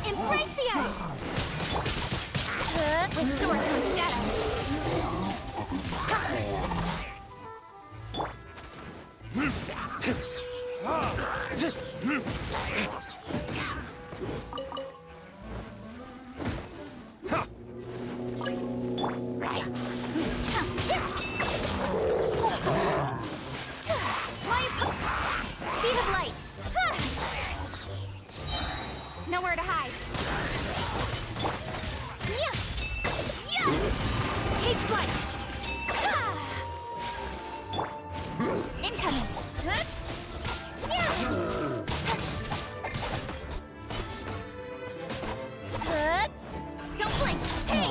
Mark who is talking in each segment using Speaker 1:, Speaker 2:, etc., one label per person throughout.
Speaker 1: Embrace the ice! With sword comes shadow. Speed of light! Nowhere to hide. Take flight! Incoming! Don't blink! Hey!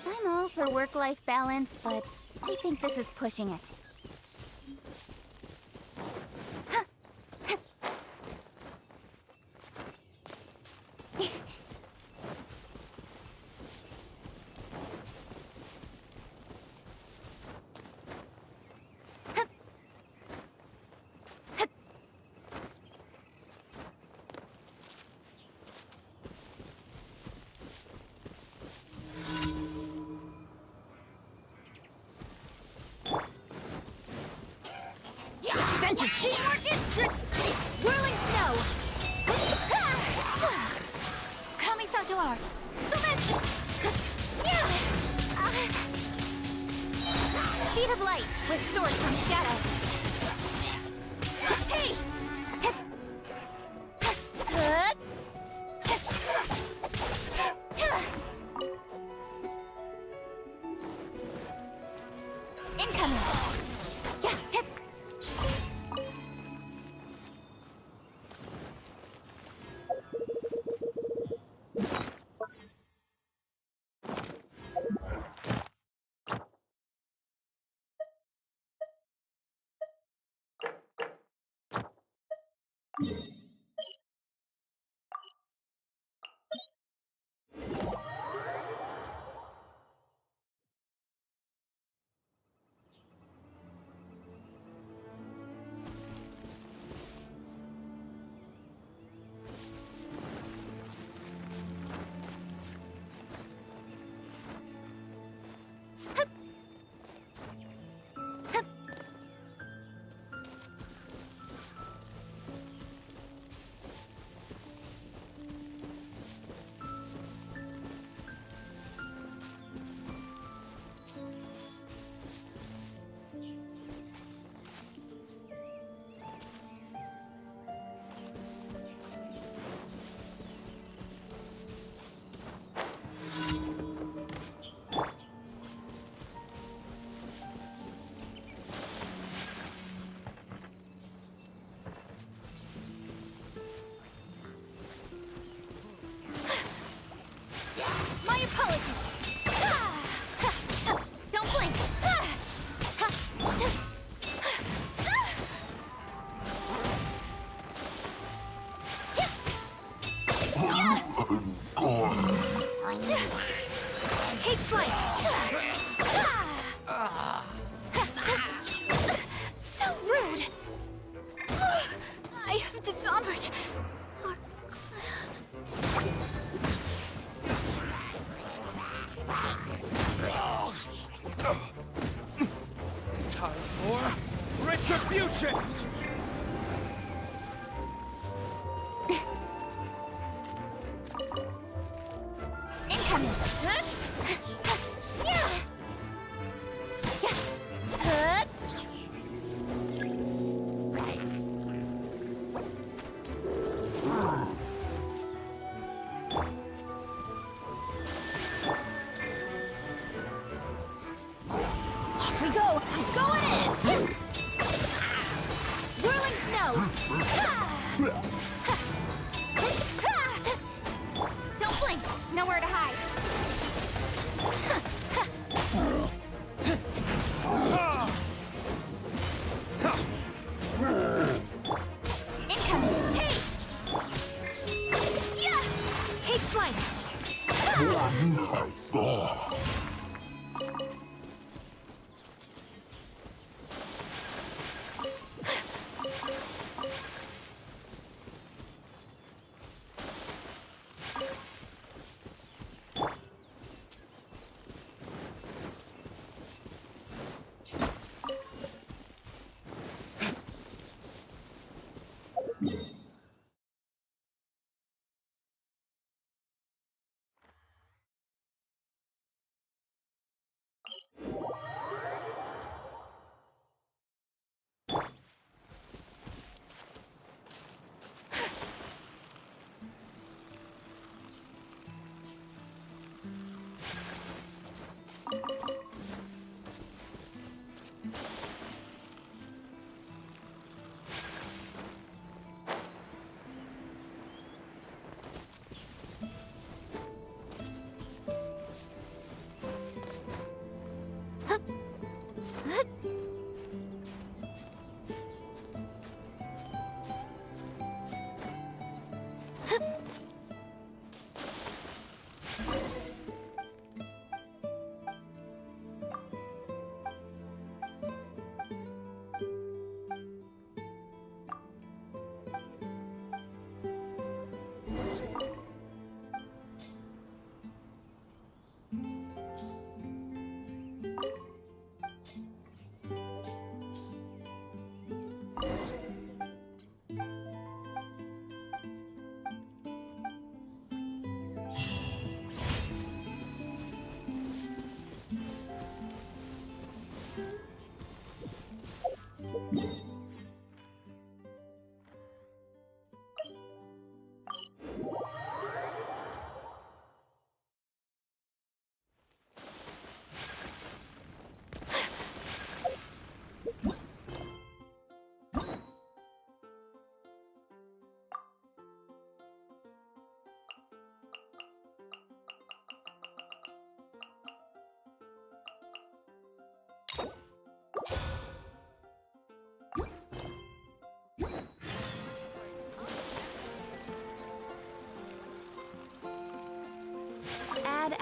Speaker 1: I'm all for work-life balance, but I think this is pushing it. Teamwork is tricky! Whirling snow! Kami Sato art! Summit! Speed of light with sword from shadow! Hey! Incoming! My apologies. Don't blink. Take flight. So rude. I have dishonored our
Speaker 2: Time for retribution!
Speaker 1: incoming. Off we go. I'm going in. Whirling snow. Don't blink. Nowhere to hide. Incoming. Hey. Yeah. Take flight.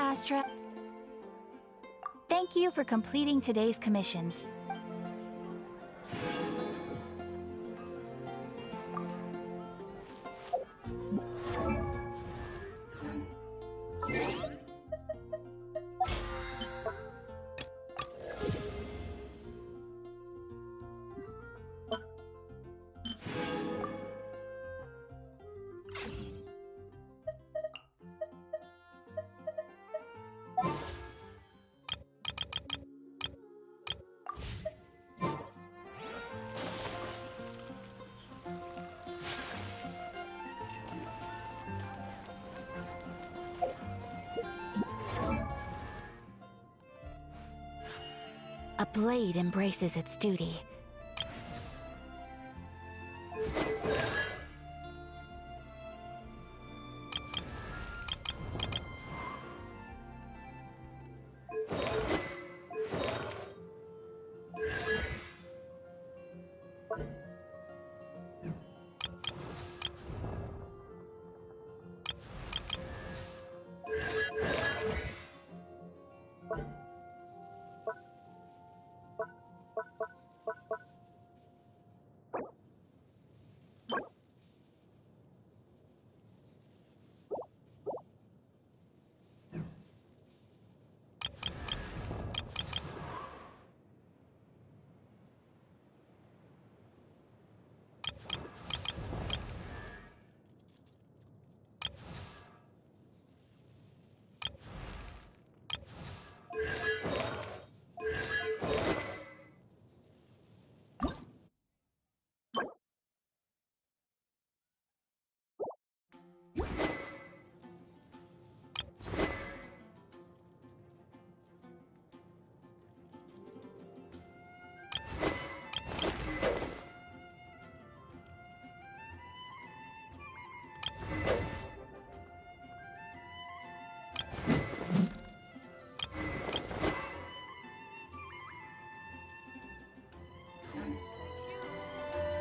Speaker 1: Astra. Thank you for completing today's commissions. A blade embraces its duty.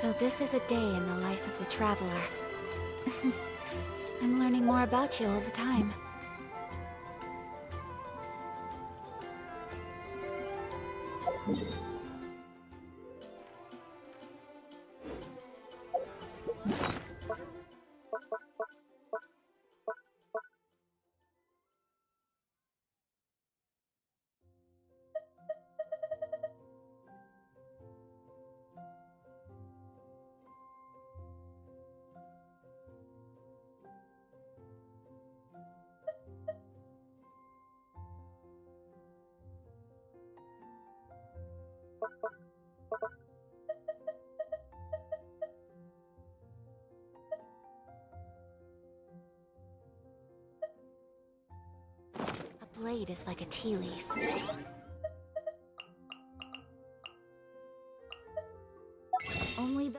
Speaker 1: So this is a day in the life of the Traveler. I'm learning more about you all the time. A blade is like a tea leaf. Only the...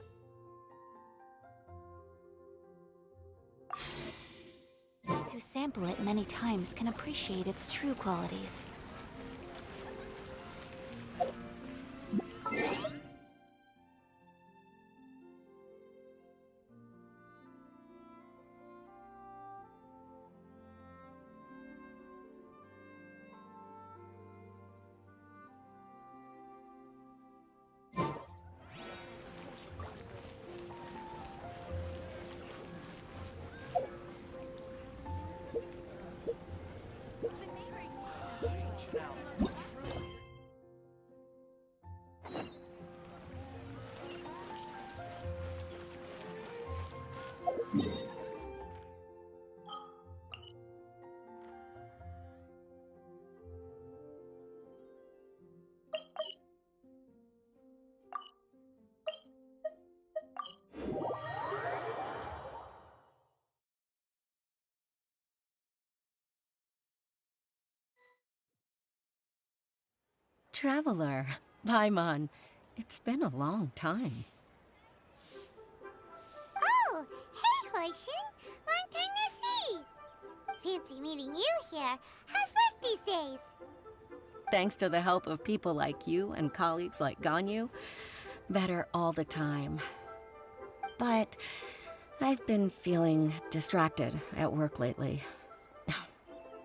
Speaker 1: Those who sample it many times can appreciate its true qualities.
Speaker 3: Traveler, Paimon, it's been a long time.
Speaker 4: Oh, hey, Hoishin! Long time no see! Fancy meeting you here. How's work these days?
Speaker 3: Thanks to the help of people like you and colleagues like Ganyu, better all the time. But I've been feeling distracted at work lately.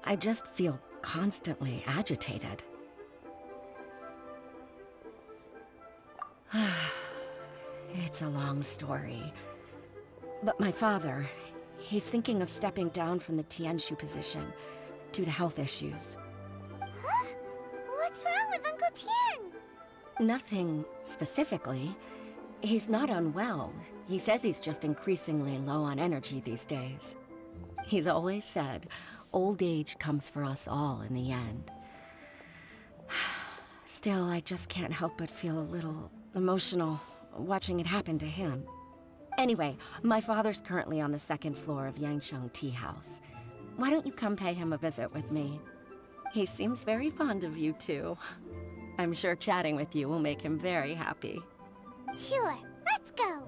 Speaker 3: I just feel constantly agitated. It's a long story. But my father, he's thinking of stepping down from the Tianshu position due to health issues.
Speaker 4: Huh? What's wrong with Uncle Tian?
Speaker 3: Nothing specifically. He's not unwell. He says he's just increasingly low on energy these days. He's always said, old age comes for us all in the end. Still, I just can't help but feel a little emotional watching it happen to him. Anyway, my father's currently on the second floor of Yangsheng Tea House. Why don't you come pay him a visit with me? He seems very fond of you, too. I'm sure chatting with you will make him very happy.
Speaker 4: Sure, let's go.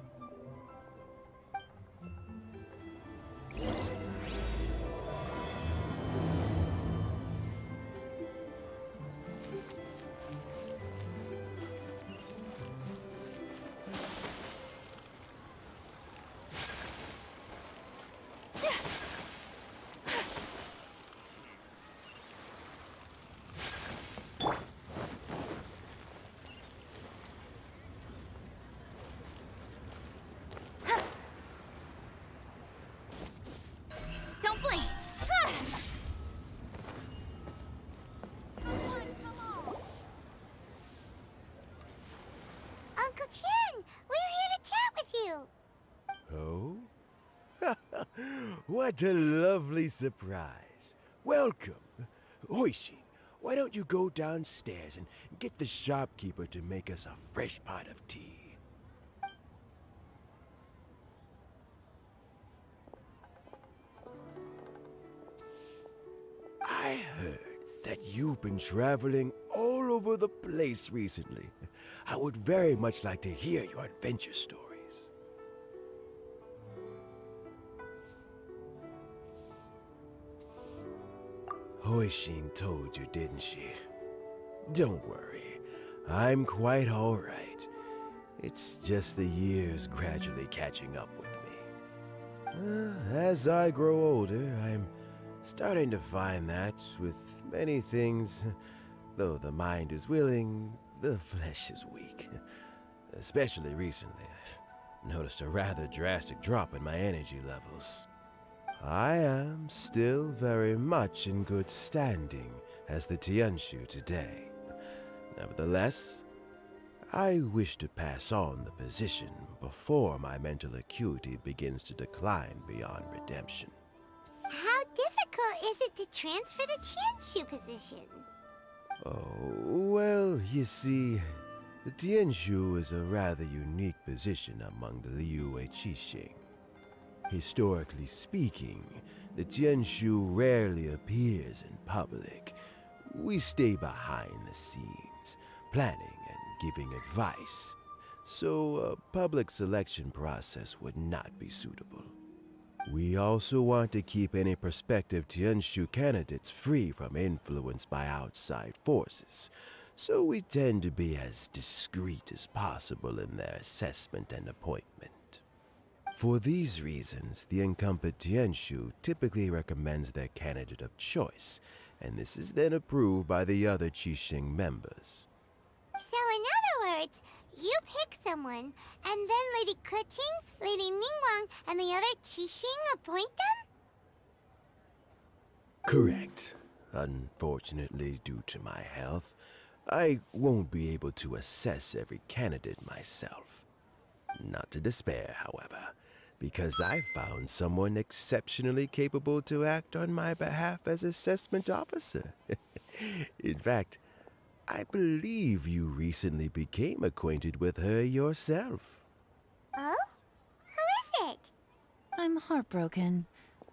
Speaker 1: Don't blink!
Speaker 4: Uncle Tian, we're here to chat with you.
Speaker 5: Oh? What a lovely surprise. Welcome. Hoishin, why don't you go downstairs and get the shopkeeper to make us a fresh pot of tea? I heard that you've been traveling all over the place recently. I would very much like to hear your adventure stories. Hoishin told you, didn't she? Don't worry, I'm quite all right. It's just the years gradually catching up with me. As I grow older, I'm starting to find that with many things, though the mind is willing, the flesh is weak. Especially recently, I've noticed a rather drastic drop in my energy levels. I am still very much in good standing as the Tianshu today. Nevertheless, I wish to pass on the position before my mental acuity begins to decline beyond redemption.
Speaker 4: How difficult is it to transfer the Tianshu position?
Speaker 5: Oh, well, you see, the Tianshu is a rather unique position among the Liyue Qixing. Historically speaking, the Tianshu rarely appears in public. We stay behind the scenes, planning and giving advice, so a public selection process would not be suitable. We also want to keep any prospective Tianshu candidates free from influence by outside forces, so we tend to be as discreet as possible in their assessment and appointment. For these reasons, the incumbent Tianshu typically recommends their candidate of choice, and this is then approved by the other Qixing members.
Speaker 4: So in other words, you pick someone, and then Lady Keqing, Lady Ningguang, and the other Qixing appoint them?
Speaker 5: Correct. Unfortunately, due to my health, I won't be able to assess every candidate myself. Not to despair, however, because I found someone exceptionally capable to act on my behalf as assessment officer. In fact, I believe you recently became acquainted with her yourself.
Speaker 4: Oh? Who is it?
Speaker 6: I'm heartbroken.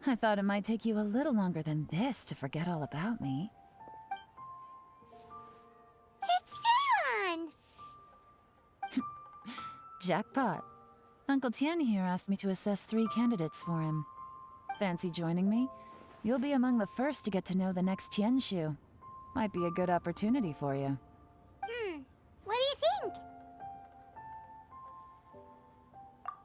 Speaker 6: I thought it might take you a little longer than this to forget all about me.
Speaker 4: It's Sharon!
Speaker 6: Jackpot. Uncle Tian here asked me to assess 3 candidates for him. Fancy joining me? You'll be among the first to get to know the next Tianshu. Might be a good opportunity for you.
Speaker 4: What do you think?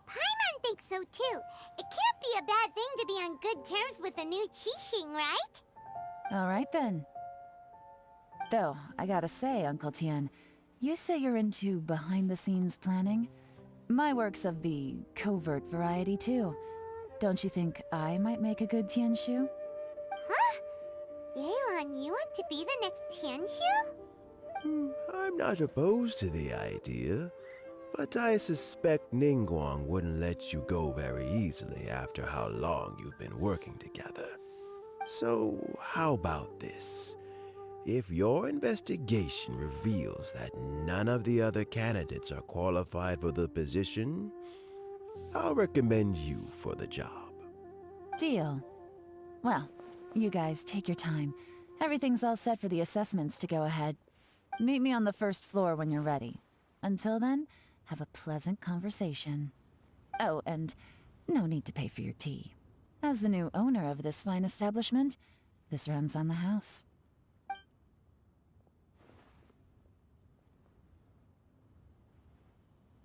Speaker 4: Paimon thinks so too. It can't be a bad thing to be on good terms with a new Qixing, right?
Speaker 6: All right then. Though, I gotta say, Uncle Tian, you say you're into behind-the-scenes planning? My work's of the covert variety, too. Don't you think I might make a good Tianshu?
Speaker 4: Huh? Yelan, you want to be the next Tianshu?
Speaker 5: I'm not opposed to the idea, but I suspect Ningguang wouldn't let you go very easily after how long you've been working together. So, how about this? If your investigation reveals that none of the other candidates are qualified for the position, I'll recommend you for the job.
Speaker 6: Deal. Well, you guys take your time. Everything's all set for the assessments to go ahead. Meet me on the first floor when you're ready. Until then, have a pleasant conversation. Oh, and no need to pay for your tea. As the new owner of this fine establishment, this runs on the house.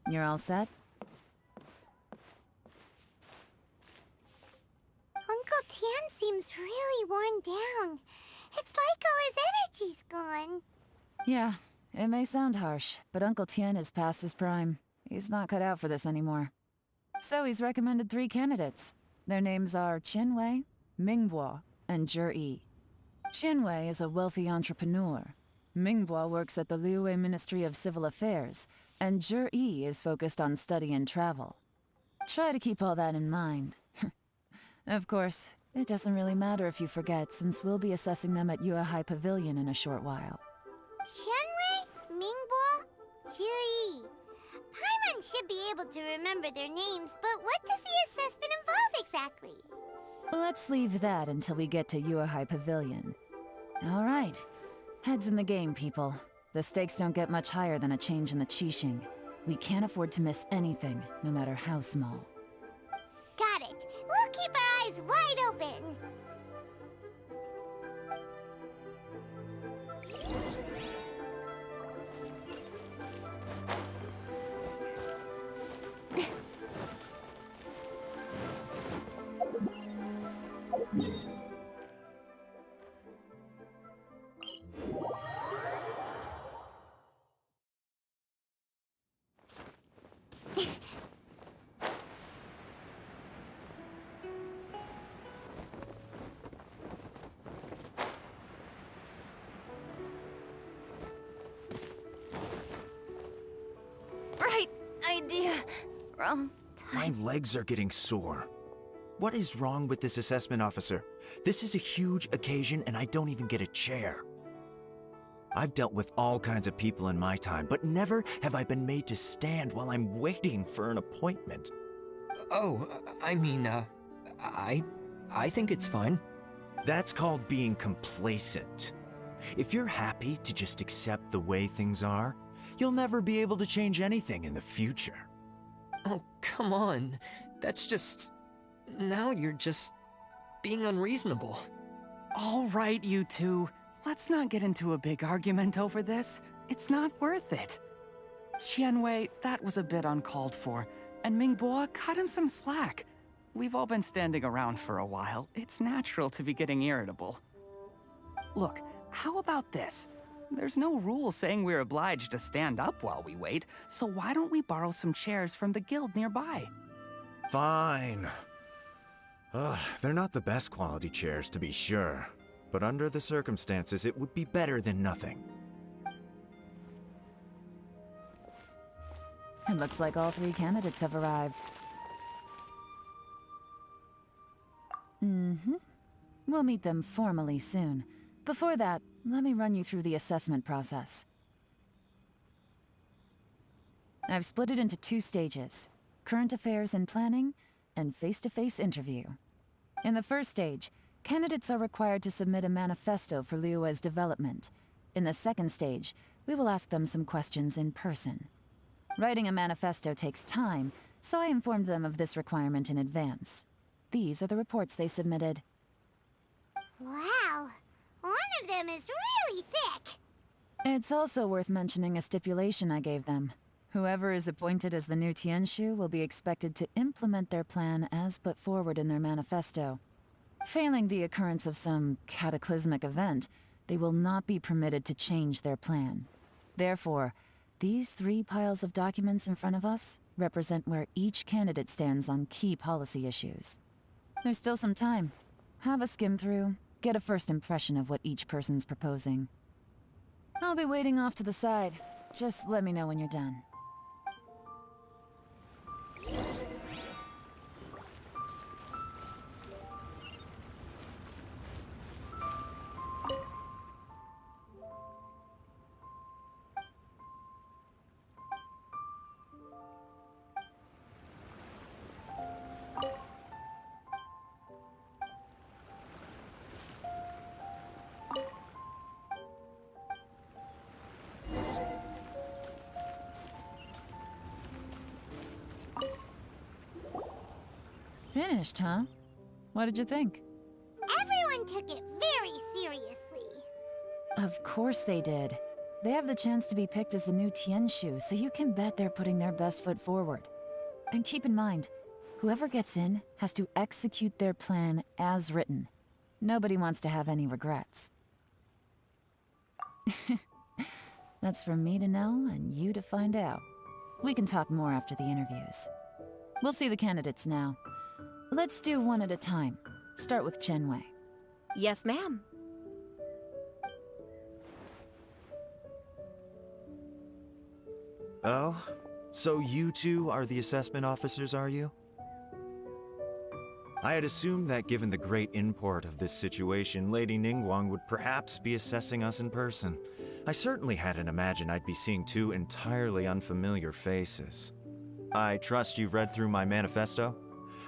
Speaker 6: You're all set?
Speaker 4: Uncle Tian seems really worn down. It's like all his energy's gone.
Speaker 6: Yeah, it may sound harsh, but Uncle Tian is past his prime. He's not cut out for this anymore. So he's recommended 3 candidates. Their names are Qinwei, Mingbo, and Zhi. Qinwei is a wealthy entrepreneur. Mingbo works at the Liyue Ministry of Civil Affairs, and Zhi is focused on study and travel. Try to keep all that in mind. Of course, it doesn't really matter if you forget, since we'll be assessing them at Yuehai Pavilion in a short while.
Speaker 4: Qianwei, Mingbo, Zhi. Paimon should be able to remember their names, but what does the assessment involve exactly?
Speaker 6: Let's leave that until we get to Yuehai Pavilion. All right. Heads in the game, people. The stakes don't get much higher than a change in the Qixing. We can't afford to miss anything, no matter how small.
Speaker 4: Got it. We'll keep our eyes wide open.
Speaker 1: Right idea. Wrong
Speaker 7: My
Speaker 1: time.
Speaker 7: legs are getting sore. What is wrong with this assessment officer? This is a huge occasion and I don't even get a chair. I've dealt with all kinds of people in my time, but never have I been made to stand while I'm waiting for an appointment.
Speaker 8: Oh, I think it's fine.
Speaker 7: That's called being complacent. If you're happy to just accept the way things are, you'll never be able to change anything in the future.
Speaker 8: Oh, come on. That's just... Now you're just... being unreasonable.
Speaker 9: All right, you two. Let's not get into a big argument over this. It's not worth it. Qianwei, that was a bit uncalled for. And Mingbo, cut him some slack. We've all been standing around for a while. It's natural to be getting irritable. Look, how about this? There's no rule saying we're obliged to stand up while we wait, so why don't we borrow some chairs from the guild nearby?
Speaker 7: Fine. They're not the best quality chairs, to be sure. But under the circumstances, it would be better than nothing.
Speaker 6: It looks like all 3 candidates have arrived. We'll meet them formally soon. Before that, let me run you through the assessment process. I've split it into 2 stages: current affairs and planning, and face-to-face interview. In the first stage, candidates are required to submit a manifesto for Liyue's development. In the second stage, we will ask them some questions in person. Writing a manifesto takes time, so I informed them of this requirement in advance. These are the reports they submitted.
Speaker 4: Wow. One of them is really thick.
Speaker 6: It's also worth mentioning a stipulation I gave them. Whoever is appointed as the new Tianshu will be expected to implement their plan as put forward in their manifesto. Failing the occurrence of some cataclysmic event, They will not be permitted to change their plan. Therefore, these 3 piles of documents in front of us represent where each candidate stands on key policy issues. There's still some time. Have a skim through, get a first impression of what each person's proposing. I'll be waiting off to the side. Just let me know when you're done. Finished, huh? What did you think?
Speaker 4: Everyone took it very seriously.
Speaker 6: Of course they did. They have the chance to be picked as the new Tianshu, so you can bet they're putting their best foot forward. And keep in mind, whoever gets in has to execute their plan as written. Nobody wants to have any regrets. That's for me to know and you to find out. We can talk more after the interviews. We'll see the candidates now. Let's do one at a time. Start with Chenwei.
Speaker 3: Yes, ma'am.
Speaker 7: Oh? So you two are the assessment officers, are you? I had assumed that given the great import of this situation, Lady Ningguang would perhaps be assessing us in person. I certainly hadn't imagined I'd be seeing 2 entirely unfamiliar faces. I trust you've read through my manifesto?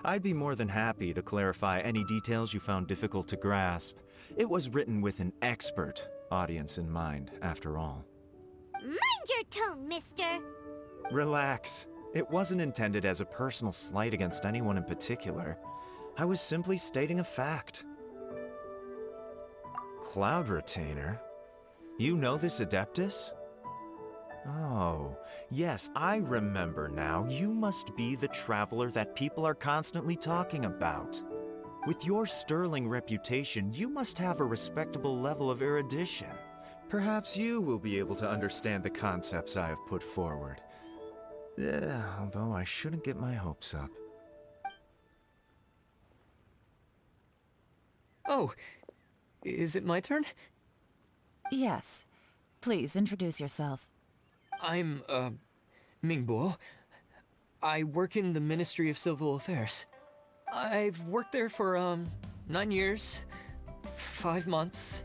Speaker 7: I'd be more than happy to clarify any details you found difficult to grasp. It was written with an expert audience in mind, after all.
Speaker 4: Mind your tone, mister.
Speaker 7: Relax. It wasn't intended as a personal slight against anyone in particular. I was simply stating a fact. Cloud Retainer? You know this Adeptus? Oh, yes, I remember now. You must be the traveler that people are constantly talking about. With your sterling reputation, you must have a respectable level of erudition. Perhaps you will be able to understand the concepts I have put forward. Although I shouldn't get my hopes up.
Speaker 8: Oh, is it my turn?
Speaker 6: Yes. Please introduce yourself.
Speaker 8: I'm, Mingbo. I work in the Ministry of Civil Affairs. I've worked there for, 9 years, 5 months,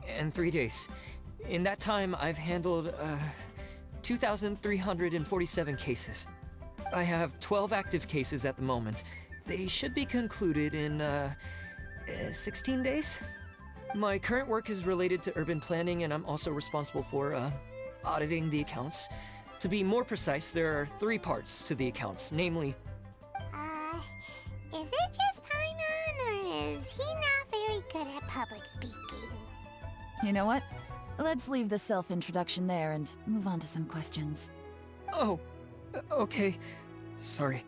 Speaker 8: and 3 days. In that time, I've handled, 2,347 cases. I have 12 active cases at the moment. They should be concluded in, 16 days? My current work is related to urban planning, and I'm also responsible for, auditing the accounts. To be more precise, there are 3 parts to the accounts, namely...
Speaker 4: Is it just Paimon, or is he not very good at public speaking?
Speaker 6: You know what? Let's leave the self-introduction there and move on to some questions.
Speaker 8: Oh, okay. Sorry.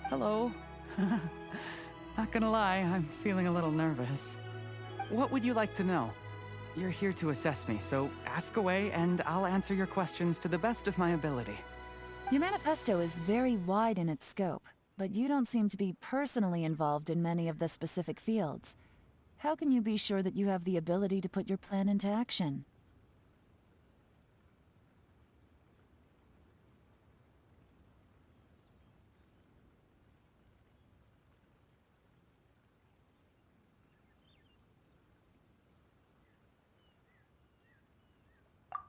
Speaker 9: Hello. Not gonna lie, I'm feeling a little nervous. What would you like to know? You're here to assess me, so ask away and I'll answer your questions to the best of my ability.
Speaker 6: Your manifesto is very wide in its scope, but you don't seem to be personally involved in many of the specific fields. How can you be sure that you have the ability to put your plan into action?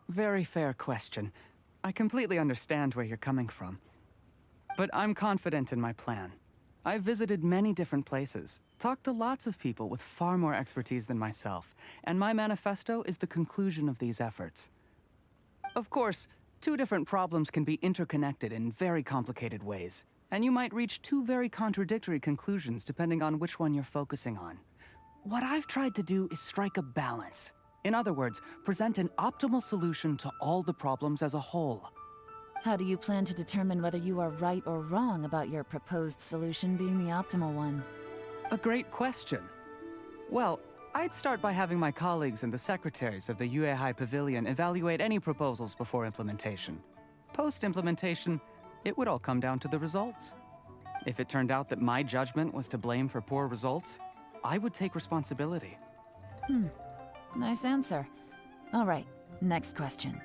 Speaker 9: Very fair question. I completely understand where you're coming from. But I'm confident in my plan. I've visited many different places, talked to lots of people with far more expertise than myself, and my manifesto is the conclusion of these efforts. Of course, 2 different problems can be interconnected in very complicated ways, and you might reach 2 very contradictory conclusions depending on which one you're focusing on. What I've tried to do is strike a balance. In other words, present an optimal solution to all the problems as a whole.
Speaker 6: How do you plan to determine whether you are right or wrong about your proposed solution being the optimal one?
Speaker 9: A great question. Well, I'd start by having my colleagues and the secretaries of the Yuehai Pavilion evaluate any proposals before implementation. Post-implementation, it would all come down to the results. If it turned out that my judgment was to blame for poor results, I would take responsibility.
Speaker 6: Nice answer. All right, next question.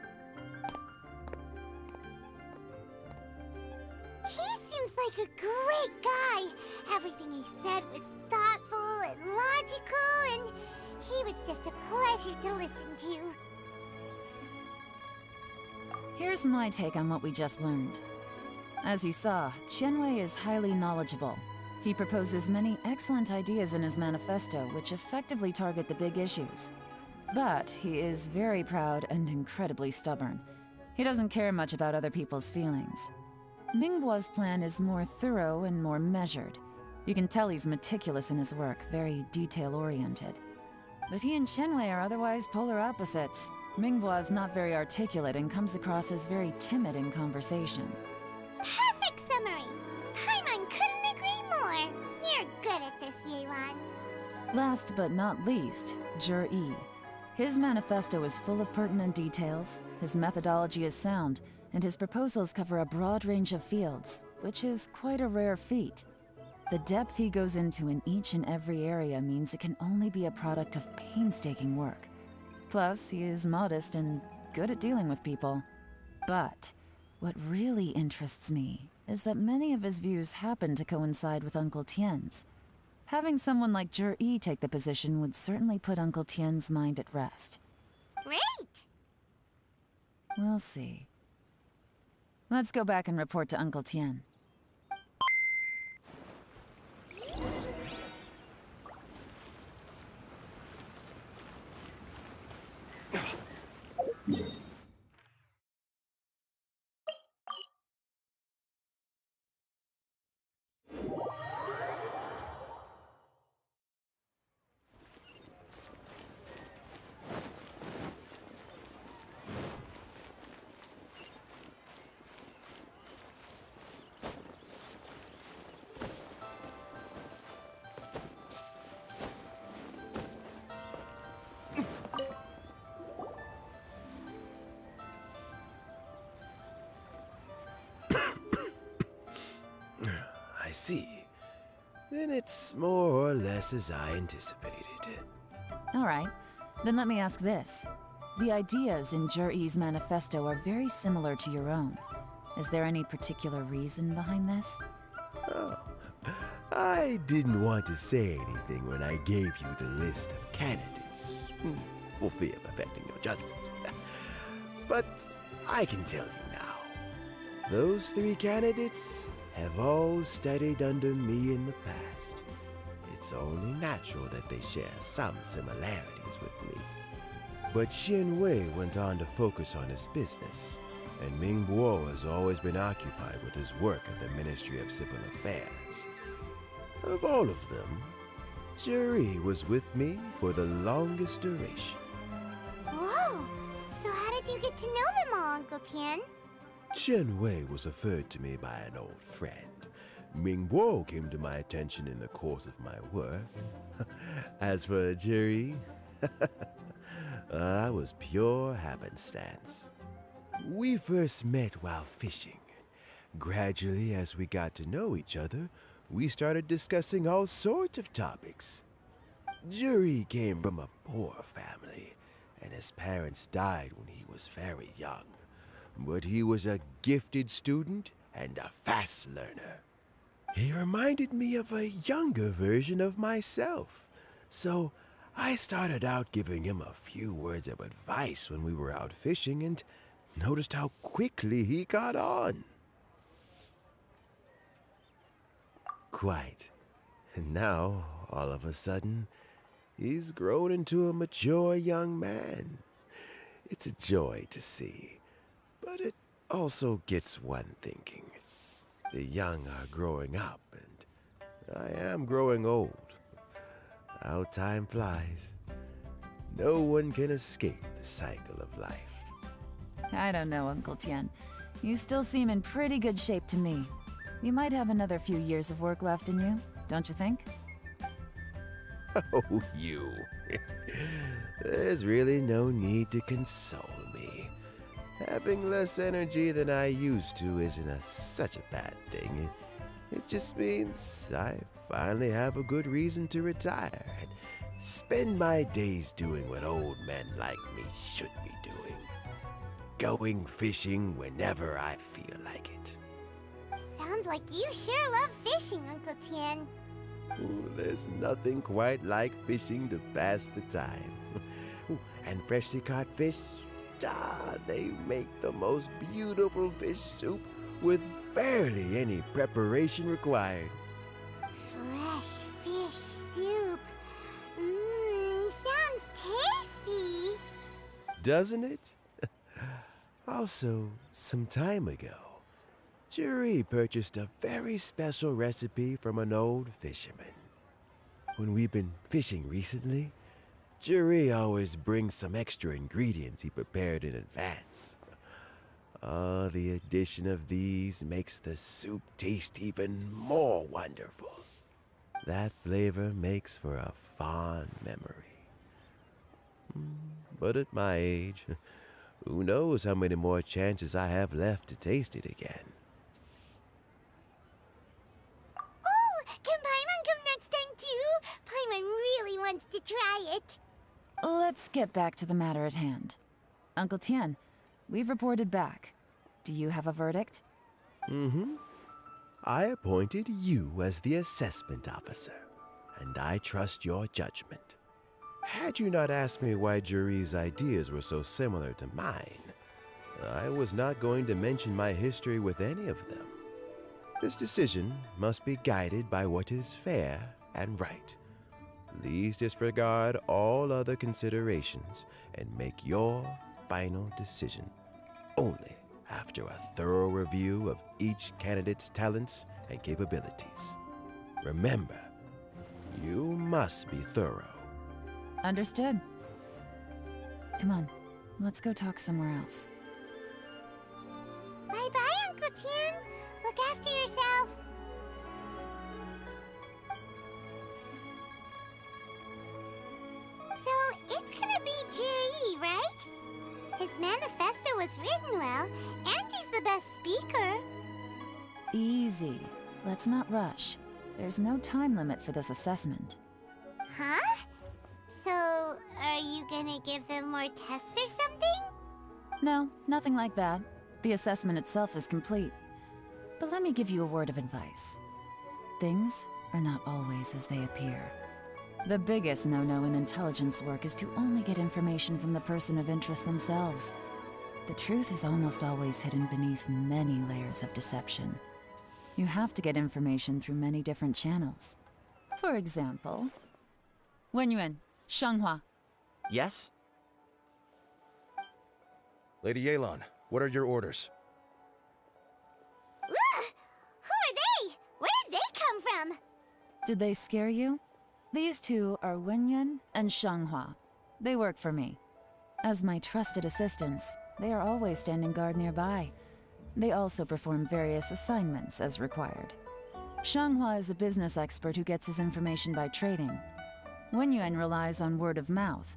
Speaker 4: He seems like a great guy. Everything he said was thoughtful and logical, and he was just a pleasure to listen to.
Speaker 6: Here's my take on what we just learned. As you saw, Qianwei is highly knowledgeable. He proposes many excellent ideas in his manifesto which effectively target the big issues. But he is very proud and incredibly stubborn. He doesn't care much about other people's feelings. Mingbo's plan is more thorough and more measured. You can tell he's meticulous in his work, very detail-oriented. But he and Qianwei are otherwise polar opposites. Mingbo is not very articulate and comes across as very timid in conversation.
Speaker 4: Perfect summary! Paimon couldn't agree more! You're good at this, Yewan.
Speaker 6: Last but not least, Zhi. His manifesto is full of pertinent details, his methodology is sound, and his proposals cover a broad range of fields, which is quite a rare feat. The depth he goes into in each and every area means it can only be a product of painstaking work. Plus, he is modest and good at dealing with people. But what really interests me is that many of his views happen to coincide with Uncle Tien's. Having someone like Zhi take the position would certainly put Uncle Tien's mind at rest.
Speaker 4: Great!
Speaker 6: We'll see. Let's go back and report to Uncle Tien.
Speaker 5: I see. Then it's more or less as I anticipated.
Speaker 6: All right, then let me ask this. The ideas in Zhi's manifesto are very similar to your own. Is there any particular reason behind this?
Speaker 5: Oh, I didn't want to say anything when I gave you the list of candidates, for fear of affecting your judgment. But I can tell you now, those 3 candidates have all studied under me in the past. It's only natural that they share some similarities with me. But Qianwei went on to focus on his business, and Mingbo has always been occupied with his work at the Ministry of Civil Affairs. Of all of them, Zhi was with me for the longest duration.
Speaker 4: Whoa! So how did you get to know them all, Uncle Tien?
Speaker 5: Qianwei was referred to me by an old friend. Mingbo came to my attention in the course of my work. As for Zhi, that was pure happenstance. We first met while fishing. Gradually, as we got to know each other, we started discussing all sorts of topics. Zhi came from a poor family, and his parents died when he was very young. But he was a gifted student and a fast learner. He reminded me of a younger version of myself, so I started out giving him a few words of advice when we were out fishing and noticed how quickly he got on. Quite. And now, all of a sudden, he's grown into a mature young man. It's a joy to see. But it also gets one thinking. The young are growing up, and I am growing old. How time flies. No one can escape the cycle of life.
Speaker 6: I don't know, Uncle Tien. You still seem in pretty good shape to me. You might have another few years of work left in you, don't you think?
Speaker 5: Oh, you. There's really no need to console me. Having less energy than I used to isn't such a bad thing. It just means I finally have a good reason to retire and spend my days doing what old men like me should be doing. Going fishing whenever I feel like it.
Speaker 4: Sounds like you sure love fishing, Uncle Tien.
Speaker 5: Ooh, there's nothing quite like fishing to pass the time. Ooh, and freshly caught fish, they make the most beautiful fish soup with barely any preparation required.
Speaker 4: Fresh fish soup. Sounds tasty.
Speaker 5: Doesn't it? Also, some time ago, Juri purchased a very special recipe from an old fisherman. When we've been fishing recently, Juri always brings some extra ingredients he prepared in advance. The addition of these makes the soup taste even more wonderful. That flavor makes for a fond memory. But at my age, who knows how many more chances I have left to taste it again.
Speaker 4: Oh, can Paimon come next time too? Paimon really wants to try it.
Speaker 6: Let's get back to the matter at hand. Uncle Tien, we've reported back. Do you have a verdict?
Speaker 5: I appointed you as the assessment officer, and I trust your judgment. Had you not asked me why Juri's ideas were so similar to mine, I was not going to mention my history with any of them. This decision must be guided by what is fair and right. Please disregard all other considerations and make your final decision only after a thorough review of each candidate's talents and capabilities. Remember, you must be thorough.
Speaker 6: Understood. Come on, let's go talk somewhere else.
Speaker 4: Bye-bye, Uncle Tien. Look after yourself. So, it's gonna be Juri, right? His manifesto was written well, and he's the best speaker.
Speaker 6: Easy. Let's not rush. There's no time limit for this assessment.
Speaker 4: Huh? So, are you gonna give them more tests or something?
Speaker 6: No, nothing like that. The assessment itself is complete. But let me give you a word of advice. Things are not always as they appear. The biggest no-no in intelligence work is to only get information from the person of interest themselves. The truth is almost always hidden beneath many layers of deception. You have to get information through many different channels. For example, Wenyuan, Shanghua.
Speaker 7: Yes?
Speaker 2: Lady Yelan, what are your orders?
Speaker 4: Ugh! Who are they? Where did they come from?
Speaker 6: Did they scare you? These two are Wenyuan and Shanghua. They work for me. As my trusted assistants, they are always standing guard nearby. They also perform various assignments as required. Shanghua is a business expert who gets his information by trading. Wenyuan relies on word of mouth.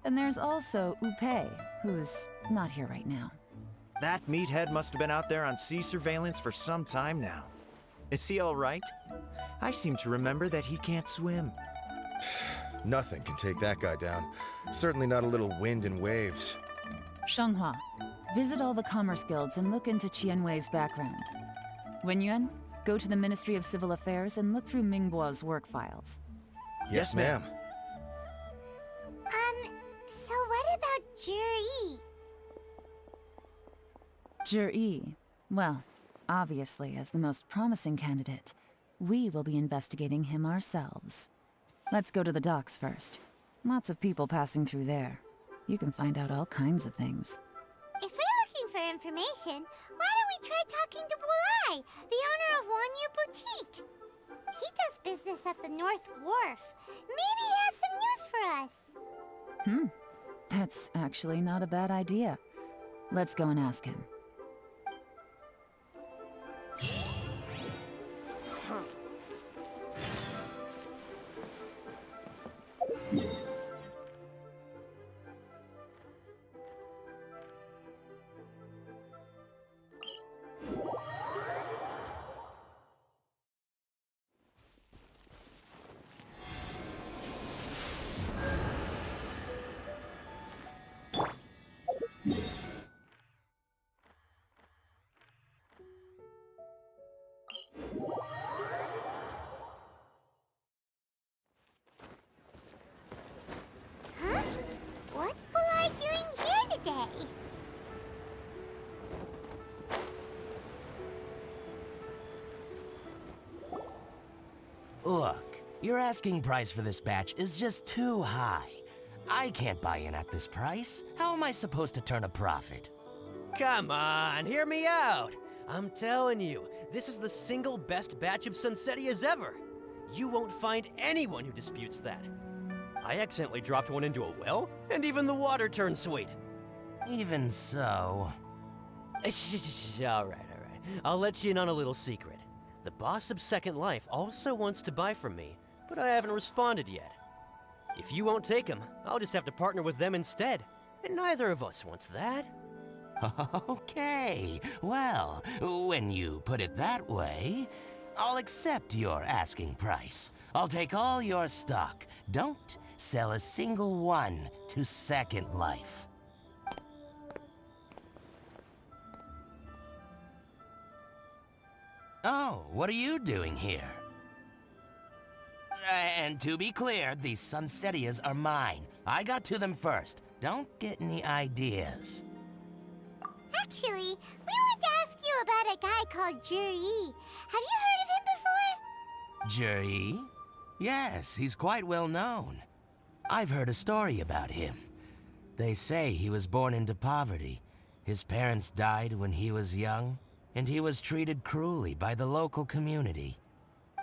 Speaker 6: And there's also Upei, who's not here right now.
Speaker 7: That meathead must have been out there on sea surveillance for some time now. Is he all right? I seem to remember that he can't swim.
Speaker 2: Nothing can take that guy down. Certainly not a little wind and waves.
Speaker 6: Shanghua, visit all the commerce guilds and look into Qianwei's background. Wenyuan, go to the Ministry of Civil Affairs and look through Mingbo's work files.
Speaker 2: Yes, ma'am.
Speaker 4: So what about Juri?
Speaker 6: Juri, well, obviously as the most promising candidate, we will be investigating him ourselves. Let's go to the docks first. Lots of people passing through there. You can find out all kinds of things.
Speaker 4: If we're looking for information, why don't we try talking to Bulai, the owner of Wanyu Boutique? He does business at the North Wharf. Maybe he has some news for us.
Speaker 6: That's actually not a bad idea. Let's go and ask him.
Speaker 10: Look, your asking price for this batch is just too high. I can't buy in at this price. How am I supposed to turn a profit?
Speaker 11: Come on, hear me out. I'm telling you, this is the single best batch of Sunsettias ever. You won't find anyone who disputes that. I accidentally dropped one into a well, and even the water turned sweet.
Speaker 10: Even so...
Speaker 11: All right. I'll let you in on a little secret. The boss of Second Life also wants to buy from me, but I haven't responded yet. If you won't take him, I'll just have to partner with them instead, and neither of us wants that.
Speaker 10: Okay, well, when you put it that way, I'll accept your asking price. I'll take all your stock. Don't sell a single one to Second Life. Oh, what are you doing here? And to be clear, these Sunsettias are mine. I got to them first. Don't get any ideas.
Speaker 4: Actually, we want to ask you about a guy called Juri. Have you heard of him before?
Speaker 10: Juri? Yes, he's quite well known. I've heard a story about him. They say he was born into poverty. His parents died when he was young, and he was treated cruelly by the local community.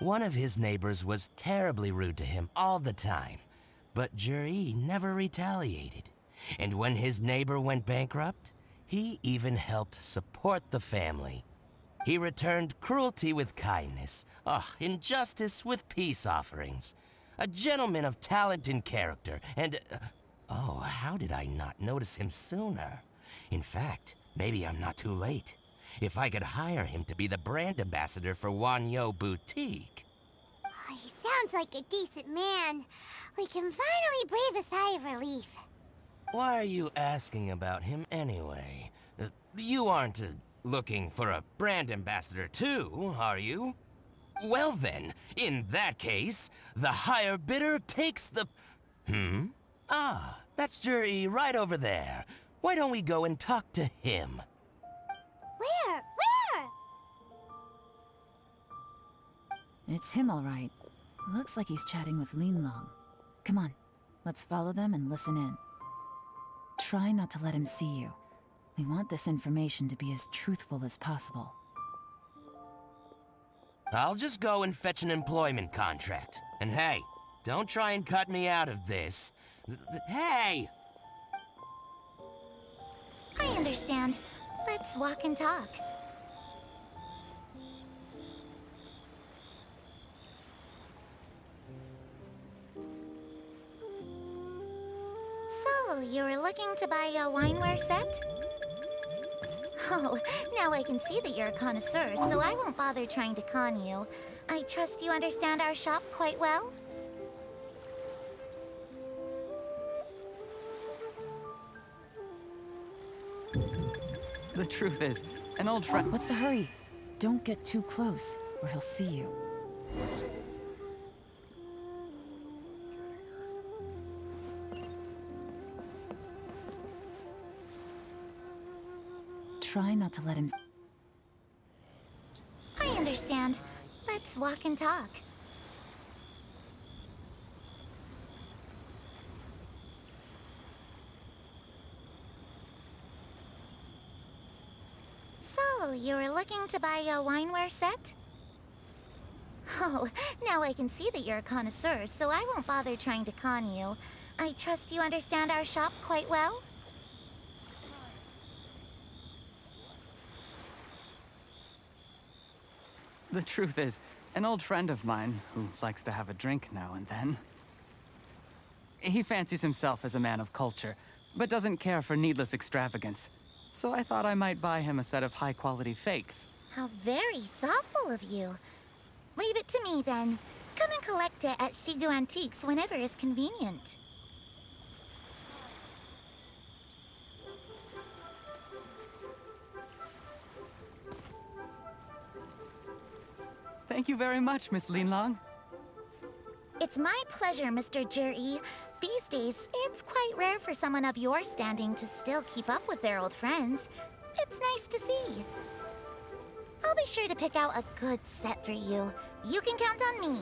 Speaker 10: One of his neighbors was terribly rude to him all the time, but Juri never retaliated. And when his neighbor went bankrupt, he even helped support the family. He returned cruelty with kindness, injustice with peace offerings. A gentleman of talent and character, and... oh, how did I not notice him sooner? In fact, maybe I'm not too late. If I could hire him to be the brand ambassador for Wanyo Boutique.
Speaker 4: Oh, he sounds like a decent man. We can finally breathe a sigh of relief.
Speaker 10: Why are you asking about him anyway? You aren't looking for a brand ambassador too, are you? Well then, in that case, the higher bidder takes the... Ah, that's Juri right over there. Why don't we go and talk to him?
Speaker 4: Where?
Speaker 6: It's him, all right. Looks like he's chatting with Linlong. Come on, let's follow them and listen in. Try not to let him see you. We want this information to be as truthful as possible.
Speaker 10: I'll just go and fetch an employment contract. And hey, don't try and cut me out of this. Hey!
Speaker 1: I understand. Let's walk and talk. So, you were looking to buy a wineware set? Oh, now I can see that you're a connoisseur, so I won't bother trying to con you. I trust you understand our shop quite well?
Speaker 9: The truth is, an old friend...
Speaker 6: What's the hurry? Don't get too close, or he'll see you. Try not to let him...
Speaker 1: I understand. Let's walk and talk. So, you were looking to buy a wineware set? Oh, now I can see that you're a connoisseur, so I won't bother trying to con you. I trust you understand our shop quite well?
Speaker 9: The truth is, an old friend of mine, who likes to have a drink now and then... He fancies himself as a man of culture, but doesn't care for needless extravagance. So I thought I might buy him a set of high-quality fakes.
Speaker 1: How very thoughtful of you. Leave it to me, then. Come and collect it at Shigu Antiques whenever is convenient.
Speaker 9: Thank you very much, Miss Linlong.
Speaker 1: It's my pleasure, Mr. Juri. These days, it's quite rare for someone of your standing to still keep up with their old friends. It's nice to see. I'll be sure to pick out a good set for you. You can count on me.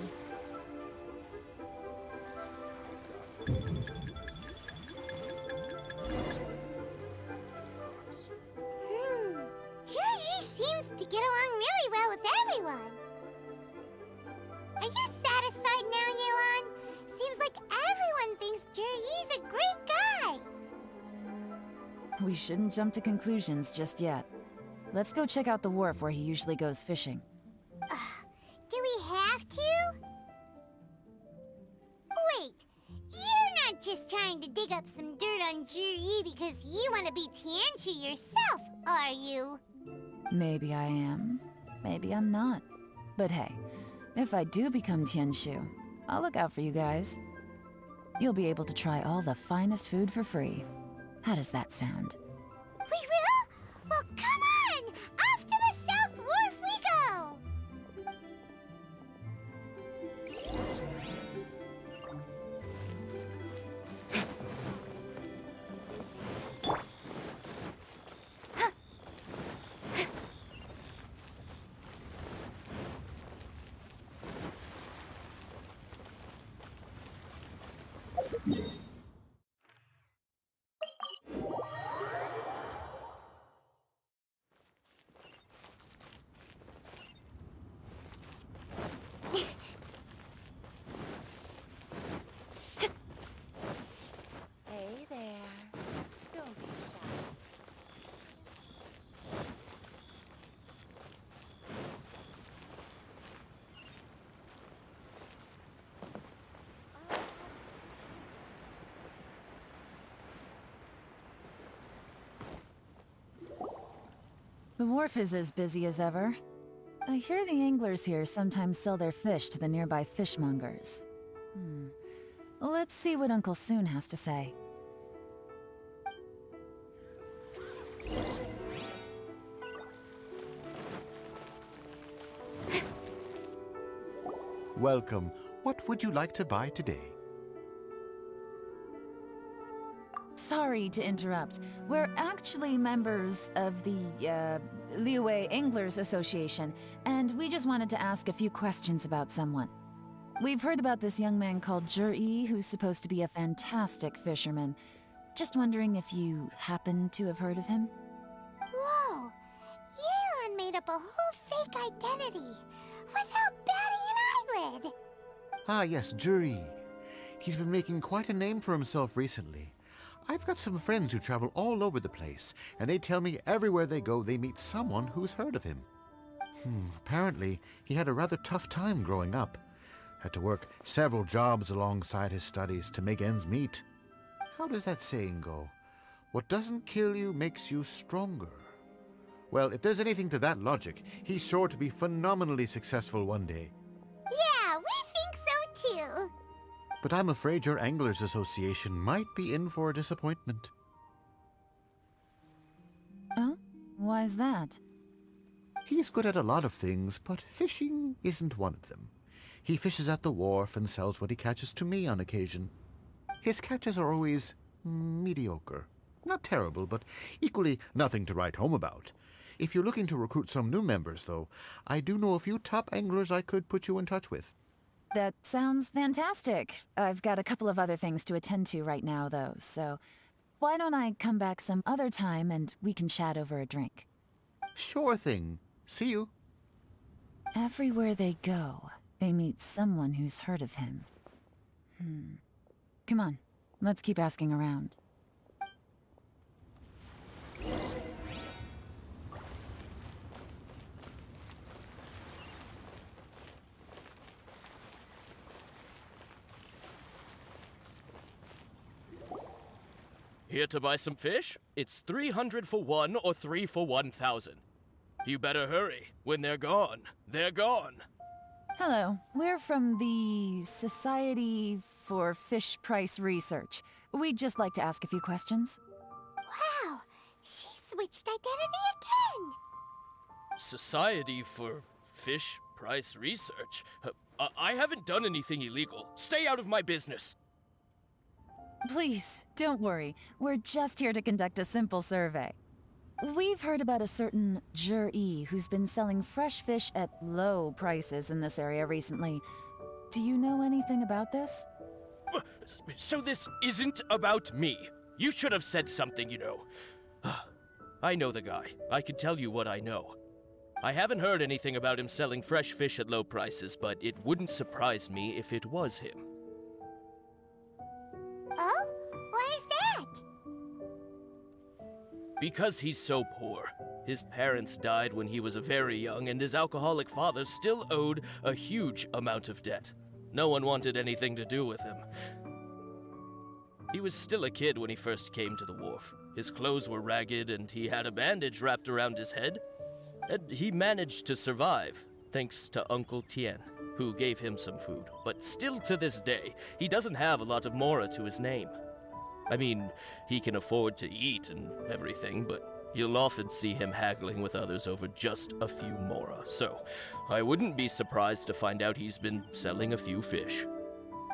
Speaker 6: we shouldn't jump to conclusions just yet. Let's go check out the wharf where he usually goes fishing.
Speaker 4: Do we have to? Wait, you're not just trying to dig up some dirt on Zhi because you want to be Tianshu yourself, are you?
Speaker 6: Maybe I am. Maybe I'm not. But hey, if I do become Tianshu, I'll look out for you guys. You'll be able to try all the finest food for free. How does that sound?
Speaker 4: We will? Well, come on! Off to the South Wharf we go!
Speaker 3: Hey there. Don't be shy.
Speaker 6: The wharf is as busy as ever. I hear the anglers here sometimes sell their fish to the nearby fishmongers. Let's see what Uncle Soon has to say.
Speaker 12: Welcome. What would you like to buy today?
Speaker 6: Sorry to interrupt. We're actually members of the, Liyue Anglers Association, and we just wanted to ask a few questions about someone. We've heard about this young man called Zhi, who's supposed to be a fantastic fisherman. Just wondering if you happen to have heard of him?
Speaker 4: Whoa! Yeon made up a whole fake identity without batting an eyelid!
Speaker 12: Ah, yes, Zhi. He's been making quite a name for himself recently. I've got some friends who travel all over the place, and they tell me everywhere they go they meet someone who's heard of him. Apparently, he had a rather tough time growing up. Had to work several jobs alongside his studies to make ends meet. How does that saying go? What doesn't kill you makes you stronger. Well, if there's anything to that logic, he's sure to be phenomenally successful one day.
Speaker 4: Yeah, we think so too!
Speaker 12: But I'm afraid your Anglers Association might be in for a disappointment.
Speaker 6: Oh? Why's that?
Speaker 12: He's good at a lot of things, but fishing isn't one of them. He fishes at the wharf and sells what he catches to me on occasion. His catches are always mediocre. Not terrible, but equally nothing to write home about. If you're looking to recruit some new members, though, I do know a few top anglers I could put you in touch with.
Speaker 6: That sounds fantastic. I've got a couple of other things to attend to right now, though, so why don't I come back some other time and we can chat over a drink?
Speaker 12: Sure thing. See you.
Speaker 6: Everywhere they go, they meet someone who's heard of him. Come on, let's keep asking around.
Speaker 13: Here to buy some fish? It's 300 for one or 3 for 1,000. You better hurry. When they're gone, they're gone.
Speaker 6: Hello, we're from the Society for Fish Price Research. We'd just like to ask a few questions.
Speaker 4: Wow, she switched identity again!
Speaker 13: Society for Fish Price Research? I haven't done anything illegal. Stay out of my business.
Speaker 6: Please, don't worry. We're just here to conduct a simple survey. We've heard about a certain Zhi who's been selling fresh fish at low prices in this area recently. Do you know anything about this?
Speaker 13: So this isn't about me. You should have said something, you know. I know the guy. I can tell you what I know. I haven't heard anything about him selling fresh fish at low prices, but it wouldn't surprise me if it was him.
Speaker 4: Oh? Why is that?
Speaker 13: Because he's so poor. His parents died when he was very young, and his alcoholic father still owed a huge amount of debt. No one wanted anything to do with him. He was still a kid when he first came to the wharf. His clothes were ragged, and he had a bandage wrapped around his head. And he managed to survive, thanks to Uncle Tien, who gave him some food. But still to this day, he doesn't have a lot of mora to his name. I mean, he can afford to eat and everything, but you'll often see him haggling with others over just a few mora. So, I wouldn't be surprised to find out he's been selling a few fish.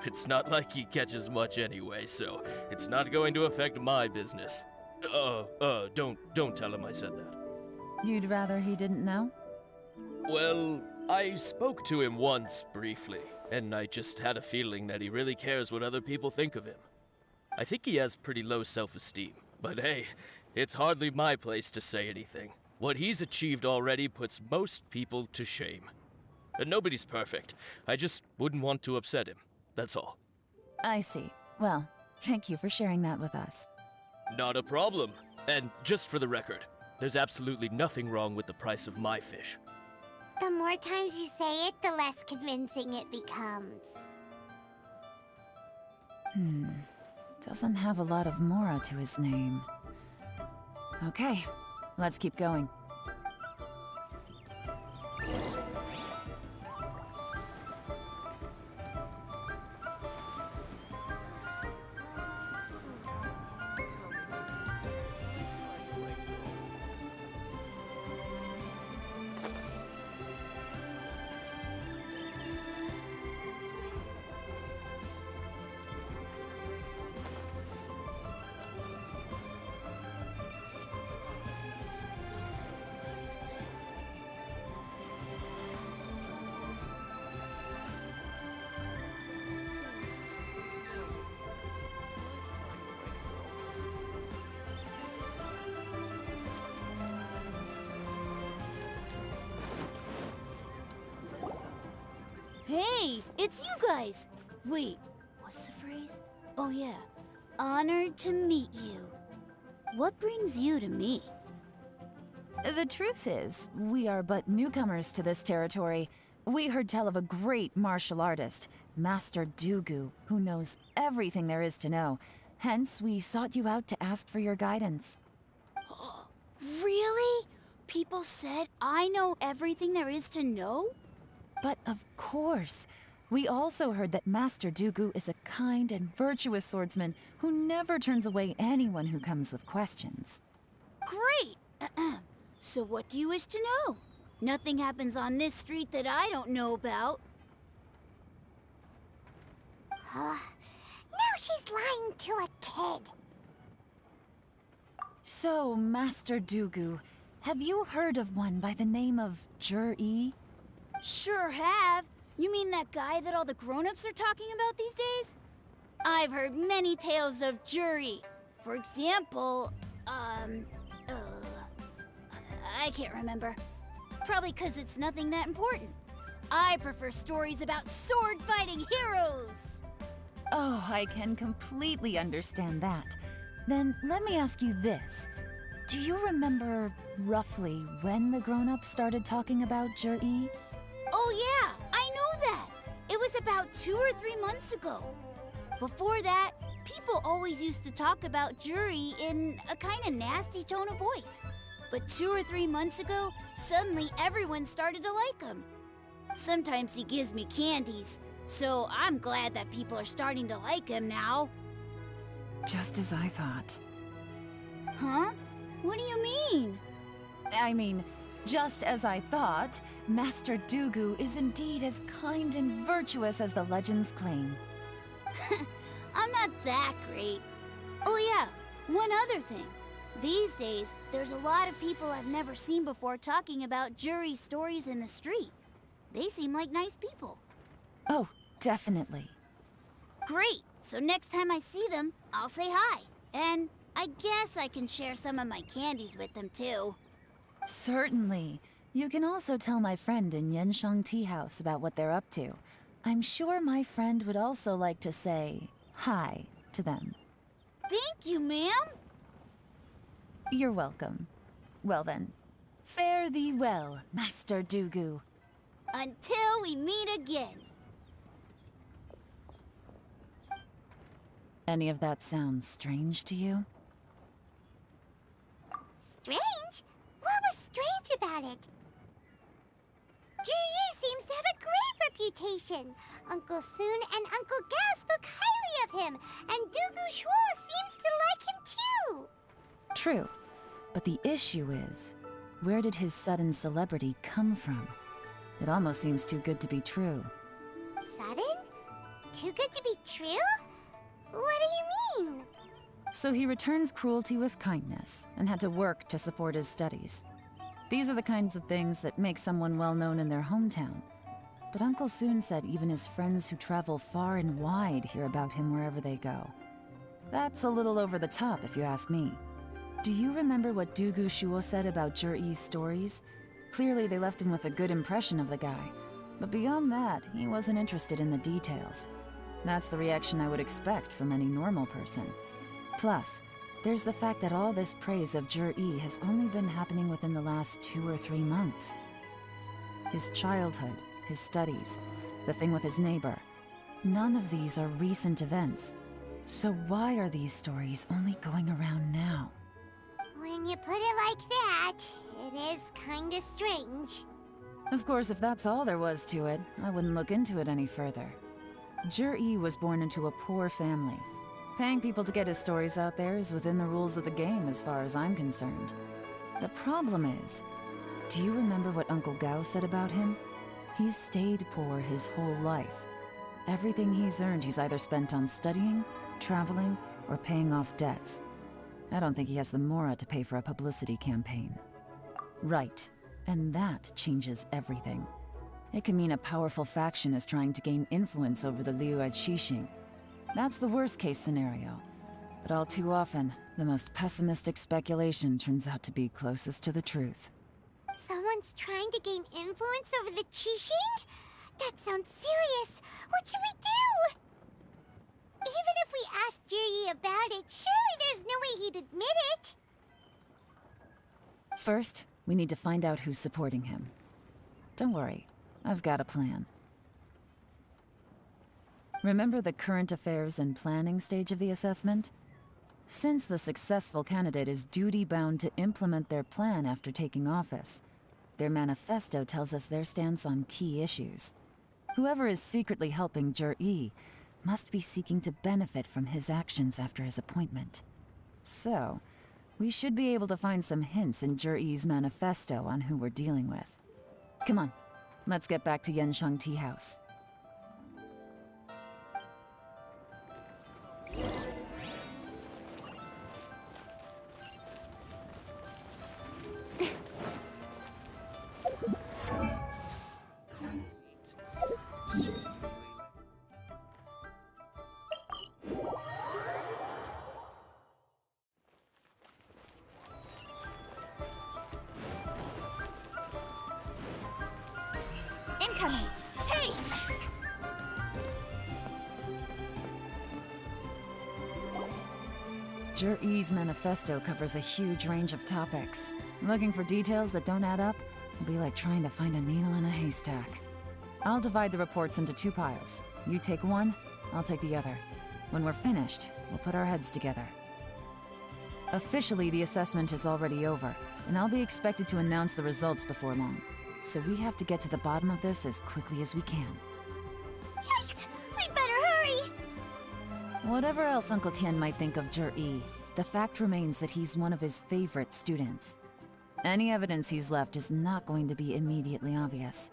Speaker 13: It's not like he catches much anyway, so it's not going to affect my business. Don't tell him I said that.
Speaker 6: You'd rather he didn't know?
Speaker 13: Well, I spoke to him once briefly, and I just had a feeling that he really cares what other people think of him. I think he has pretty low self-esteem, but hey, it's hardly my place to say anything. What he's achieved already puts most people to shame. And nobody's perfect. I just wouldn't want to upset him. That's all.
Speaker 6: I see. Well, thank you for sharing that with us.
Speaker 13: Not a problem. And just for the record, there's absolutely nothing wrong with the price of my fish.
Speaker 4: The more times you say it, the less convincing it becomes.
Speaker 6: Doesn't have a lot of mora to his name. Okay, let's keep going.
Speaker 14: Hey, it's you guys! Wait, what's the phrase? Oh yeah, honored to meet you. What brings you to me?
Speaker 6: The truth is, we are but newcomers to this territory. We heard tell of a great martial artist, Master Dugu, who knows everything there is to know. Hence, we sought you out to ask for your guidance.
Speaker 14: Really? People said I know everything there is to know?
Speaker 6: But of course. We also heard that Master Dugu is a kind and virtuous swordsman who never turns away anyone who comes with questions.
Speaker 14: Great! So what do you wish to know? Nothing happens on this street that I don't know about.
Speaker 4: Now she's lying to a kid.
Speaker 6: So, Master Dugu, have you heard of one by the name of Jur-E?
Speaker 14: Sure have. You mean that guy that all the grown-ups are talking about these days? I've heard many tales of Juri. For example, I can't remember. Probably 'cause it's nothing that important. I prefer stories about sword-fighting heroes.
Speaker 6: Oh, I can completely understand that. Then let me ask you this. Do you remember roughly when the grown-ups started talking about Jur-E?
Speaker 14: Oh yeah, I know that. It was about 2 or 3 months ago. Before that, people always used to talk about Juri in a kind of nasty tone of voice. But 2 or 3 months ago, suddenly everyone started to like him. Sometimes he gives me candies, so I'm glad that people are starting to like him now.
Speaker 6: Just as I thought.
Speaker 14: Huh? What do you mean?
Speaker 6: I mean, just as I thought, Master Dugu is indeed as kind and virtuous as the legends claim.
Speaker 14: I'm not that great. Oh yeah, one other thing. These days, there's a lot of people I've never seen before talking about Juri stories in the street. They seem like nice people.
Speaker 6: Oh, definitely.
Speaker 14: Great! So next time I see them, I'll say hi. And I guess I can share some of my candies with them too.
Speaker 6: Certainly. You can also tell my friend in Genshin Tea House about what they're up to. I'm sure my friend would also like to say hi to them.
Speaker 14: Thank you, ma'am.
Speaker 6: You're welcome. Well then, fare thee well, Master Dugu.
Speaker 14: Until we meet again.
Speaker 6: Any of that sound strange to you?
Speaker 4: Strange? What was strange about it? Juyi seems to have a great reputation. Uncle Soon and Uncle Gao spoke highly of him, and Dugu Shuo seems to like him too.
Speaker 6: True. But the issue is, where did his sudden celebrity come from? It almost seems too good to be true.
Speaker 4: Sudden? Too good to be true? What do you mean?
Speaker 6: So he returns cruelty with kindness, and had to work to support his studies. These are the kinds of things that make someone well known in their hometown. But Uncle Soon said even his friends who travel far and wide hear about him wherever they go. That's a little over the top, if you ask me. Do you remember what Dugu Shuo said about Zhiyi's stories? Clearly they left him with a good impression of the guy. But beyond that, he wasn't interested in the details. That's the reaction I would expect from any normal person. Plus, there's the fact that all this praise of Zhiyi has only been happening within the last 2 or 3 months. His childhood, his studies, the thing with his neighbor. None of these are recent events. So why are these stories only going around now?
Speaker 4: When you put it like that, it is kinda strange.
Speaker 6: Of course, if that's all there was to it, I wouldn't look into it any further. Zhiyi was born into a poor family. Paying people to get his stories out there is within the rules of the game as far as I'm concerned. The problem is, do you remember what Uncle Gao said about him? He's stayed poor his whole life. Everything he's earned he's either spent on studying, traveling, or paying off debts. I don't think he has the mora to pay for a publicity campaign. Right, and that changes everything. It can mean a powerful faction is trying to gain influence over the Liu Qixing. That's the worst-case scenario. But all too often, the most pessimistic speculation turns out to be closest to the truth.
Speaker 4: Someone's trying to gain influence over the Qixing? That sounds serious. What should we do? Even if we asked Zhiyi about it, surely there's no way he'd admit it.
Speaker 6: First, we need to find out who's supporting him. Don't worry, I've got a plan. Remember the current affairs and planning stage of the assessment? Since the successful candidate is duty-bound to implement their plan after taking office, their manifesto tells us their stance on key issues. Whoever is secretly helping Zhiyi must be seeking to benefit from his actions after his appointment. So, we should be able to find some hints in Zhiyi's manifesto on who we're dealing with. Come on, let's get back to Yenshang Tea House.
Speaker 1: Incoming! Hey!
Speaker 6: Zhiyi's manifesto covers a huge range of topics. Looking for details that don't add up will be like trying to find a needle in a haystack. I'll divide the reports into 2 piles. You take one, I'll take the other. When we're finished, we'll put our heads together. Officially, the assessment is already over, and I'll be expected to announce the results before long. So we have to get to the bottom of this as quickly as we can.
Speaker 4: Yikes! We better hurry!
Speaker 6: Whatever else Uncle Tian might think of Zhiyi, the fact remains that he's one of his favorite students. Any evidence he's left is not going to be immediately obvious.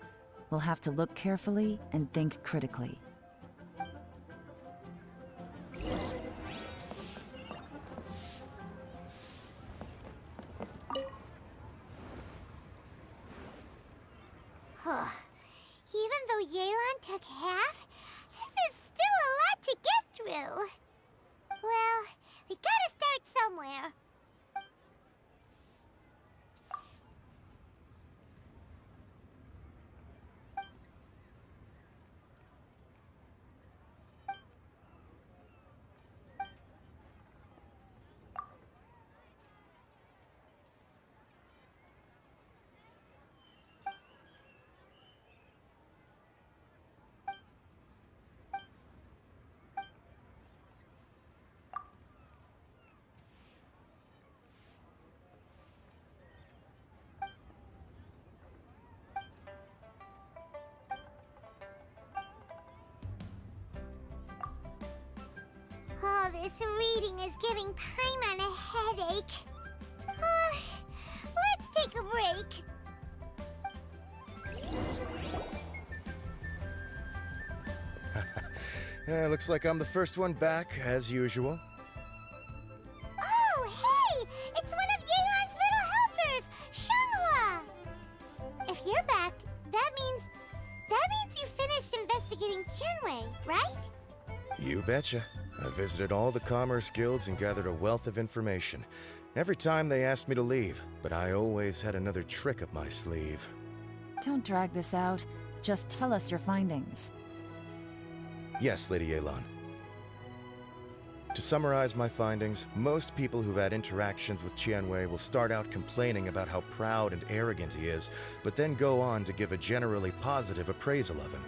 Speaker 6: We'll have to look carefully and think critically.
Speaker 4: Even though Yelan took half, this is still a lot to get through. Well, we gotta start somewhere. this reading is giving Paimon a headache. Let's take a break.
Speaker 2: Looks like I'm the first one back, as usual.
Speaker 4: Oh, hey! It's one of Yeon's little helpers, Shunhua! If you're back, that means you finished investigating Tianwei, right?
Speaker 2: You betcha. I visited all the commerce guilds and gathered a wealth of information. Every time they asked me to leave, but I always had another trick up my sleeve.
Speaker 6: Don't drag this out. Just tell us your findings.
Speaker 2: Yes, Lady Yelan. To summarize my findings, most people who've had interactions with Tianwei will start out complaining about how proud and arrogant he is, but then go on to give a generally positive appraisal of him.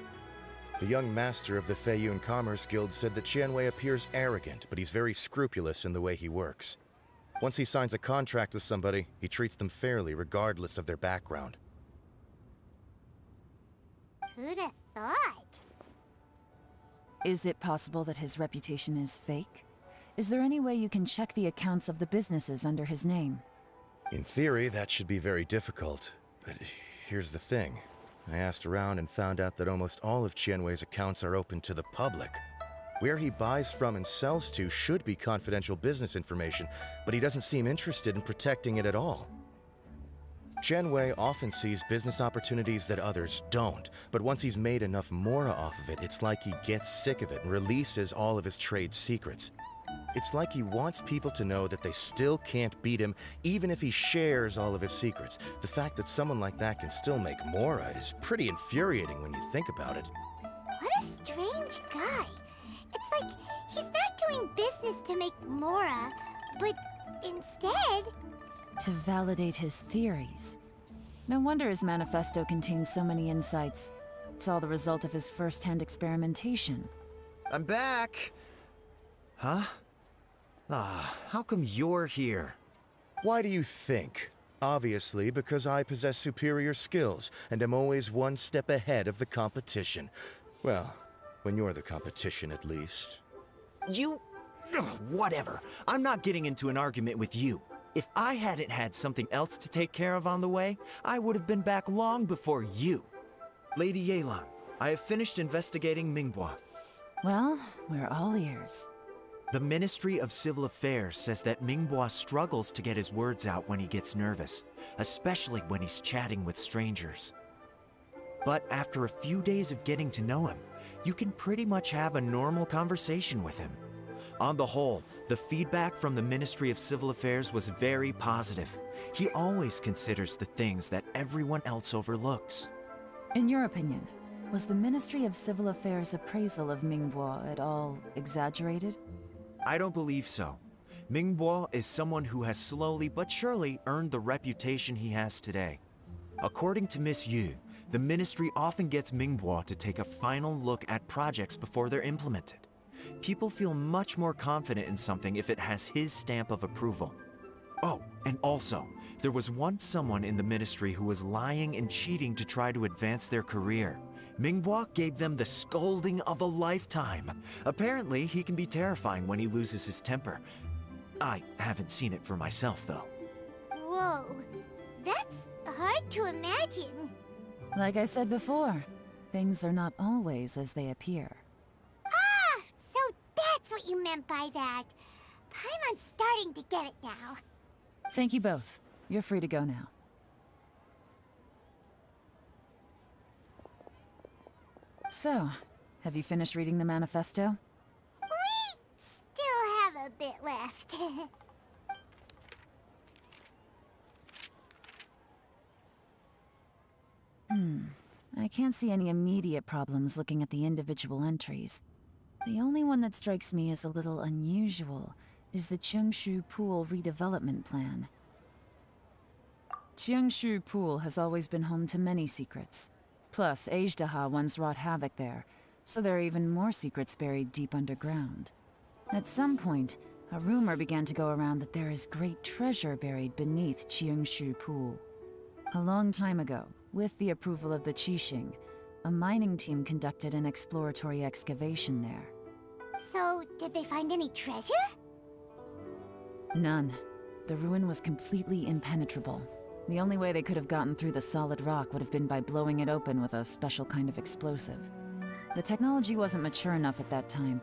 Speaker 2: The young master of the Feiyun Commerce Guild said that Tianwei appears arrogant, but he's very scrupulous in the way he works. Once he signs a contract with somebody, he treats them fairly regardless of their background.
Speaker 4: Who'd have thought?
Speaker 6: Is it possible that his reputation is fake? Is there any way you can check the accounts of the businesses under his name?
Speaker 2: In theory, that should be very difficult. But here's the thing. I asked around and found out that almost all of Tianwei's accounts are open to the public. Where he buys from and sells to should be confidential business information, but he doesn't seem interested in protecting it at all. Tianwei often sees business opportunities that others don't, but once he's made enough mora off of it, it's like he gets sick of it and releases all of his trade secrets. It's like he wants people to know that they still can't beat him, even if he shares all of his secrets. The fact that someone like that can still make mora is pretty infuriating when you think about it.
Speaker 4: What a strange guy. It's like he's not doing business to make mora, but instead...
Speaker 6: To validate his theories. No wonder his manifesto contains so many insights. It's all the result of his first-hand experimentation.
Speaker 7: I'm back! Huh? How come you're here?
Speaker 2: Why do you think? Obviously, because I possess superior skills, and am always one step ahead of the competition. Well, when you're the competition, at least.
Speaker 7: You... Ugh, whatever. I'm not getting into an argument with you. If I hadn't had something else to take care of on the way, I would have been back long before you. Lady Yelan, I have finished investigating Mingbua.
Speaker 6: Well, we're all ears.
Speaker 7: The Ministry of Civil Affairs says that Mingbua struggles to get his words out when he gets nervous, especially when he's chatting with strangers. But after a few days of getting to know him, you can pretty much have a normal conversation with him. On the whole, the feedback from the Ministry of Civil Affairs was very positive. He always considers the things that everyone else overlooks.
Speaker 6: In your opinion, was the Ministry of Civil Affairs' appraisal of Mingbua at all exaggerated?
Speaker 7: I don't believe so. Mingbua is someone who has slowly but surely earned the reputation he has today. According to Miss Yu, the Ministry often gets Mingbua to take a final look at projects before they're implemented. People feel much more confident in something if it has his stamp of approval. Oh, and also, there was once someone in the Ministry who was lying and cheating to try to advance their career. Mingbua gave them the scolding of a lifetime. Apparently, he can be terrifying when he loses his temper. I haven't seen it for myself, though.
Speaker 4: Whoa, that's hard to imagine.
Speaker 6: Like I said before, things are not always as they appear.
Speaker 4: Ah, so that's what you meant by that. Paimon's starting to get it now.
Speaker 6: Thank you both. You're free to go now. So, have you finished reading the manifesto?
Speaker 4: We still have a bit left.
Speaker 6: I can't see any immediate problems looking at the individual entries. The only one that strikes me as a little unusual is the Cheungshu Pool redevelopment plan. Cheungshu Pool has always been home to many secrets. Plus, Ajdaha once wrought havoc there, so there are even more secrets buried deep underground. At some point, a rumor began to go around that there is great treasure buried beneath Cheungshu Pool. A long time ago, with the approval of the Qixing, a mining team conducted an exploratory excavation there.
Speaker 4: So, did they find any treasure?
Speaker 6: None. The ruin was completely impenetrable. The only way they could have gotten through the solid rock would have been by blowing it open with a special kind of explosive. The technology wasn't mature enough at that time,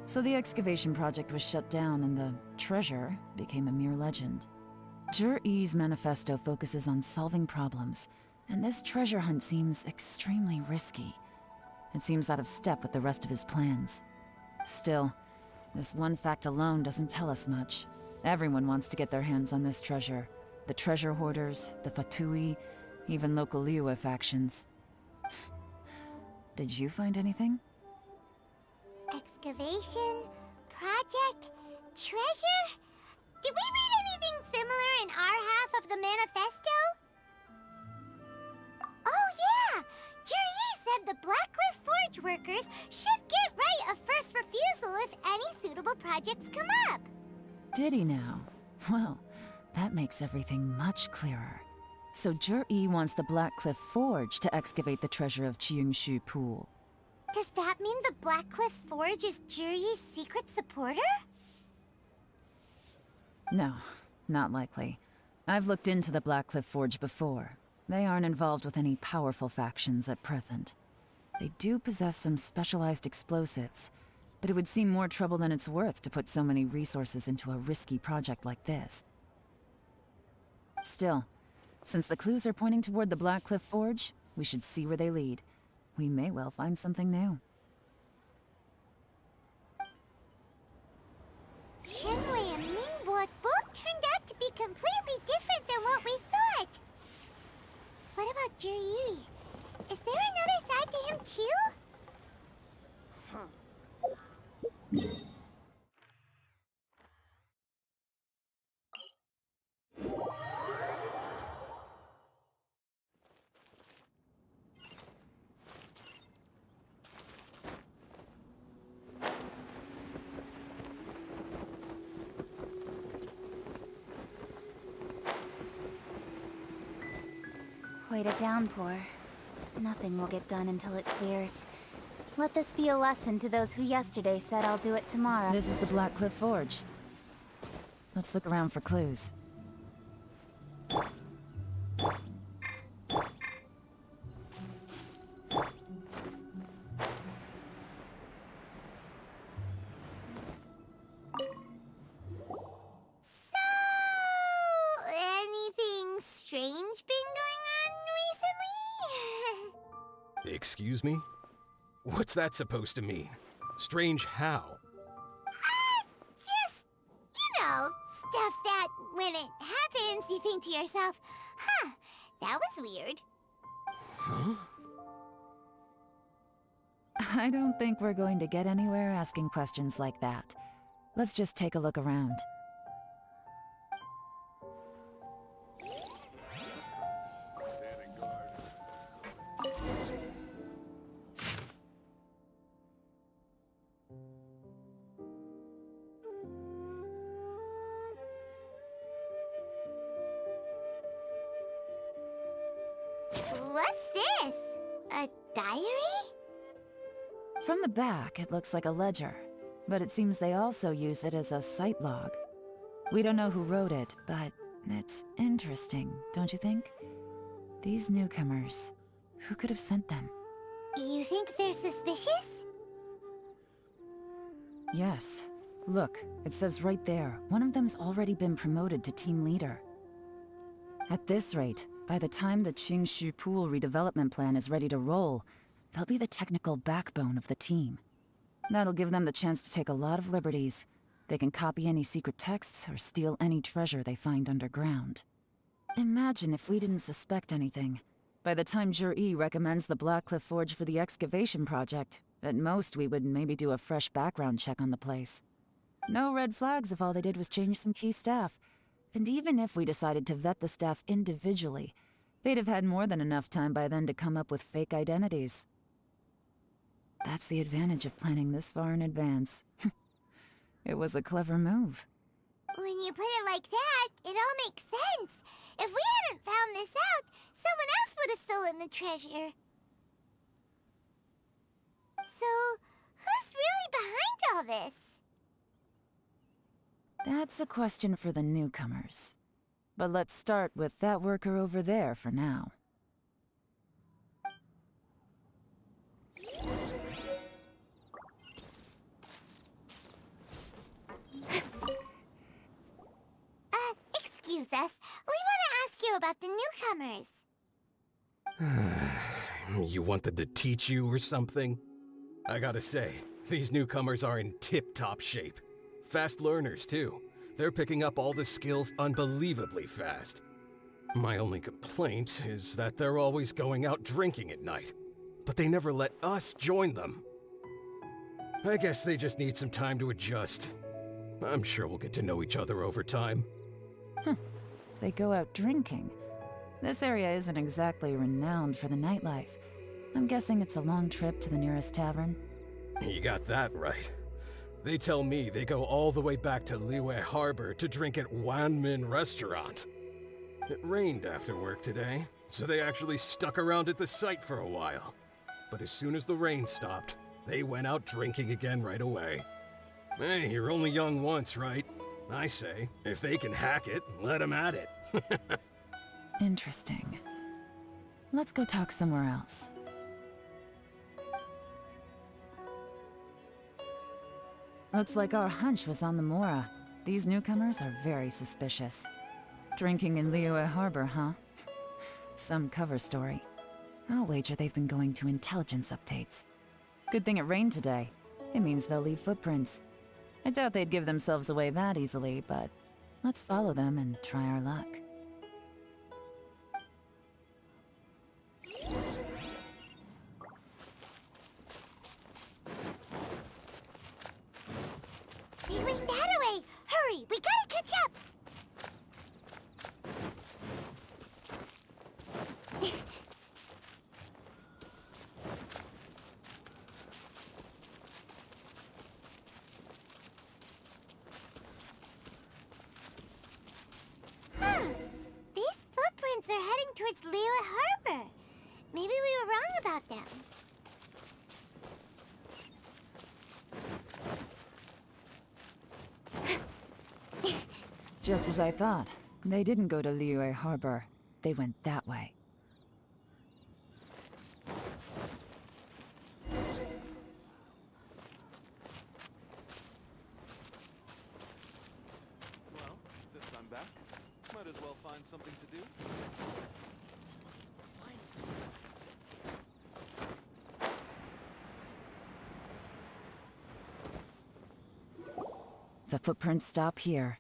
Speaker 6: so the excavation project was shut down and the treasure became a mere legend. Jur-E's manifesto focuses on solving problems, and this treasure hunt seems extremely risky. It seems out of step with the rest of his plans. Still, this one fact alone doesn't tell us much. Everyone wants to get their hands on this treasure. The treasure hoarders, the Fatui, even local Liyue factions. Did you find anything?
Speaker 4: Excavation, project, treasure? Did we read anything similar in our half of the manifesto? Oh yeah! Jur-E said the Blackcliff Forge workers should get right of first refusal if any suitable projects come up.
Speaker 6: Did he now? Well, that makes everything much clearer. So Jur-E wants the Blackcliff Forge to excavate the treasure of Qingshu Pool.
Speaker 4: Does that mean the Blackcliff Forge is Jur-E's secret supporter?
Speaker 6: No, not likely. I've looked into the Blackcliff Forge before. They aren't involved with any powerful factions at present. They do possess some specialized explosives, but it would seem more trouble than it's worth to put so many resources into a risky project like this. Still, since the clues are pointing toward the Blackcliff Forge, we should see where they lead. We may well find something new.
Speaker 4: Qianwei and Mingbo both turned out to be completely different than what we thought. What about Jur-E? Is there another side to him too?
Speaker 15: Quite a downpour. Nothing will get done until it clears. Let this be a lesson to those who yesterday said I'll do it tomorrow.
Speaker 6: This is the Blackcliff Forge. Let's look around for clues.
Speaker 4: Anything strange been going on recently?
Speaker 16: Excuse me? What's that supposed to mean? Strange how?
Speaker 4: Just, stuff that when it happens, you think to yourself, huh, that was weird.
Speaker 16: Huh?
Speaker 6: I don't think we're going to get anywhere asking questions like that. Let's just take a look around.
Speaker 4: What's this? A diary?
Speaker 6: From the back, it looks like a ledger, but it seems they also use it as a site log. We don't know who wrote it, but it's interesting, don't you think? These newcomers, who could have sent them?
Speaker 4: You think they're suspicious?
Speaker 6: Yes. Look, it says right there, one of them's already been promoted to team leader. At this rate, by the time the Qingshu Pool redevelopment plan is ready to roll, they'll be the technical backbone of the team. That'll give them the chance to take a lot of liberties. They can copy any secret texts or steal any treasure they find underground. Imagine if we didn't suspect anything. By the time Jur-E recommends the Blackcliff Forge for the excavation project, at most we would maybe do a fresh background check on the place. No red flags if all they did was change some key staff. And even if we decided to vet the staff individually, they'd have had more than enough time by then to come up with fake identities. That's the advantage of planning this far in advance. It was a clever move.
Speaker 4: When you put it like that, it all makes sense. If we hadn't found this out, someone else would have stolen the treasure. So, who's really behind all this?
Speaker 6: That's a question for the newcomers. But let's start with that worker over there for now.
Speaker 4: Excuse us. We want to ask you about the newcomers.
Speaker 16: You want them to teach you or something? I gotta say, these newcomers are in tip-top shape. Fast learners, too. They're picking up all the skills unbelievably fast. My only complaint is that they're always going out drinking at night, but they never let us join them. I guess they just need some time to adjust. I'm sure we'll get to know each other over time.
Speaker 6: They go out drinking. This area isn't exactly renowned for the nightlife. I'm guessing it's a long trip to the nearest tavern.
Speaker 16: You got that right. They tell me they go all the way back to Liyue Harbor to drink at Wanmin Restaurant. It rained after work today, so they actually stuck around at the site for a while. But as soon as the rain stopped, they went out drinking again right away. Hey, you're only young once, right? I say, if they can hack it, let them at it.
Speaker 6: Interesting. Let's go talk somewhere else. Looks like our hunch was on the Mora. These newcomers are very suspicious. Drinking in Liyue Harbor, huh? Some cover story. I'll wager they've been going to intelligence updates. Good thing it rained today. It means they'll leave footprints. I doubt they'd give themselves away that easily, but let's follow them and try our luck.
Speaker 4: They went that way! Hurry, we gotta catch up! These footprints are heading towards Liyue Harbor. Maybe we were wrong about them.
Speaker 6: Just as I thought. They didn't go to Liyue Harbor. They went that way.
Speaker 17: Well, since I'm back, might as well find something to do.
Speaker 6: The footprints stop here.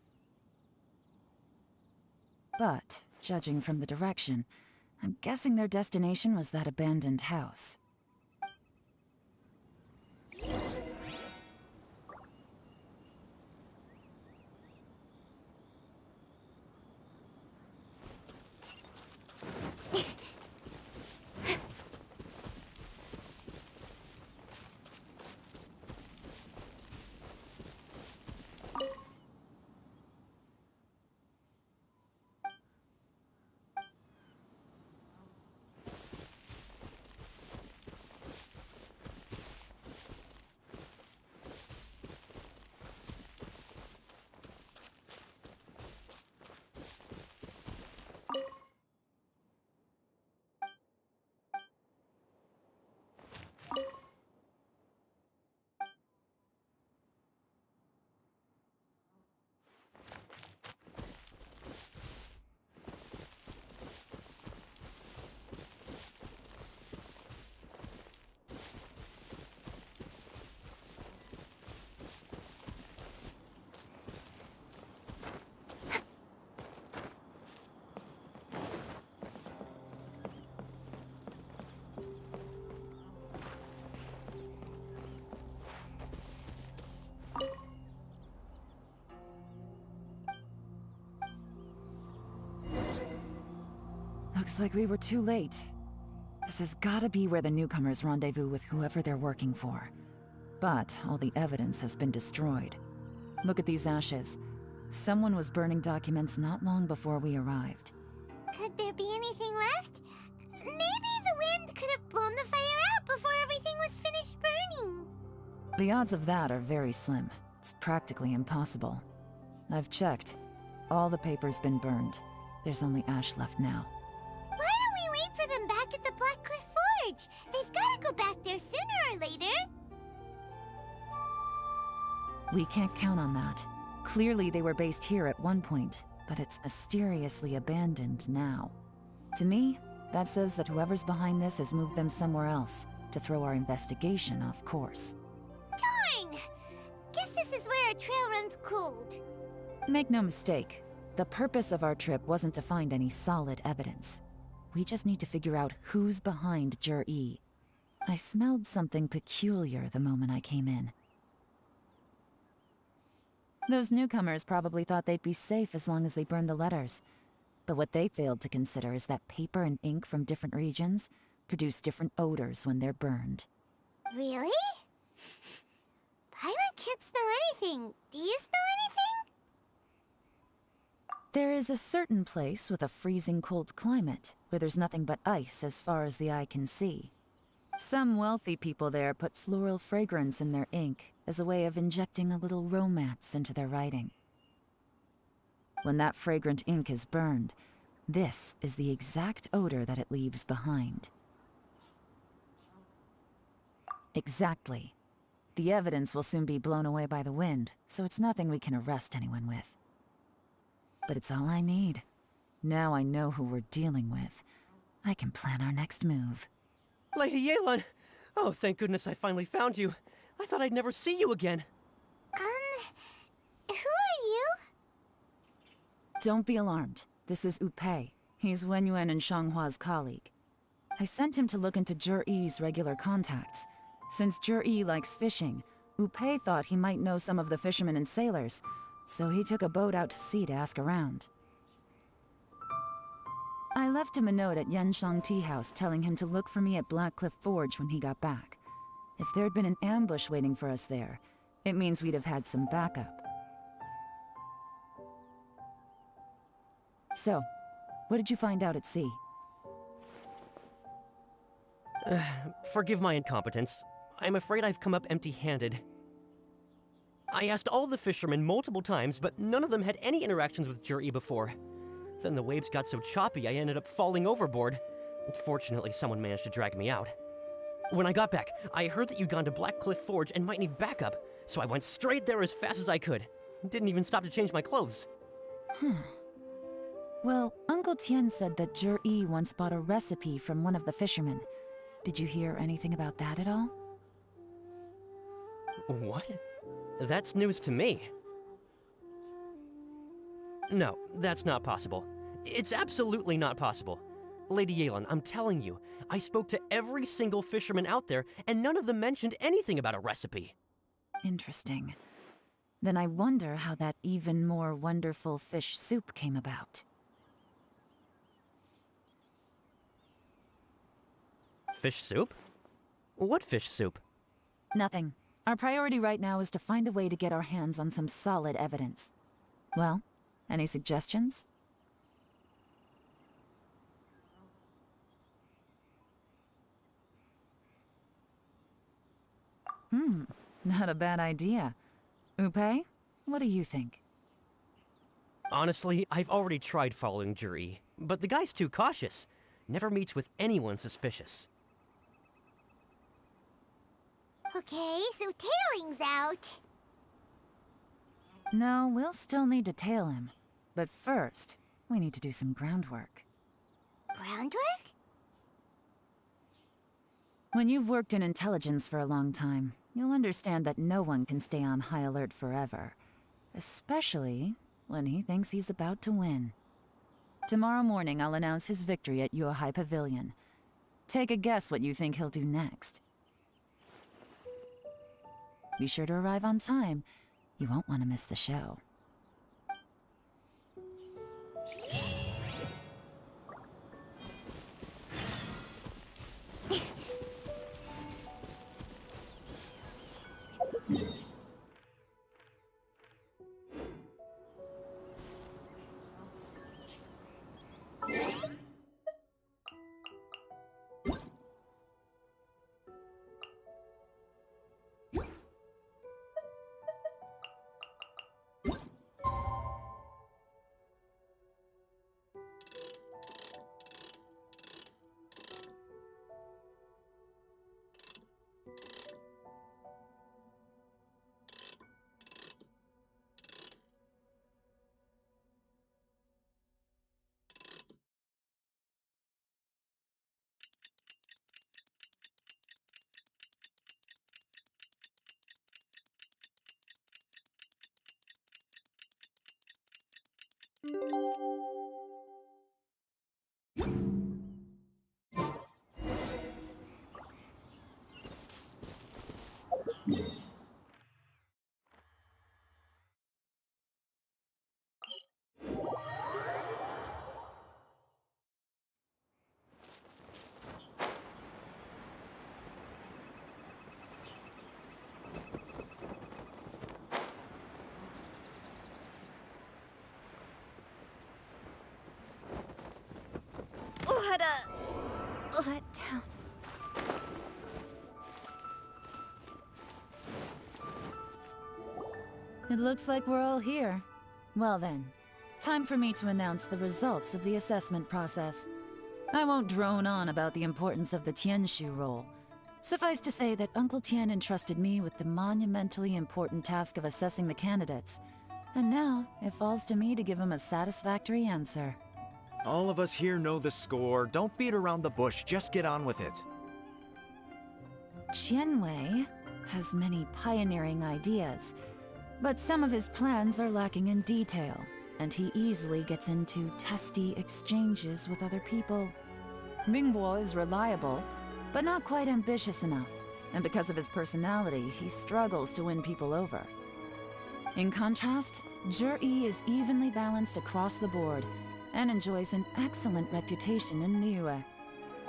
Speaker 6: But, judging from the direction, I'm guessing their destination was that abandoned house. Looks like we were too late. This has gotta be where the newcomers rendezvous with whoever they're working for. But all the evidence has been destroyed. Look at these ashes. Someone was burning documents not long before we arrived.
Speaker 4: Could there be anything left? Maybe the wind could have blown the fire out before everything was finished burning.
Speaker 6: The odds of that are very slim. It's practically impossible. I've checked. All the paper's been burned. There's only ash left now.
Speaker 4: Why don't we wait for them back at the Black Cliff Forge? They've got to go back there sooner or later.
Speaker 6: We can't count on that. Clearly they were based here at one point, but it's mysteriously abandoned now. To me, that says that whoever's behind this has moved them somewhere else to throw our investigation off course.
Speaker 4: Darn! Guess this is where our trail runs cold.
Speaker 6: Make no mistake, the purpose of our trip wasn't to find any solid evidence. We just need to figure out who's behind Jur-E. I smelled something peculiar the moment I came in. Those newcomers probably thought they'd be safe as long as they burned the letters. But what they failed to consider is that paper and ink from different regions produce different odors when they're burned.
Speaker 4: Really? Paimon can't smell anything. Do you smell anything?
Speaker 6: There is a certain place with a freezing cold climate where there's nothing but ice as far as the eye can see. Some wealthy people there put floral fragrance in their ink as a way of injecting a little romance into their writing. When that fragrant ink is burned, this is the exact odor that it leaves behind. Exactly. The evidence will soon be blown away by the wind, so it's nothing we can arrest anyone with. But it's all I need. Now I know who we're dealing with. I can plan our next move.
Speaker 11: Lady Yelan! Oh, thank goodness I finally found you. I thought I'd never see you again.
Speaker 4: Who are you?
Speaker 6: Don't be alarmed. This is Upei. He's Wenyuan and Shanghua's colleague. I sent him to look into Jur-E's regular contacts. Since Jur-E likes fishing, Upei thought he might know some of the fishermen and sailors, so he took a boat out to sea to ask around. I left him a note at Yanshang Tea House telling him to look for me at Black Cliff Forge when he got back. If there'd been an ambush waiting for us there, it means we'd have had some backup. So, what did you find out at sea?
Speaker 11: Forgive my incompetence. I'm afraid I've come up empty-handed. I asked all the fishermen multiple times, but none of them had any interactions with Jur-E before. Then the waves got so choppy I ended up falling overboard. Fortunately, someone managed to drag me out. When I got back, I heard that you'd gone to Black Cliff Forge and might need backup, so I went straight there as fast as I could. Didn't even stop to change my clothes.
Speaker 6: Well, Uncle Tien said that Jur-E once bought a recipe from one of the fishermen. Did you hear anything about that at all?
Speaker 11: What? That's news to me. No, that's not possible. It's absolutely not possible. Lady Yelan, I'm telling you, I spoke to every single fisherman out there, and none of them mentioned anything about a recipe.
Speaker 6: Interesting. Then I wonder how that even more wonderful fish soup came about.
Speaker 11: Fish soup? What fish soup?
Speaker 6: Nothing. Our priority right now is to find a way to get our hands on some solid evidence. Well, any suggestions? Not a bad idea. Upei, what do you think?
Speaker 11: Honestly, I've already tried following Jur-E, but the guy's too cautious. Never meets with anyone suspicious.
Speaker 4: Okay, so tailing's out.
Speaker 6: No, we'll still need to tail him. But first, we need to do some groundwork.
Speaker 4: Groundwork?
Speaker 6: When you've worked in intelligence for a long time, you'll understand that no one can stay on high alert forever. Especially when he thinks he's about to win. Tomorrow morning, I'll announce his victory at Yuehai Pavilion. Take a guess what you think he'll do next. Be sure to arrive on time. You won't want to miss the show.
Speaker 1: Let down.
Speaker 6: It looks like we're all here. Well then, time for me to announce the results of the assessment process. I won't drone on about the importance of the Tianshu role. Suffice to say that Uncle Tian entrusted me with the monumentally important task of assessing the candidates. And now, it falls to me to give him a satisfactory answer.
Speaker 7: All of us here know the score. Don't beat around the bush, just get on with it.
Speaker 6: Qianwei has many pioneering ideas, but some of his plans are lacking in detail, and he easily gets into testy exchanges with other people. Mingbo is reliable, but not quite ambitious enough, and because of his personality, he struggles to win people over. In contrast, Zhi is evenly balanced across the board, and enjoys an excellent reputation in Liyue.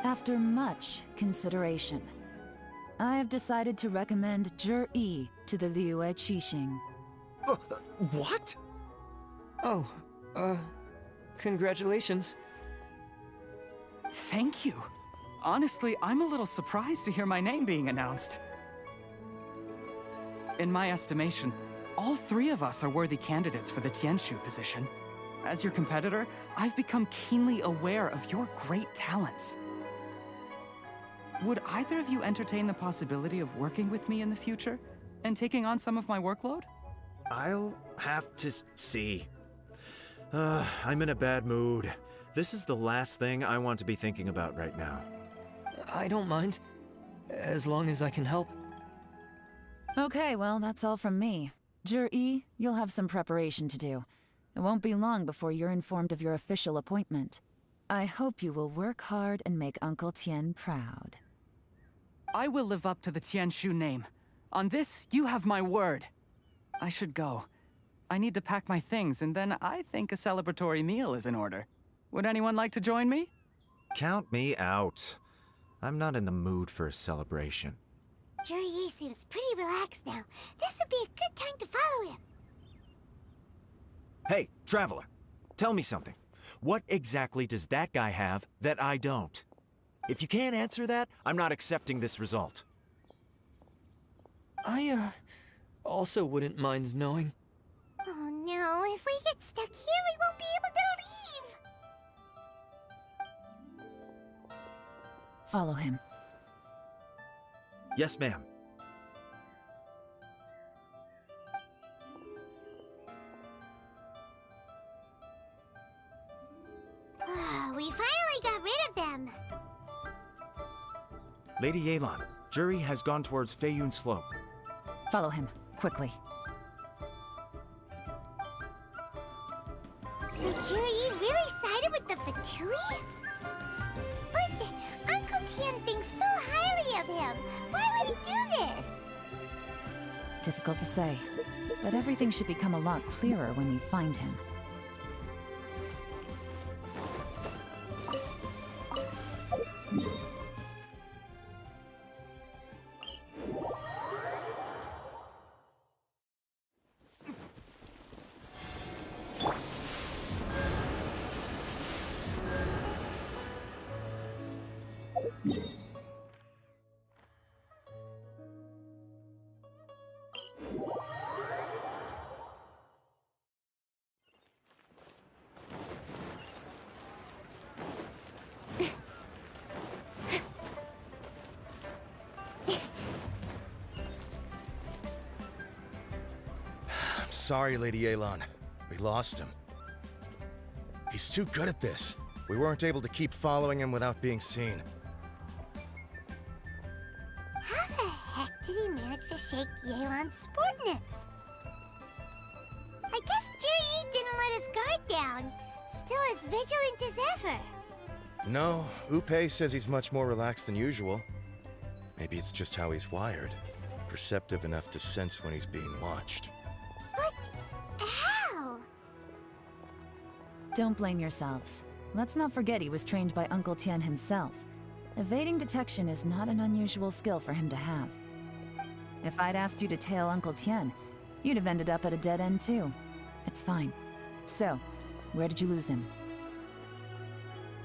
Speaker 6: After much consideration, I have decided to recommend Zhi to the Liyue Qixing.
Speaker 7: What?
Speaker 8: Oh, congratulations.
Speaker 9: Thank you. Honestly, I'm a little surprised to hear my name being announced. In my estimation, all three of us are worthy candidates for the Tianshu position. As your competitor, I've become keenly aware of your great talents. Would either of you entertain the possibility of working with me in the future and taking on some of my workload?
Speaker 7: I'll have to see. I'm in a bad mood. This is the last thing I want to be thinking about right now.
Speaker 8: I don't mind, as long as I can help.
Speaker 6: Okay, well, that's all from me. Zhi, you'll have some preparation to do. It won't be long before you're informed of your official appointment. I hope you will work hard and make Uncle Tian proud.
Speaker 9: I will live up to the Tianshu name. On this, you have my word. I should go. I need to pack my things, and then I think a celebratory meal is in order. Would anyone like to join me?
Speaker 7: Count me out. I'm not in the mood for a celebration.
Speaker 4: Zhi seems pretty relaxed now. This would be a good time to follow him.
Speaker 7: Hey, Traveler, tell me something. What exactly does that guy have that I don't? If you can't answer that, I'm not accepting this result.
Speaker 8: I, also wouldn't mind knowing.
Speaker 4: Oh no, if we get stuck here, we won't be able to leave!
Speaker 6: Follow him.
Speaker 7: Yes, ma'am.
Speaker 4: We finally got rid of them!
Speaker 7: Lady Yelan, Zhi has gone towards Feiyun Slope.
Speaker 6: Follow him, quickly.
Speaker 4: So Zhi really sided with the Fatui? But Uncle Tian thinks so highly of him. Why would he do this?
Speaker 6: Difficult to say, but everything should become a lot clearer when we find him.
Speaker 2: Sorry, Lady Yelan. We lost him. He's too good at this. We weren't able to keep following him without being seen.
Speaker 4: How the heck did he manage to shake Yelan's subordinates? I guess Zhi didn't let his guard down. Still as vigilant as ever.
Speaker 2: No, Upe says he's much more relaxed than usual. Maybe it's just how he's wired. Perceptive enough to sense when he's being watched.
Speaker 4: But how?
Speaker 6: Don't blame yourselves. Let's not forget he was trained by Uncle Tian himself. Evading detection is not an unusual skill for him to have. If I'd asked you to tail Uncle Tian, you'd have ended up at a dead end too. It's fine. So, where did you lose him?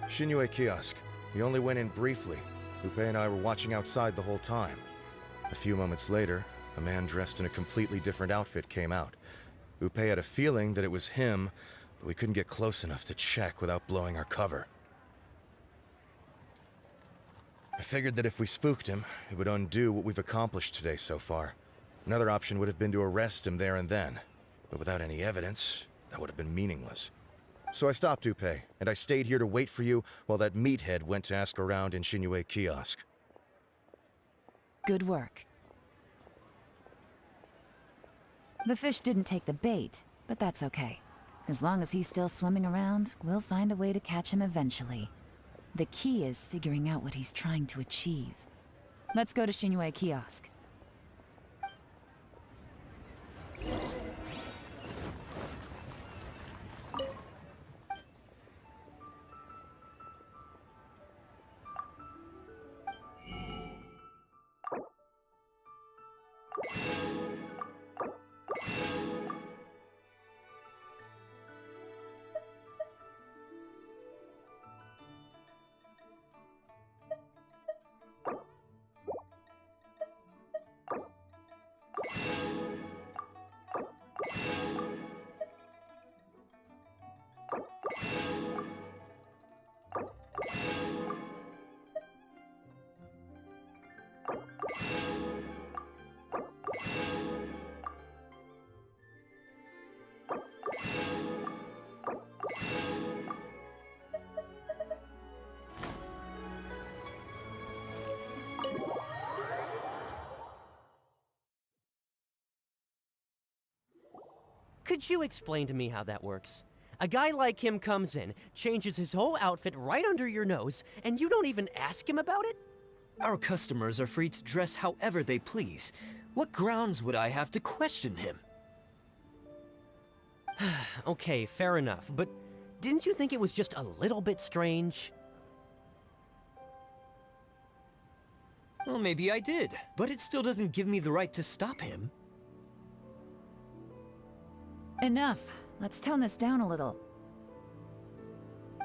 Speaker 2: Shinue kiosk. He only went in briefly. Upe and I were watching outside the whole time. A few moments later, a man dressed in a completely different outfit came out. Upe had a feeling that it was him, but we couldn't get close enough to check without blowing our cover. I figured that if we spooked him, it would undo what we've accomplished today so far. Another option would have been to arrest him there and then, but without any evidence, that would have been meaningless. So I stopped Upe, and I stayed here to wait for you while that meathead went to ask around in Shinue kiosk.
Speaker 6: Good work. The fish didn't take the bait, but that's okay. As long as he's still swimming around, we'll find a way to catch him eventually. The key is figuring out what he's trying to achieve. Let's go to Shinue kiosk.
Speaker 11: Could you explain to me how that works? A guy like him comes in, changes his whole outfit right under your nose, and you don't even ask him about it?
Speaker 8: Our customers are free to dress however they please. What grounds would I have to question him?
Speaker 11: Okay, fair enough, but didn't you think it was just a little bit strange?
Speaker 8: Well, maybe I did, but it still doesn't give me the right to stop him.
Speaker 6: Enough. Let's tone this down a little.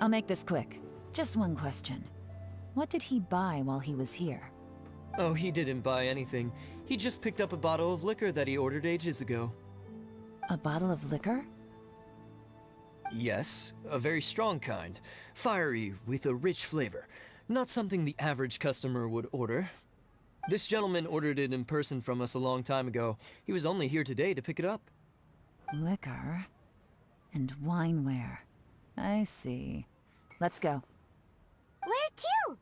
Speaker 6: I'll make this quick. Just one question. What did he buy while he was here?
Speaker 8: Oh, he didn't buy anything. He just picked up a bottle of liquor that he ordered ages ago.
Speaker 6: A bottle of liquor?
Speaker 8: Yes, a very strong kind. Fiery, with a rich flavor. Not something the average customer would order. This gentleman ordered it in person from us a long time ago. He was only here today to pick it up.
Speaker 6: Liquor and wineware. I see. Let's go.
Speaker 4: Where to?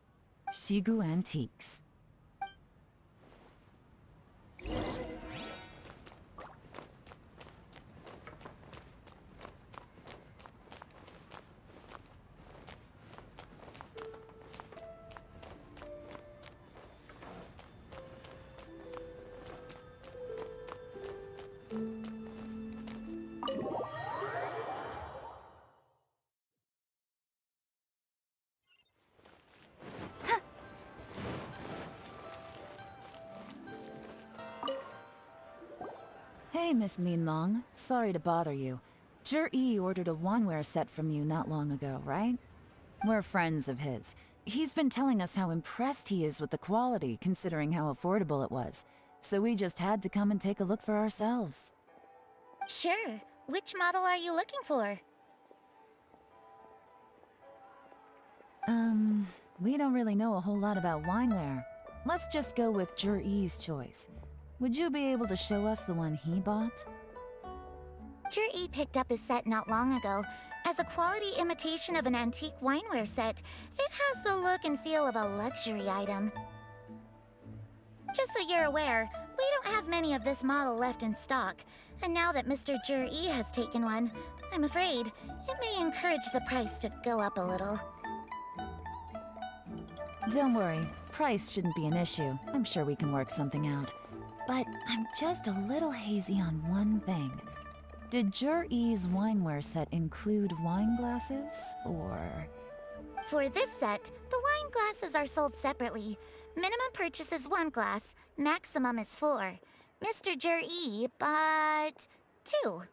Speaker 6: Shigu Antiques. Hey, Miss Linlong. Sorry to bother you. Zhi ordered a wanware set from you not long ago, right? We're friends of his. He's been telling us how impressed he is with the quality, considering how affordable it was. So we just had to come and take a look for ourselves.
Speaker 1: Sure. Which model are you looking for?
Speaker 6: We don't really know a whole lot about wineware. Let's just go with Zhi's choice. Would you be able to show us the one he bought?
Speaker 1: Zhi picked up his set not long ago. As a quality imitation of an antique wineware set, it has the look and feel of a luxury item. Just so you're aware, we don't have many of this model left in stock. And now that Mr. Zhi has taken one, I'm afraid it may encourage the price to go up a little.
Speaker 6: Don't worry, price shouldn't be an issue. I'm sure we can work something out. But I'm just a little hazy on one thing. Did Jur-E's wineware set include wine glasses, or...?
Speaker 1: For this set, the wine glasses are sold separately. Minimum purchase is 1 glass, maximum is 4. Mr. Jur-E bought 2.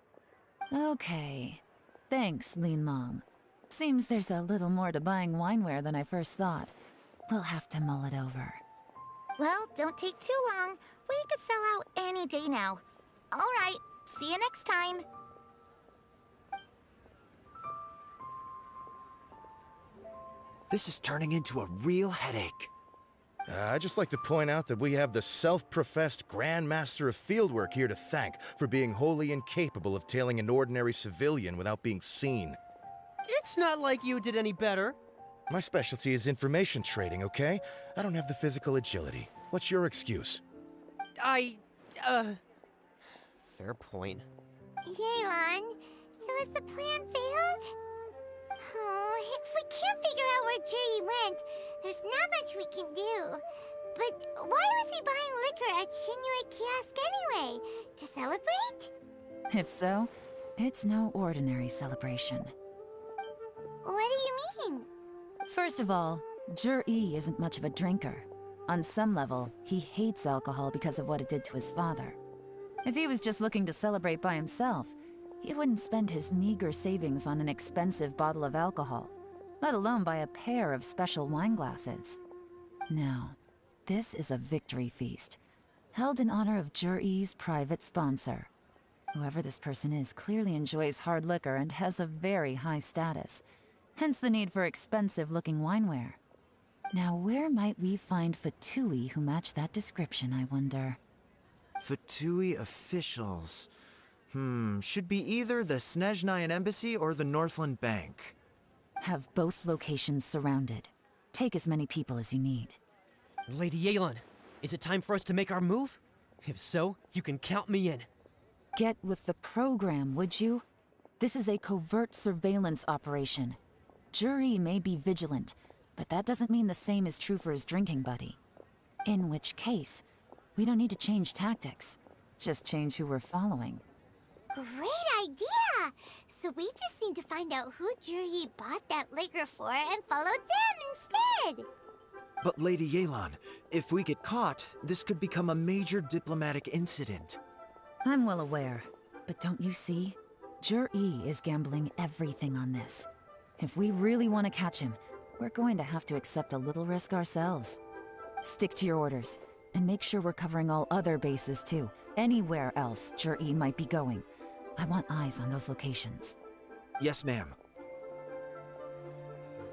Speaker 6: Okay. Thanks, Lin Long. Seems there's a little more to buying wineware than I first thought. We'll have to mull it over.
Speaker 1: Well, don't take too long. We could sell out any day now. All right, see you next time.
Speaker 7: This is turning into a real headache.
Speaker 2: I'd just like to point out that we have the self-professed Grand Master of Fieldwork here to thank for being wholly incapable of tailing an ordinary civilian without being seen.
Speaker 11: It's not like you did any better.
Speaker 2: My specialty is information trading, okay? I don't have the physical agility. What's your excuse?
Speaker 11: Fair point.
Speaker 4: Yelan, so has the plan failed? Oh, if we can't figure out where Jerry went, there's not much we can do. But why was he buying liquor at Shinue Kiosk anyway? To celebrate?
Speaker 6: If so, it's no ordinary celebration.
Speaker 4: What do you mean?
Speaker 6: First of all, Jur-E isn't much of a drinker. On some level, he hates alcohol because of what it did to his father. If he was just looking to celebrate by himself, he wouldn't spend his meager savings on an expensive bottle of alcohol, let alone buy a pair of special wine glasses. No, this is a victory feast, held in honor of Jur-E's private sponsor. Whoever this person is clearly enjoys hard liquor and has a very high status, hence the need for expensive-looking wineware. Now, where might we find Fatui who match that description, I wonder?
Speaker 7: Fatui officials. Should be either the Snezhnayan Embassy or the Northland Bank.
Speaker 6: Have both locations surrounded. Take as many people as you need.
Speaker 11: Lady Yelan, is it time for us to make our move? If so, you can count me in.
Speaker 6: Get with the program, would you? This is a covert surveillance operation. Jur-E may be vigilant, but that doesn't mean the same is true for his drinking buddy. In which case, we don't need to change tactics. Just change who we're following.
Speaker 4: Great idea! So we just need to find out who Juri bought that liquor for and follow them instead!
Speaker 7: But Lady Yelan, if we get caught, this could become a major diplomatic incident.
Speaker 6: I'm well aware, but don't you see? Jur-E is gambling everything on this. If we really want to catch him, we're going to have to accept a little risk ourselves. Stick to your orders, and make sure we're covering all other bases too. Anywhere else Jur-E might be going. I want eyes on those locations.
Speaker 7: Yes, ma'am.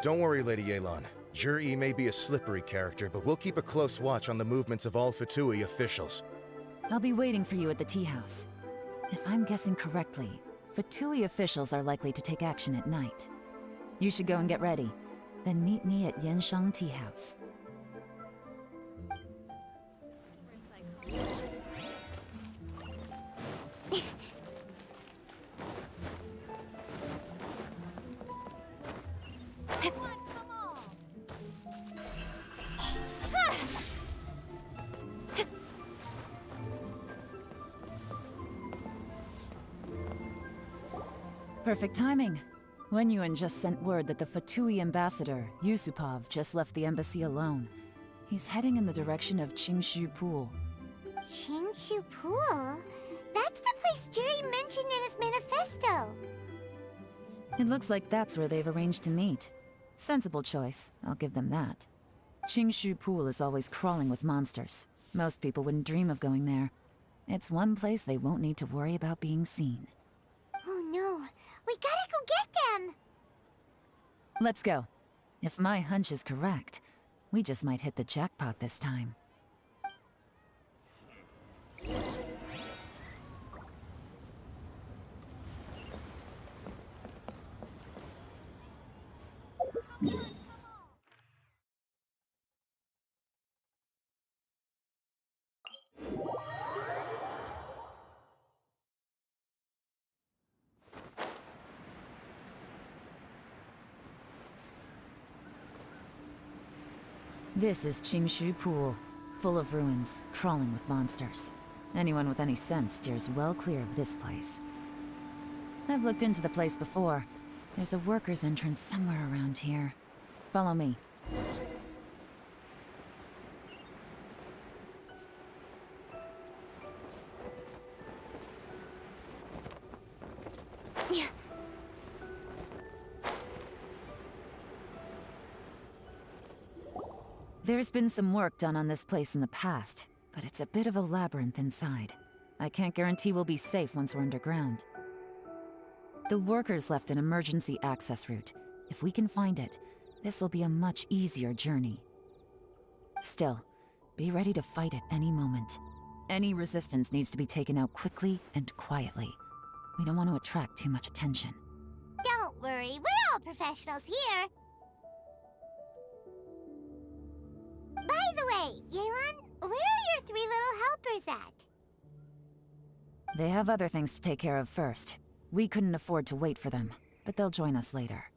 Speaker 2: Don't worry, Lady Yelan. Jur-E may be a slippery character, but we'll keep a close watch on the movements of all Fatui officials.
Speaker 6: I'll be waiting for you at the tea house. If I'm guessing correctly, Fatui officials are likely to take action at night. You should go and get ready. Then meet me at Yenshang Tea House. Perfect timing. Wenyuan just sent word that the Fatui ambassador, Yusupov, just left the embassy alone. He's heading in the direction of Qingshu Pool.
Speaker 4: Qingshu Pool? That's the place Jerry mentioned in his manifesto!
Speaker 6: It looks like that's where they've arranged to meet. Sensible choice, I'll give them that. Qingshu Pool is always crawling with monsters. Most people wouldn't dream of going there. It's one place they won't need to worry about being seen.
Speaker 4: Oh no, we gotta go get them!
Speaker 6: Let's go. If my hunch is correct, we just might hit the jackpot this time. This is Qingshu Pool, full of ruins, crawling with monsters. Anyone with any sense steers well clear of this place. I've looked into the place before. There's a worker's entrance somewhere around here. Follow me. There's been some work done on this place in the past, but it's a bit of a labyrinth inside. I can't guarantee we'll be safe once we're underground. The workers left an emergency access route. If we can find it, this will be a much easier journey. Still, be ready to fight at any moment. Any resistance needs to be taken out quickly and quietly. We don't want to attract too much attention.
Speaker 4: Don't worry, we're all professionals here. By the way, Yelan, where are your 3 little helpers at?
Speaker 6: They have other things to take care of first. We couldn't afford to wait for them, but they'll join us later.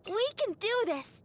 Speaker 15: We can do this!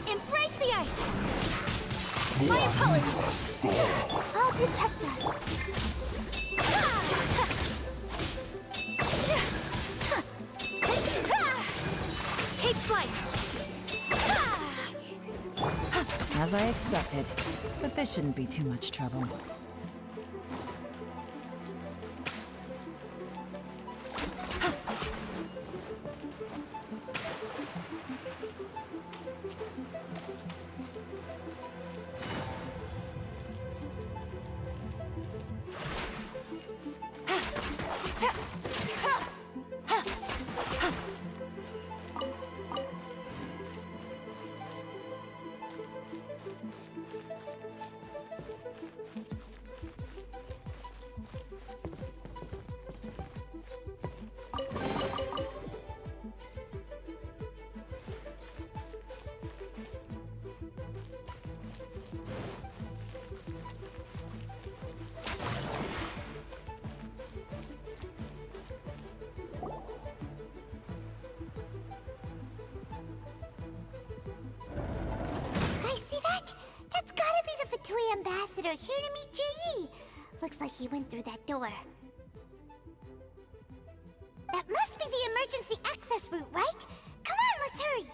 Speaker 15: Embrace the ice! My apologies! I'll protect us! Take flight!
Speaker 6: As I expected, but this shouldn't be too much trouble.
Speaker 4: Ambassador here to meet Ji. Looks like he went through that door. That must be the emergency access route, right? Come on, let's hurry.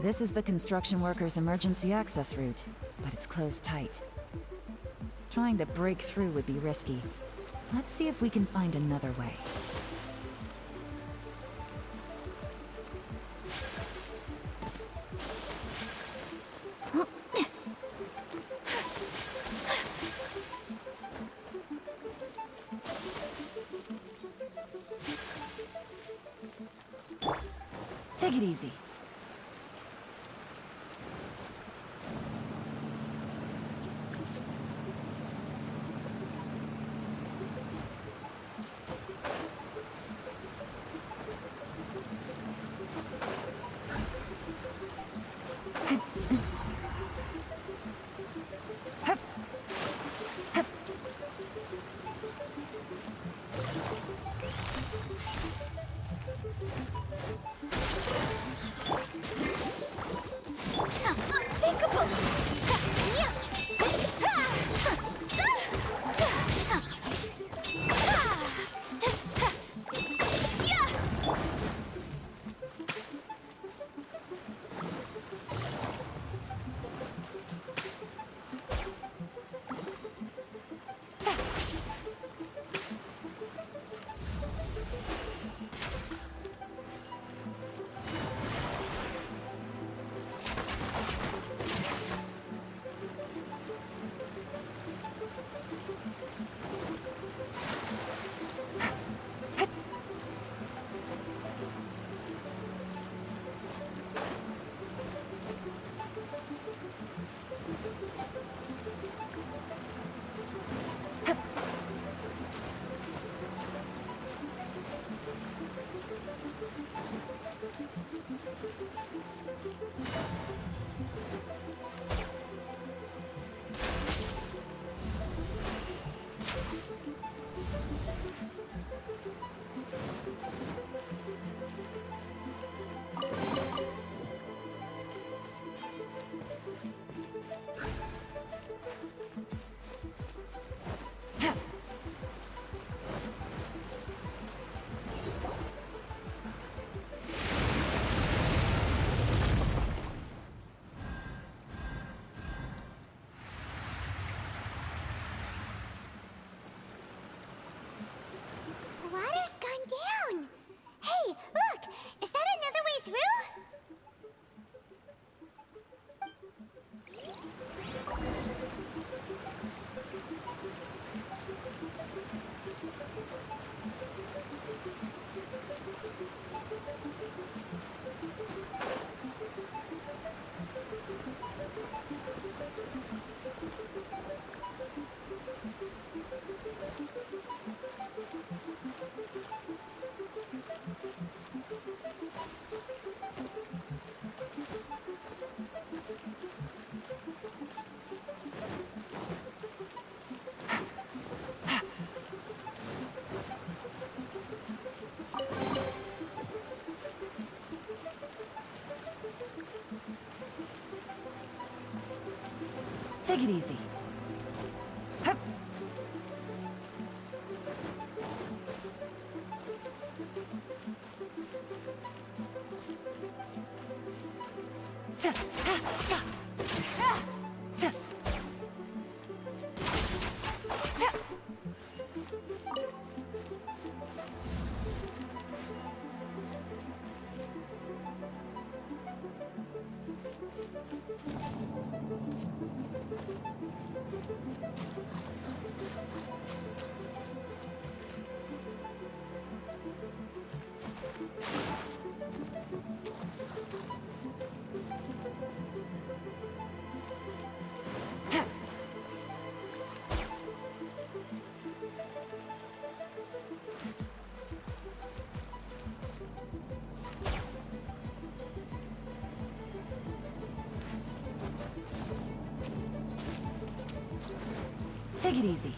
Speaker 6: This is the construction workers' emergency access route, but it's closed tight. Trying to break through would be risky. Let's see if we can find another way. Take it easy.
Speaker 4: The water's gone down. Hey, look! Is that another way through?
Speaker 6: Take it easy. Hup. Take it easy.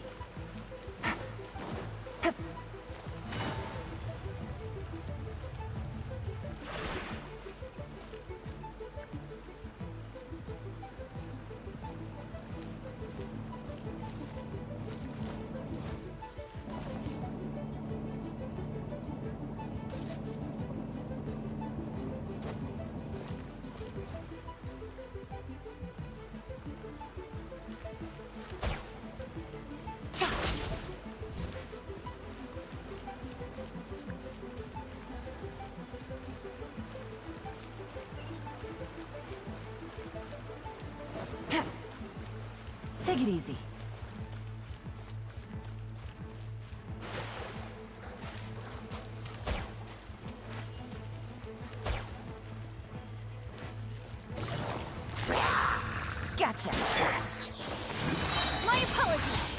Speaker 6: Take it easy. Gotcha.
Speaker 14: My apologies.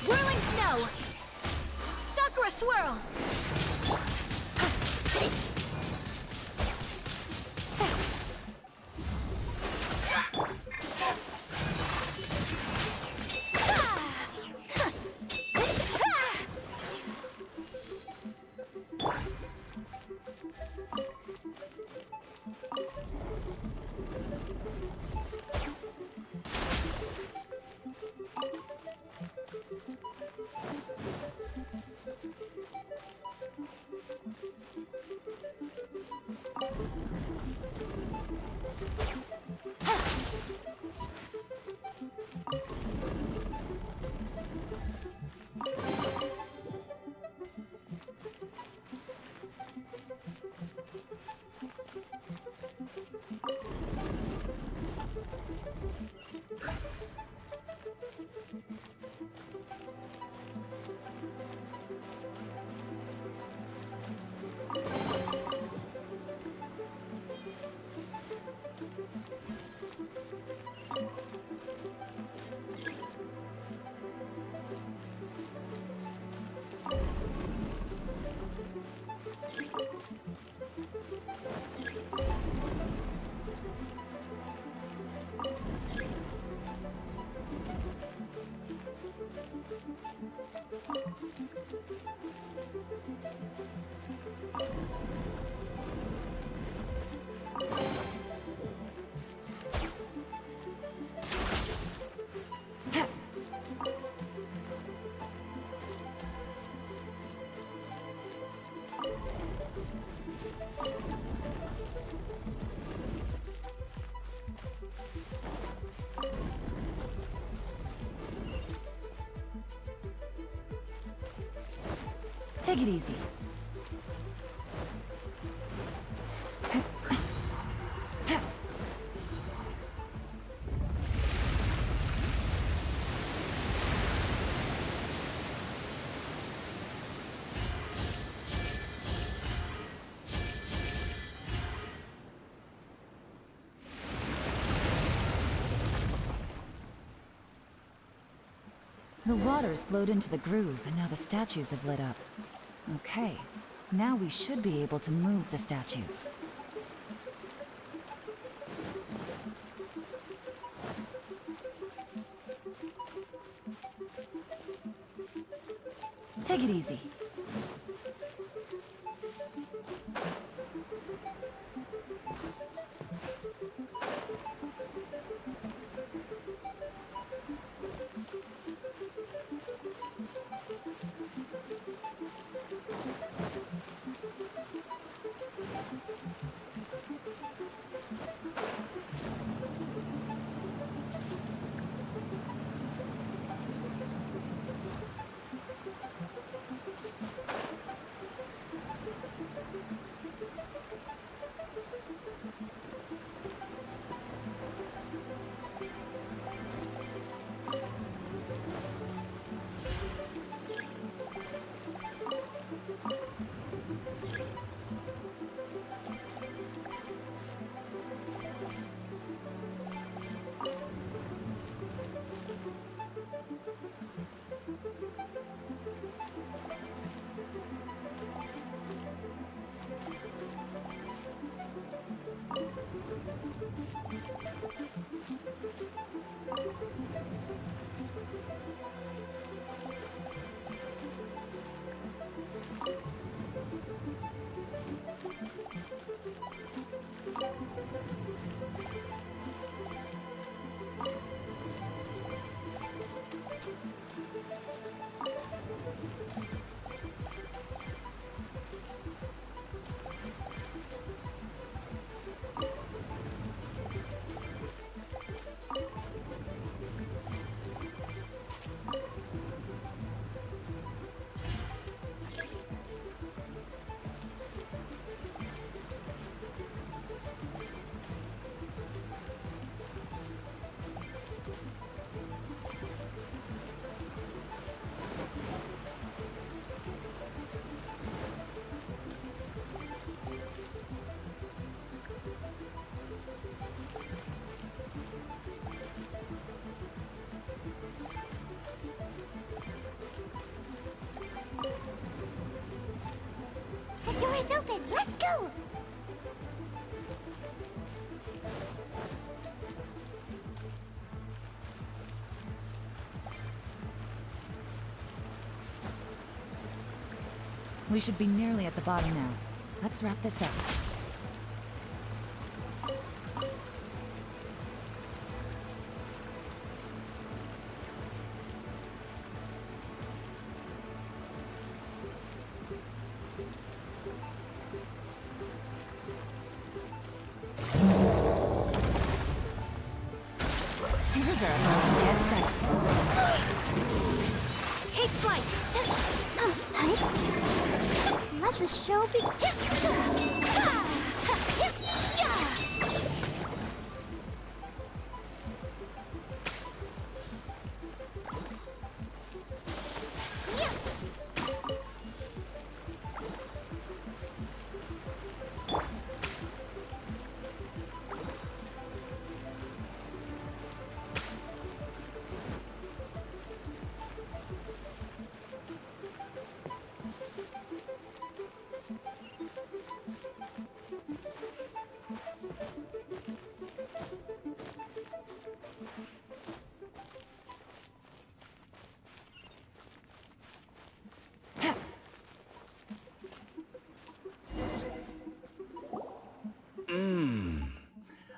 Speaker 14: Whirling snow! Sakura swirl!
Speaker 6: Take it easy. The water's flowed into the groove, and now the statues have lit up. Okay, now we should be able to move the statues. Take it easy.
Speaker 4: then, let's go!
Speaker 6: We should be nearly at the bottom now. Let's wrap this up. Things are about to get done.
Speaker 4: Take flight! Let the show begin!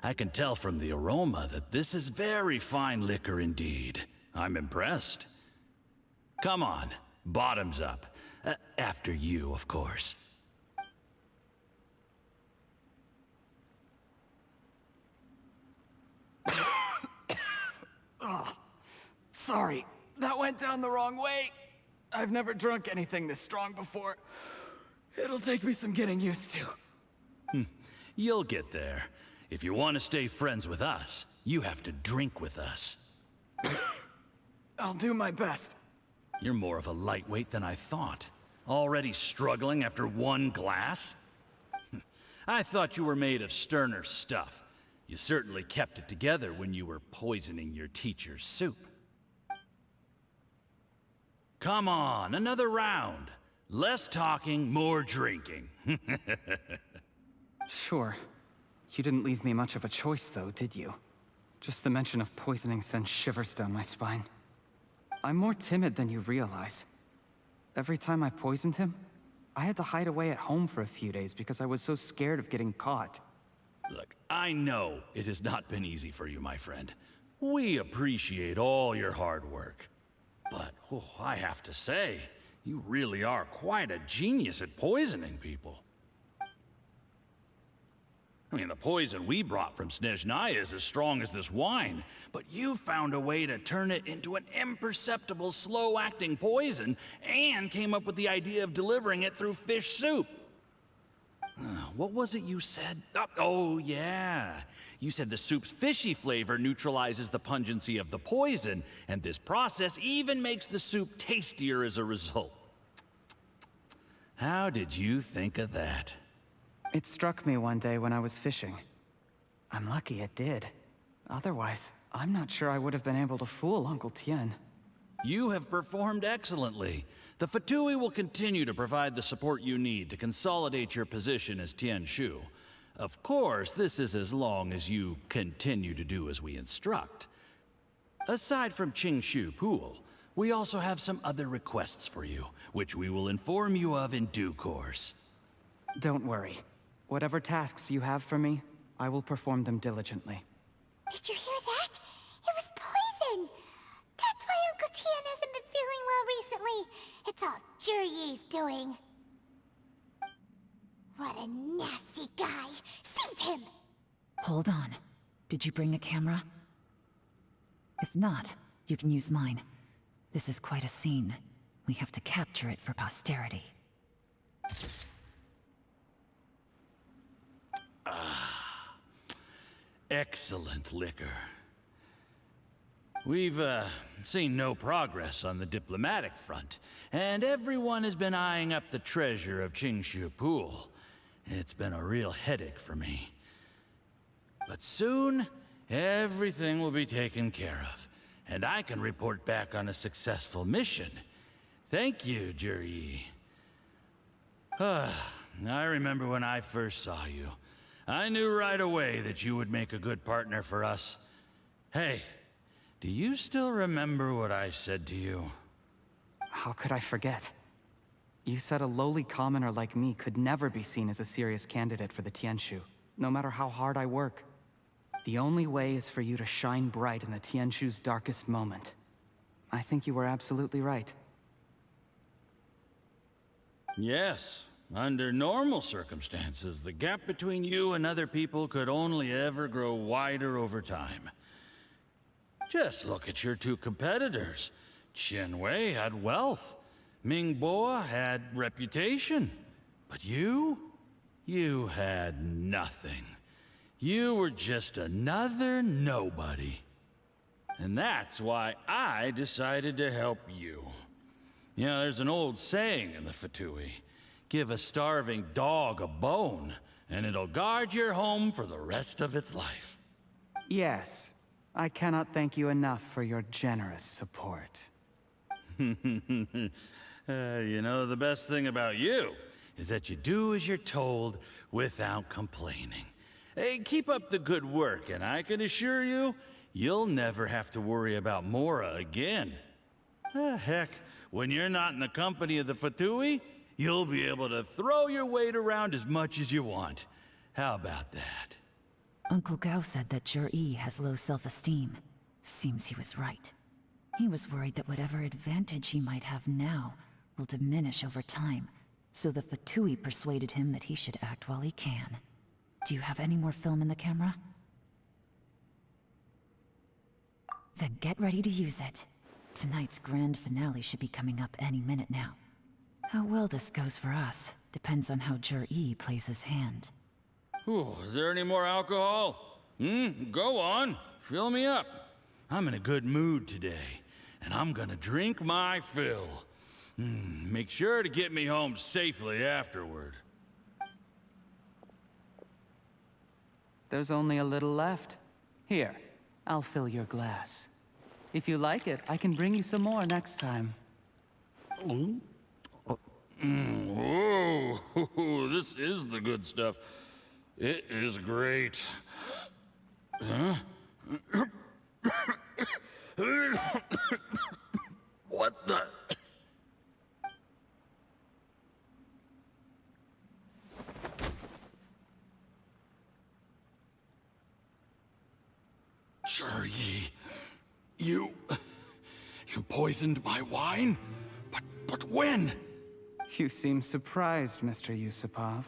Speaker 18: I can tell from the aroma that this is very fine liquor indeed. I'm impressed. Come on, bottoms up. After you, of course.
Speaker 9: Oh, sorry, that went down the wrong way. I've never drunk anything this strong before. It'll take me some getting used to.
Speaker 18: You'll get there. If you want to stay friends with us, you have to drink with us.
Speaker 9: I'll do my best.
Speaker 18: You're more of a lightweight than I thought. Already struggling after one glass? I thought you were made of sterner stuff. You certainly kept it together when you were poisoning your teacher's soup. Come on, another round. Less talking, more drinking.
Speaker 9: Sure. You didn't leave me much of a choice, though, did you? Just the mention of poisoning sends shivers down my spine. I'm more timid than you realize. Every time I poisoned him, I had to hide away at home for a few days because I was so scared of getting caught.
Speaker 18: Look, I know it has not been easy for you, my friend. We appreciate all your hard work. But, I have to say, you really are quite a genius at poisoning people. I mean, the poison we brought from Snezhnaya is as strong as this wine, but you found a way to turn it into an imperceptible, slow-acting poison, and came up with the idea of delivering it through fish soup. What was it you said? Oh, yeah. You said the soup's fishy flavor neutralizes the pungency of the poison, and this process even makes the soup tastier as a result. How did you think of that?
Speaker 9: It struck me one day when I was fishing. I'm lucky it did. Otherwise, I'm not sure I would have been able to fool Uncle Tien.
Speaker 18: You have performed excellently. The Fatui will continue to provide the support you need to consolidate your position as Tien Shu. Of course, this is as long as you continue to do as we instruct. Aside from Qingshu Pool, we also have some other requests for you, which we will inform you of in due course.
Speaker 9: Don't worry. Whatever tasks you have for me, I will perform them diligently.
Speaker 4: Did you hear that? It was poison! That's why Uncle Tien hasn't been feeling well recently. It's all Jurye's doing. What a nasty guy! Seize him!
Speaker 6: Hold on. Did you bring a camera? If not, you can use mine. This is quite a scene. We have to capture it for posterity.
Speaker 18: Excellent liquor. We've, seen no progress on the diplomatic front, and everyone has been eyeing up the treasure of Qingshu Pool. It's been a real headache for me. But soon, everything will be taken care of, and I can report back on a successful mission. Thank you, Juryi. I remember when I first saw you. I knew right away that you would make a good partner for us. Hey, do you still remember what I said to you?
Speaker 9: How could I forget? You said a lowly commoner like me could never be seen as a serious candidate for the Tianshu, no matter how hard I work. The only way is for you to shine bright in the Tianshu's darkest moment. I think you were absolutely right.
Speaker 18: Yes. Under normal circumstances, the gap between you and other people could only ever grow wider over time. Just look at your two competitors. Qianwei had wealth. Mingbo had reputation. But you had nothing. You were just another nobody. And that's why I decided to help you. You know, there's an old saying in the Fatui. Give a starving dog a bone, and it'll guard your home for the rest of its life.
Speaker 9: Yes. I cannot thank you enough for your generous support.
Speaker 18: You know, the best thing about you is that you do as you're told without complaining. Hey, keep up the good work, and I can assure you, you'll never have to worry about Mora again. Heck, when you're not in the company of the Fatui, you'll be able to throw your weight around as much as you want. How about that?
Speaker 6: Uncle Gao said that Jur-E has low self-esteem. Seems he was right. He was worried that whatever advantage he might have now will diminish over time, so the Fatui persuaded him that he should act while he can. Do you have any more film in the camera? Then get ready to use it. Tonight's grand finale should be coming up any minute now. How well this goes for us depends on how Jur-E plays his hand.
Speaker 18: Ooh, is there any more alcohol? Go on. Fill me up. I'm in a good mood today, and I'm gonna drink my fill. Make sure to get me home safely afterward.
Speaker 9: There's only a little left. Here, I'll fill your glass. If you like it, I can bring you some more next time.
Speaker 18: Whoa, this is the good stuff. It is great. Huh? What the? Jur-E, you poisoned my wine? But when?
Speaker 9: You seem surprised, Mr. Yusupov.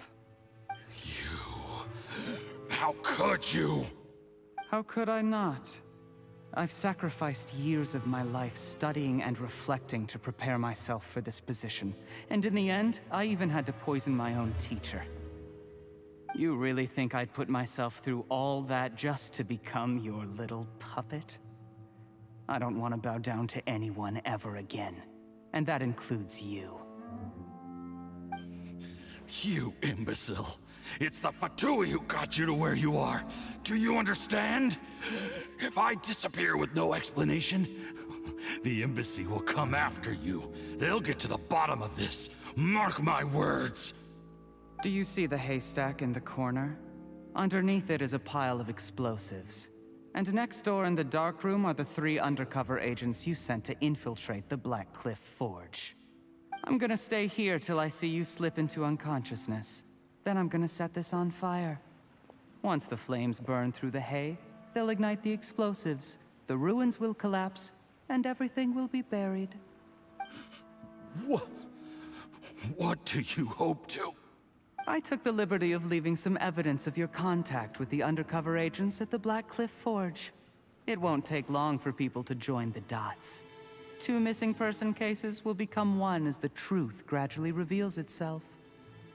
Speaker 18: How could you?
Speaker 9: How could I not? I've sacrificed years of my life studying and reflecting to prepare myself for this position. And in the end, I even had to poison my own teacher. You really think I'd put myself through all that just to become your little puppet? I don't want to bow down to anyone ever again. And that includes you.
Speaker 18: You imbecile. It's the Fatui who got you to where you are. Do you understand? If I disappear with no explanation, the embassy will come after you. They'll get to the bottom of this. Mark my words.
Speaker 9: Do you see the haystack in the corner? Underneath it is a pile of explosives. And next door in the dark room are the 3 undercover agents you sent to infiltrate the Black Cliff Forge. I'm gonna stay here till I see you slip into unconsciousness. Then I'm gonna set this on fire. Once the flames burn through the hay, they'll ignite the explosives, the ruins will collapse, and everything will be buried.
Speaker 18: What do you hope to?
Speaker 9: I took the liberty of leaving some evidence of your contact with the undercover agents at the Black Cliff Forge. It won't take long for people to join the dots. 2 missing person cases will become one as the truth gradually reveals itself.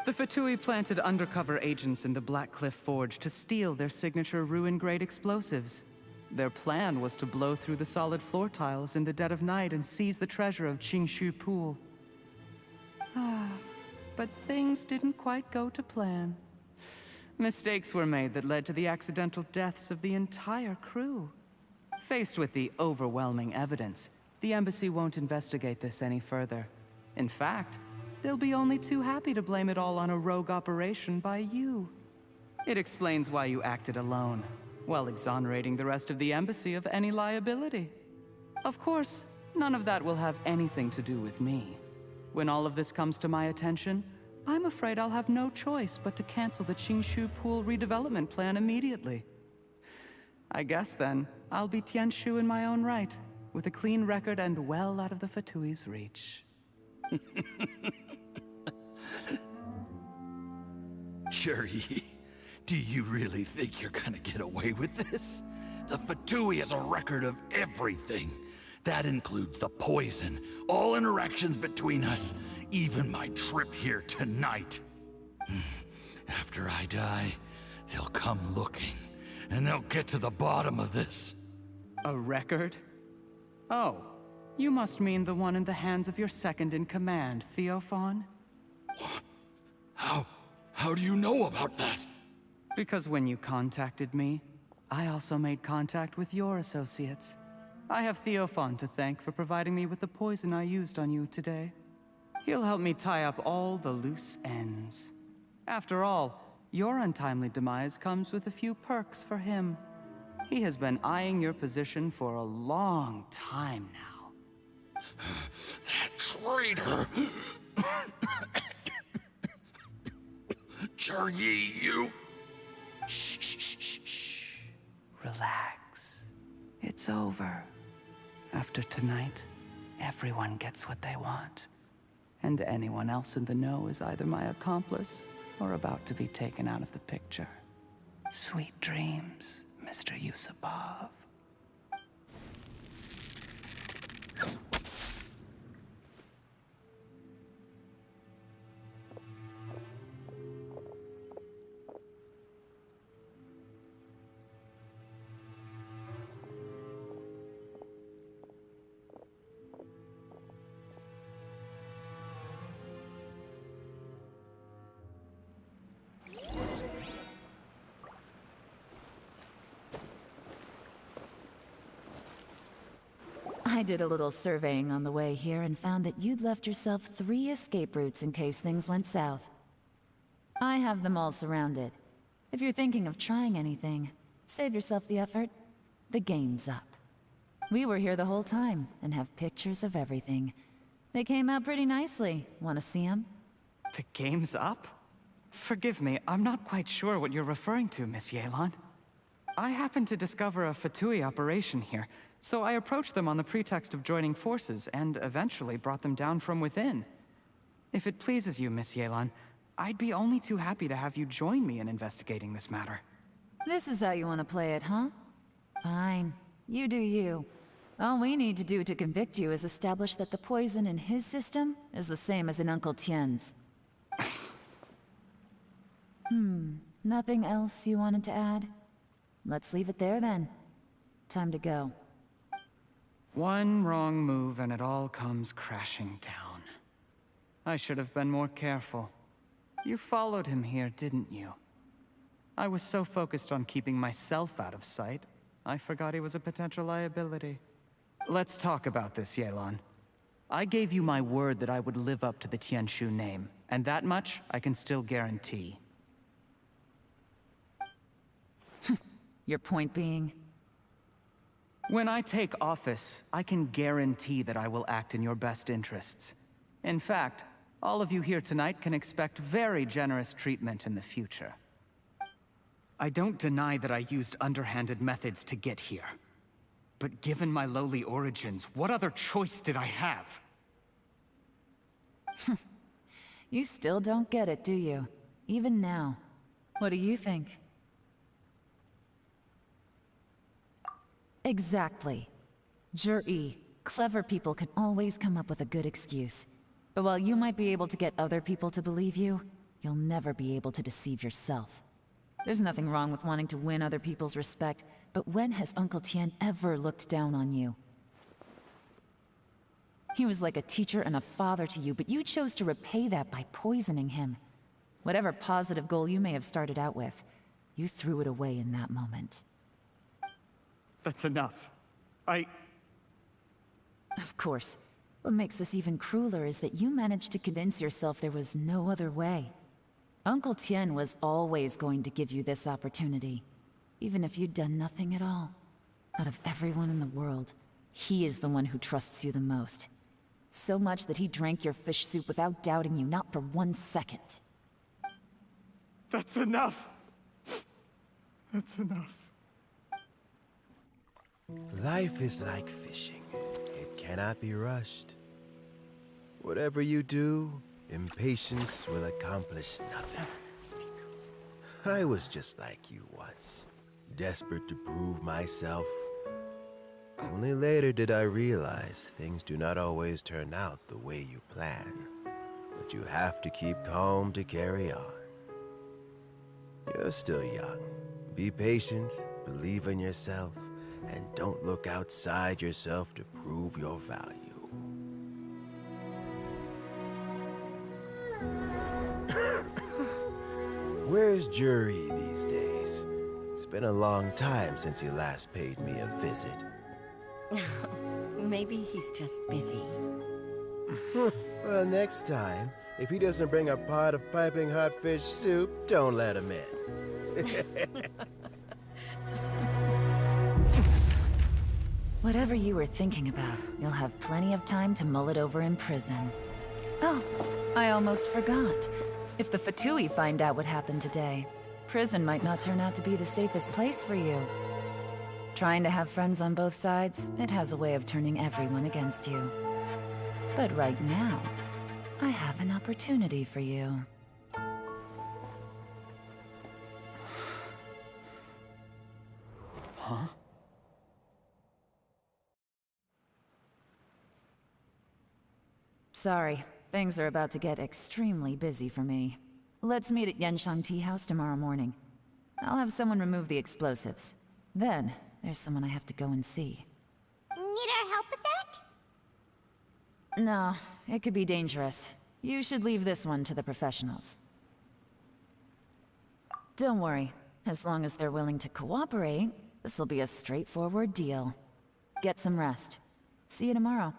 Speaker 9: The Fatui planted undercover agents in the Black Cliff Forge to steal their signature ruin-grade explosives. Their plan was to blow through the solid floor tiles in the dead of night and seize the treasure of Qingshu Pool. But things didn't quite go to plan. Mistakes were made that led to the accidental deaths of the entire crew. Faced with the overwhelming evidence, the embassy won't investigate this any further. In fact, they'll be only too happy to blame it all on a rogue operation by you. It explains why you acted alone, while exonerating the rest of the embassy of any liability. Of course, none of that will have anything to do with me. When all of this comes to my attention, I'm afraid I'll have no choice but to cancel the Qingshu Pool redevelopment plan immediately. I guess then, I'll be Tianshu in my own right, with a clean record and well out of the Fatui's reach.
Speaker 18: Juri, do you really think you're gonna get away with this? The Fatui has a record of everything. That includes the poison, all interactions between us, even my trip here tonight. After I die, they'll come looking, and they'll get to the bottom of this.
Speaker 9: A record? Oh, you must mean the one in the hands of your second-in-command, Theophan?
Speaker 18: How do you know about that?
Speaker 9: Because when you contacted me, I also made contact with your associates. I have Theophan to thank for providing me with the poison I used on you today. He'll help me tie up all the loose ends. After all, your untimely demise comes with a few perks for him. He has been eyeing your position for a long time now.
Speaker 18: That traitor! Juri, you...
Speaker 9: Shh. Relax. It's over. After tonight, everyone gets what they want. And anyone else in the know is either my accomplice or about to be taken out of the picture. Sweet dreams, Mr. Yusupov.
Speaker 6: I did a little surveying on the way here and found that you'd left yourself 3 escape routes in case things went south. I have them all surrounded. If you're thinking of trying anything, save yourself the effort. The game's up. We were here the whole time and have pictures of everything. They came out pretty nicely. Want to see them?
Speaker 9: The game's up? Forgive me, I'm not quite sure what you're referring to, Miss Yelan. I happened to discover a Fatui operation here, so I approached them on the pretext of joining forces and eventually brought them down from within. If it pleases you, Miss Yelan, I'd be only too happy to have you join me in investigating this matter.
Speaker 6: This is how you want to play it, huh? Fine. You do you. All we need to do to convict you is establish that the poison in his system is the same as in Uncle Tien's. Nothing else you wanted to add? Let's leave it there then. Time to go.
Speaker 9: One wrong move and it all comes crashing down. I should have been more careful. You followed him here, didn't you? I was so focused on keeping myself out of sight, I forgot he was a potential liability. Let's talk about this, Yelan. I gave you my word that I would live up to the Tianshu name, and that much I can still guarantee.
Speaker 6: Your point being?
Speaker 9: When I take office, I can guarantee that I will act in your best interests. In fact, all of you here tonight can expect very generous treatment in the future. I don't deny that I used underhanded methods to get here. But given my lowly origins, what other choice did I have?
Speaker 6: You still don't get it, do you? Even now. What do you think? Exactly. Juri, clever people can always come up with a good excuse. But while you might be able to get other people to believe you, you'll never be able to deceive yourself. There's nothing wrong with wanting to win other people's respect, but when has Uncle Tien ever looked down on you? He was like a teacher and a father to you, but you chose to repay that by poisoning him. Whatever positive goal you may have started out with, you threw it away in that moment.
Speaker 9: That's enough.
Speaker 6: Of course. What makes this even crueler is that you managed to convince yourself there was no other way. Uncle Tien was always going to give you this opportunity, even if you'd done nothing at all. Out of everyone in the world, he is the one who trusts you the most. So much that he drank your fish soup without doubting you, not for 1 second.
Speaker 9: That's enough! That's enough.
Speaker 5: Life is like fishing. It cannot be rushed. Whatever you do, impatience will accomplish nothing. I was just like you once, desperate to prove myself. Only later did I realize things do not always turn out the way you plan. But you have to keep calm to carry on. You're still young. Be patient, believe in yourself, and don't look outside yourself to prove your value. Where's Jury these days? It's been a long time since he last paid me a visit.
Speaker 3: Maybe he's just busy.
Speaker 5: Well, next time, if he doesn't bring a pot of piping hot fish soup, don't let him in.
Speaker 6: Whatever you were thinking about, you'll have plenty of time to mull it over in prison. Oh, I almost forgot. If the Fatui find out what happened today, prison might not turn out to be the safest place for you. Trying to have friends on both sides, it has a way of turning everyone against you. But right now, I have an opportunity for you.
Speaker 9: Huh?
Speaker 6: Sorry, things are about to get extremely busy for me. Let's meet at Yenshang Tea House tomorrow morning. I'll have someone remove the explosives. Then, there's someone I have to go and see.
Speaker 4: Need our help with that?
Speaker 6: No, it could be dangerous. You should leave this one to the professionals. Don't worry. As long as they're willing to cooperate, this'll be a straightforward deal. Get some rest. See you tomorrow.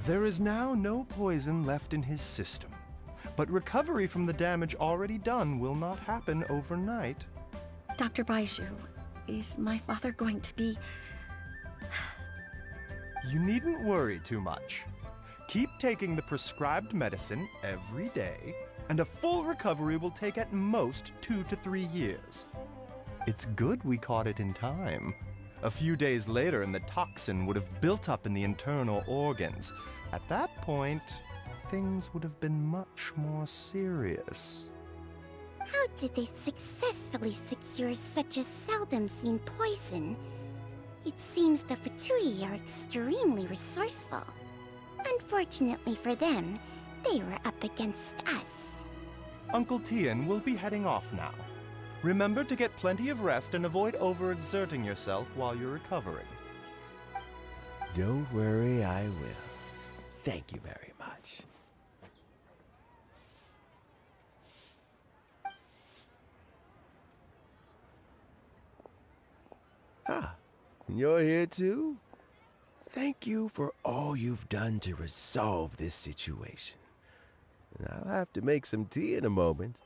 Speaker 19: There is now no poison left in his system. but recovery from the damage already done will not happen overnight.
Speaker 3: Dr. Baiju, is my father going to be...
Speaker 19: You needn't worry too much. Keep taking the prescribed medicine every day, and a full recovery will take at most 2 to 3 years. It's good we caught it in time. A few days later, and the toxin would have built up in the internal organs. At that point, things would have been much more serious.
Speaker 4: How did they successfully secure such a seldom-seen poison? It seems the Fatui are extremely resourceful. Unfortunately for them, they were up against us.
Speaker 19: Uncle Tian will be heading off now. Remember to get plenty of rest and avoid overexerting yourself while you're recovering.
Speaker 5: Don't worry, I will. Thank you very much. Ah, and you're here too? Thank you for all you've done to resolve this situation. And I'll have to make some tea in a moment.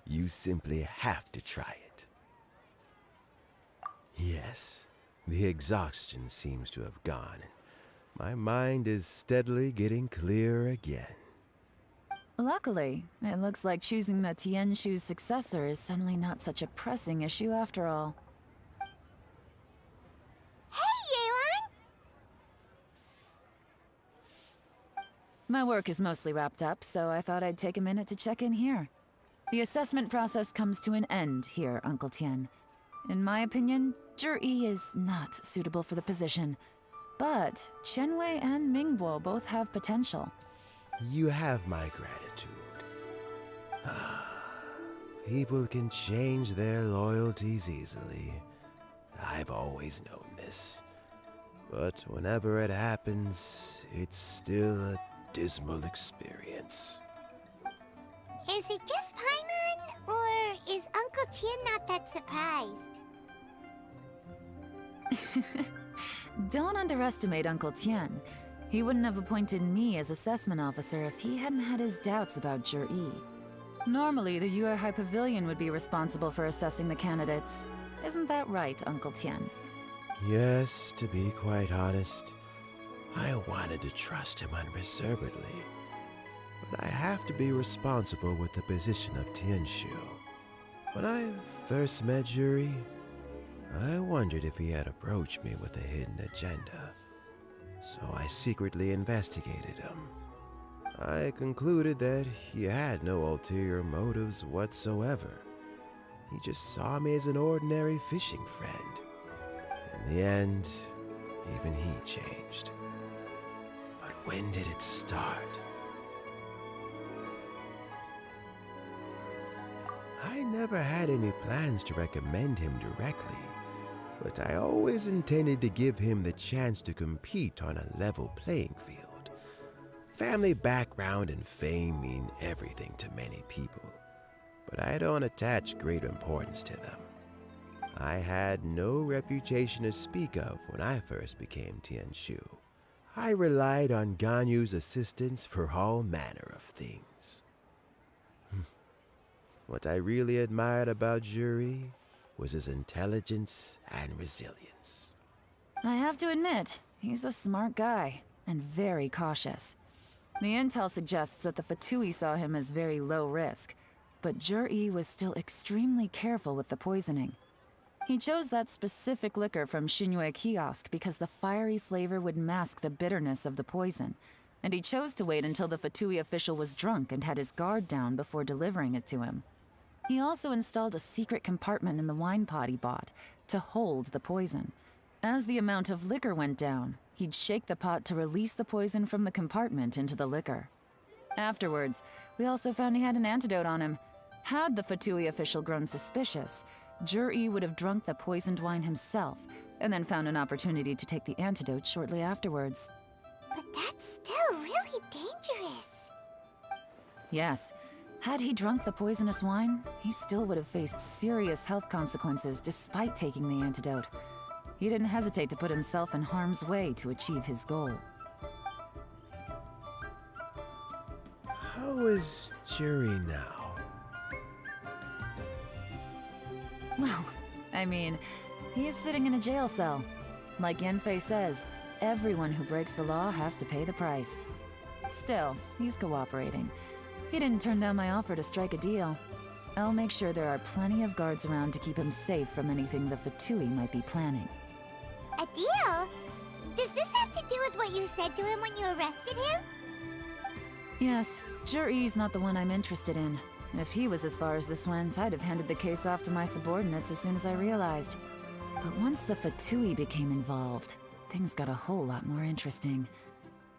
Speaker 5: You simply have to try it. Yes, the exhaustion seems to have gone. My mind is steadily getting clearer again.
Speaker 6: Luckily, it looks like choosing the Tianshu's successor is suddenly not such a pressing issue after all. My work is mostly wrapped up, so I thought I'd take a minute to check in here. The assessment process comes to an end here, Uncle Tian. In my opinion, Zhi is not suitable for the position. But Qianwei and Mingbo both have potential.
Speaker 5: You have my gratitude. People can change their loyalties easily. I've always known this. But whenever it happens, it's still a dismal experience.
Speaker 4: Is it just Paimon, or is Uncle Tian not that surprised?
Speaker 6: Don't underestimate Uncle Tian. He wouldn't have appointed me as assessment officer if he hadn't had his doubts about Zhi. Normally, the Yuehai Pavilion would be responsible for assessing the candidates. Isn't that right, Uncle Tian?
Speaker 5: Yes, to be quite honest, I wanted to trust him unreservedly. But I have to be responsible with the position of Tianshu. When I first met Zhi, I wondered if he had approached me with a hidden agenda. So I secretly investigated him. I concluded that he had no ulterior motives whatsoever. He just saw me as an ordinary fishing friend. In the end, even he changed. But when did it start? I never had any plans to recommend him directly, but I always intended to give him the chance to compete on a level playing field. Family background and fame mean everything to many people, but I don't attach great importance to them. I had no reputation to speak of when I first became Tianshu. I relied on Ganyu's assistance for all manner of things. What I really admired about Zhi was his intelligence and resilience.
Speaker 6: I have to admit, he's a smart guy, and very cautious. The intel suggests that the Fatui saw him as very low risk, but Zhi was still extremely careful with the poisoning. He chose that specific liquor from Xunyue Kiosk because the fiery flavor would mask the bitterness of the poison, and he chose to wait until the Fatui official was drunk and had his guard down before delivering it to him. He also installed a secret compartment in the wine pot he bought to hold the poison. As the amount of liquor went down, he'd shake the pot to release the poison from the compartment into the liquor. Afterwards, we also found he had an antidote on him. Had the Fatui official grown suspicious, Zhi would have drunk the poisoned wine himself, and then found an opportunity to take the antidote shortly afterwards.
Speaker 4: But that's still really dangerous.
Speaker 6: Yes. Had he drunk the poisonous wine, he still would have faced serious health consequences despite taking the antidote. He didn't hesitate to put himself in harm's way to achieve his goal.
Speaker 5: How is Jury now?
Speaker 6: Well, I mean, he is sitting in a jail cell. Like Yanfei says, everyone who breaks the law has to pay the price. Still, he's cooperating. He didn't turn down my offer to strike a deal. I'll make sure there are plenty of guards around to keep him safe from anything the Fatui might be planning.
Speaker 4: A deal? Does this have to do with what you said to him when you arrested him?
Speaker 6: Yes, Juri's not the one I'm interested in. If he was as far as this went, I'd have handed the case off to my subordinates as soon as I realized. But once the Fatui became involved, things got a whole lot more interesting.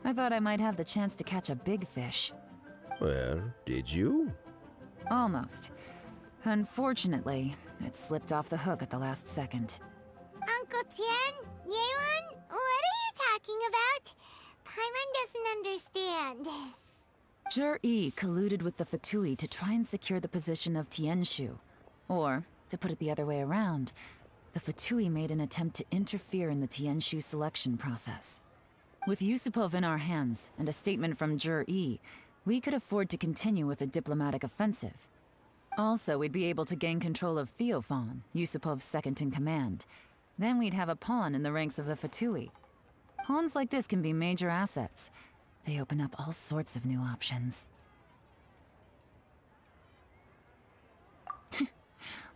Speaker 6: I thought I might have the chance to catch a big fish.
Speaker 5: Well, did you?
Speaker 6: Almost. Unfortunately, it slipped off the hook at the last second.
Speaker 4: Uncle Tien? Yelan? What are you talking about? Paimon doesn't understand.
Speaker 6: Jur-E colluded with the Fatui to try and secure the position of Tianshu. Or, to put it the other way around, the Fatui made an attempt to interfere in the Tianshu selection process. With Yusupov in our hands, and a statement from Jur-E, we could afford to continue with a diplomatic offensive. Also, we'd be able to gain control of Theophan, Yusupov's second-in-command. Then we'd have a pawn in the ranks of the Fatui. Pawns like this can be major assets. They open up all sorts of new options.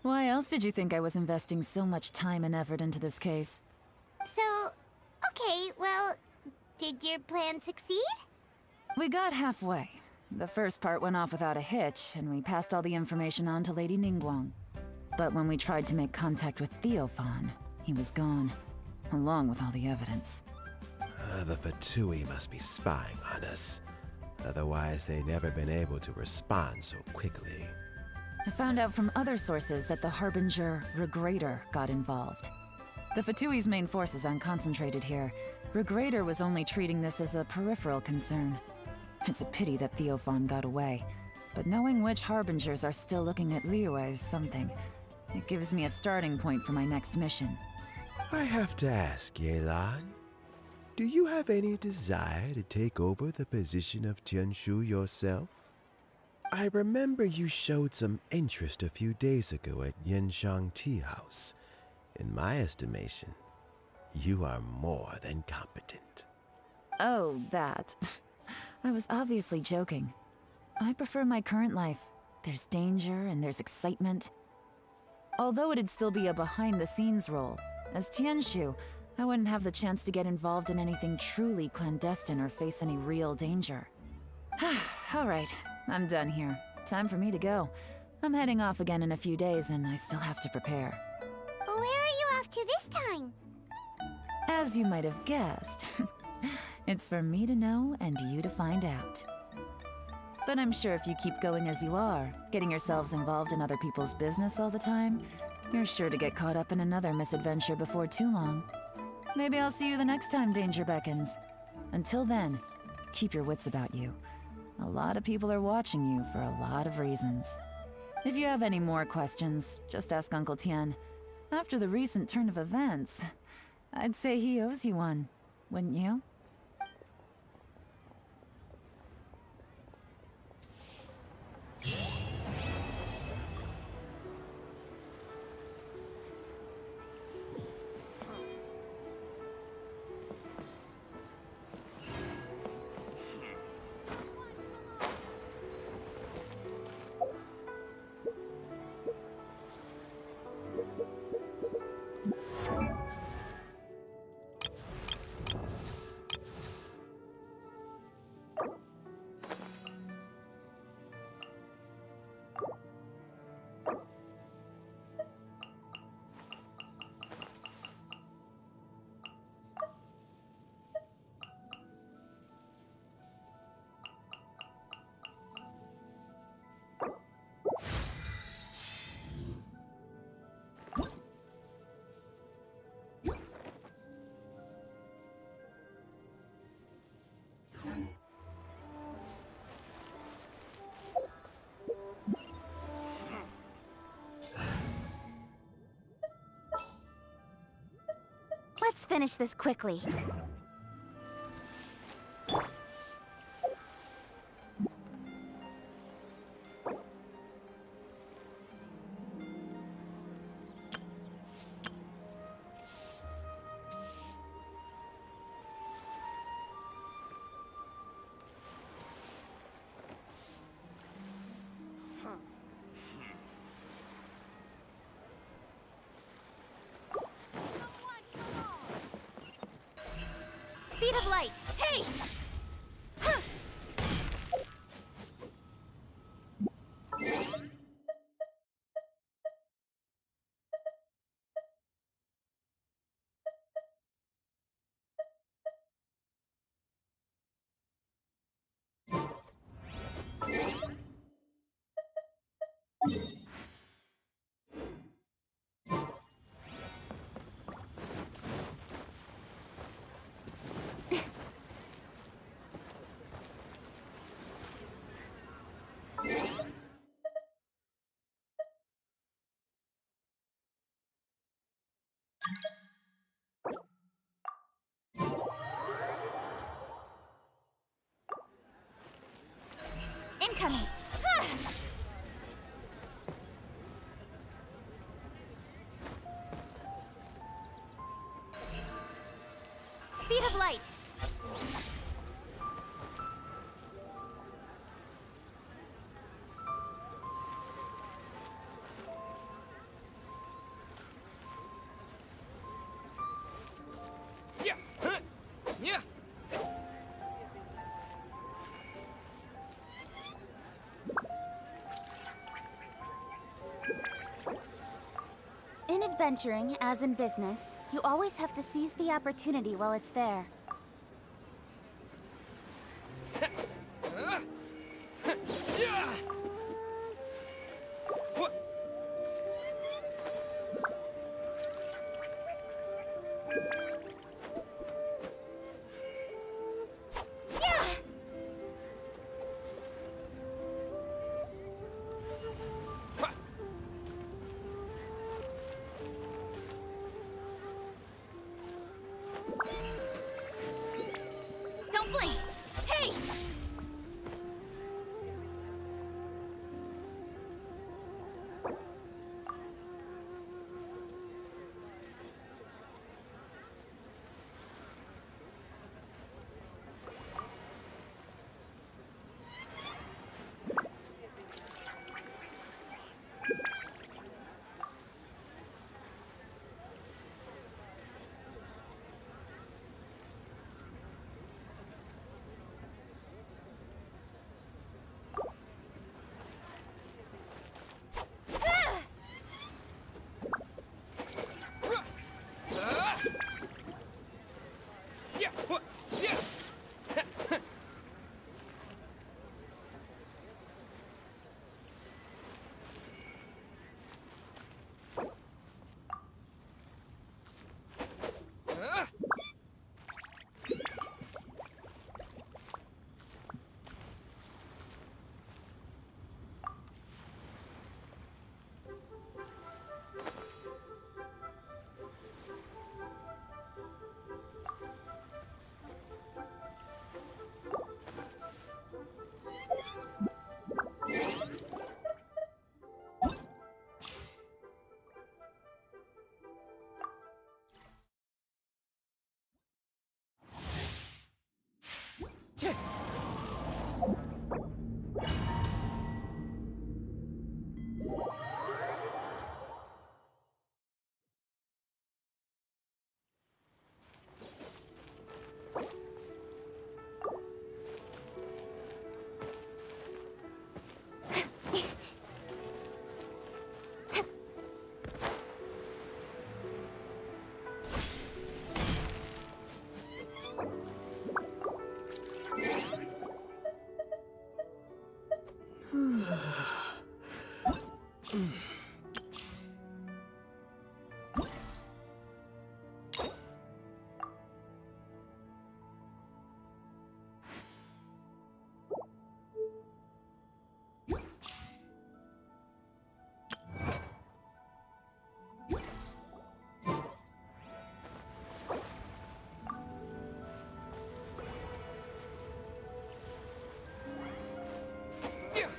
Speaker 6: Why else did you think I was investing so much time and effort into this case?
Speaker 4: So, okay, well, did your plan succeed?
Speaker 6: We got halfway. The first part went off without a hitch, and we passed all the information on to Lady Ningguang. But when we tried to make contact with Theophan, he was gone, along with all the evidence.
Speaker 5: The Fatui must be spying on us. Otherwise, they'd never been able to respond so quickly.
Speaker 6: I found out from other sources that the Harbinger, Regrator, got involved. The Fatui's main forces aren't concentrated here. Regrator was only treating this as a peripheral concern. It's a pity that Theophan got away. But knowing which Harbingers are still looking at Liyue is something. It gives me a starting point for my next mission.
Speaker 5: I have to ask, Yelan, do you have any desire to take over the position of Tianshu yourself? I remember you showed some interest a few days ago at Yenshang Tea House. In my estimation, you are more than competent.
Speaker 6: Oh, that. I was obviously joking. I prefer my current life. There's danger and there's excitement. Although it'd still be a behind-the-scenes role, as Tianshu, I wouldn't have the chance to get involved in anything truly clandestine or face any real danger. All right, I'm done here. Time for me to go. I'm heading off again in a few days and I still have to prepare.
Speaker 4: Where are you off to this time?
Speaker 6: As you might have guessed, it's for me to know and you to find out. But I'm sure if you keep going as you are, getting yourselves involved in other people's business all the time, you're sure to get caught up in another misadventure before too long. Maybe I'll see you the next time danger beckons. Until then, keep your wits about you. A lot of people are watching you for a lot of reasons. If you have any more questions, just ask Uncle Tien. After the recent turn of events, I'd say he owes you one, wouldn't you?
Speaker 15: Let's finish this quickly. light! Haste! Huh. Incoming! Ah! Speed of light!
Speaker 8: Yeah. Huh. Yeah.
Speaker 15: In adventuring, as in business, you always have to seize the opportunity while it's there. Don't blink! Hey!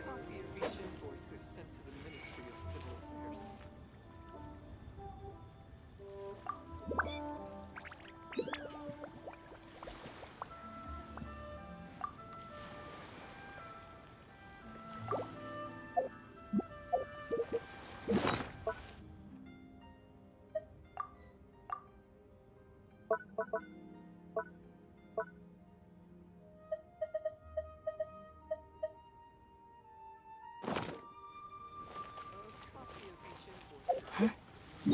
Speaker 17: Copy of each invoice is sent to the Ministry of Civil
Speaker 12: Oh,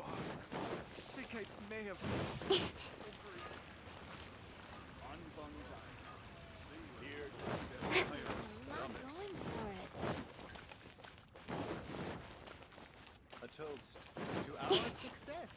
Speaker 12: I think I may have.
Speaker 14: Going for it.
Speaker 12: A toast to our success.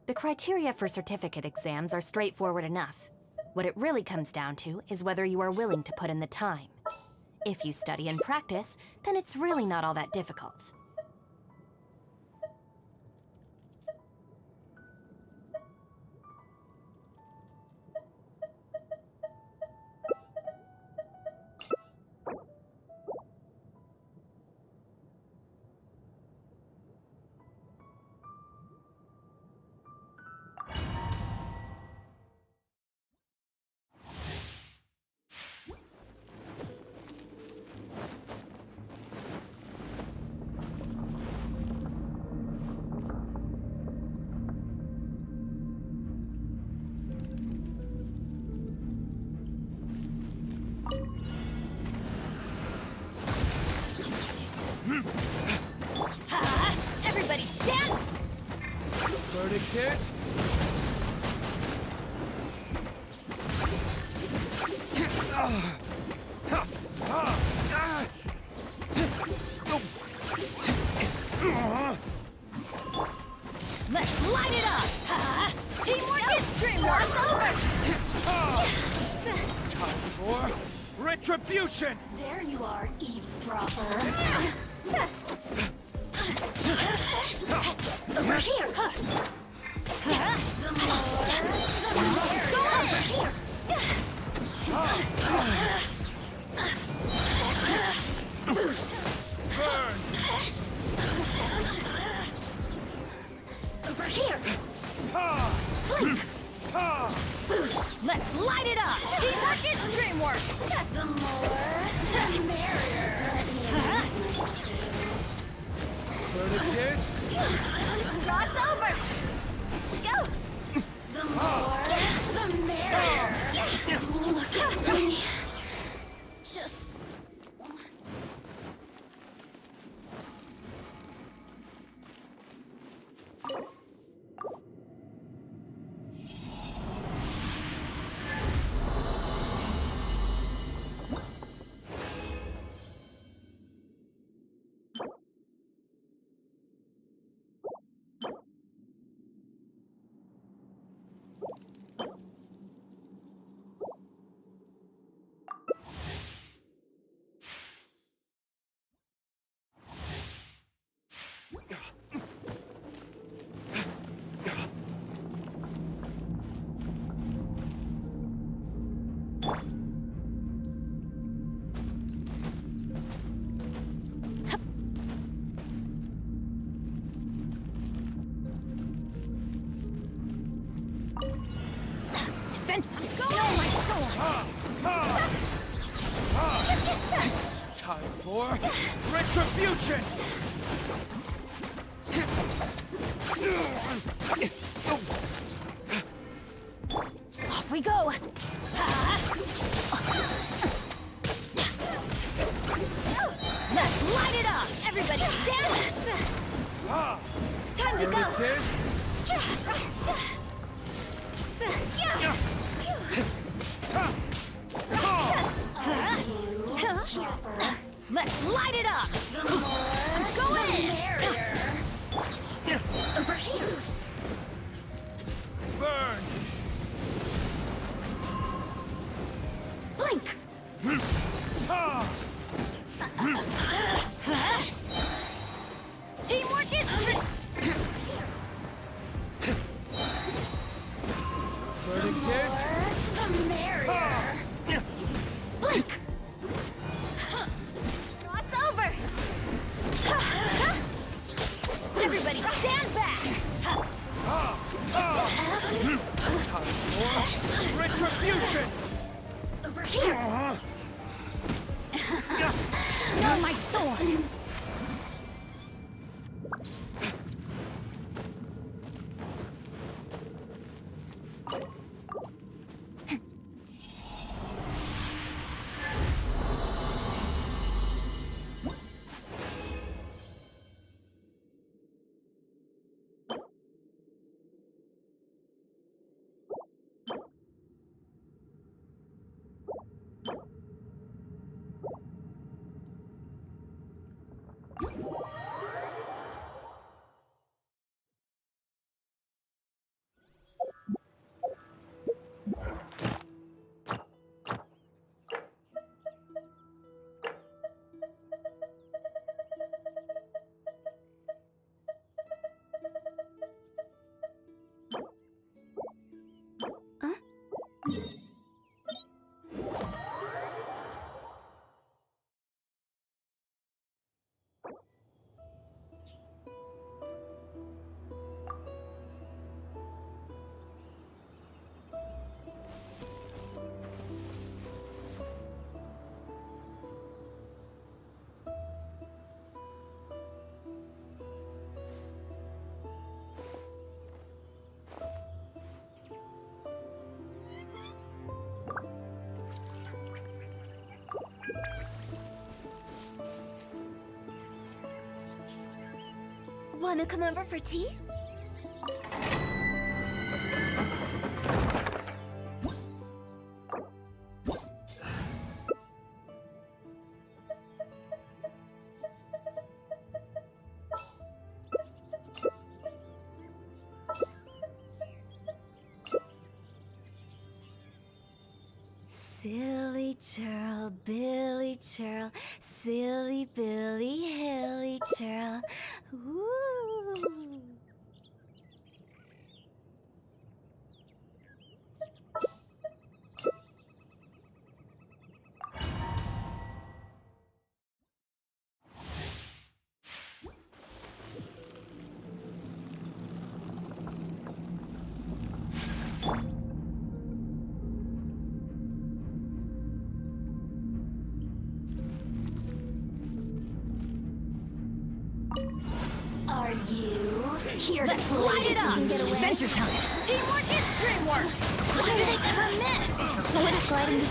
Speaker 20: The criteria for certificate exams are straightforward enough. What it really comes down to is whether you are willing to put in the time. If you study and practice, then it's really not all that difficult.
Speaker 14: Everybody stand!
Speaker 12: Verdictus?
Speaker 14: Let's light it up! Teamwork is dreamwork!
Speaker 18: Time for retribution!
Speaker 14: There you are, eavesdropper. Over here! The more, the merrier. Go over here!
Speaker 18: Burn!
Speaker 14: Over here! Blink! Let's light it up! Teamwork is dreamwork! The more, the merrier.
Speaker 18: Verdict
Speaker 14: Cross over! Go! The more, the merrier. Look at me. Just... Go on, my sword!
Speaker 18: Time for retribution!
Speaker 14: Off we go! Let's light it up! Everybody stand! Time to go! Let's light it up! Go in! Over here!
Speaker 18: Burn!
Speaker 14: Blink! Teamwork is
Speaker 18: Verdict is
Speaker 14: the merrier! Blink! Cross over! Everybody stand back!
Speaker 18: time for retribution!
Speaker 14: Over here! No, my sword! Wanna come over for tea?
Speaker 15: Silly churl, Billy churl, silly Billy, hilly churl. Ooh.
Speaker 20: Are you here to
Speaker 14: Let's
Speaker 20: light
Speaker 14: light
Speaker 20: it
Speaker 14: it
Speaker 20: up?
Speaker 14: up!
Speaker 20: Adventure time!
Speaker 14: Teamwork is dreamwork!
Speaker 20: How did I ever miss?
Speaker 15: Would gliding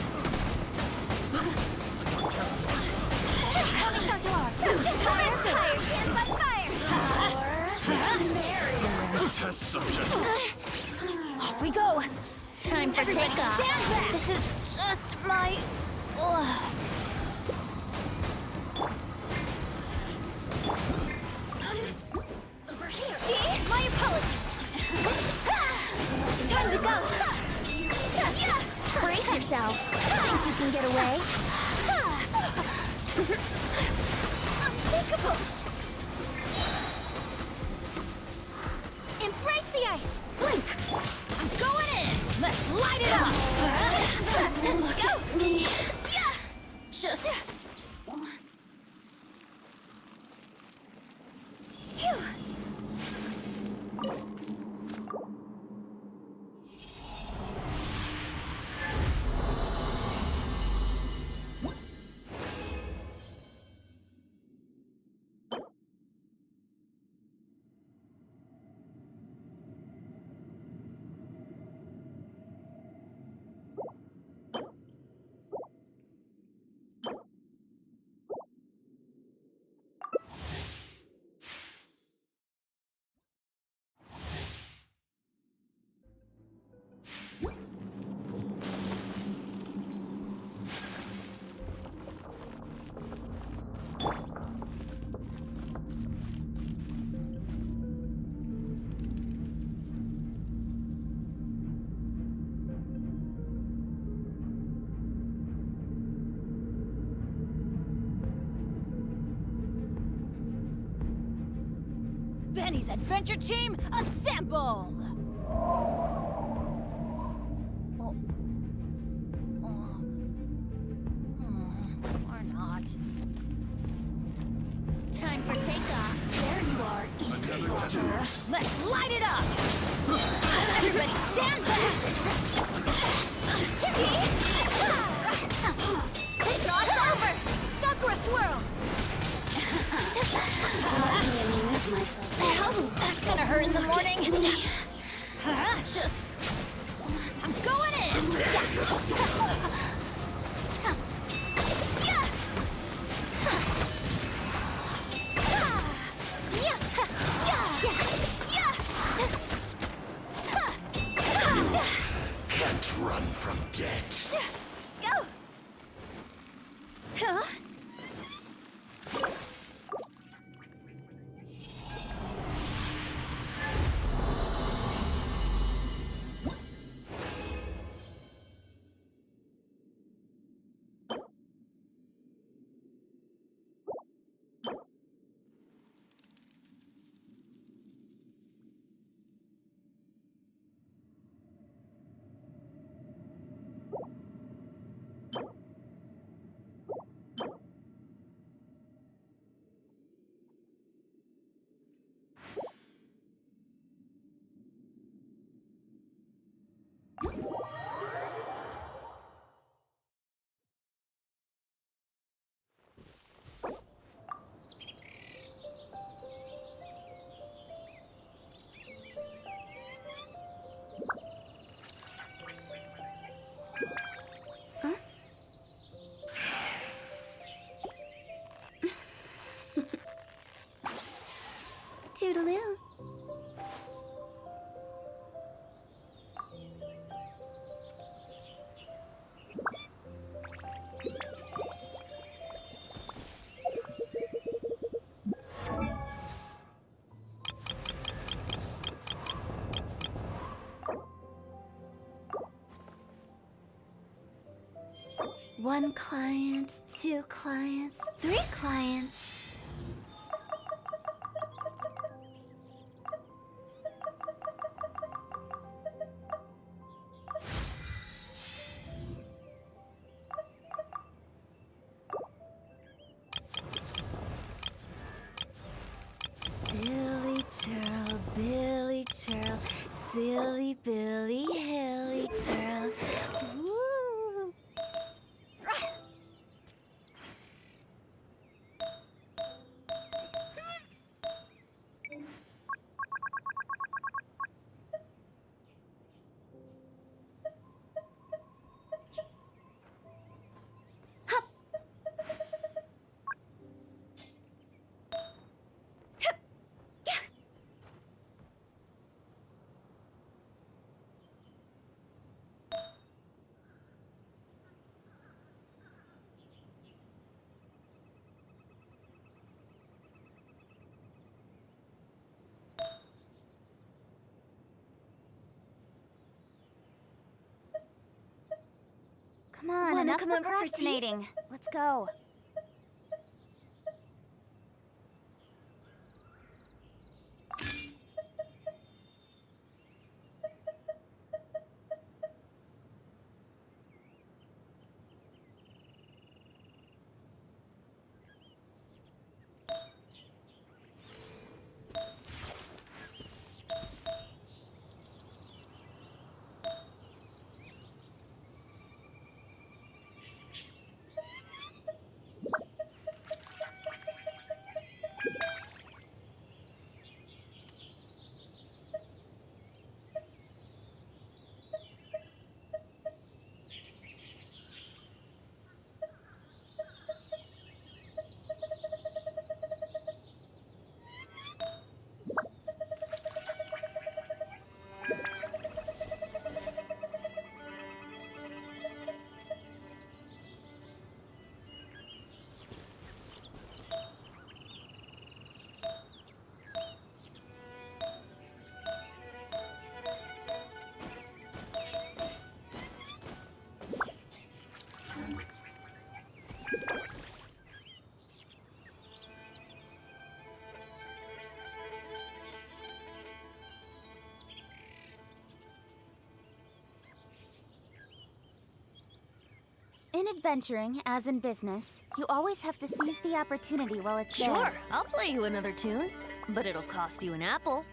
Speaker 14: Pony starts alarm! Fire! Hands on fire!
Speaker 20: Off we go!
Speaker 14: Time for
Speaker 20: Everybody
Speaker 14: takeoff!
Speaker 20: stand back!
Speaker 14: This is just my... My apologies!
Speaker 15: Time to go! Brace yourself. Think you can get away?
Speaker 14: Unthinkable! Embrace the ice! Blink! I'm going in! Let's light it up! Go! Just... Phew! Benny's Adventure Team, assemble! Or not. Time for takeoff. There you are, easy. Let's light it up! Everybody stand back! It's not over! Sakura swirl!
Speaker 15: Let me amuse myself.
Speaker 14: Ow! That's gonna hurt in the morning! Just... I'm going in!
Speaker 18: Can't run from death.
Speaker 14: Go! Huh?
Speaker 15: 1 client, 2 clients, 3 clients. Silly churl, Billy churl, silly Billy, hilly churl. Woo! Come on,
Speaker 14: Wanna
Speaker 15: enough
Speaker 14: come over for tea?
Speaker 15: procrastinating. Let's go. In adventuring, as in business, you always have to seize the opportunity while it's
Speaker 14: Sure,
Speaker 15: there.
Speaker 14: I'll play you another tune, but it'll cost you an apple.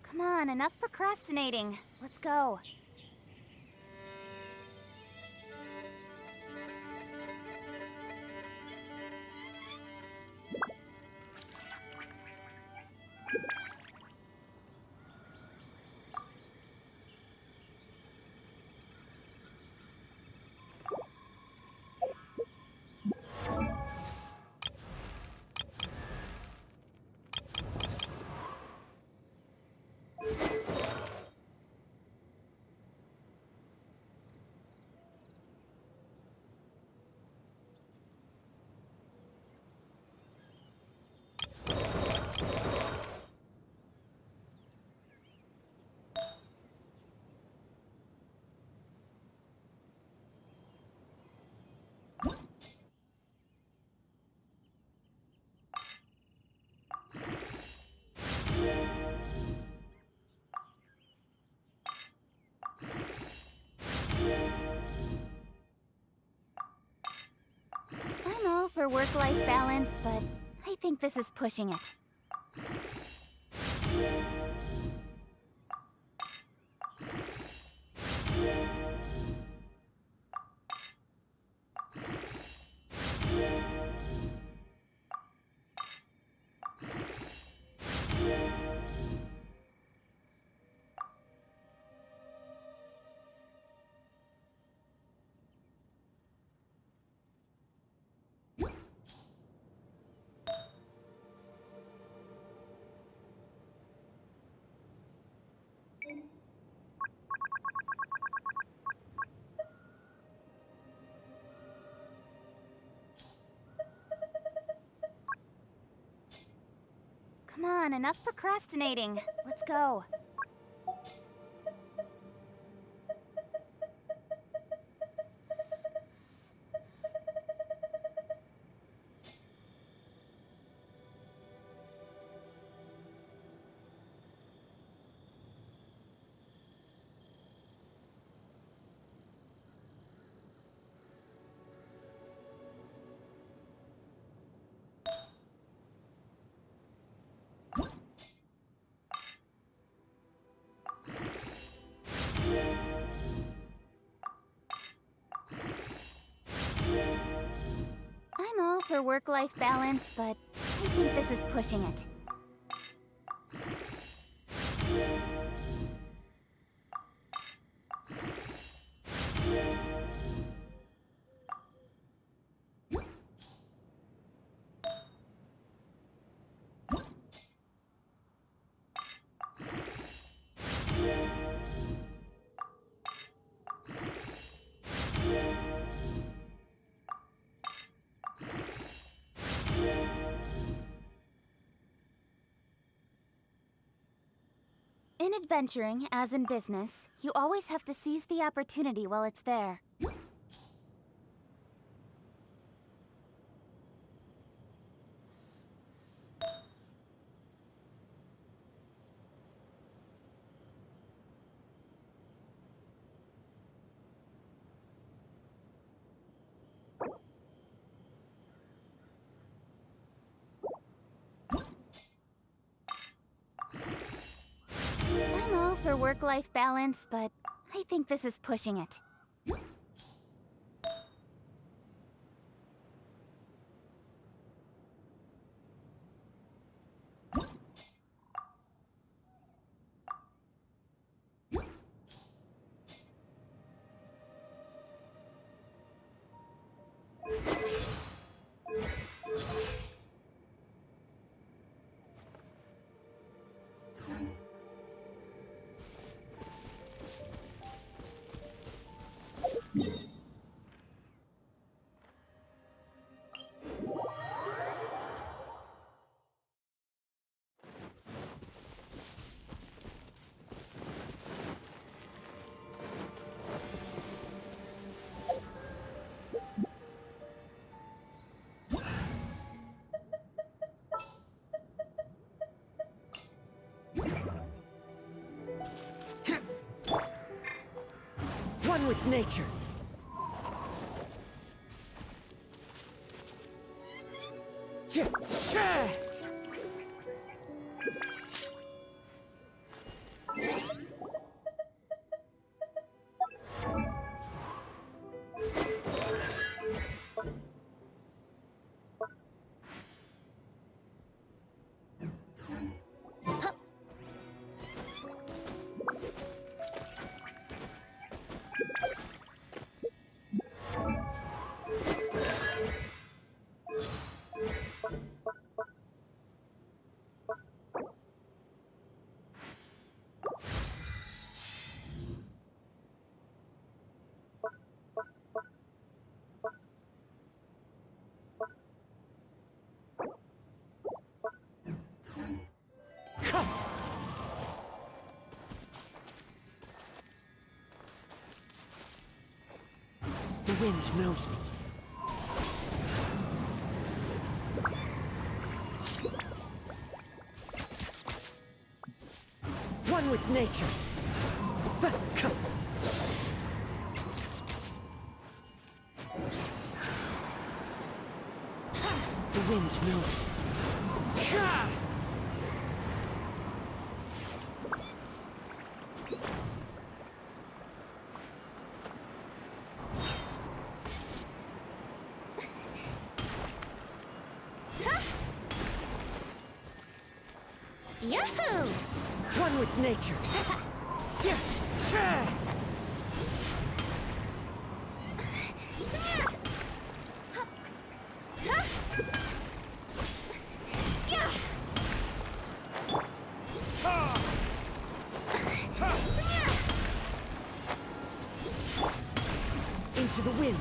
Speaker 15: Come on, enough procrastinating. Let's go. I'm all for work-life balance, but I think this is pushing it. on, enough procrastinating. Let's go. I'm all for work-life balance, but I think this is pushing it. In adventuring, as in business, you always have to seize the opportunity while it's there. I'm all for work-life balance, but I think this is pushing it.
Speaker 8: One with nature. The wind knows me. One with nature. The wind knows me.
Speaker 1: Yahoo!
Speaker 8: One with nature. Into the wind.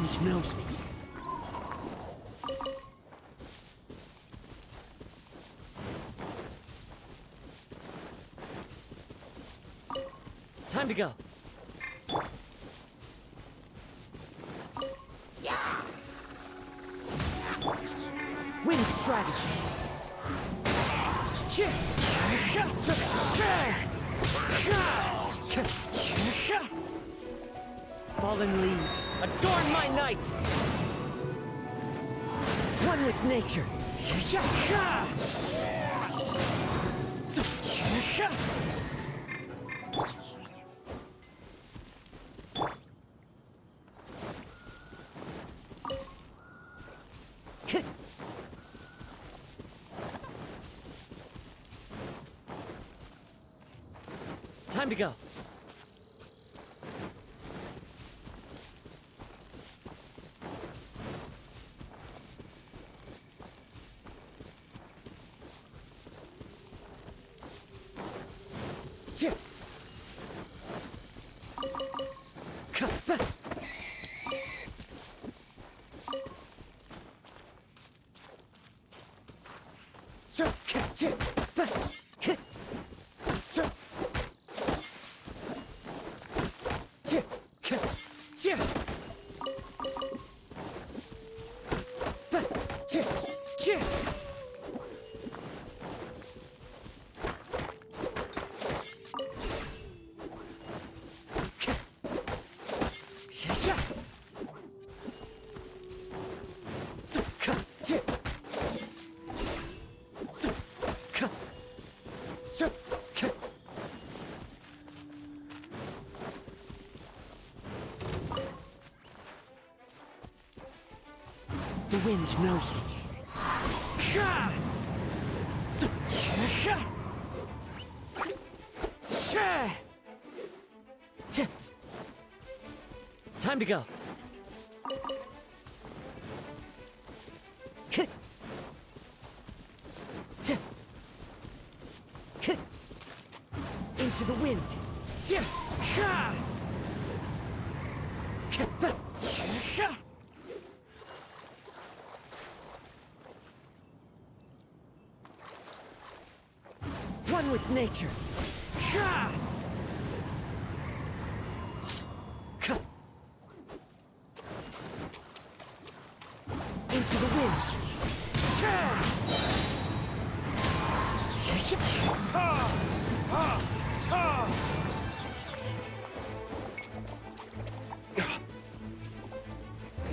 Speaker 11: wind knows me. Time to go. Wind strategy. Fallen leaves, adorn my night. One with nature. Time to go. The wind knows me. Time to go. Into the wind. One with nature. Into the wind.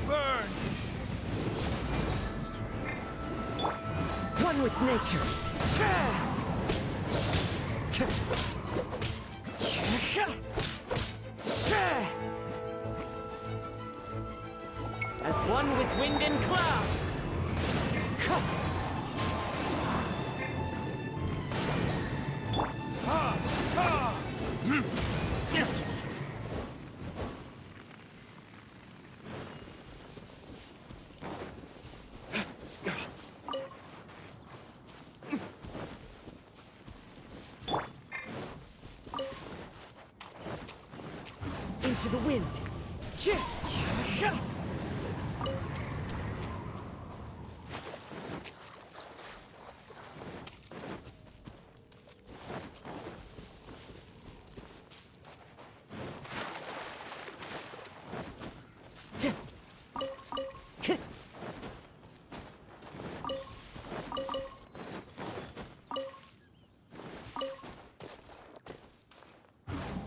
Speaker 18: Burn!
Speaker 11: One with nature. As one with wind and cloud. Into the wind.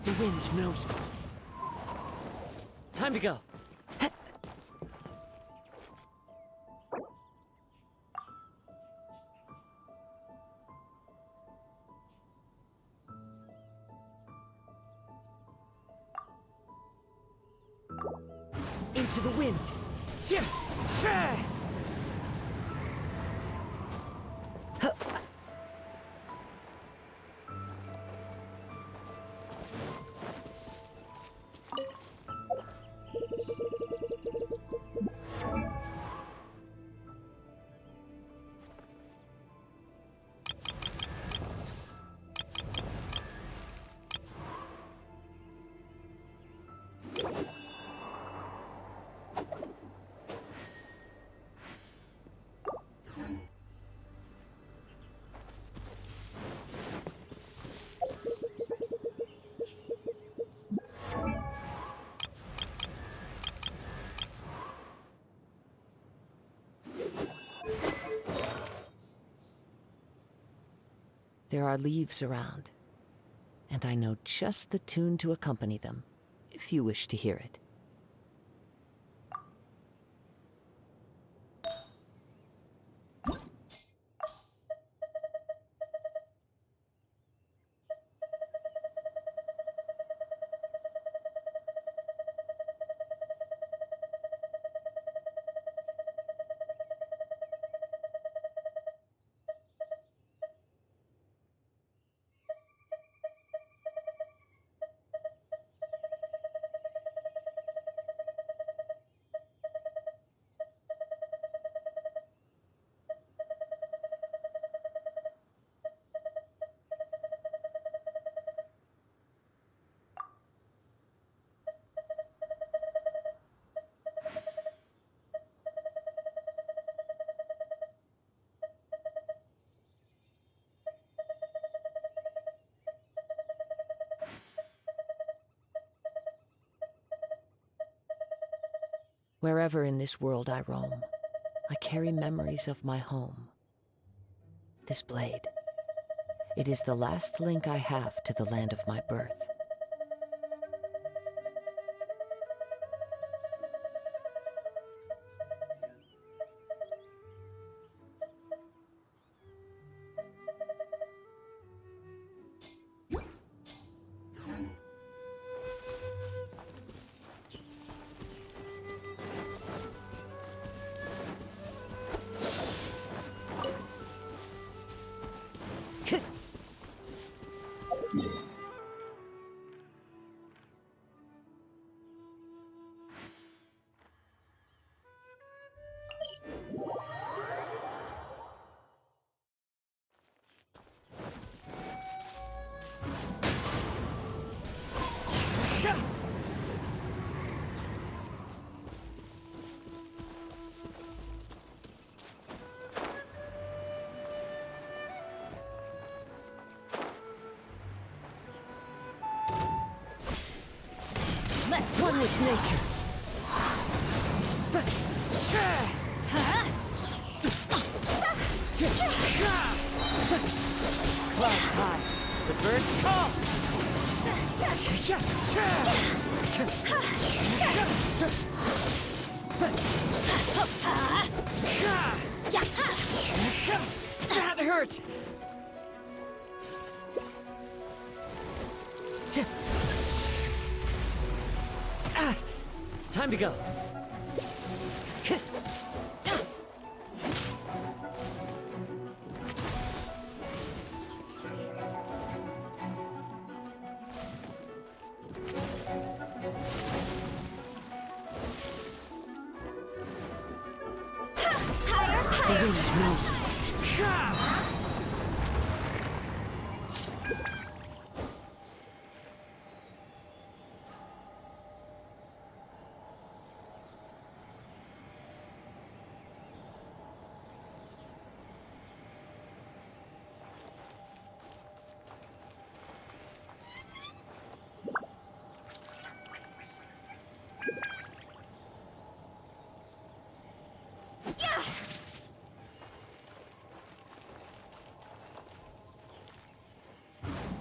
Speaker 11: The wind knows me. Time to go. Into the wind.
Speaker 21: There are leaves around, and I know just the tune to accompany them, if you wish to hear it. Wherever in this world I roam, I carry memories of my home. This blade, it is the last link I have to the land of my birth. One with nature. Clouds high, the birds call. That hurts. Time to go. The wind knows me.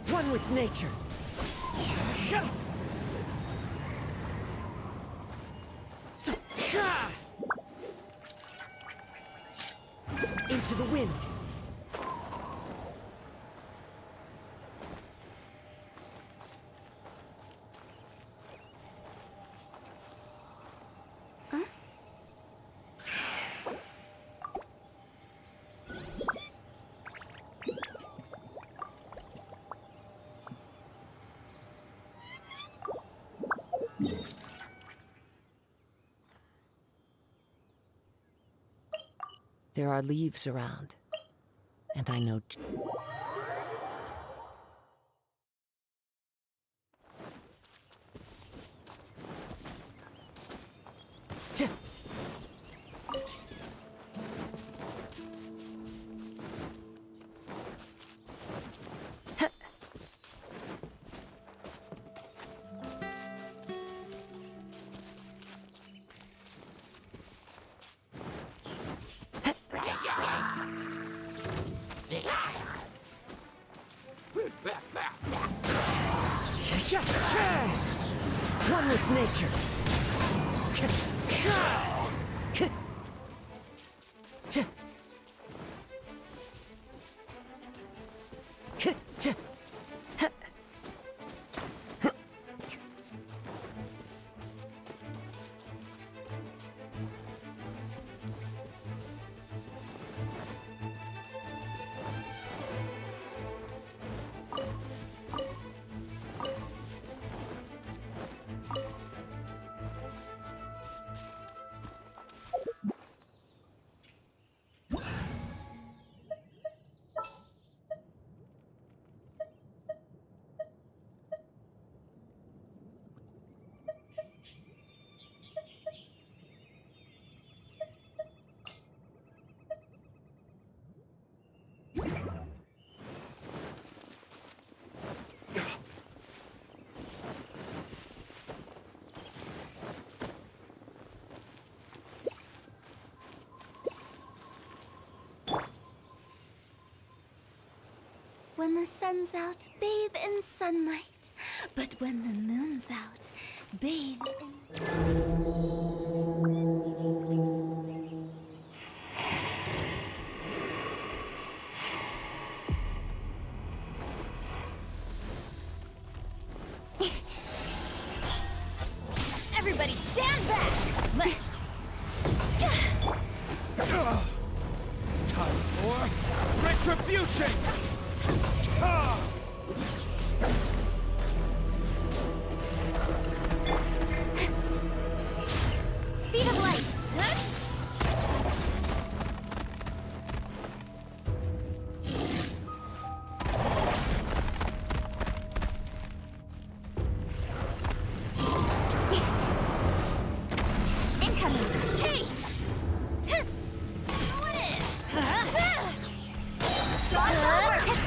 Speaker 21: One with nature. Into the wind. There are leaves around, and I know... One with nature.
Speaker 15: When the sun's out, bathe in sunlight. But when the moon's out, bathe in...
Speaker 14: Everybody stand back!
Speaker 13: Time for retribution!
Speaker 14: Speed of light! Incoming! Hey!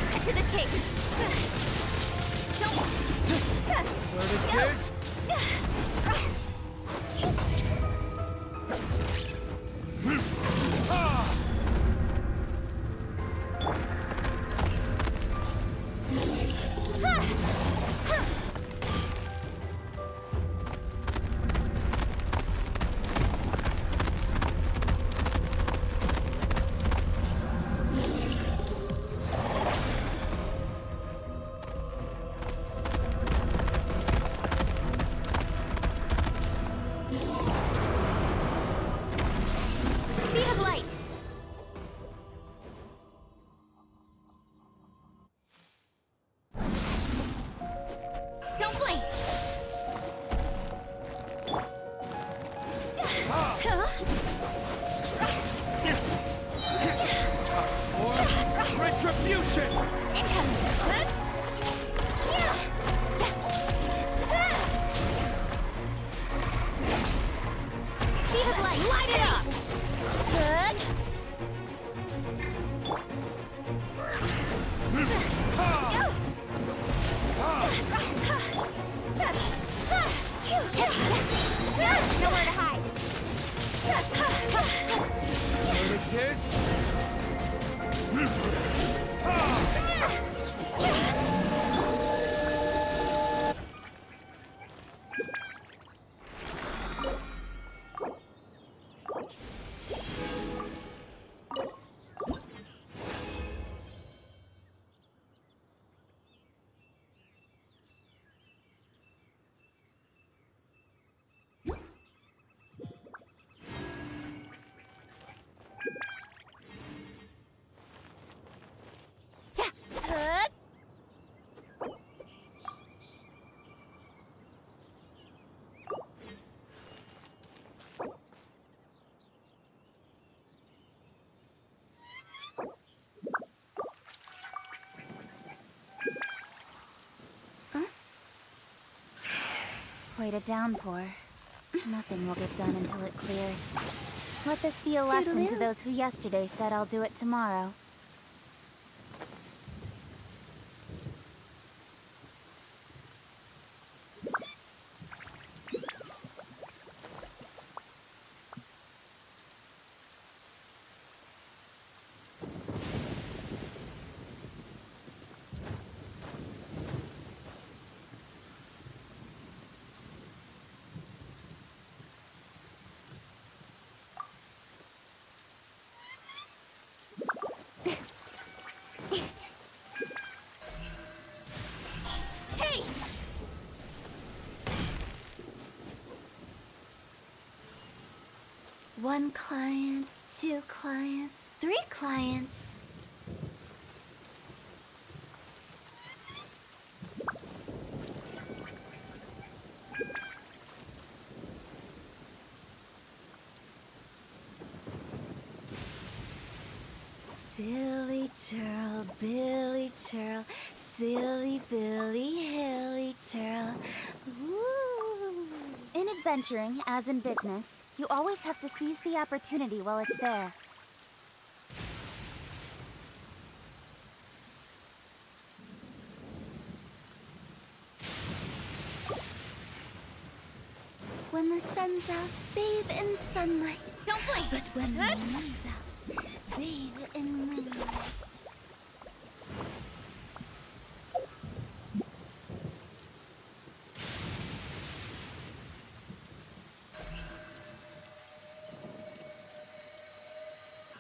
Speaker 14: Cut to the chase!
Speaker 13: Where it is?
Speaker 14: Speed of light! Don't blink!
Speaker 13: Retribution!
Speaker 14: Incoming! Speed of light! Light it up! Good. Nowhere to hide.
Speaker 13: Where it is?
Speaker 14: Good.
Speaker 15: Quite a downpour. Nothing will get done until it clears. Let this be a lesson to those who yesterday said I'll do it tomorrow. 1 client, 2 clients, 3 clients. Silly churl, Billy churl, silly Billy, hilly churl. Woo. In adventuring, as in business, you always have to seize the opportunity while it's there. When the sun's out, bathe in sunlight.
Speaker 14: Don't blink!
Speaker 15: But when the moon's out, bathe in moonlight.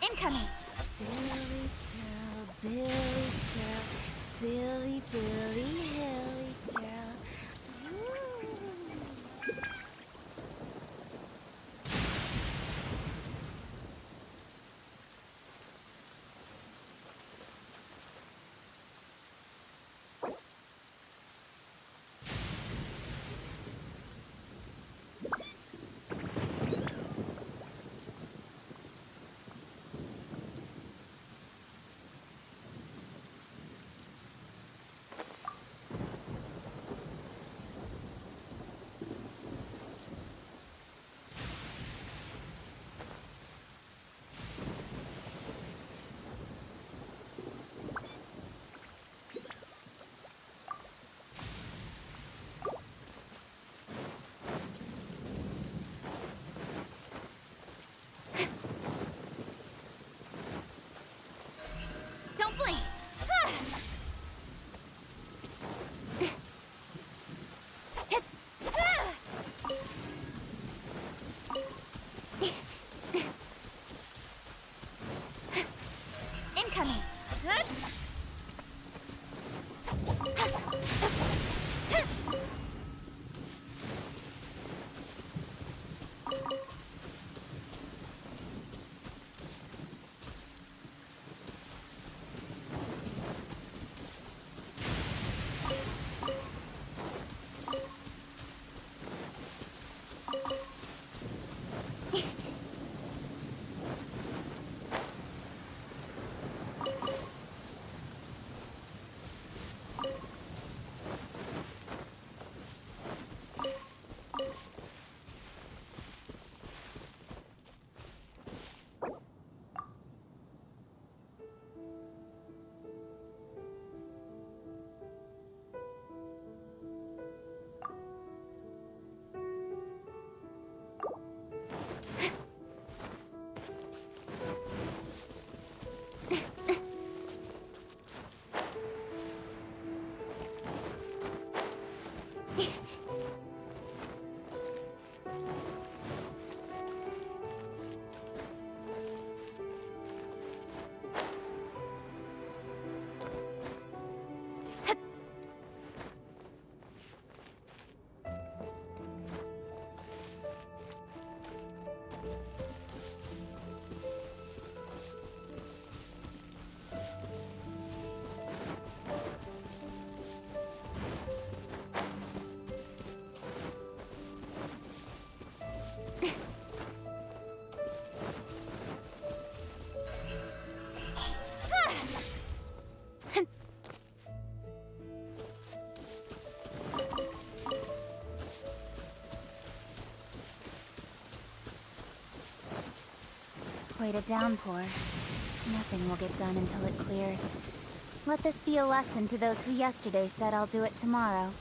Speaker 14: Incoming!
Speaker 15: Silly churl, Billy churl, silly Billy, hilly churl.
Speaker 14: Don't blink! Incoming!
Speaker 15: Quite a downpour. Nothing will get done until it clears. Let this be a lesson to those who yesterday said I'll do it tomorrow.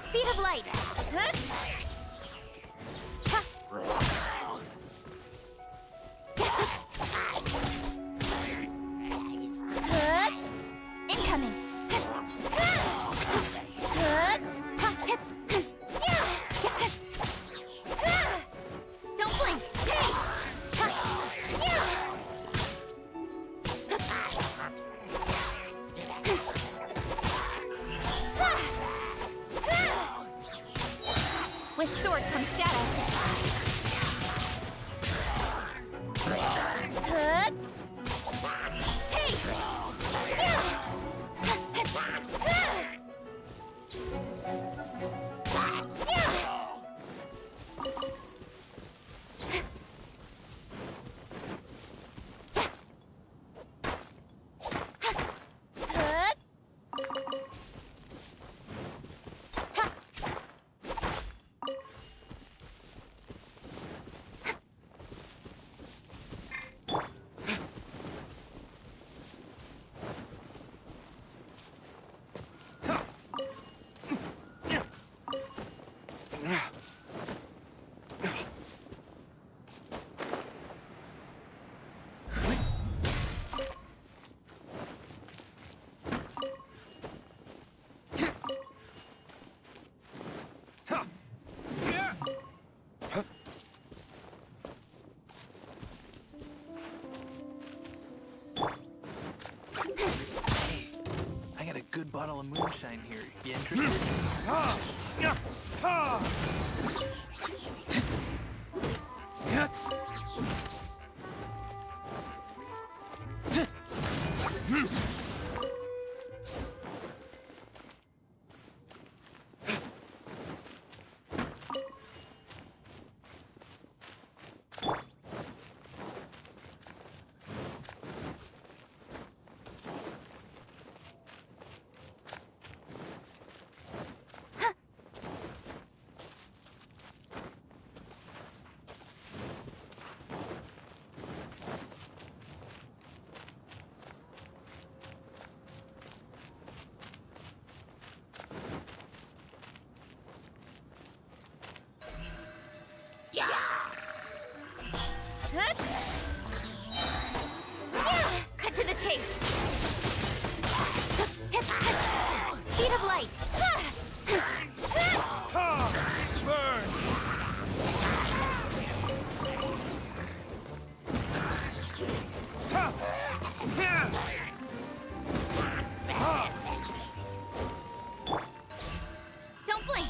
Speaker 14: Speed of light!
Speaker 10: I got a good bottle of moonshine here. You interested?
Speaker 14: Cut to the chase. Speed of light. Don't blink.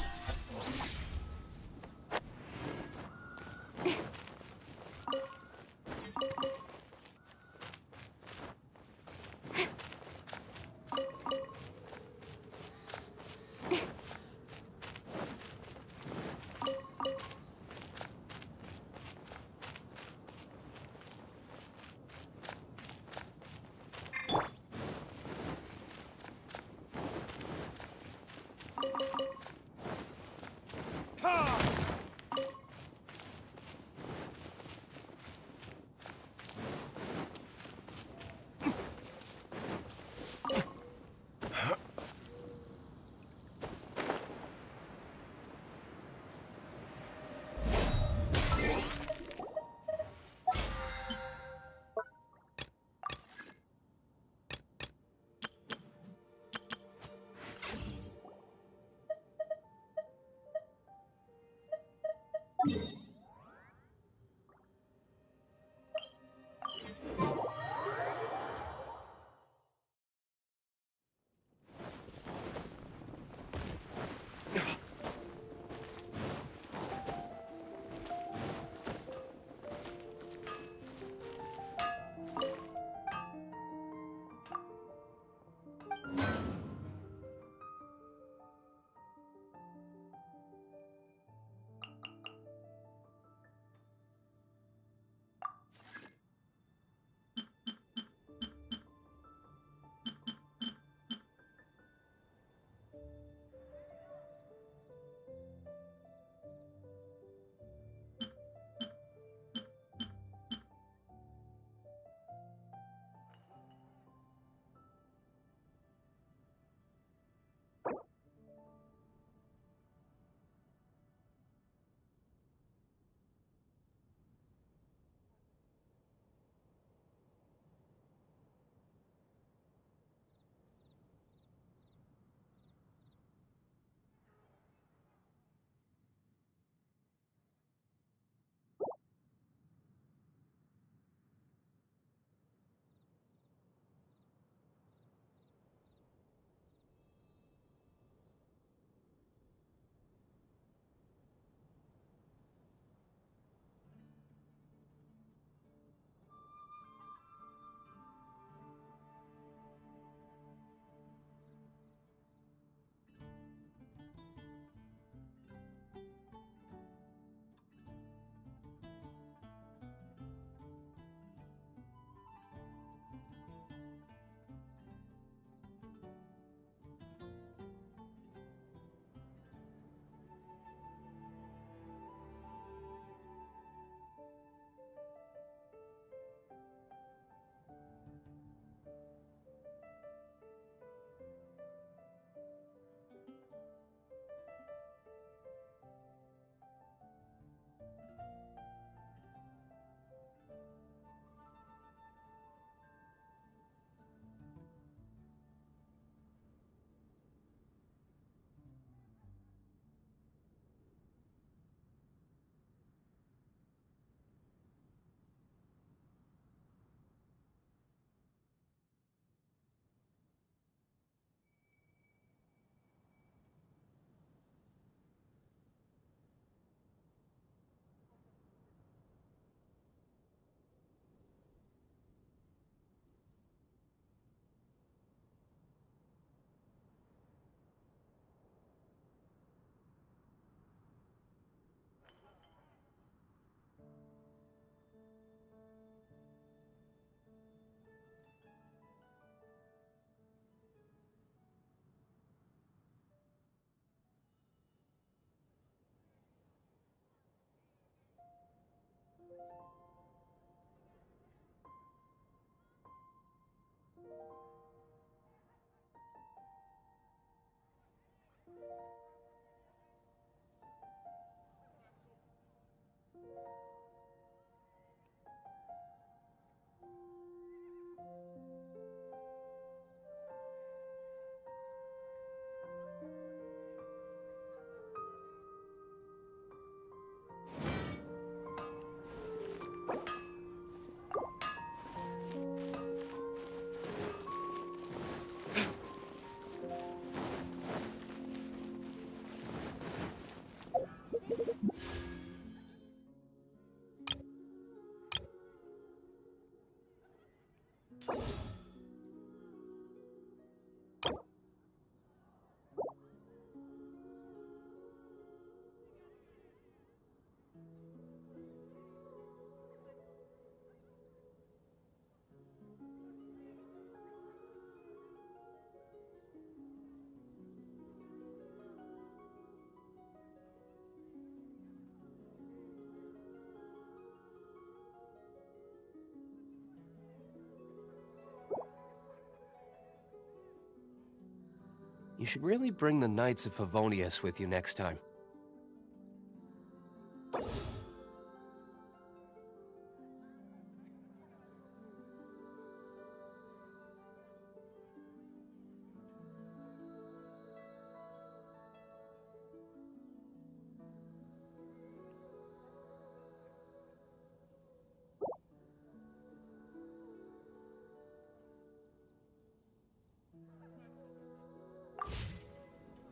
Speaker 16: You should really bring the Knights of Favonius with you next time.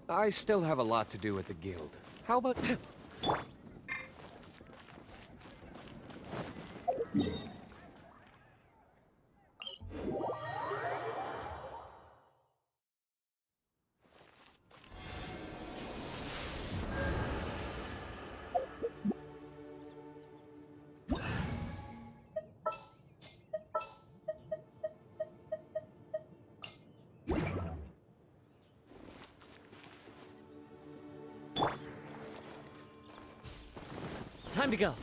Speaker 16: I still have a lot to do at the guild. How about...
Speaker 11: Time to go.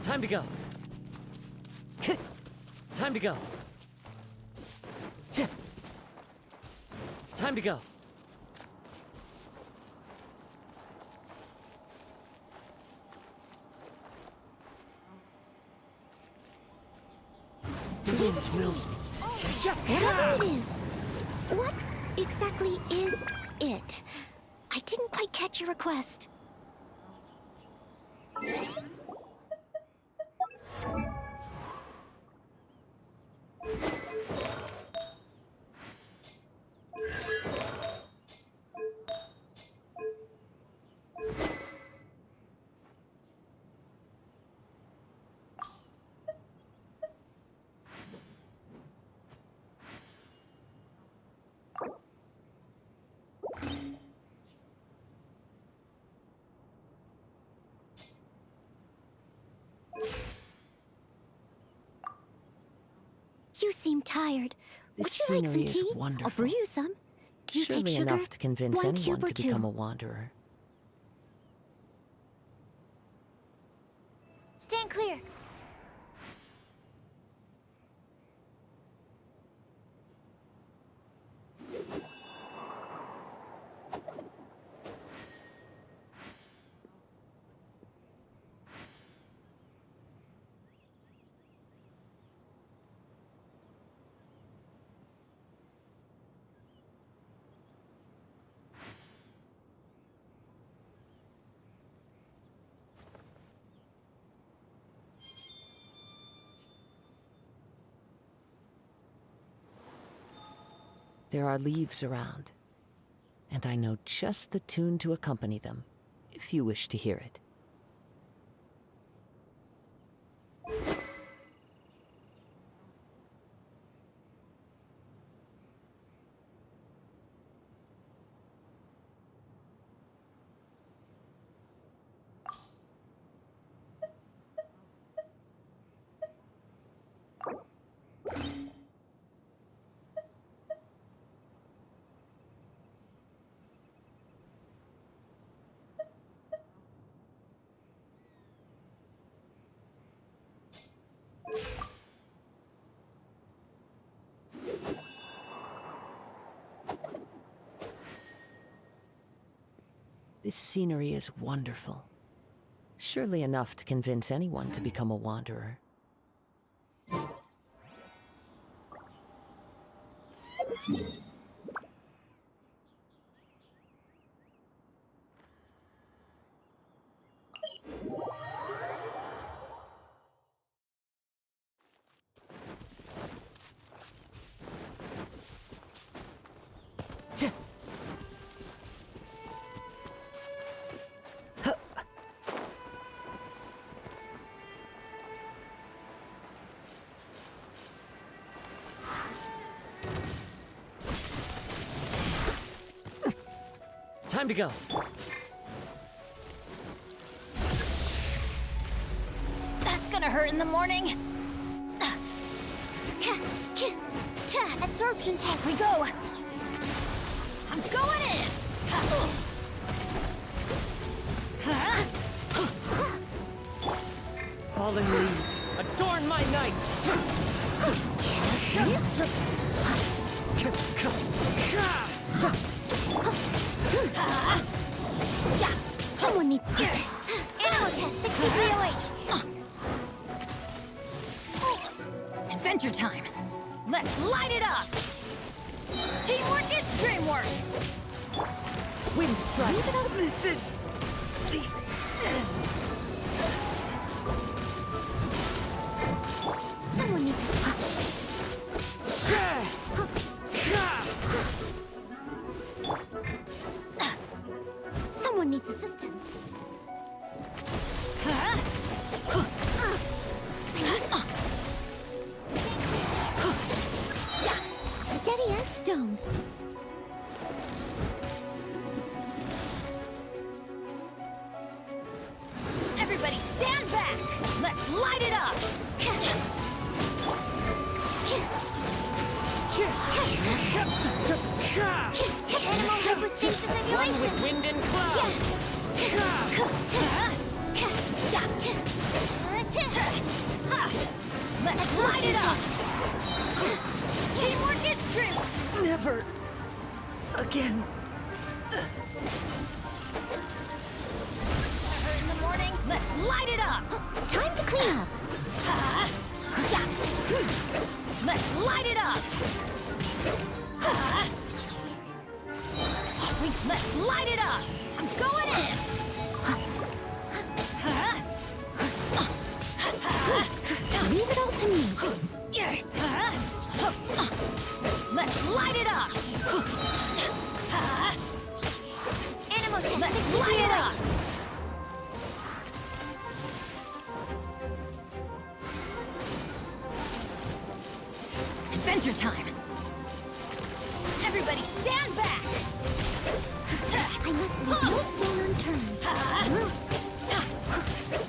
Speaker 11: Time to go. Time to go. Time to go.
Speaker 1: The wind thrills me. Whatever it is, what exactly is it? I didn't quite catch your request. You seem tired.
Speaker 21: This
Speaker 1: Would you like some
Speaker 21: scenery is
Speaker 1: tea?
Speaker 21: wonderful.
Speaker 1: I'll brew you some. Do you
Speaker 21: Surely
Speaker 1: take sugar?
Speaker 21: enough to convince
Speaker 1: 1
Speaker 21: anyone
Speaker 1: cube or
Speaker 21: to
Speaker 1: 2?
Speaker 21: become a wanderer.
Speaker 15: Stand clear.
Speaker 21: There are leaves around, and I know just the tune to accompany them, if you wish to hear it. This scenery is wonderful. Surely enough to convince anyone to become a wanderer.
Speaker 11: Time to go.
Speaker 15: That's gonna hurt in the morning. Absorption tank, we go. I'm going in.
Speaker 11: Fallen leaves, adorn my night!
Speaker 4: Someone needs... Animal test 6308.
Speaker 15: Adventure time. Let's light it up. Teamwork is dreamwork.
Speaker 11: Wind strike. This is the end.
Speaker 4: Someone needs... Someone needs assistance. Steady as stone.
Speaker 15: Everybody stand back. Let's light it up.
Speaker 4: Animal hypostasis simulation.
Speaker 11: With wind and cloud.
Speaker 15: Let's light it up. Teamwork is true.
Speaker 11: Never again.
Speaker 15: In the morning, let's light it up.
Speaker 4: Time to clean up.
Speaker 15: Let's light it up. Let's light it up. I'm going in.
Speaker 4: Leave it all to me.
Speaker 15: Let's light it up.
Speaker 4: Animal test.
Speaker 15: Let's light it up. Adventure time. Everybody stand back.
Speaker 4: I must leave no stone unturned.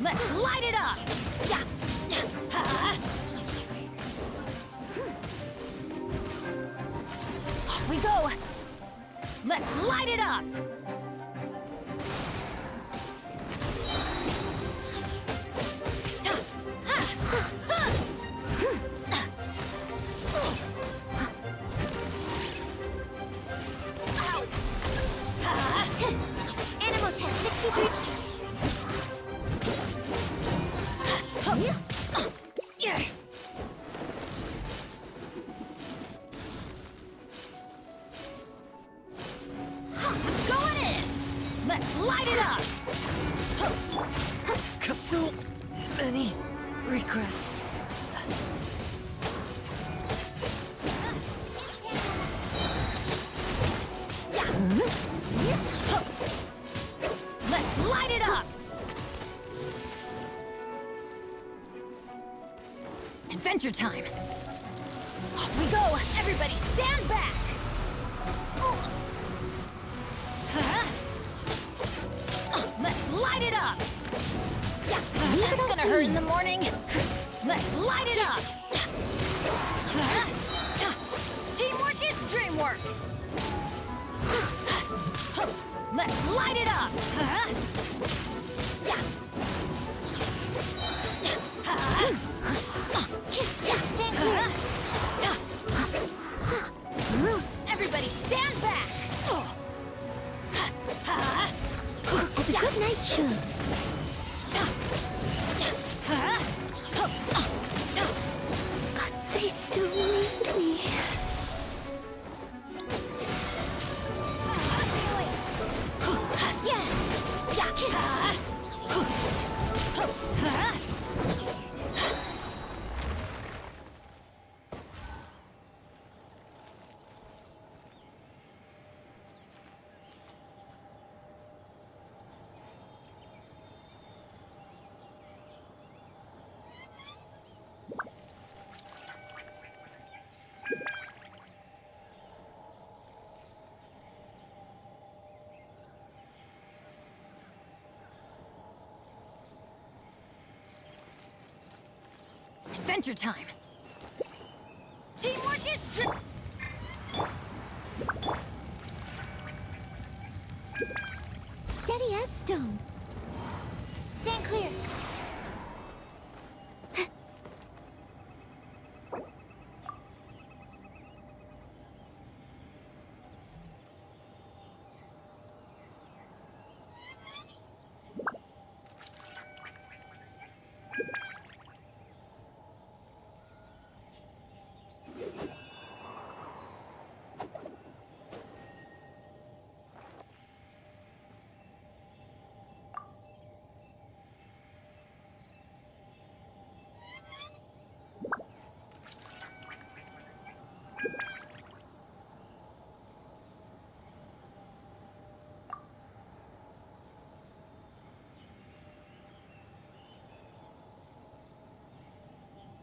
Speaker 15: Let's light it up. Off we go. Let's light it up.
Speaker 4: Animal test 63.
Speaker 15: Going in. Let's light it up.
Speaker 11: So many regrets.
Speaker 15: Let's light it up. Adventure time. Off we go. Everybody stand back. Let's light it up. That's gonna hurt in the morning. Let's light it up. Teamwork is dreamwork. Let's light it up. Everybody stand back. But they still need me.
Speaker 14: Adventure time! Teamwork is
Speaker 4: Steady as stone. Stand clear.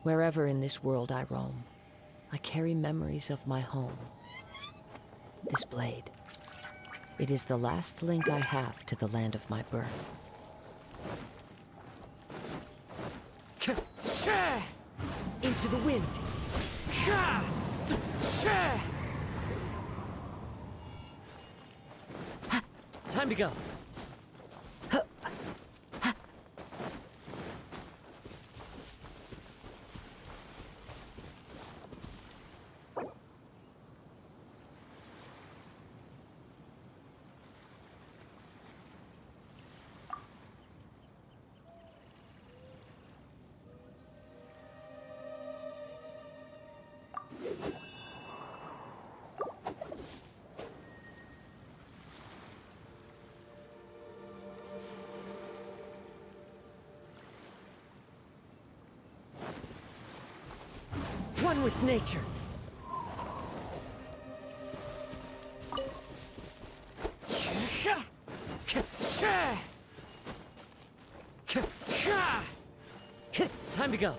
Speaker 21: Wherever in this world I roam, I carry memories of my home. This blade, it is the last link I have to the land of my birth.
Speaker 11: Into the wind! Time to go! One with nature. Time to go.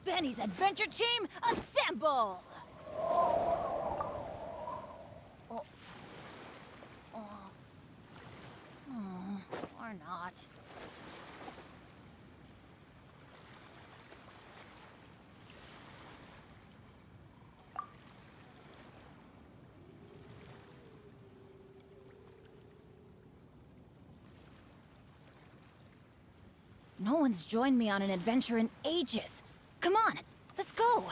Speaker 14: Benny's adventure team, assemble! Or not. No one's joined me on an adventure in ages. Come on, let's go!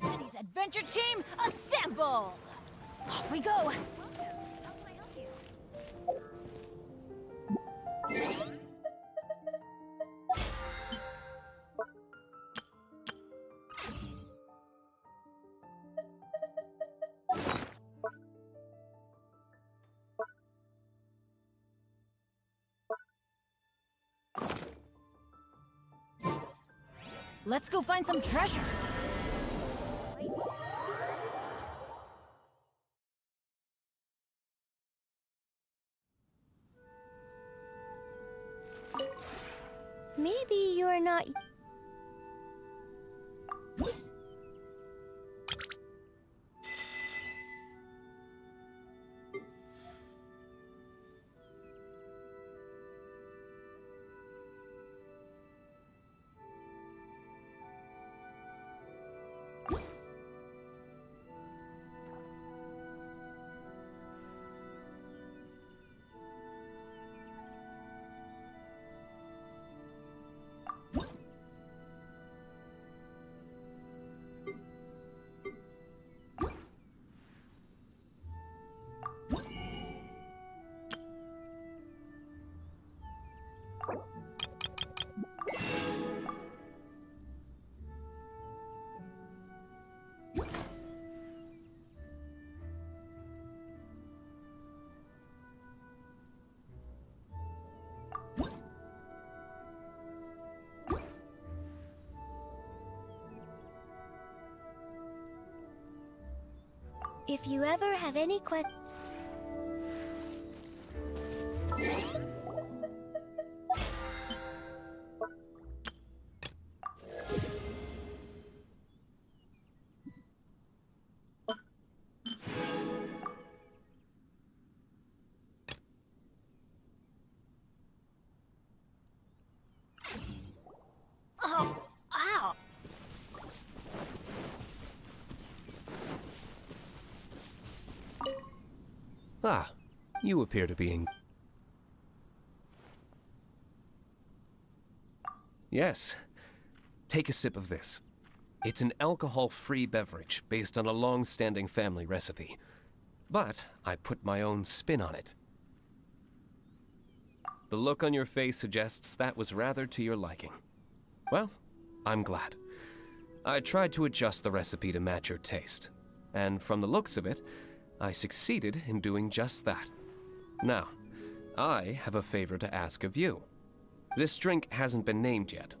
Speaker 15: City's adventure team, assemble! Off we go! Let's go find some treasure!
Speaker 4: Maybe you're not... If you ever have any questions...
Speaker 15: Oh, ow!
Speaker 16: Ah, you appear to be in... Yes. Take a sip of this. It's an alcohol-free beverage based on a long-standing family recipe. But I put my own spin on it. The look on your face suggests that was rather to your liking. Well, I'm glad. I tried to adjust the recipe to match your taste, and from the looks of it, I succeeded in doing just that. Now, I have a favor to ask of you. This drink hasn't been named yet.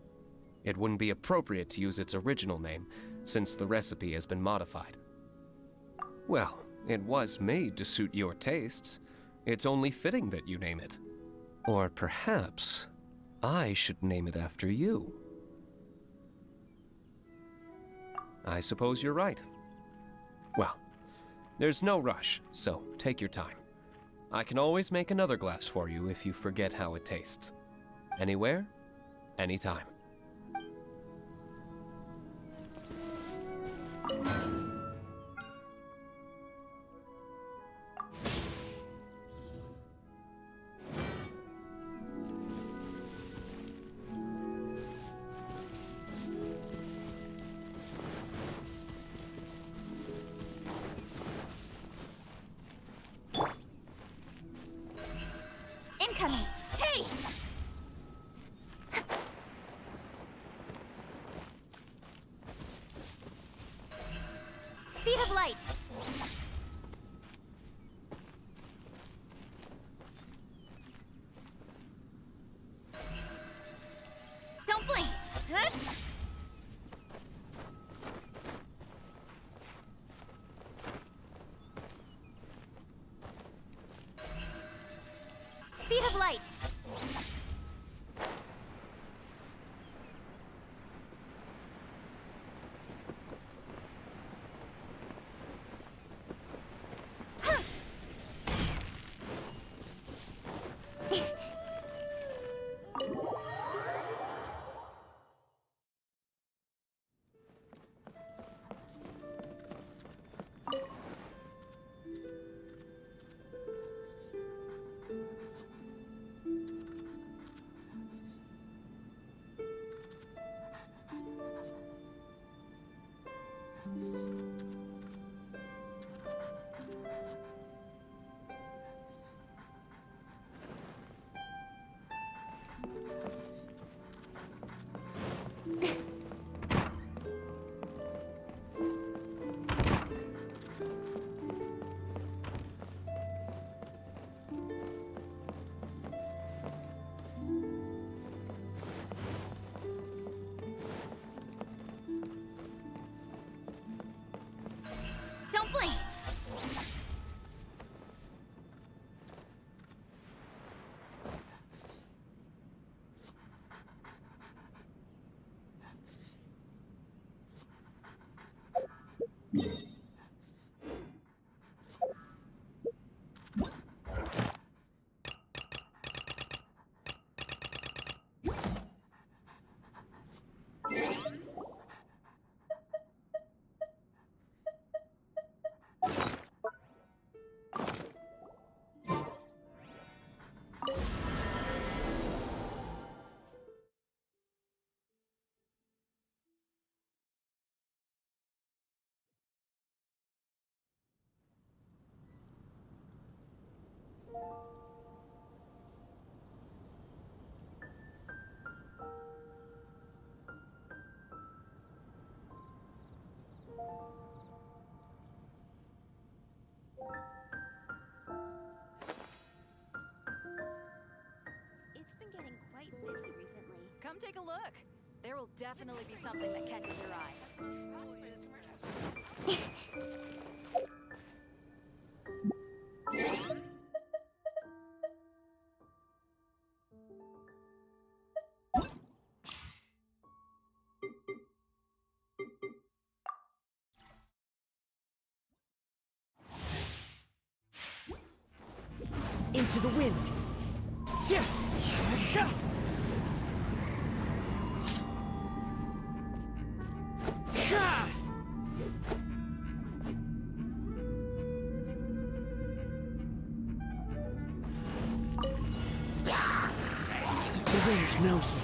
Speaker 16: It wouldn't be appropriate to use its original name, since the recipe has been modified. Well, it was made to suit your tastes. It's only fitting that you name it. Or perhaps, I should name it after you. I suppose you're right. Well, there's no rush, so take your time. I can always make another glass for you if you forget how it tastes. Anywhere, anytime.
Speaker 15: Incoming! Hey! Speed of light! Don't blink! Huh? Speed of light! been getting quite busy recently.
Speaker 6: Come take a look. There will definitely be something that catches your eye.
Speaker 21: Into the wind. The wind knows me.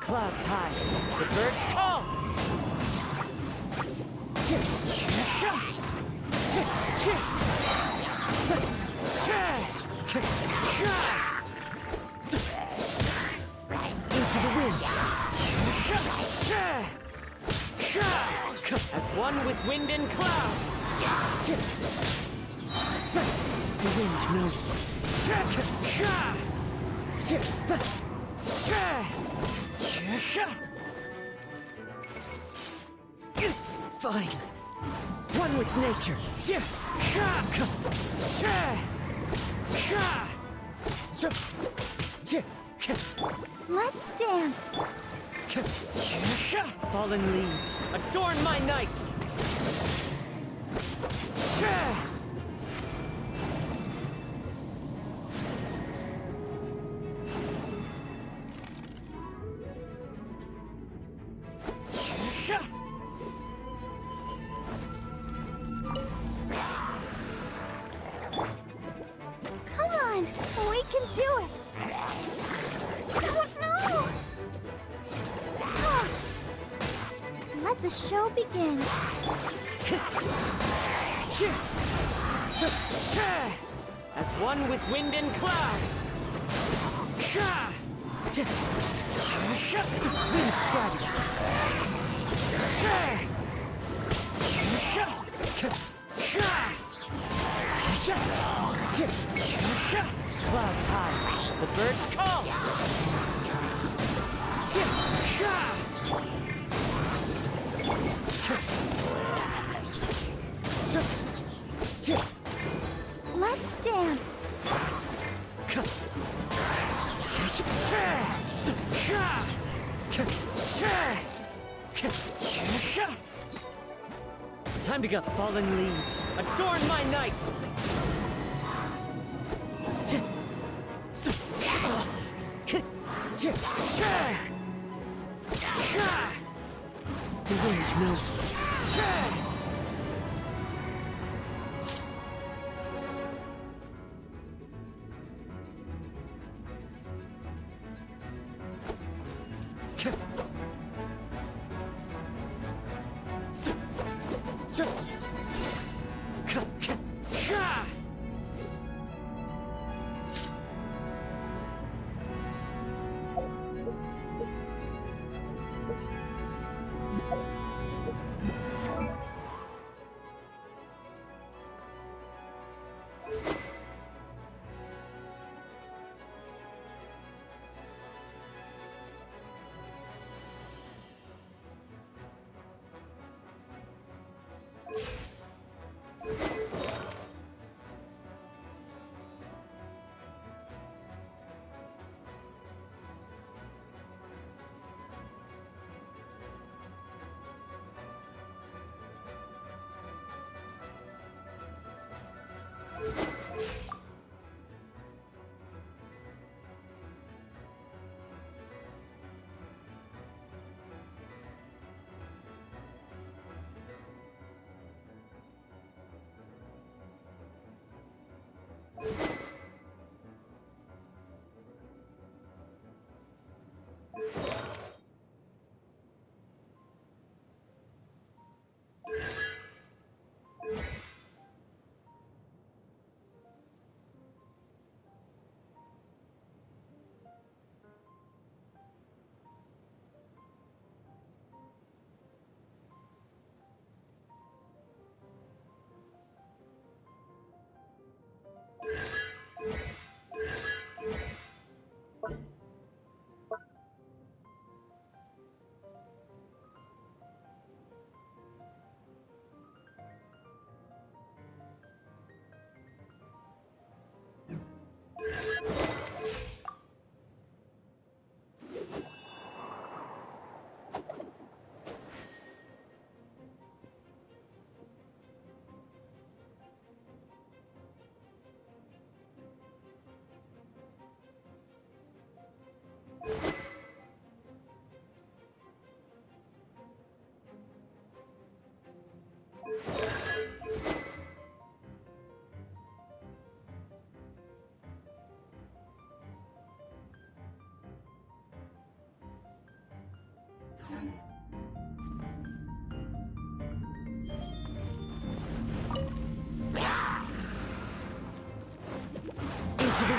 Speaker 21: Clouds high. The birds call. Into the wind. As one with wind and cloud. The wind knows me. It's fine. One with nature.
Speaker 4: Let's dance.
Speaker 21: Fallen leaves, adorn my night.
Speaker 4: Come on, we can do it. Oh, no! Ah. Let the show begin.
Speaker 21: As one with wind and cloud. Wind striding. Clouds high. The birds call.
Speaker 4: Let's dance.
Speaker 21: Time to get fallen leaves. Adorn my night. The wind knows me.
Speaker 4: You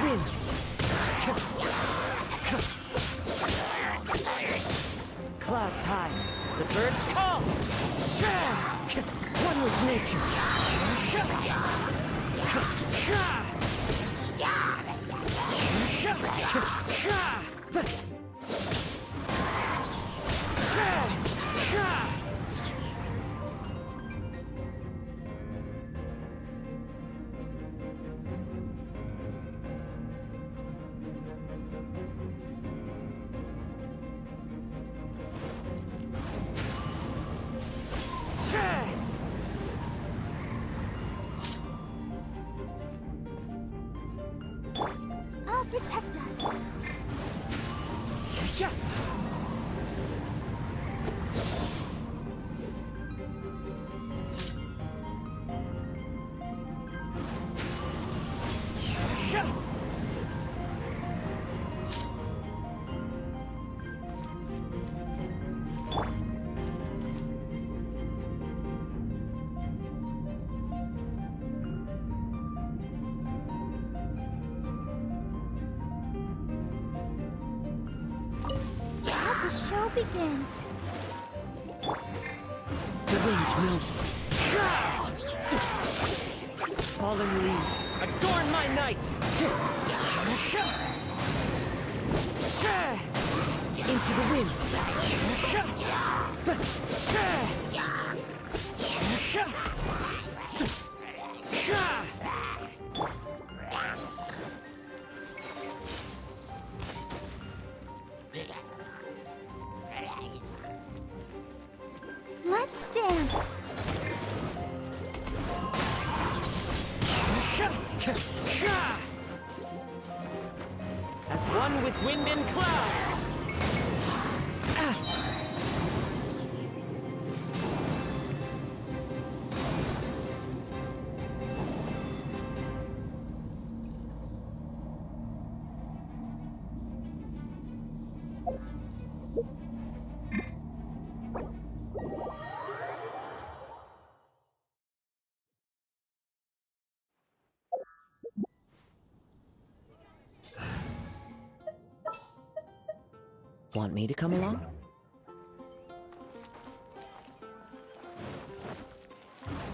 Speaker 21: wind! Clouds high, the birds call! One with nature!
Speaker 15: I'll protect us. Let the show begin.
Speaker 21: The wind knows me. Fallen leaves, adorn my night! Into the wind!
Speaker 15: Let's dance.
Speaker 21: As one with wind and cloud! Want me to come along?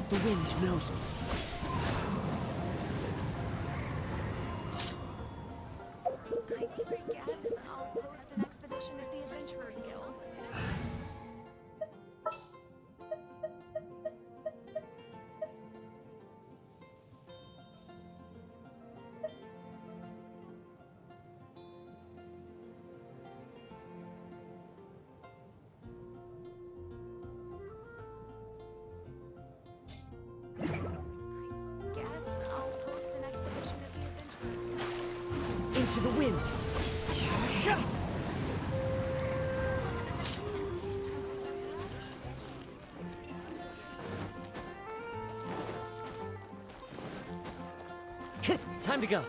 Speaker 21: The wind knows me.
Speaker 7: I guess I'll post an expedition at the Adventurers Guild.
Speaker 21: Into the wind! Time to go!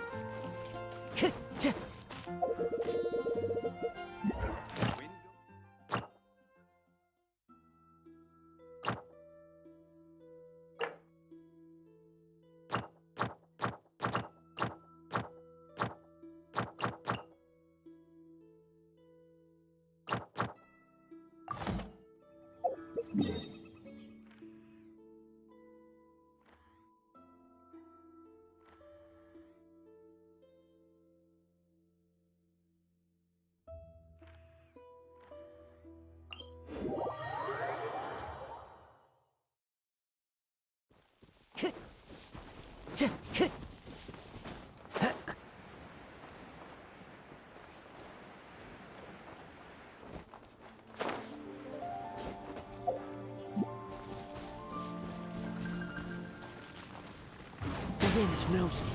Speaker 21: The wind knows me.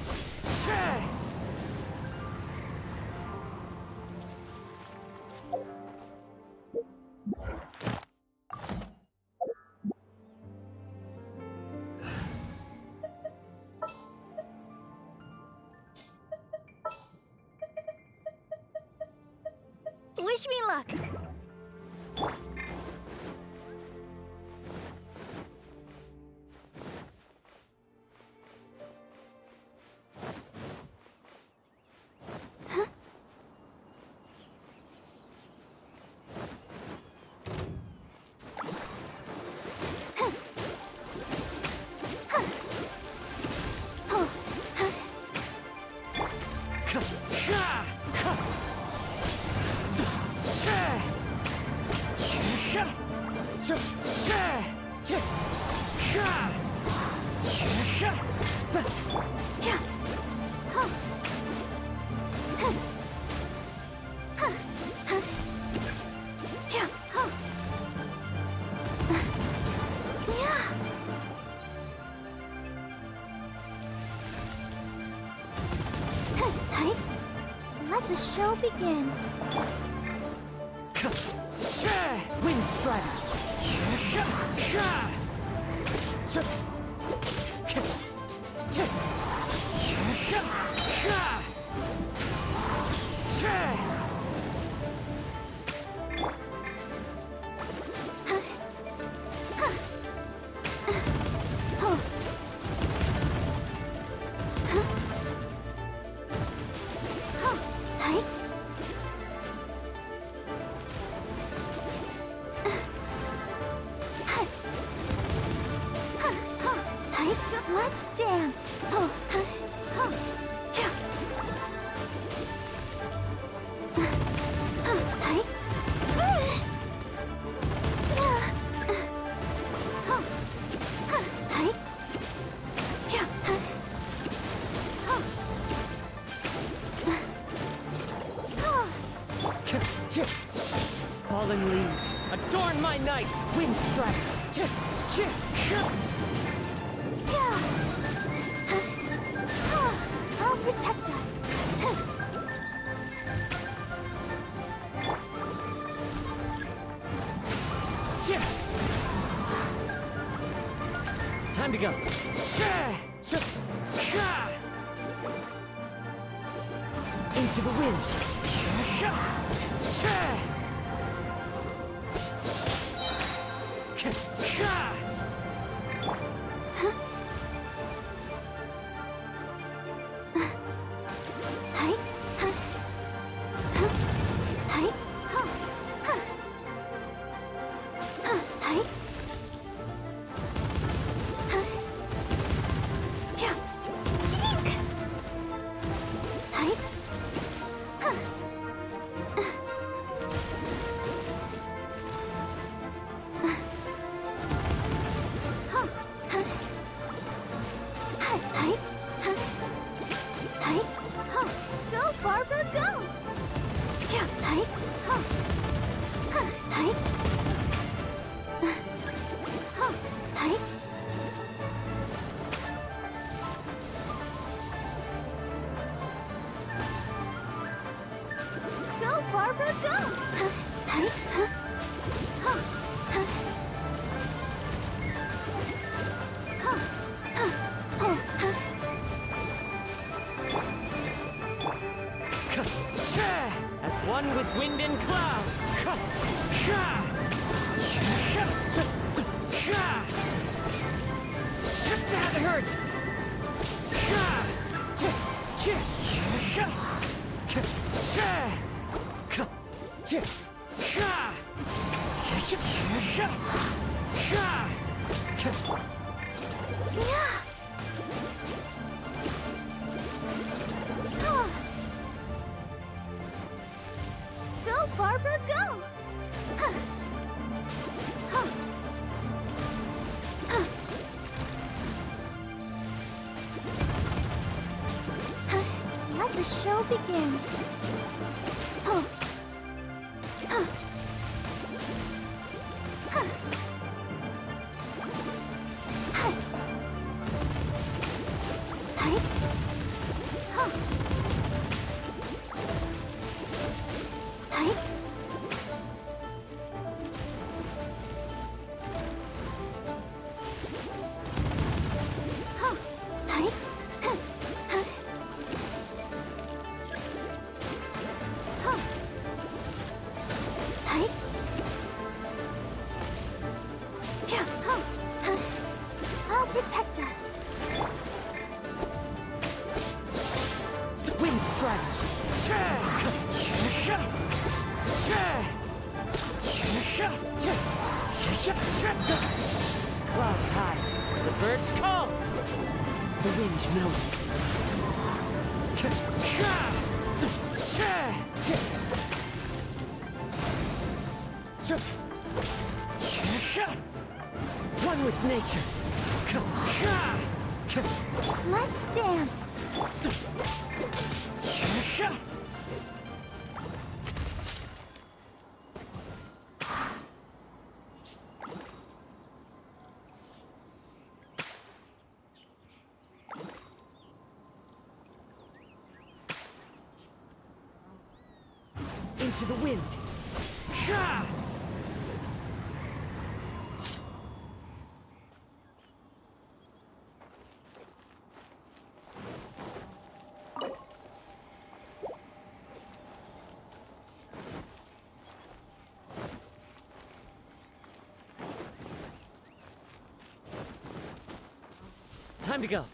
Speaker 15: Wish me luck.
Speaker 4: Let the show begin.
Speaker 21: Wind Strider!
Speaker 4: Let's dance.
Speaker 21: Fallen leaves, adorn my night! Wind Strider!
Speaker 4: I'll protect us.
Speaker 21: Time to go! Into the wind!
Speaker 4: Go, Barbara, go! Go, Barbara, go!
Speaker 21: As one with wind and cloud! That hurts!
Speaker 4: Go, Barbara, go! Let the show begin. I'll protect us.
Speaker 21: Wind Strider! Clouds high, the birds call. The wind knows me. One with nature.
Speaker 4: Let's dance.
Speaker 21: Into the wind. Time to go.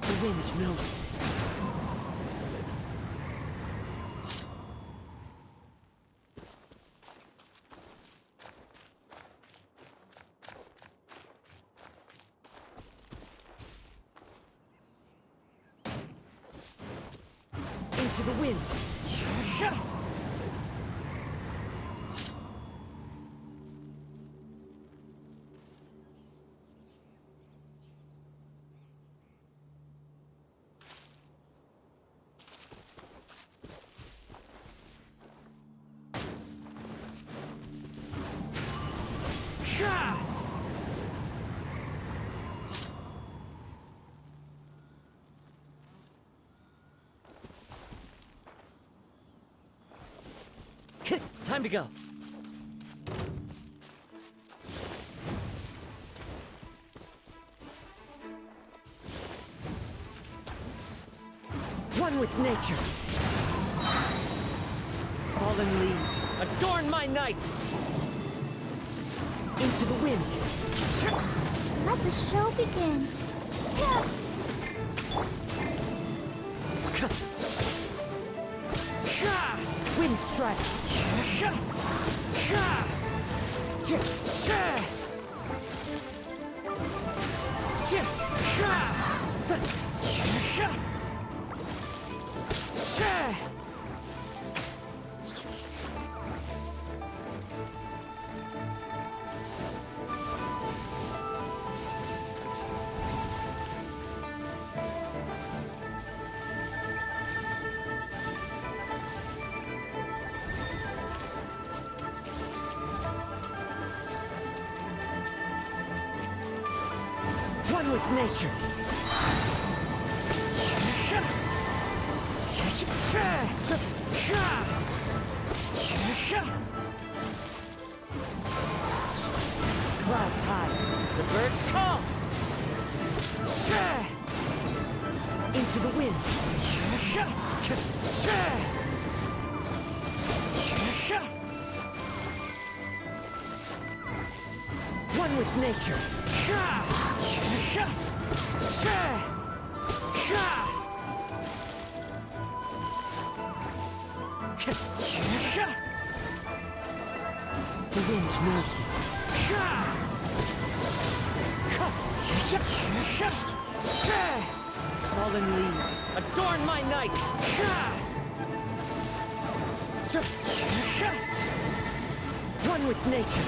Speaker 21: The wind knows me. Into the wind. Time to go. One with nature. Fallen leaves, adorn my night. Into the wind.
Speaker 4: Let the show begin.
Speaker 21: Wind strike. One with nature. Clouds high. The birds call. Into the wind. One with nature. The wind knows me. Fallen leaves, adorn my night. One with nature.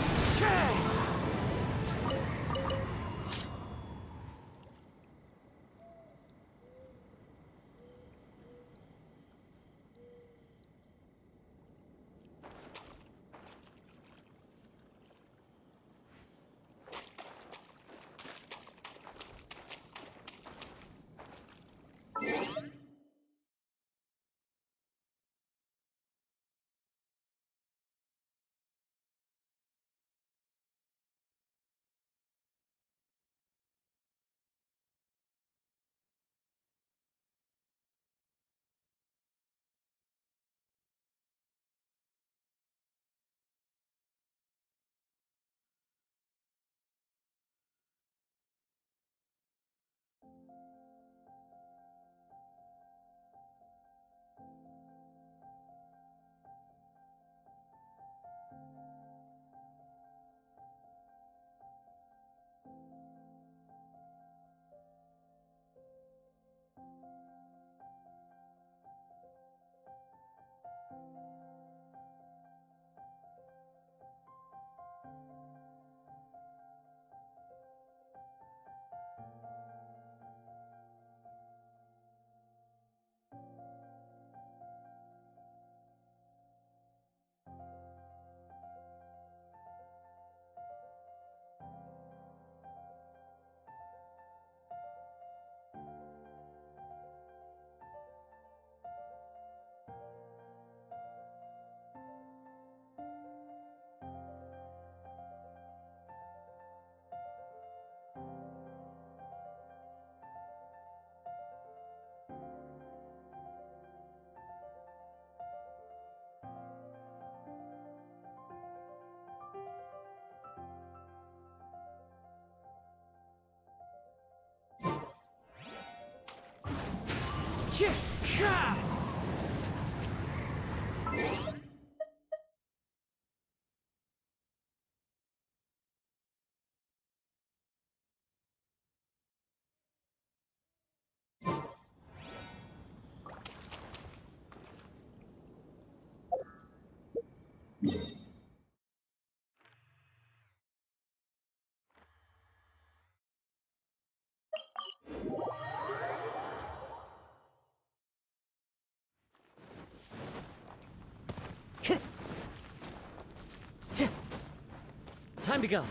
Speaker 11: Time to go.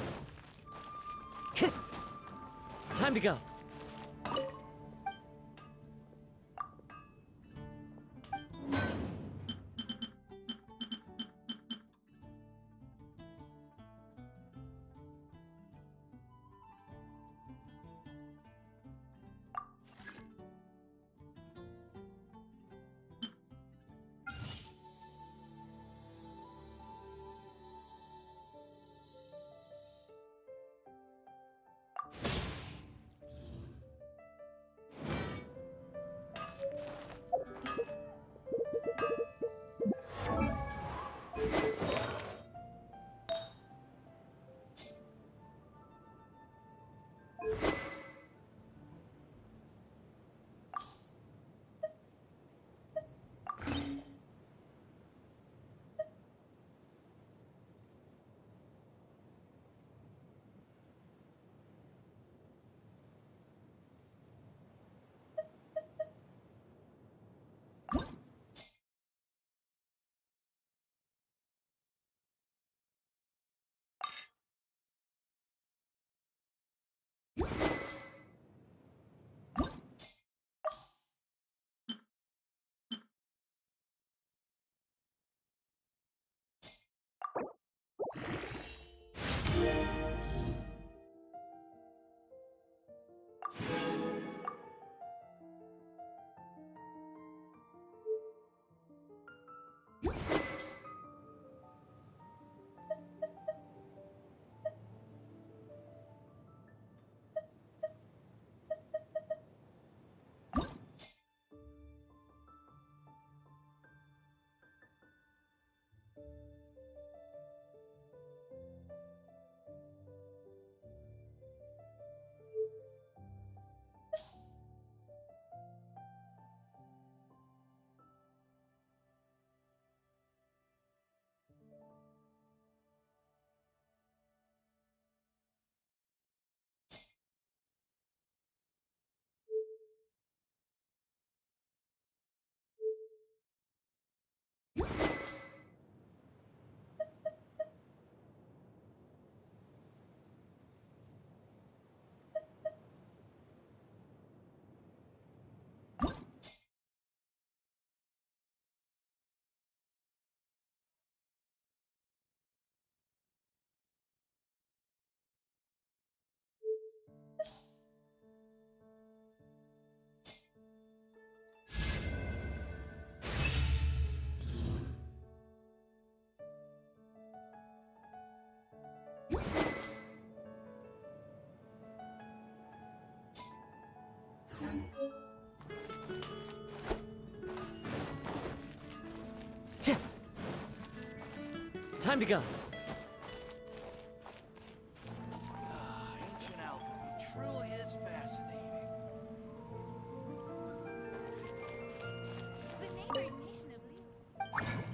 Speaker 11: Time to go. Time to go.
Speaker 18: Ancient alchemy truly is fascinating.
Speaker 7: The neighboring nation of Leo.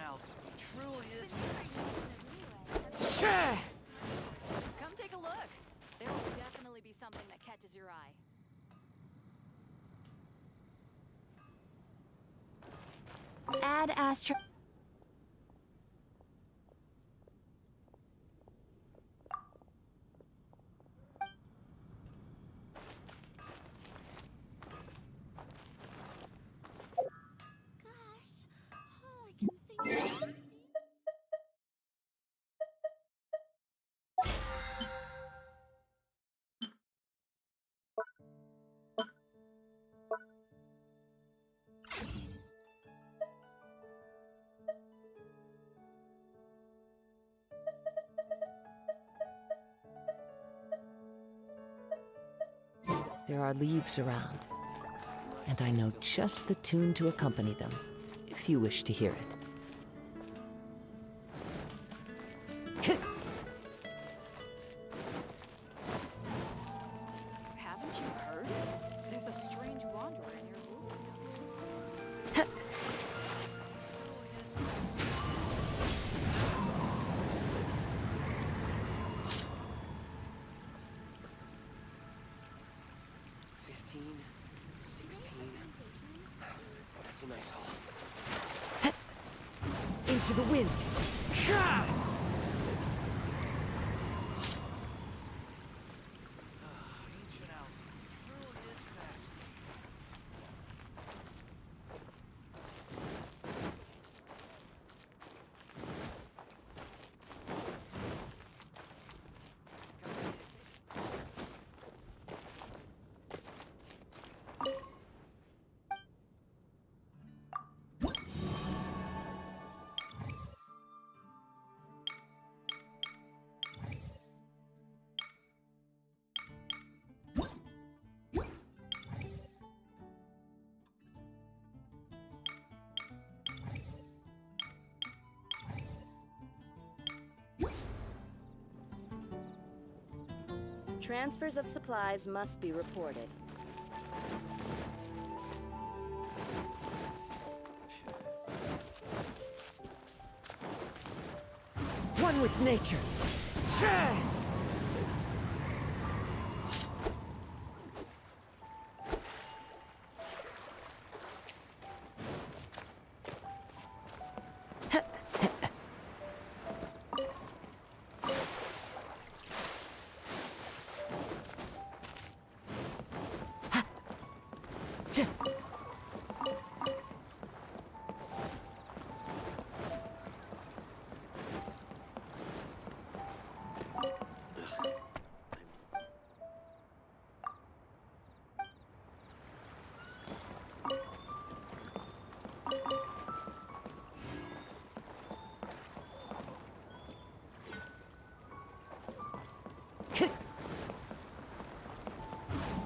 Speaker 18: Al. He truly is.
Speaker 7: Come take a look. There will definitely be something that catches your eye.
Speaker 15: Add astro.
Speaker 21: There are leaves around, and I know just the tune to accompany them, if you wish to hear it.
Speaker 7: Haven't you heard? There's a strange wanderer in your room.
Speaker 11: That's a nice haul. Into the wind!
Speaker 18: Ancient Al. Truly is fascinating.
Speaker 2: Transfers of supplies must be reported.
Speaker 21: One with nature!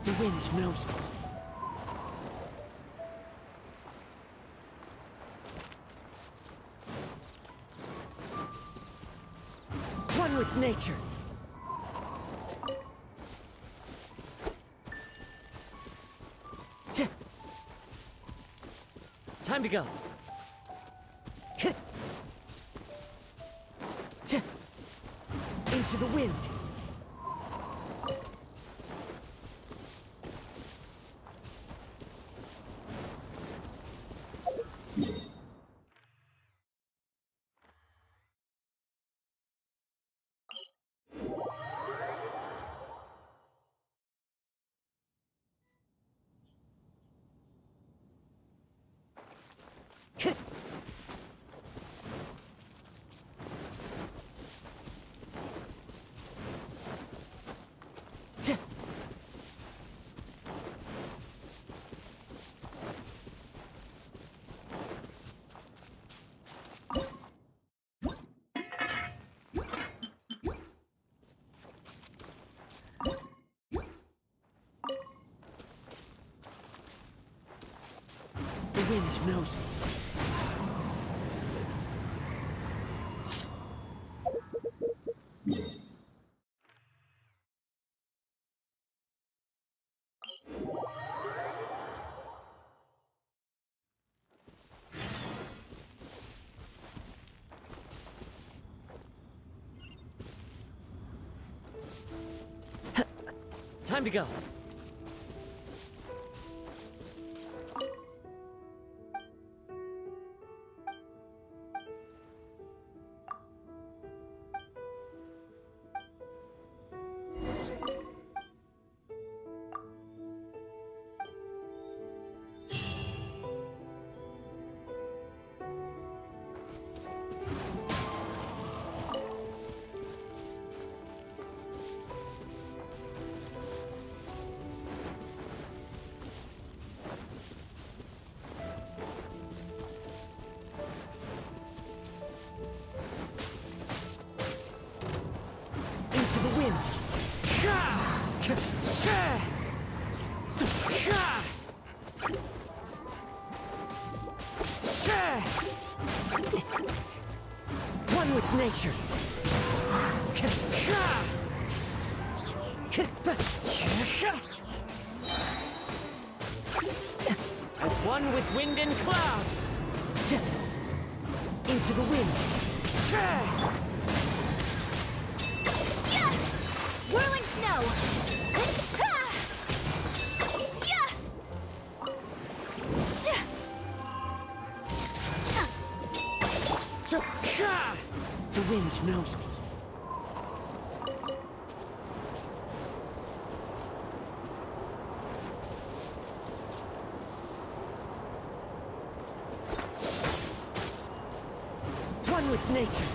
Speaker 11: The wind knows me. One with nature. Time to go. Into the wind. The wind knows me. Time to go.
Speaker 9: Into the wind. One with nature. As one with wind and cloud. Into the wind.
Speaker 14: Whirling snow!
Speaker 9: The wind knows me. One with nature.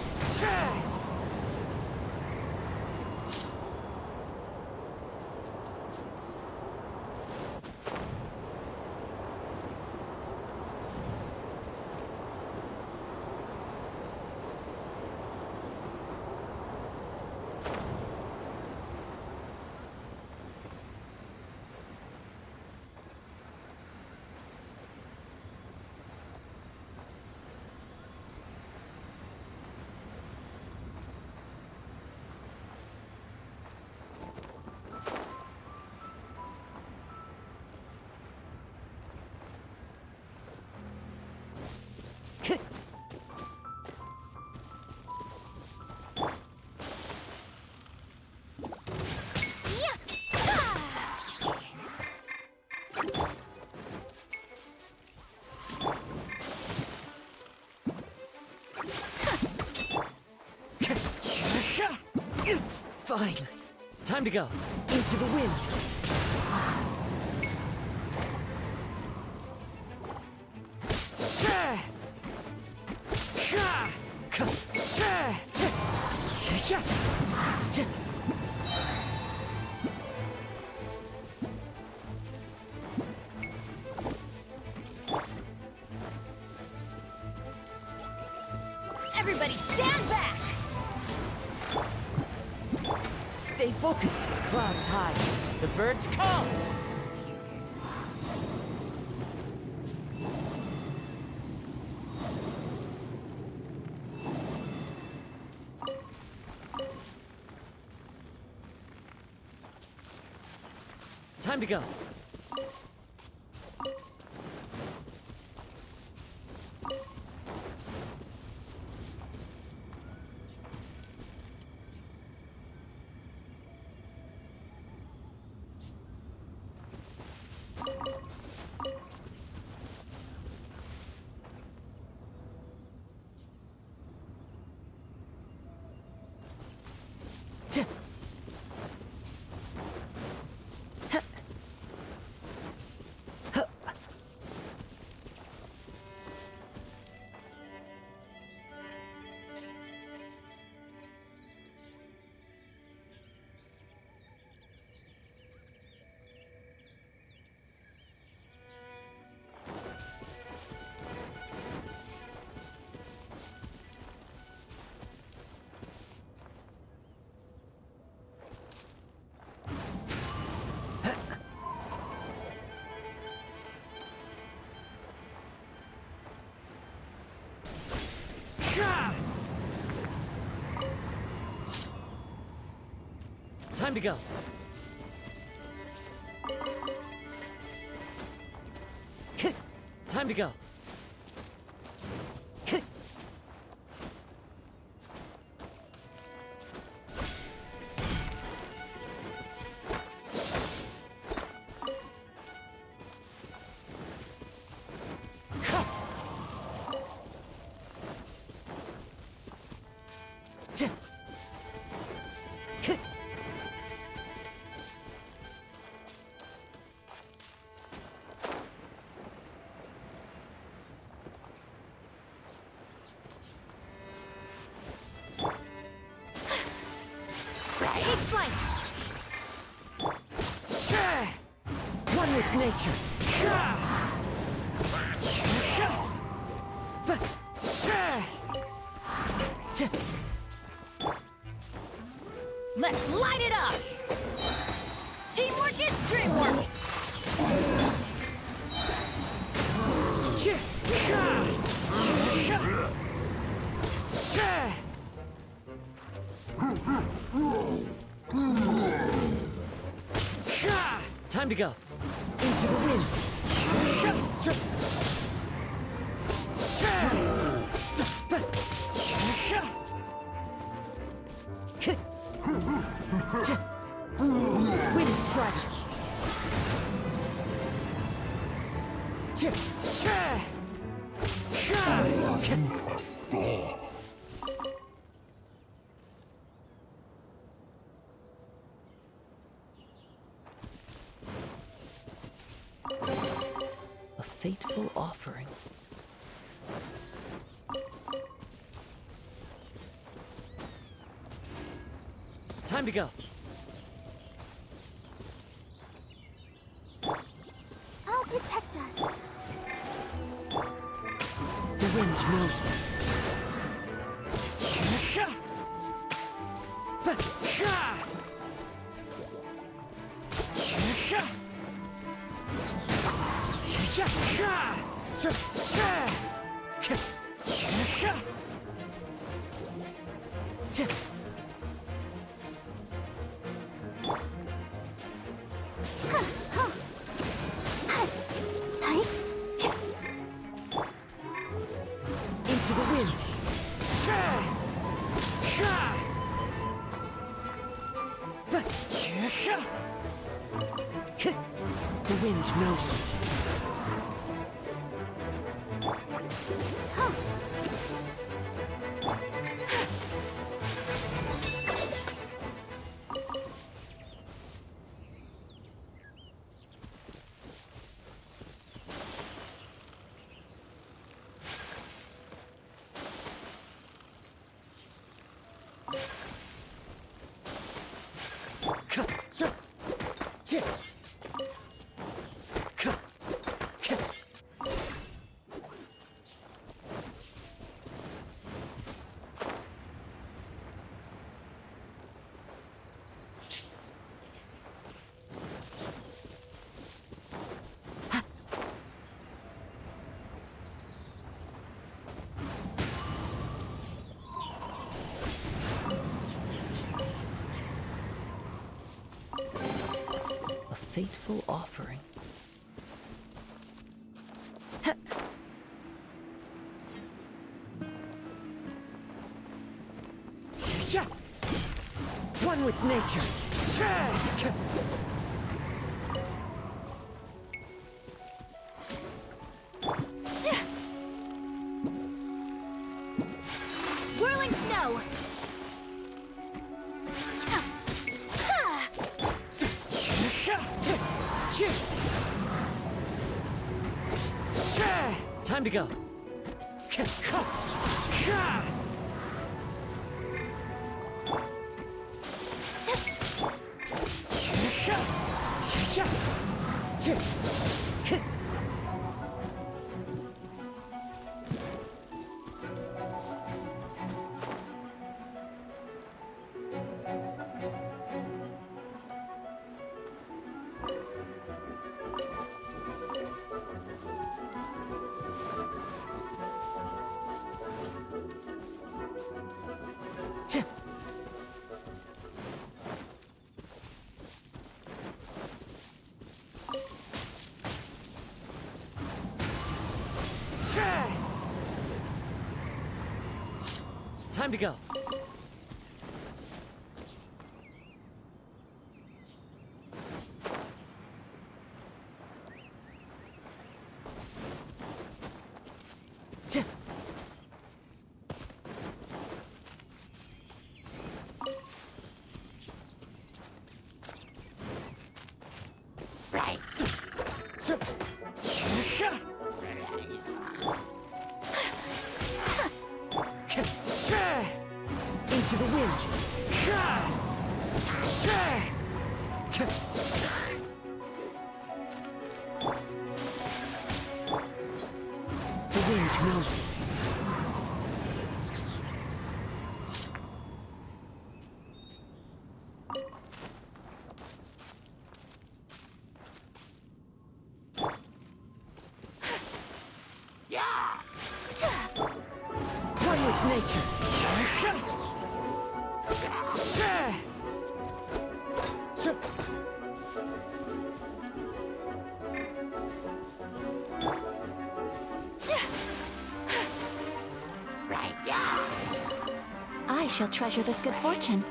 Speaker 9: It's fine. Time to go. Into the wind.
Speaker 14: Everybody stand back!
Speaker 9: Stay focused. Clouds high. The birds call. Time to go. Time to go. Time to go. One with nature.
Speaker 14: Let's light it up! Teamwork is dreamwork!
Speaker 9: Time to go. Into the wind. Wind strike.
Speaker 21: A fateful offering.
Speaker 9: Time to go.
Speaker 15: I'll protect us.
Speaker 9: The wind knows me. Into the wind. The wind knows me.
Speaker 21: A fateful offering.
Speaker 9: One with nature.
Speaker 14: Whirling snow!
Speaker 9: Time to go. Time to go.
Speaker 14: Right.
Speaker 9: Into the wind. nature.
Speaker 15: I shall treasure this good fortune.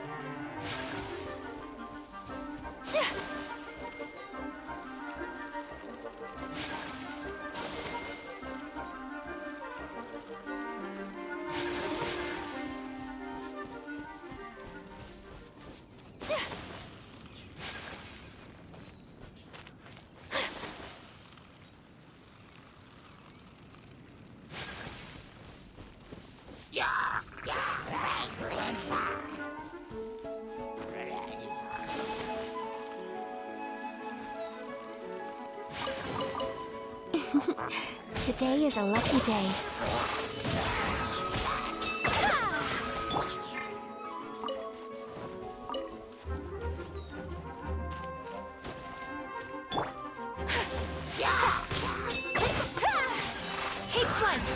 Speaker 15: Today is a lucky day.
Speaker 14: Take flight!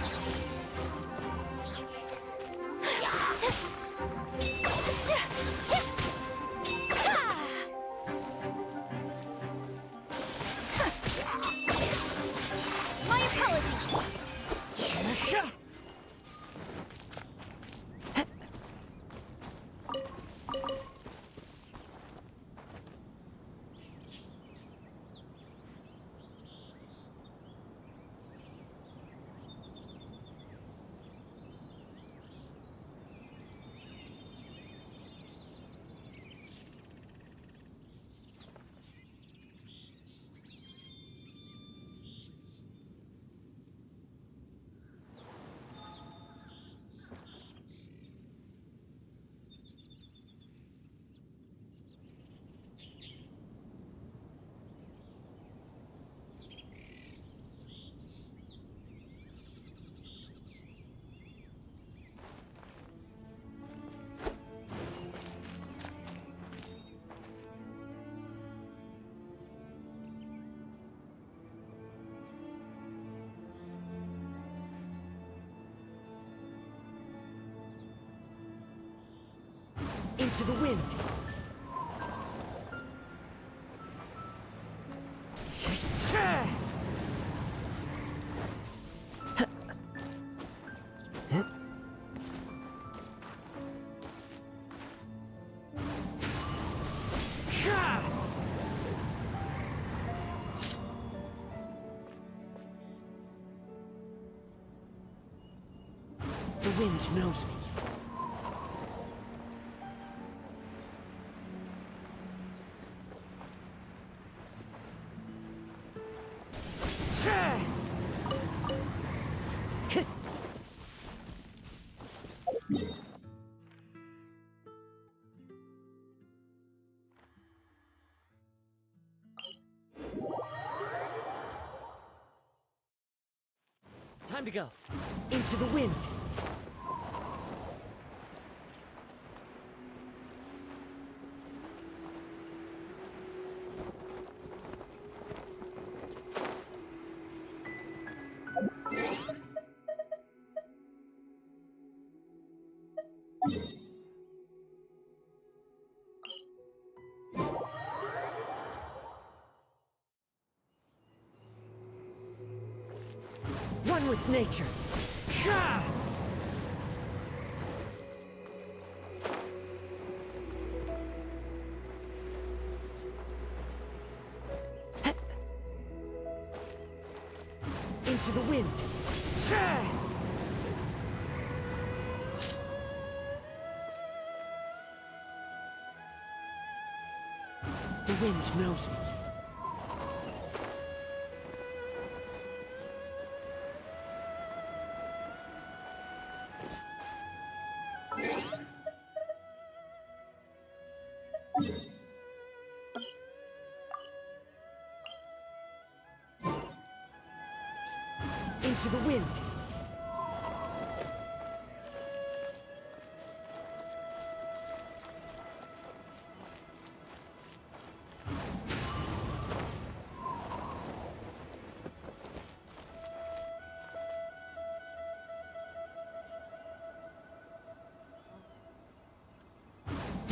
Speaker 14: My apologies!
Speaker 9: Into the wind. The wind knows me. Time to go. Into the wind. One with nature. Into the wind. The wind knows me. Into the wind.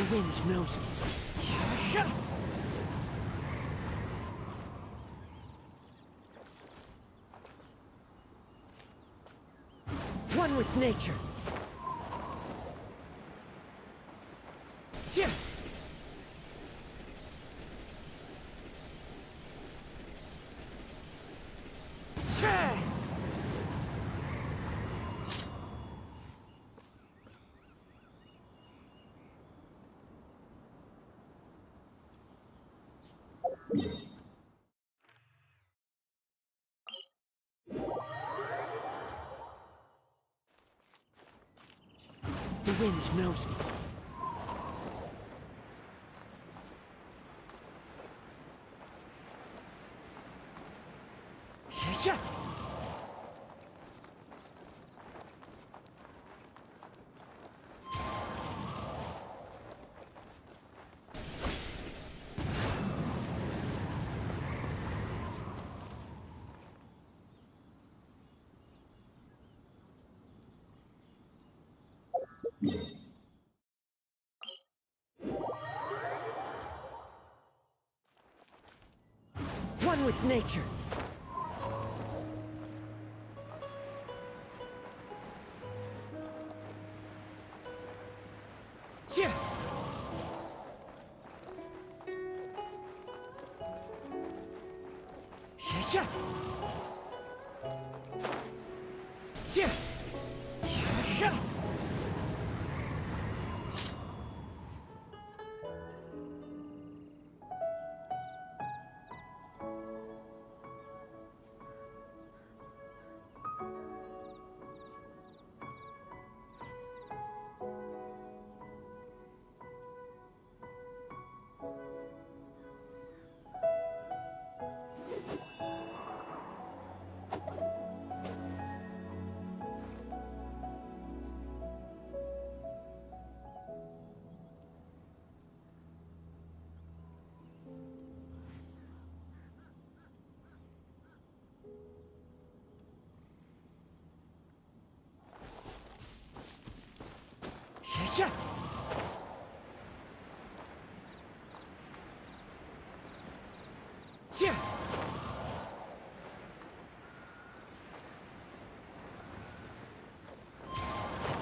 Speaker 9: The wind knows me. One with nature. The wind knows me. One with nature.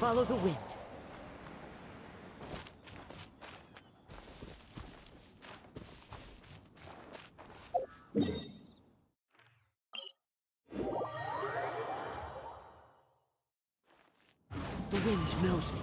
Speaker 9: Follow the wind. The wind knows me.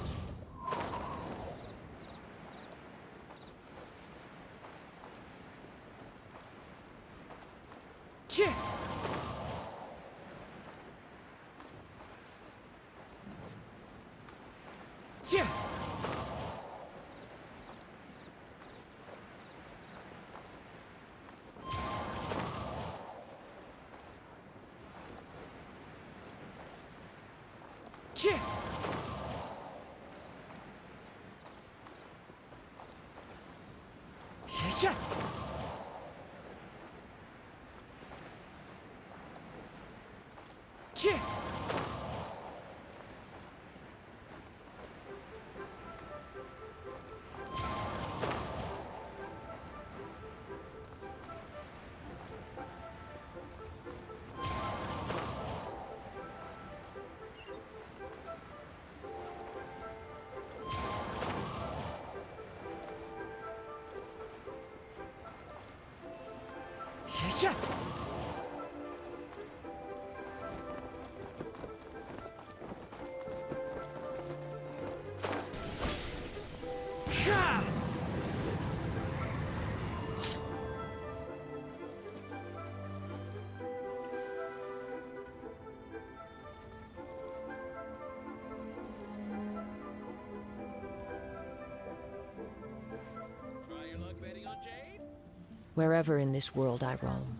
Speaker 21: Wherever in this world I roam,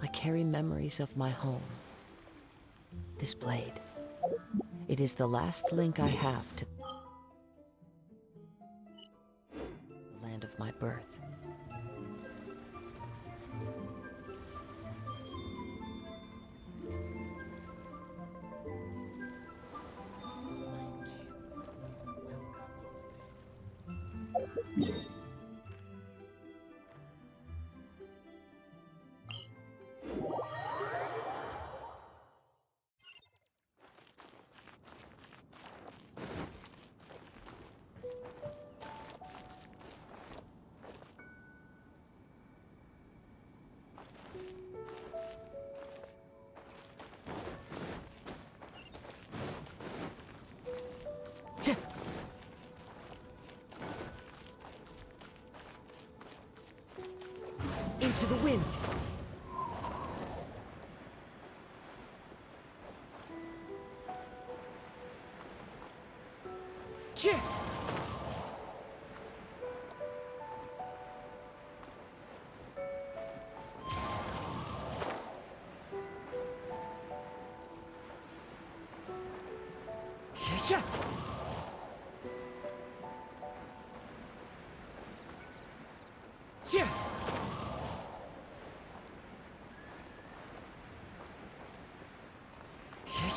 Speaker 21: I carry memories of my home. This blade, it is the last link I have to the land of my birth.
Speaker 9: Into the wind. Yeah. Yeah. Yeah.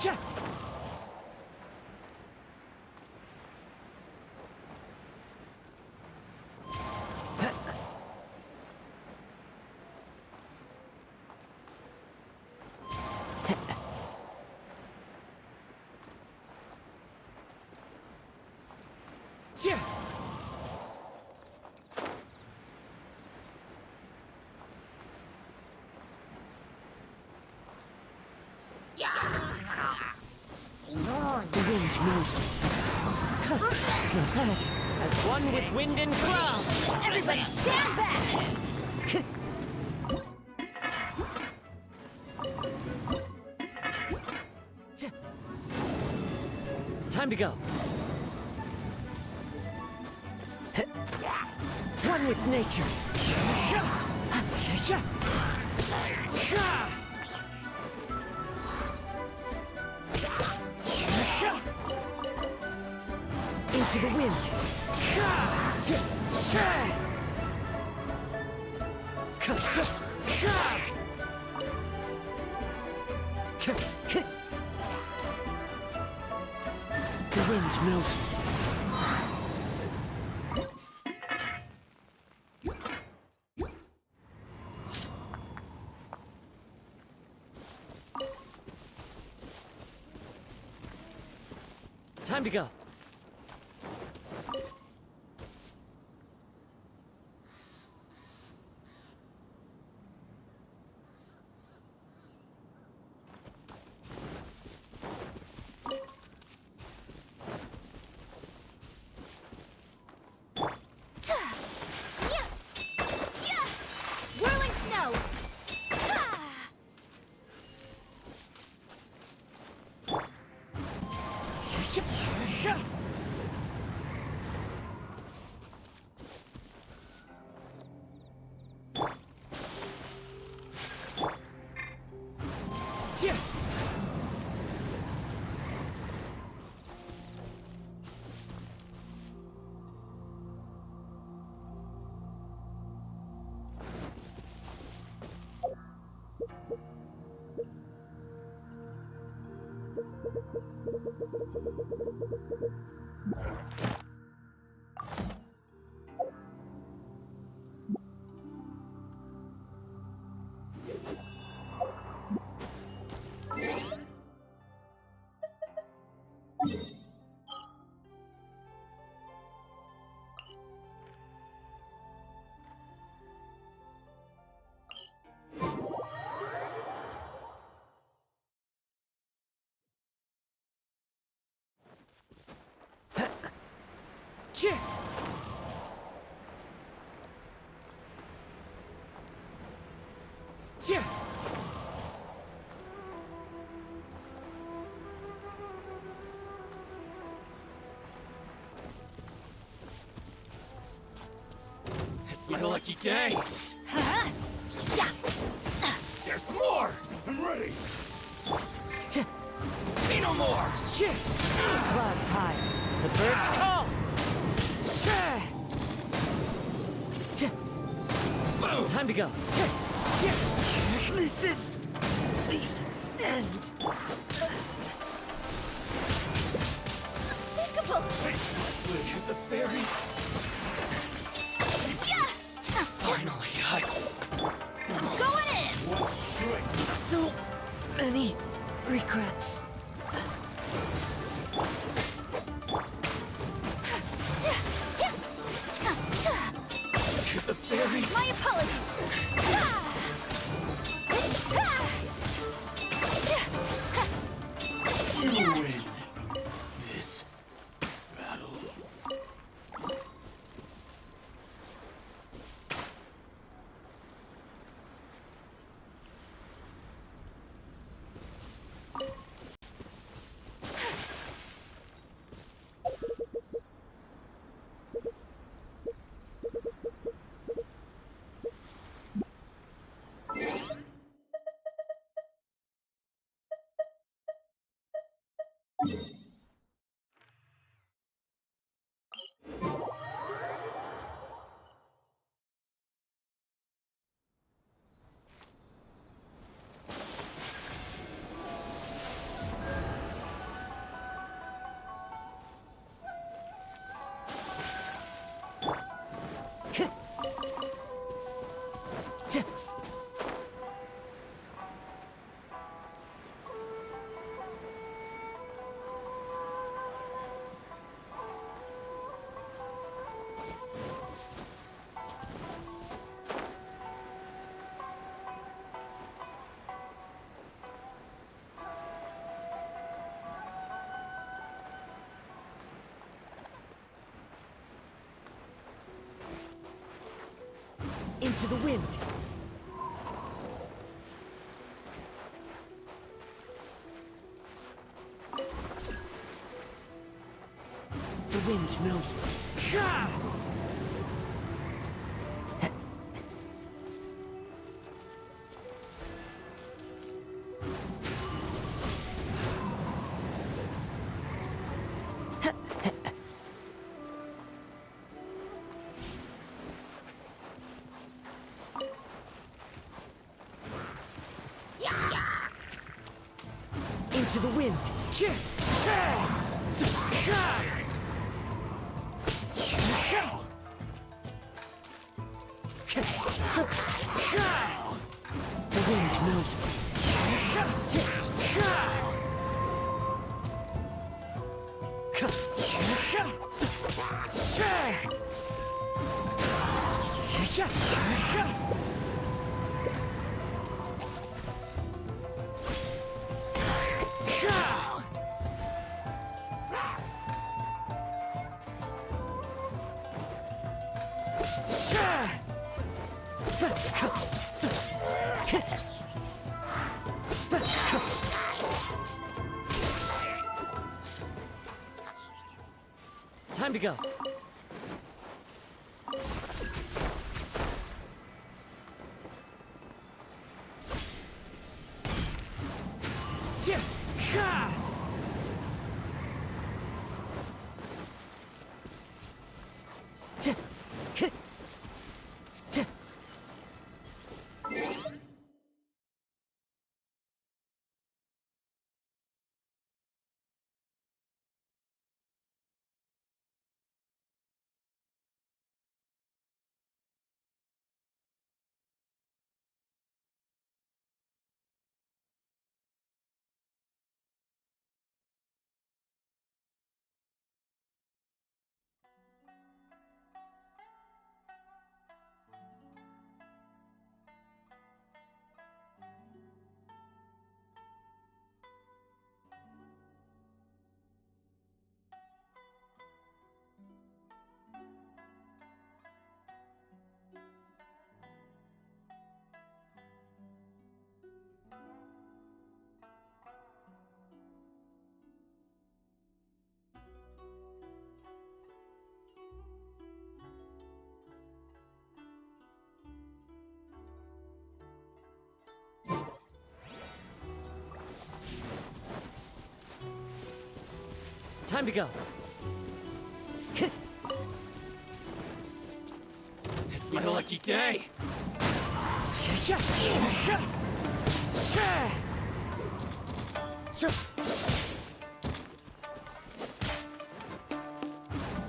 Speaker 9: Yeah. Yeah. The wind knows me. As one with wind and cloud.
Speaker 14: Everybody stand back!
Speaker 9: Time to go. One with nature. Into the wind. The wind knows me. Time to go.
Speaker 14: Whirling snow!
Speaker 13: It's my lucky day. There's more. I'm ready. See no more.
Speaker 9: Clouds high. The birds call. Time to go.
Speaker 14: This is the end. Unthinkable!
Speaker 13: The fairy.
Speaker 14: I'm going in!
Speaker 21: So many regrets.
Speaker 14: To the ferry. My apologies.
Speaker 10: You win this battle.
Speaker 9: Into the wind. The wind knows me. Into the wind. The wind knows me. Time to go. Time to go.
Speaker 10: It's my lucky day.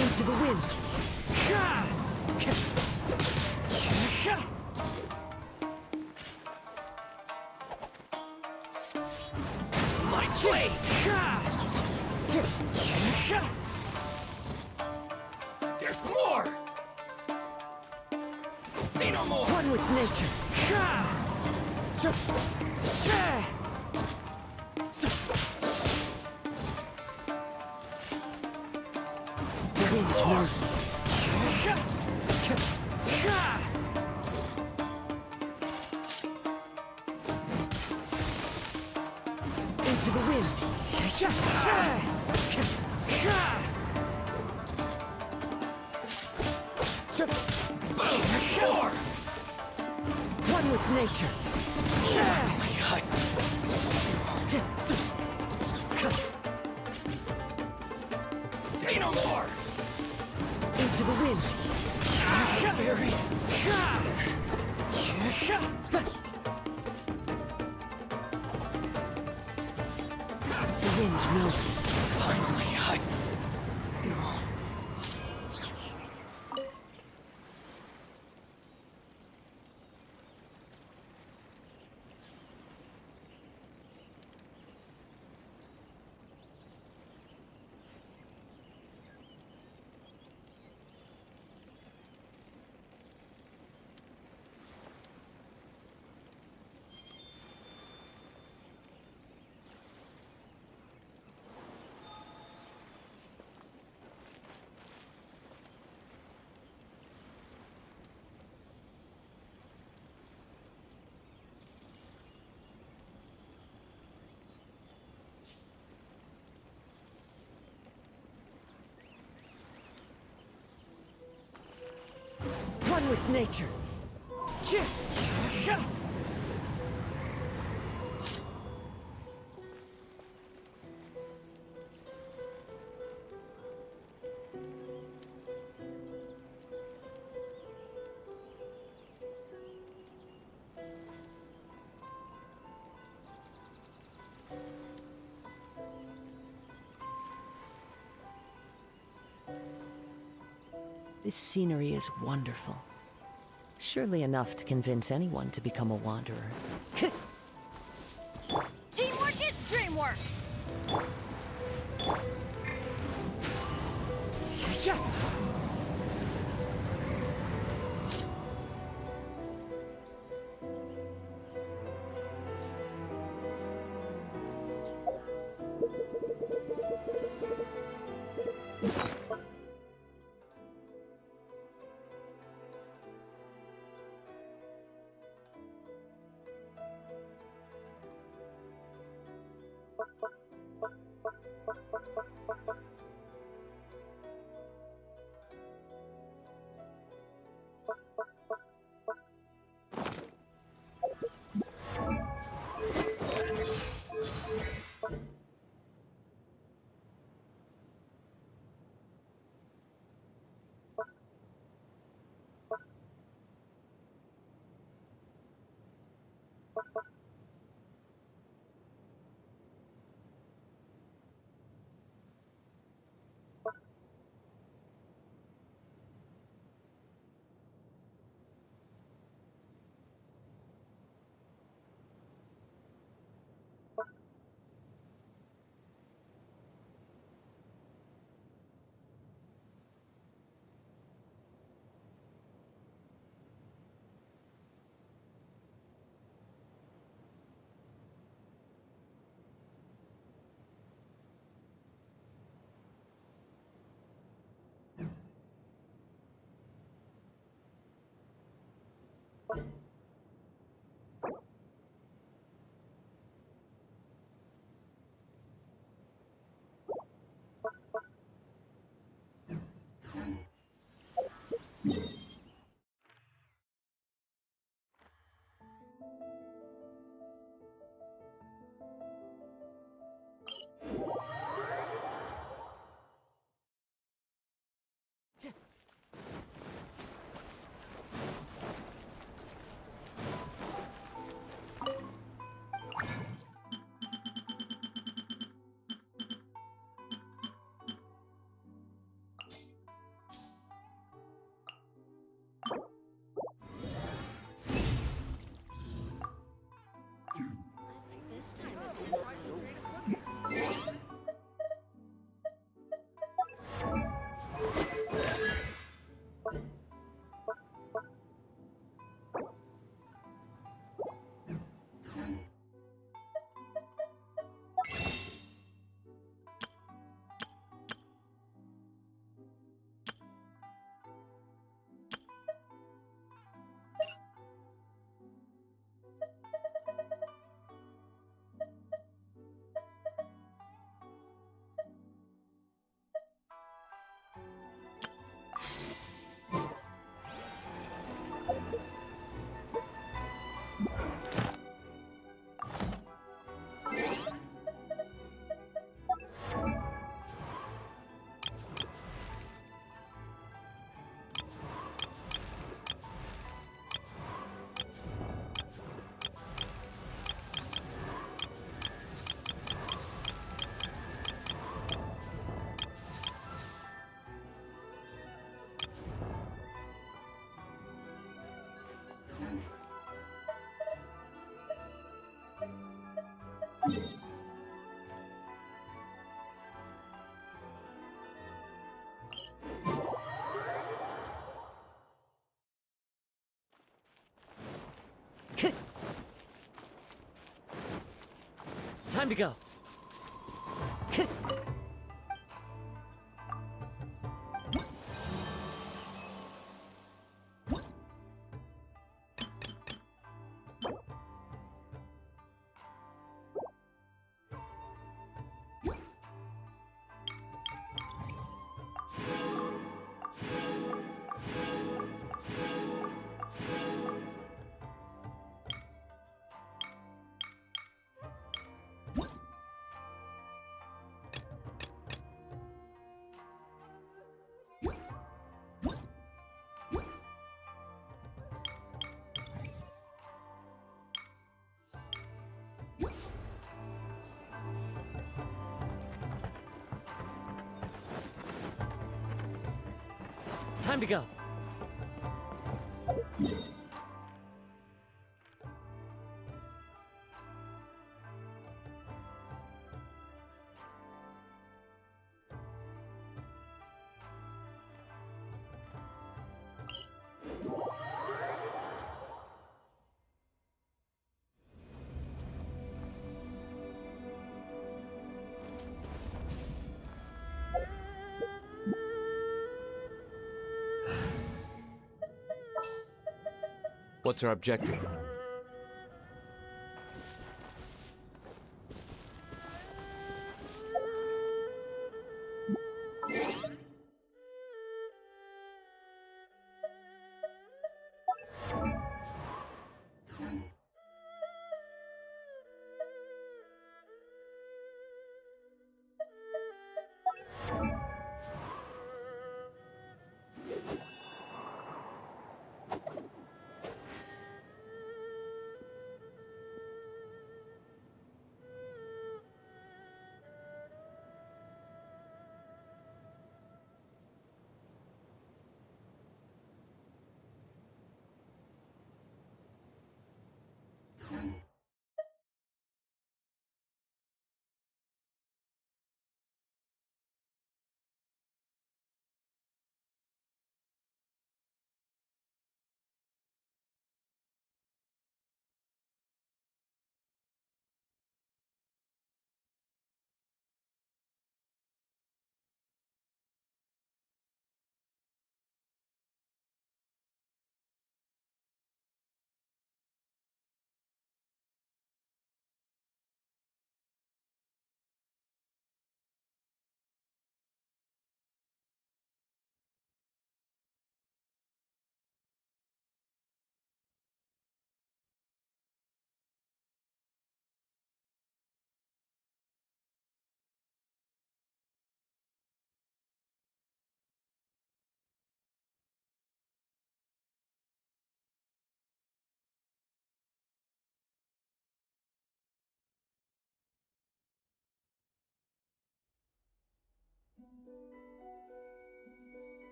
Speaker 9: Into the wind. Wait!
Speaker 13: There's more! Say no more!
Speaker 9: One with nature. The wind knows me. Into the wind.
Speaker 13: More!
Speaker 9: One with nature.
Speaker 13: Say no more!
Speaker 9: Into the wind. The wind knows me.
Speaker 13: Finally, No.
Speaker 9: One with nature.
Speaker 21: This scenery is wonderful. Surely enough to convince anyone to become a wanderer.
Speaker 14: Teamwork is dreamwork!
Speaker 2: This time is doing nothing.
Speaker 9: Time to go. Time to go.
Speaker 16: What's our objective?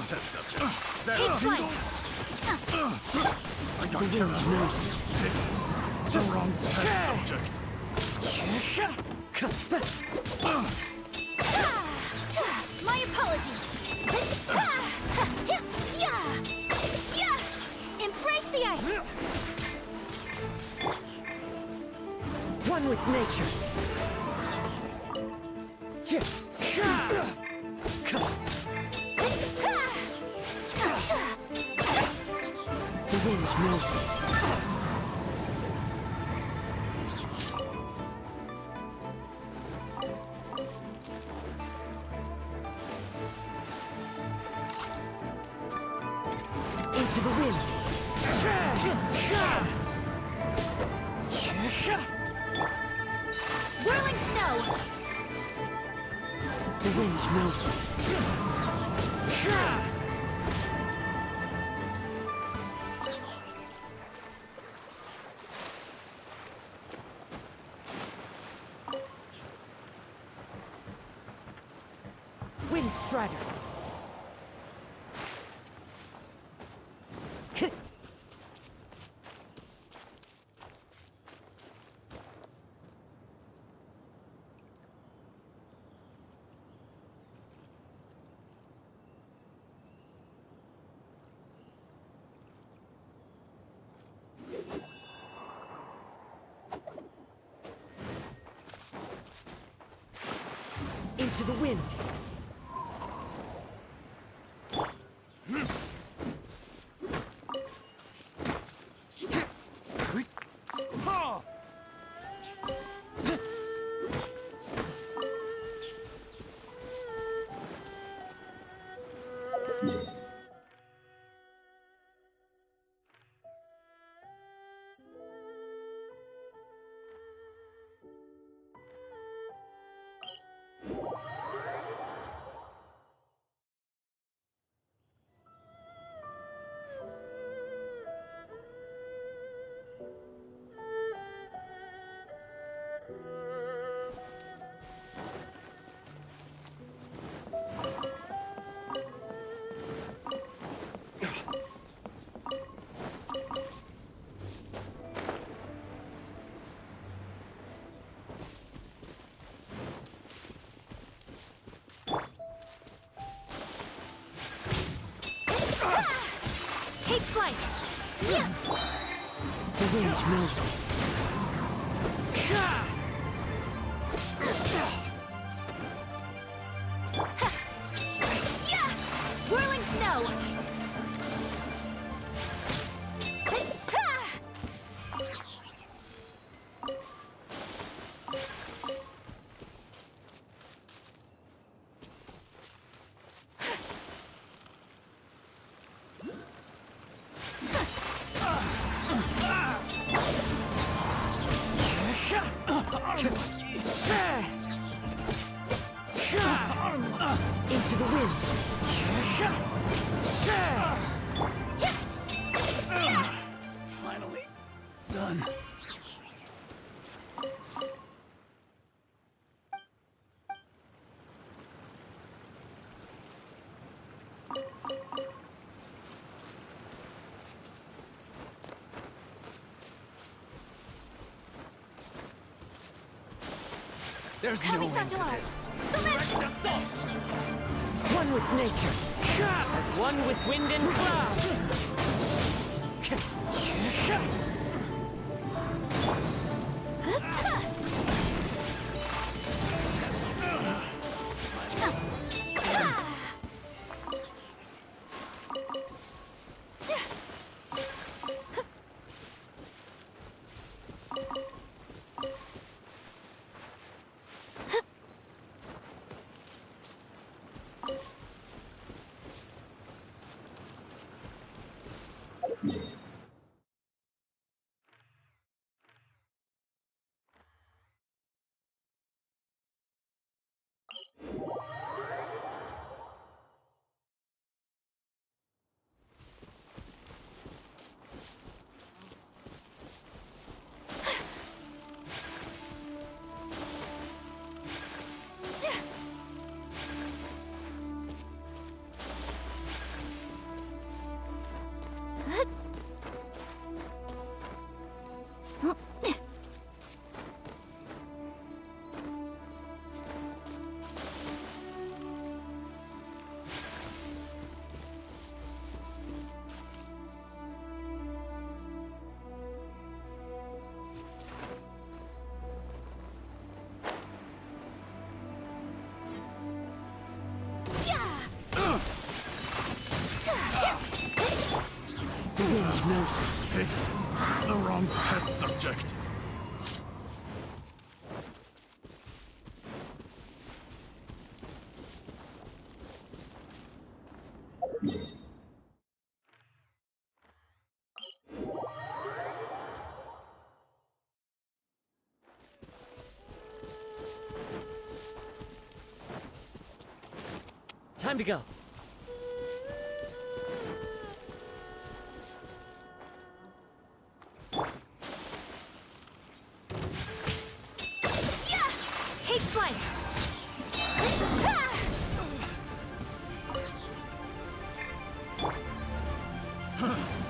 Speaker 3: Test subject.
Speaker 14: Take flight!
Speaker 3: I got
Speaker 14: The wind knows me.
Speaker 3: the wrong test subject.
Speaker 14: My apologies. Embrace the ice.
Speaker 9: One with nature. The wind knows me. Into the wind.
Speaker 14: Whirling snow.
Speaker 9: The wind knows me. Wind Strider. Into the wind.
Speaker 14: Take flight.
Speaker 9: The wind knows me.
Speaker 14: Whirling snow.
Speaker 9: Into the wind.
Speaker 10: Finally done. There's no end to this. Direct assault!
Speaker 9: One with nature, as one with wind and cloud.
Speaker 3: The wind knows me. Picked the wrong test subject.
Speaker 9: Time to go.
Speaker 15: Take flight!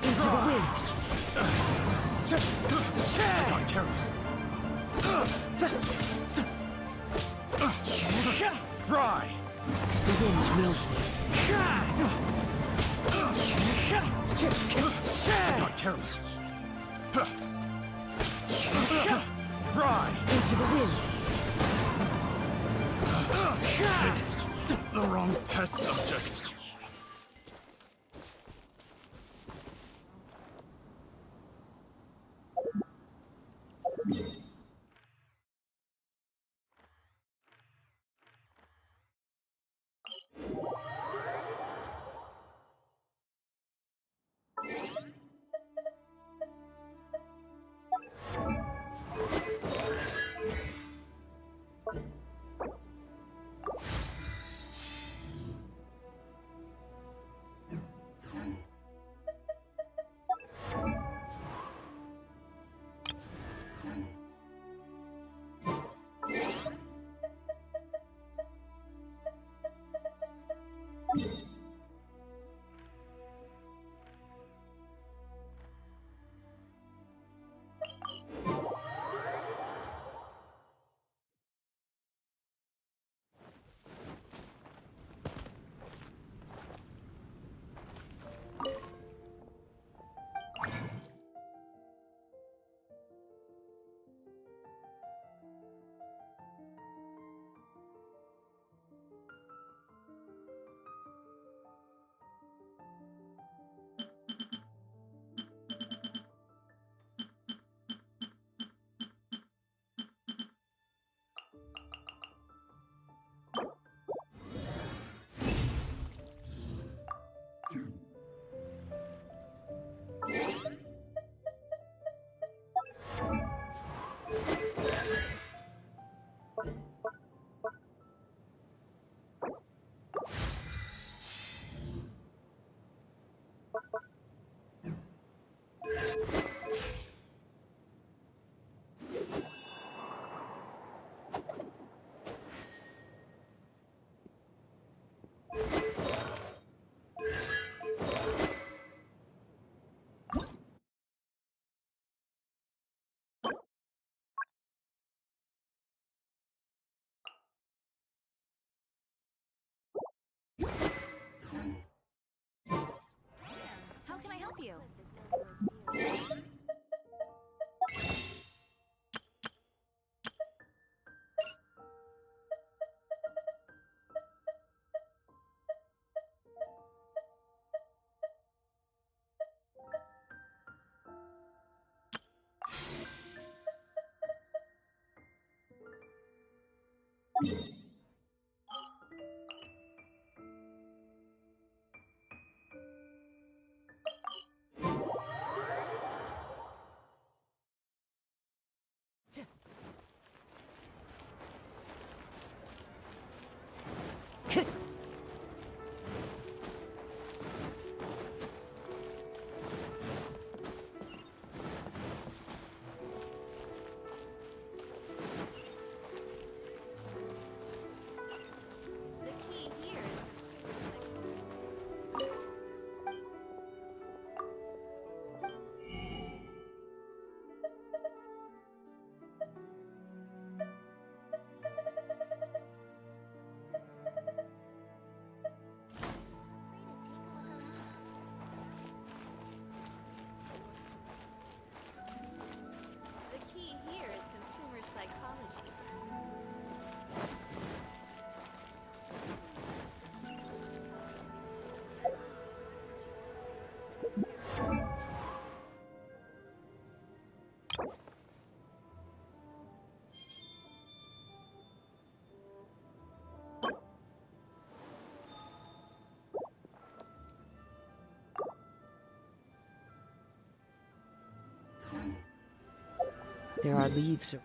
Speaker 9: Into the wind.
Speaker 3: I got careless. Fry!
Speaker 9: The wind knows me.
Speaker 3: I got careless. Fry!
Speaker 9: Into the wind.
Speaker 3: Picked the wrong test subject.
Speaker 20: How can I help you?
Speaker 21: There are leaves.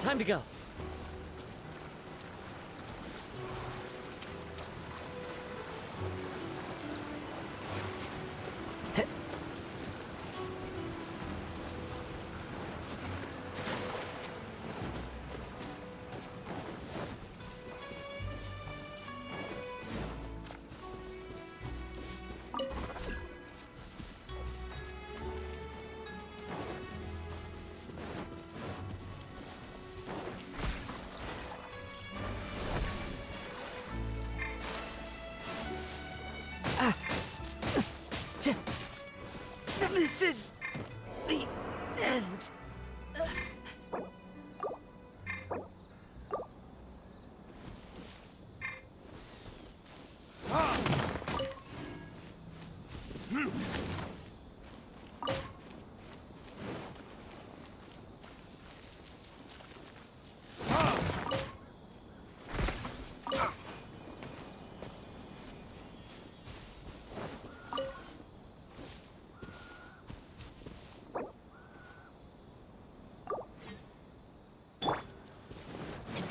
Speaker 9: Time to go. This is the end.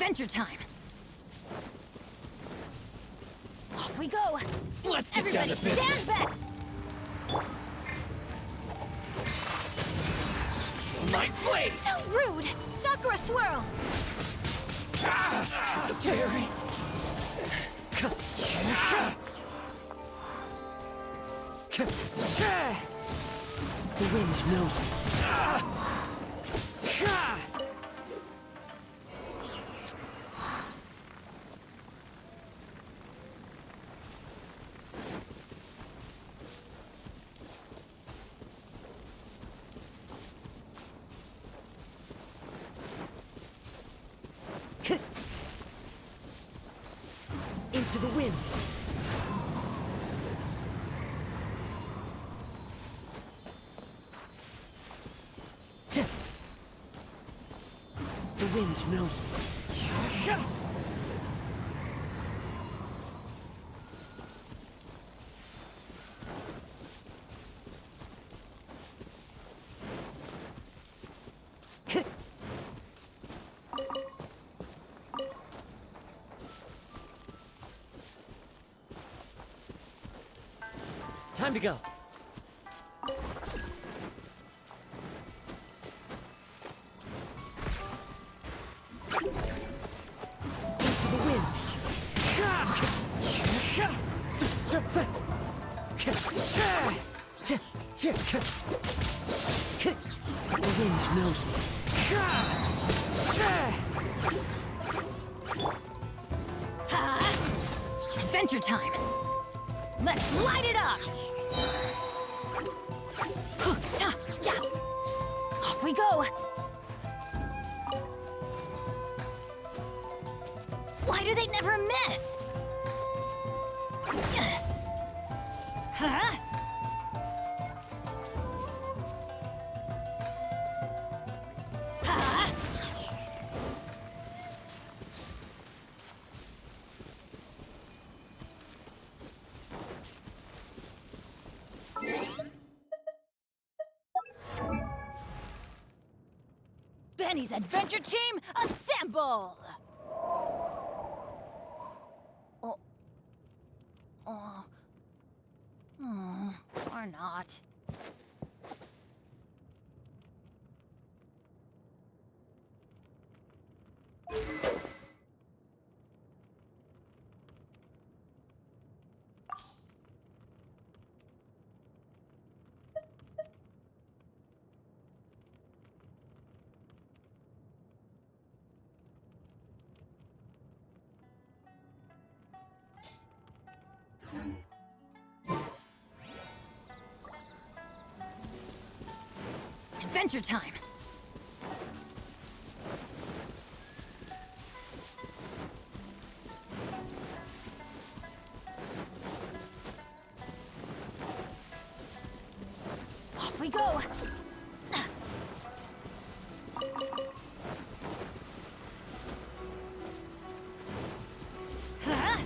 Speaker 20: Adventure time. Off we go.
Speaker 9: Let's get
Speaker 20: Everybody
Speaker 9: down to business.
Speaker 20: stand back.
Speaker 9: Light blade.
Speaker 20: So rude. Sakura swirl.
Speaker 9: Terry.
Speaker 21: The wind knows me.
Speaker 9: Into the wind. The wind knows me. Time to go. Into the wind. The wind knows me.
Speaker 20: Adventure time! Let's light it up! Off we go! Why do they never miss? Huh? Huh? Benny's adventure team, assemble! Or not. Adventure time! Off we go! Huh?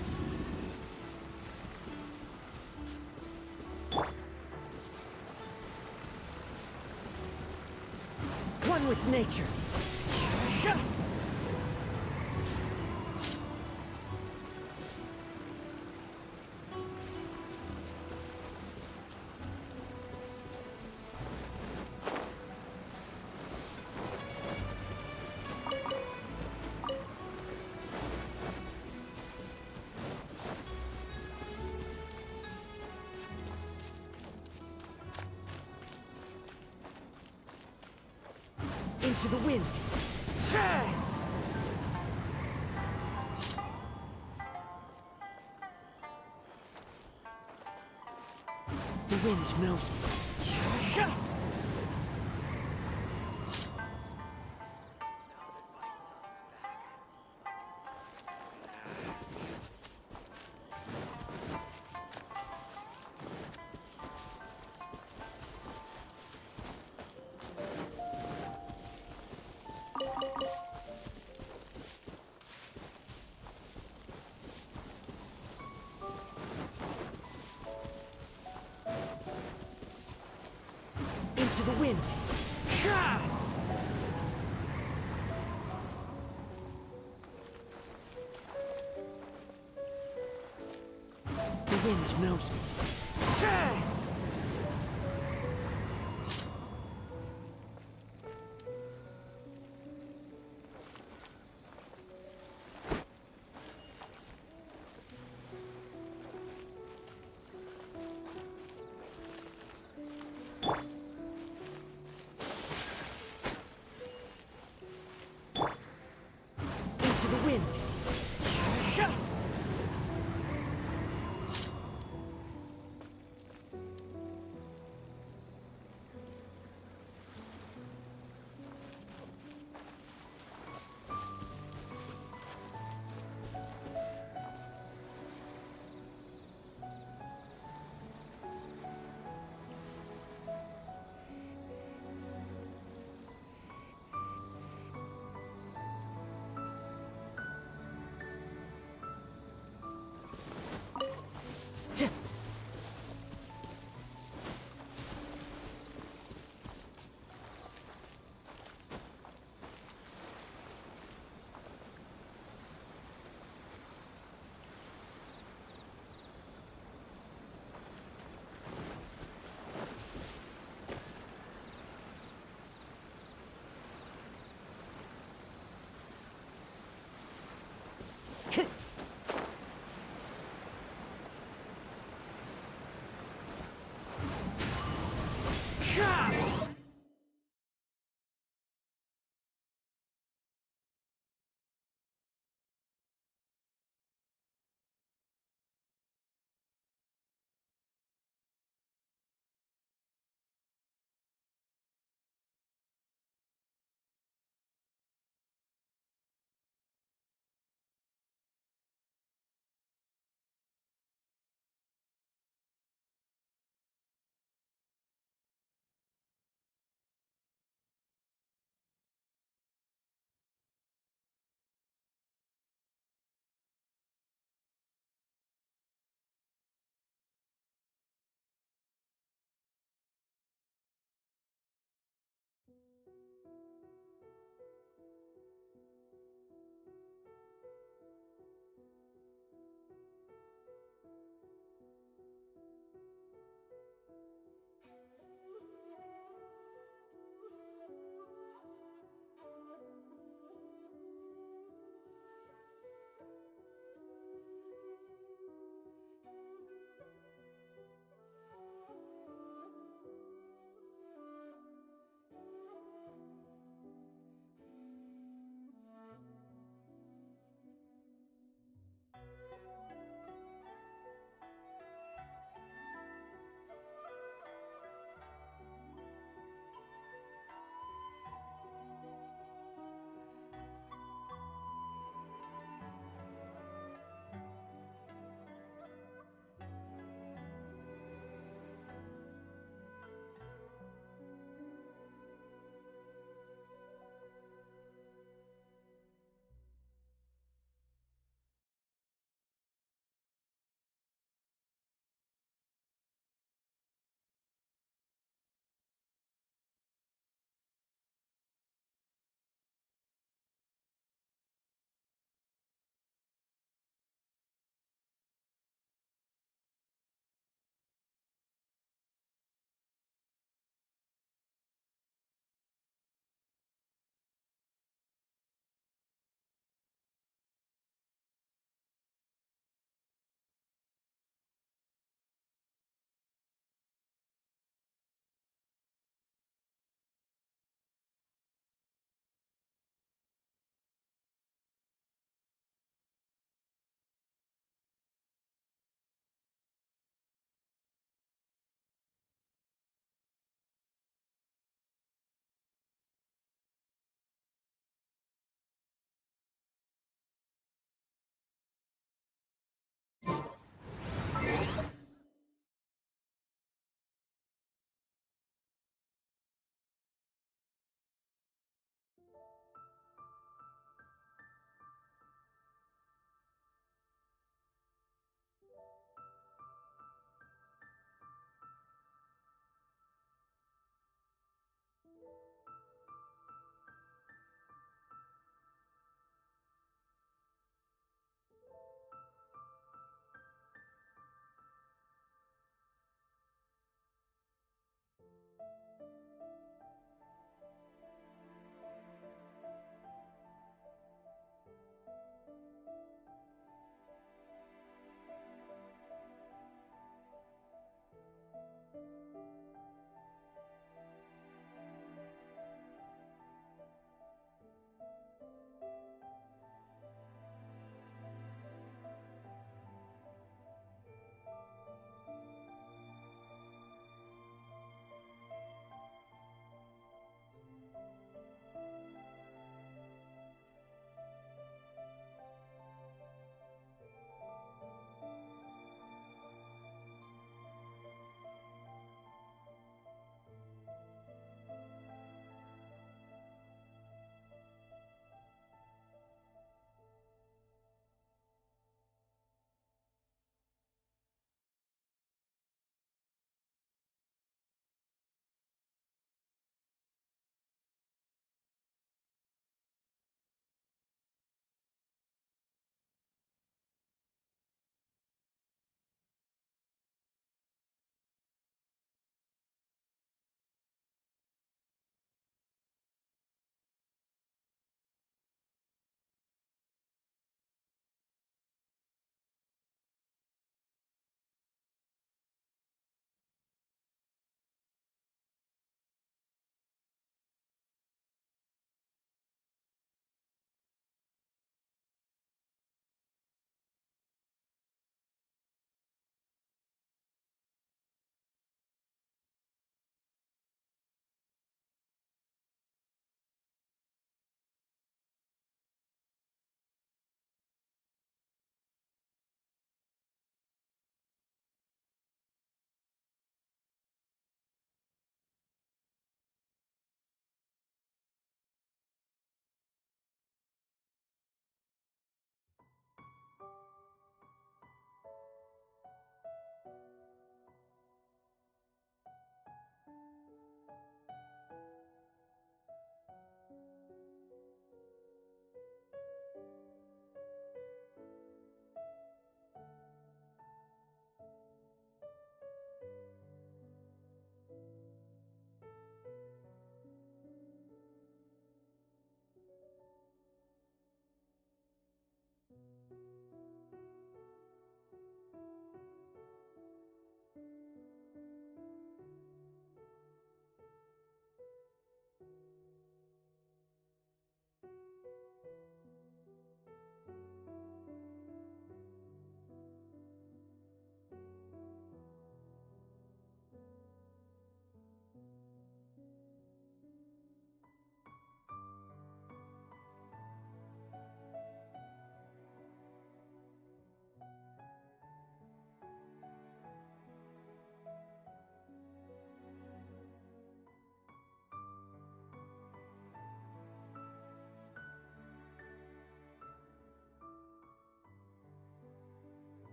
Speaker 9: One with nature. Into the wind. The wind knows me. Into the wind. The wind knows me.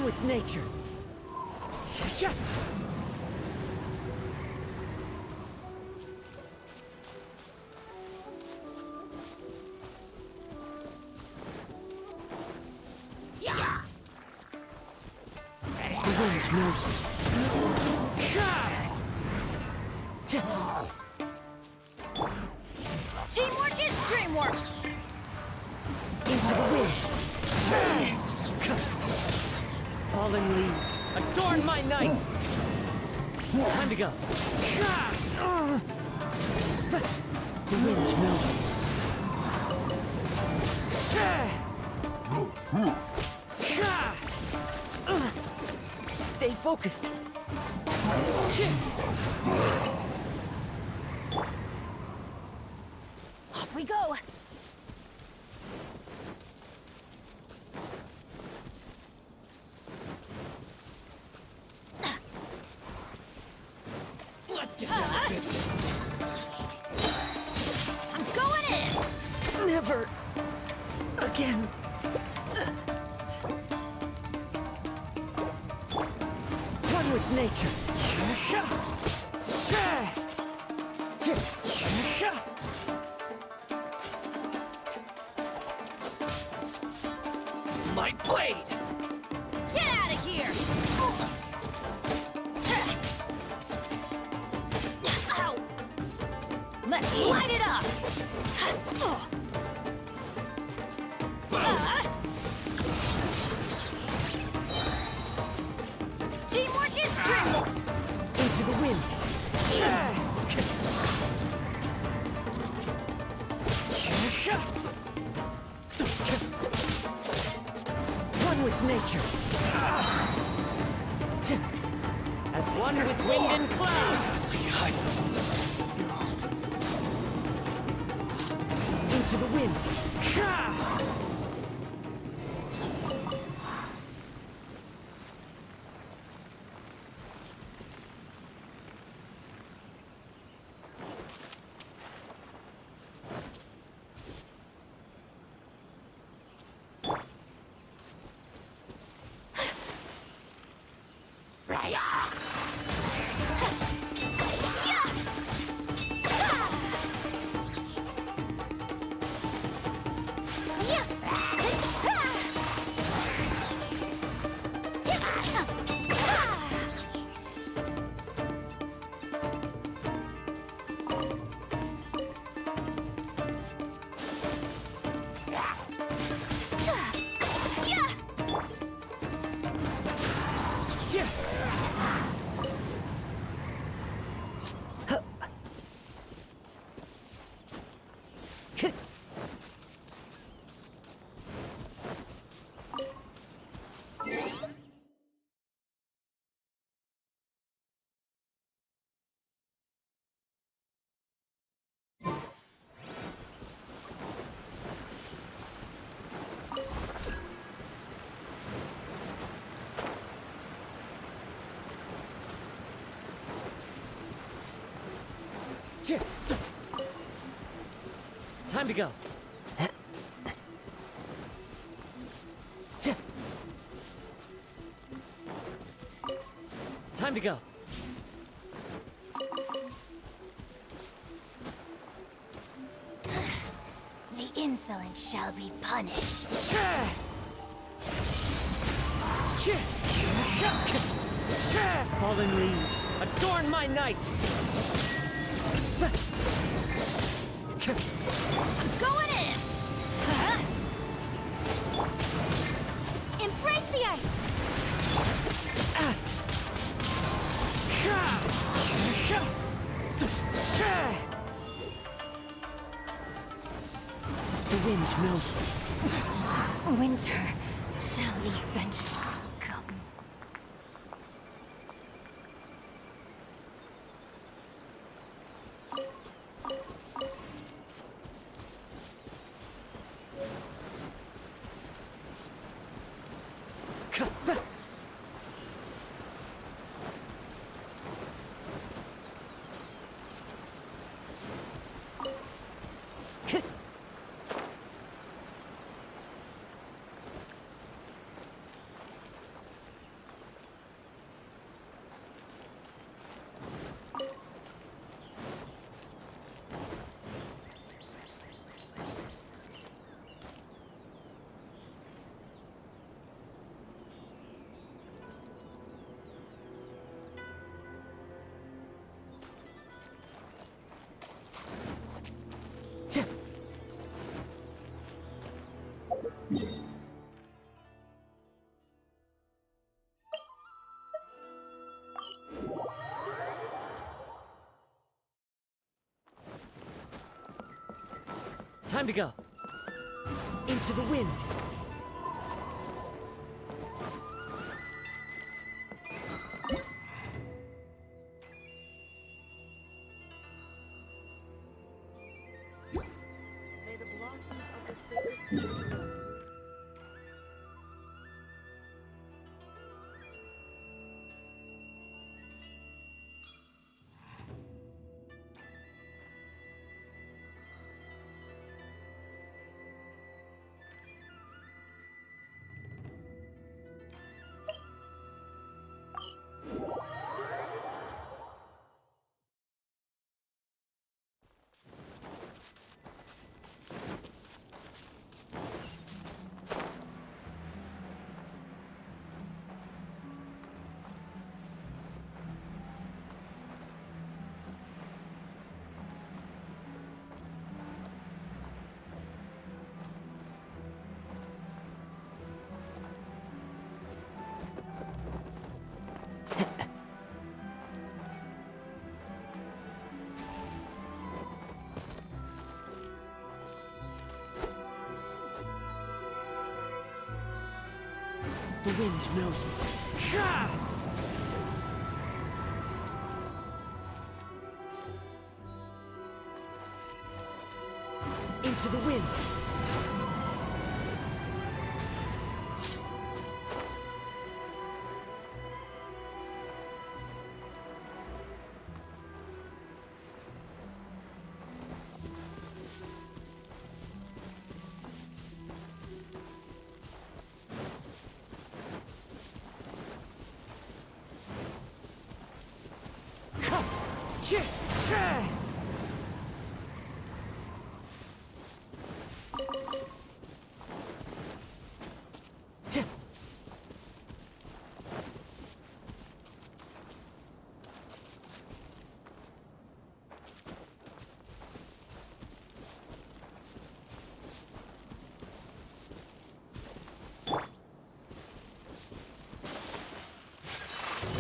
Speaker 9: One with nature. The wind knows me.
Speaker 14: Teamwork is dreamwork!
Speaker 9: Into the wind. Fallen leaves, adorn my night! Time to go. The wind knows me. Stay focused.
Speaker 14: Off we go!
Speaker 9: Let's get down to business.
Speaker 14: I'm going in!
Speaker 9: Never again. One with nature.
Speaker 14: My blade! Get out of here! Ow! Let's light it up! Teamwork is dreamwork!
Speaker 9: Into the wind. One with nature. As one with wind and cloud. Into the wind. Time to go. Time to go.
Speaker 14: The insolent shall be punished.
Speaker 9: Fallen leaves, adorn my night!
Speaker 14: I'm going in! Embrace the ice!
Speaker 9: The wind knows me.
Speaker 14: Winter shall eventually come.
Speaker 9: Time to go. Into the wind.
Speaker 2: May the blossoms of the sacred spirit grow.
Speaker 9: The wind knows me. Into the wind.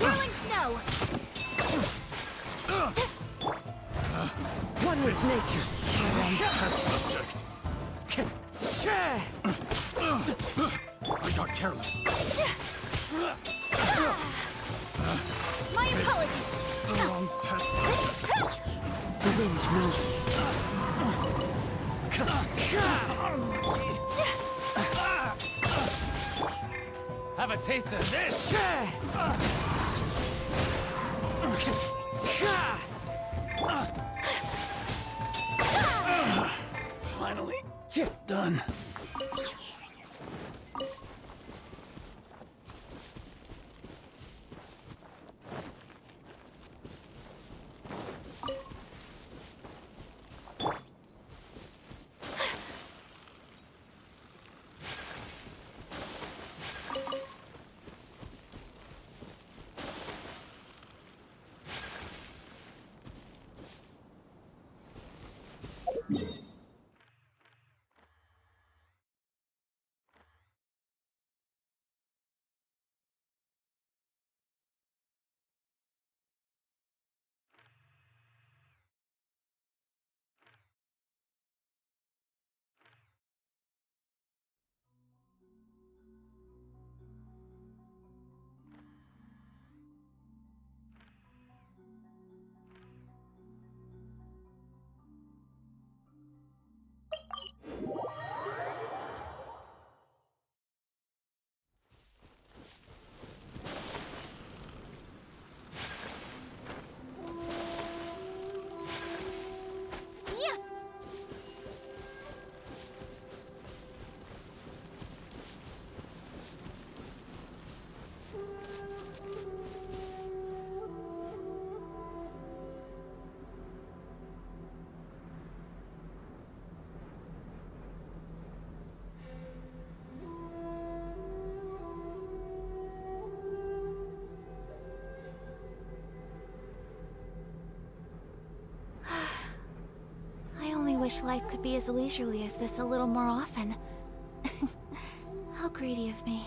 Speaker 14: Whirling snow!
Speaker 9: One with nature.
Speaker 3: I got careless.
Speaker 14: My apologies!
Speaker 3: The wrong test subject.
Speaker 9: The wind knows me.
Speaker 10: Have a taste of this! Finally, done.
Speaker 15: Wish life could be as leisurely as this a little more often. How greedy of me.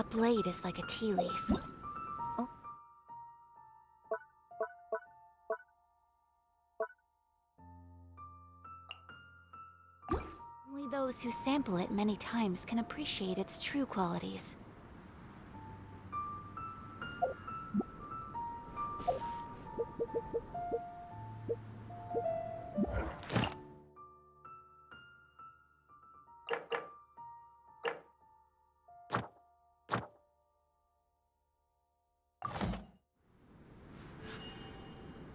Speaker 15: A blade is like a tea leaf. Oh. Only those who sample it many times can appreciate its true qualities.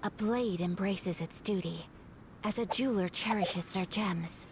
Speaker 15: A blade embraces its duty, as a jeweler cherishes their gems.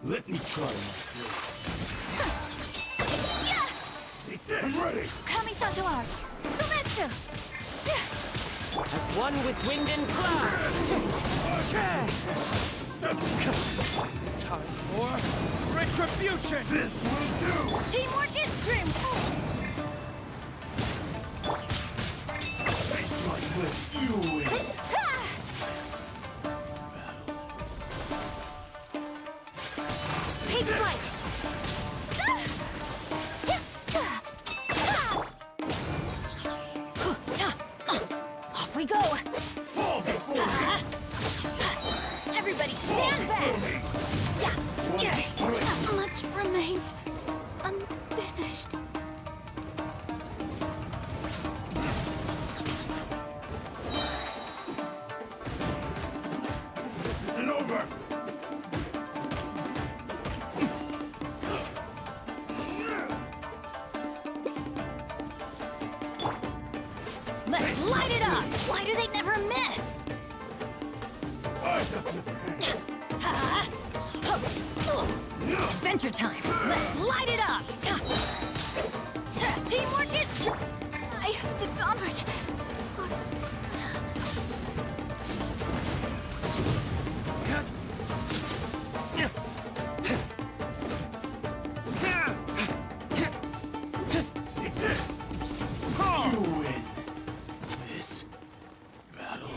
Speaker 3: Let me try my blade. I'm ready!
Speaker 15: Kamisato art! Sumetsu!
Speaker 9: As one with wind and cloud!
Speaker 13: Time for retribution!
Speaker 3: This will do!
Speaker 15: Teamwork is dream!
Speaker 3: Face like with you win!
Speaker 15: Take flight! Off we go!
Speaker 3: Fall before me!
Speaker 15: Everybody stand back! Much remains unfinished.
Speaker 3: This isn't over!
Speaker 15: Let's light it up! Why do they never miss? Adventure time! Let's light it up! Teamwork is... I dishonored.
Speaker 3: You win this battle.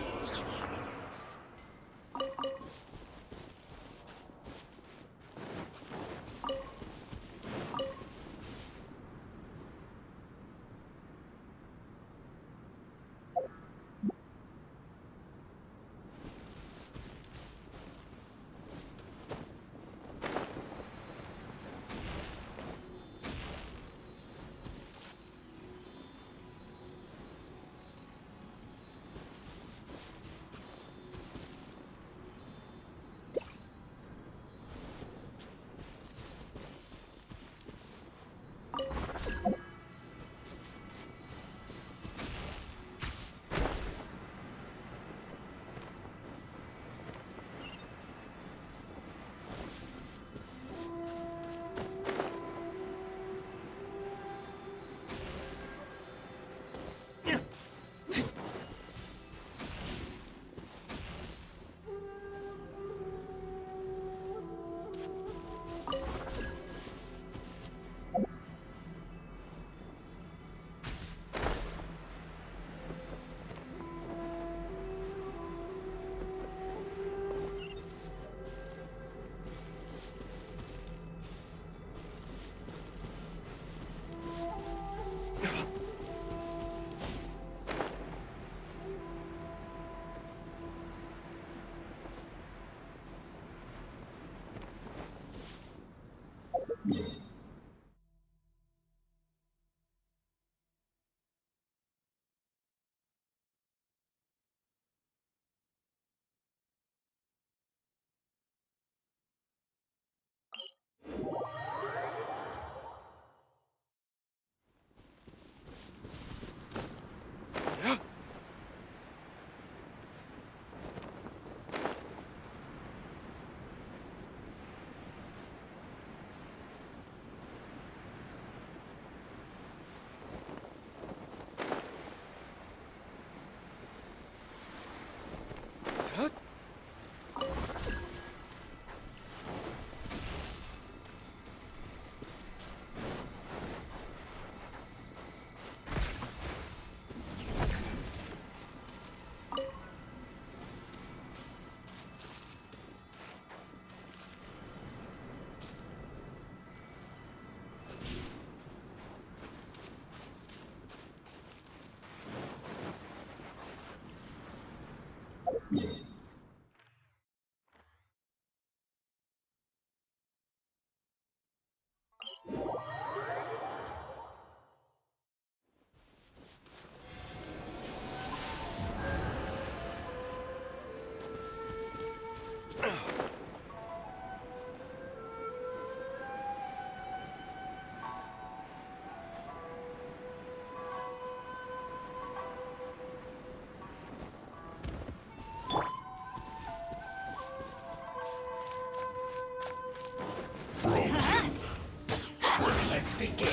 Speaker 19: begin.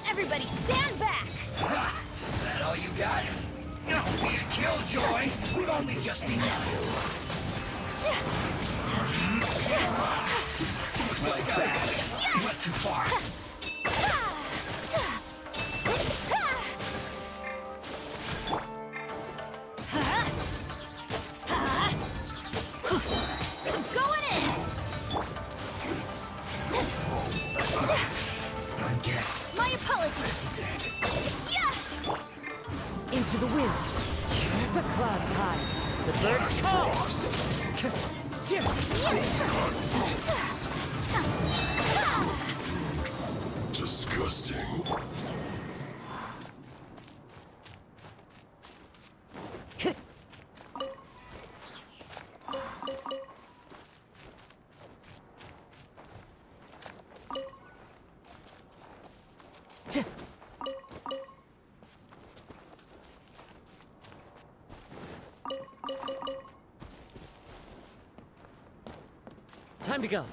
Speaker 14: Everybody stand back!
Speaker 19: That all you got? Don't be a killjoy. We've only just begun. Looks like I went too far.
Speaker 14: I'm going in!
Speaker 19: I guess
Speaker 14: My apologies.
Speaker 19: this is it.
Speaker 14: Yeah!
Speaker 9: Into the wind. The clouds high. The birds call.
Speaker 3: Disgusting.
Speaker 9: Time to go.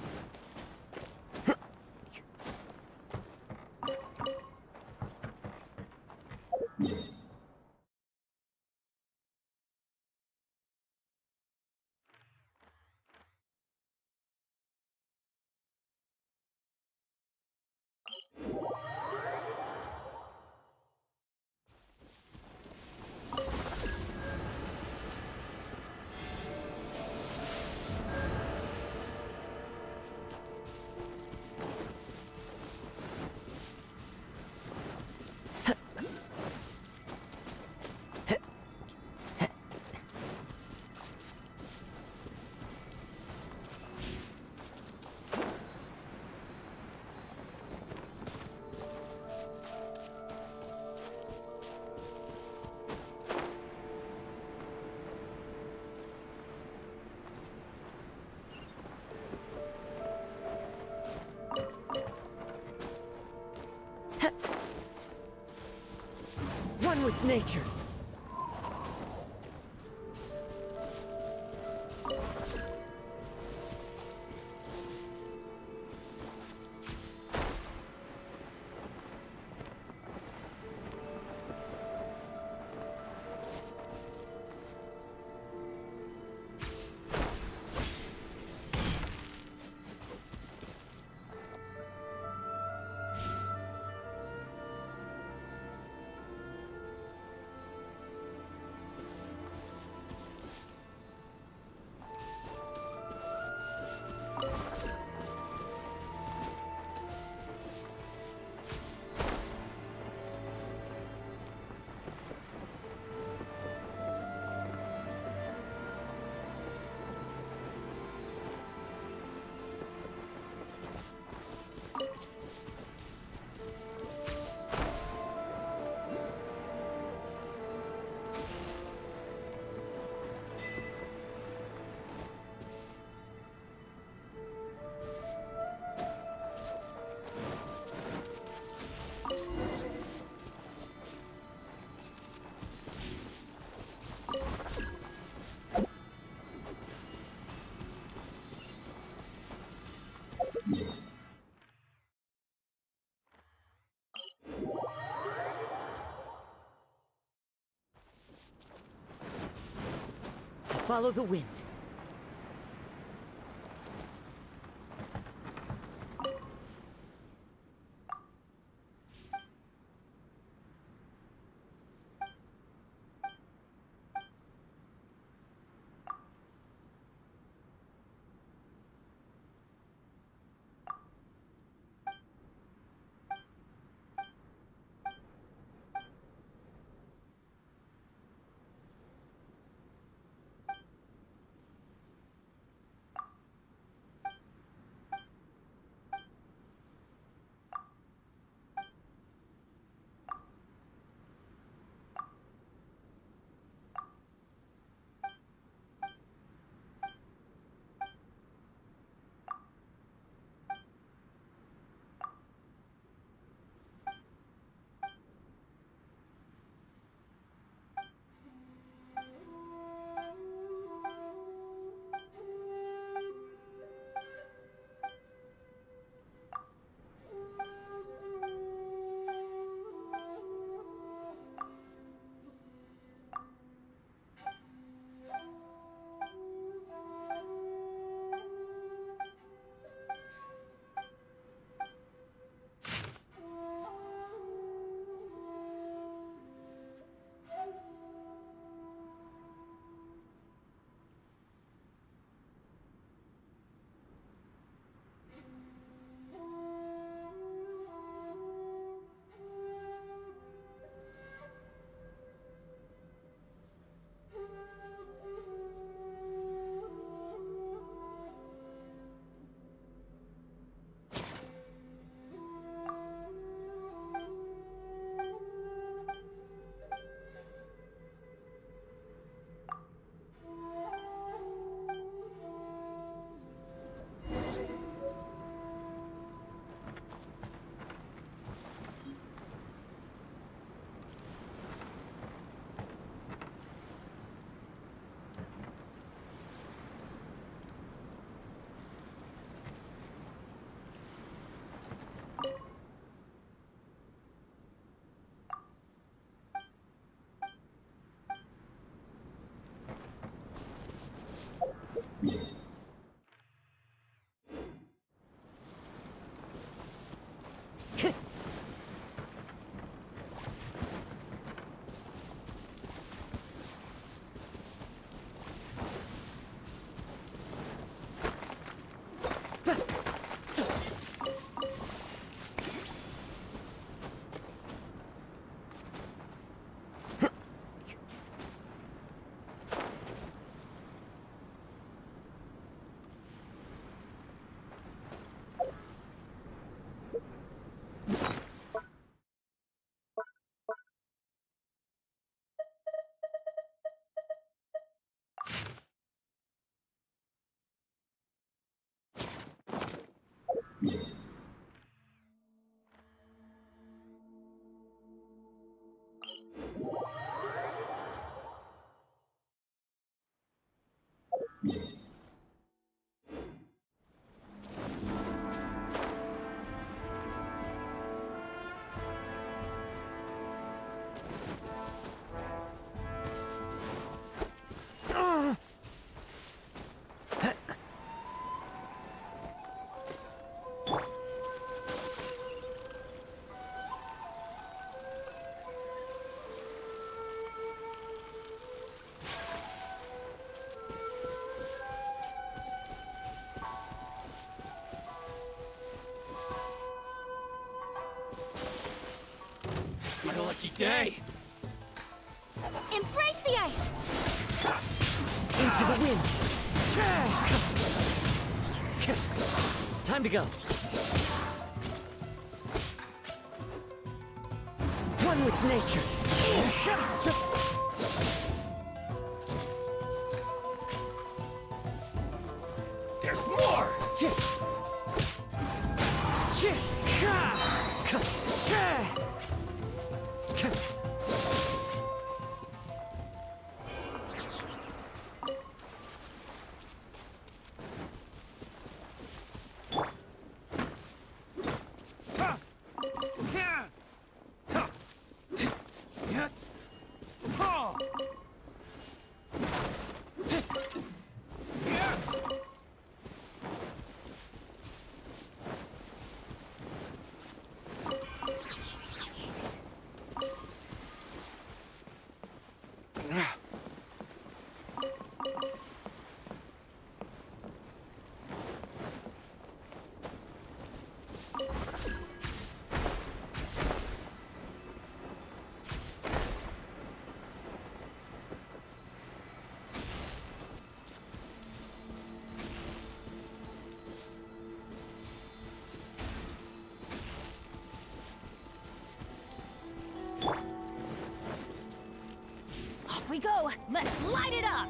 Speaker 9: One with nature. Follow the wind. It's my lucky day.
Speaker 14: Embrace the ice!
Speaker 9: Into the wind. Time to go. One with nature.
Speaker 19: There's more!
Speaker 20: Off we go! Let's light it up!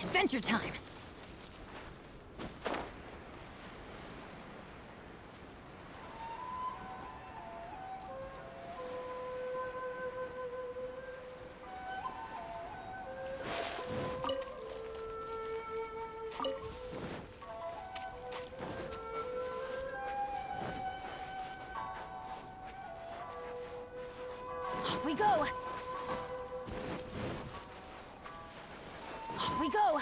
Speaker 20: Adventure time! Off we go! Off we go!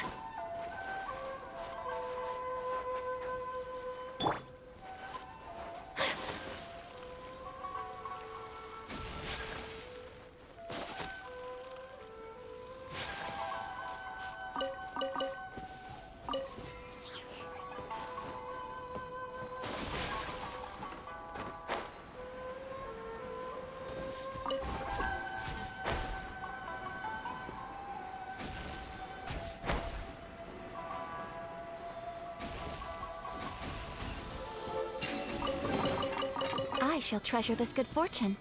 Speaker 15: I shall treasure this good fortune.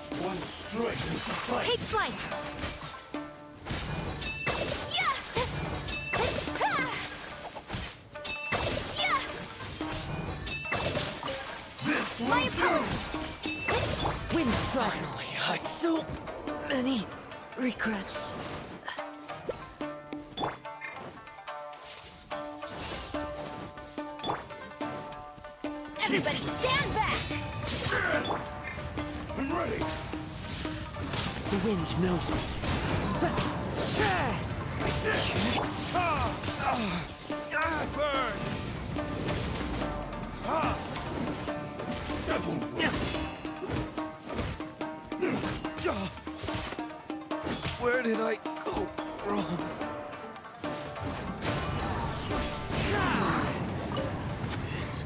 Speaker 19: One strike will suffice.
Speaker 15: Take flight!
Speaker 19: This
Speaker 15: My apologies!
Speaker 9: Wind strike! So many regrets.
Speaker 14: Everybody stand back!
Speaker 19: I'm ready.
Speaker 9: The wind knows me.
Speaker 19: Burn!
Speaker 16: Where did I go wrong?
Speaker 3: This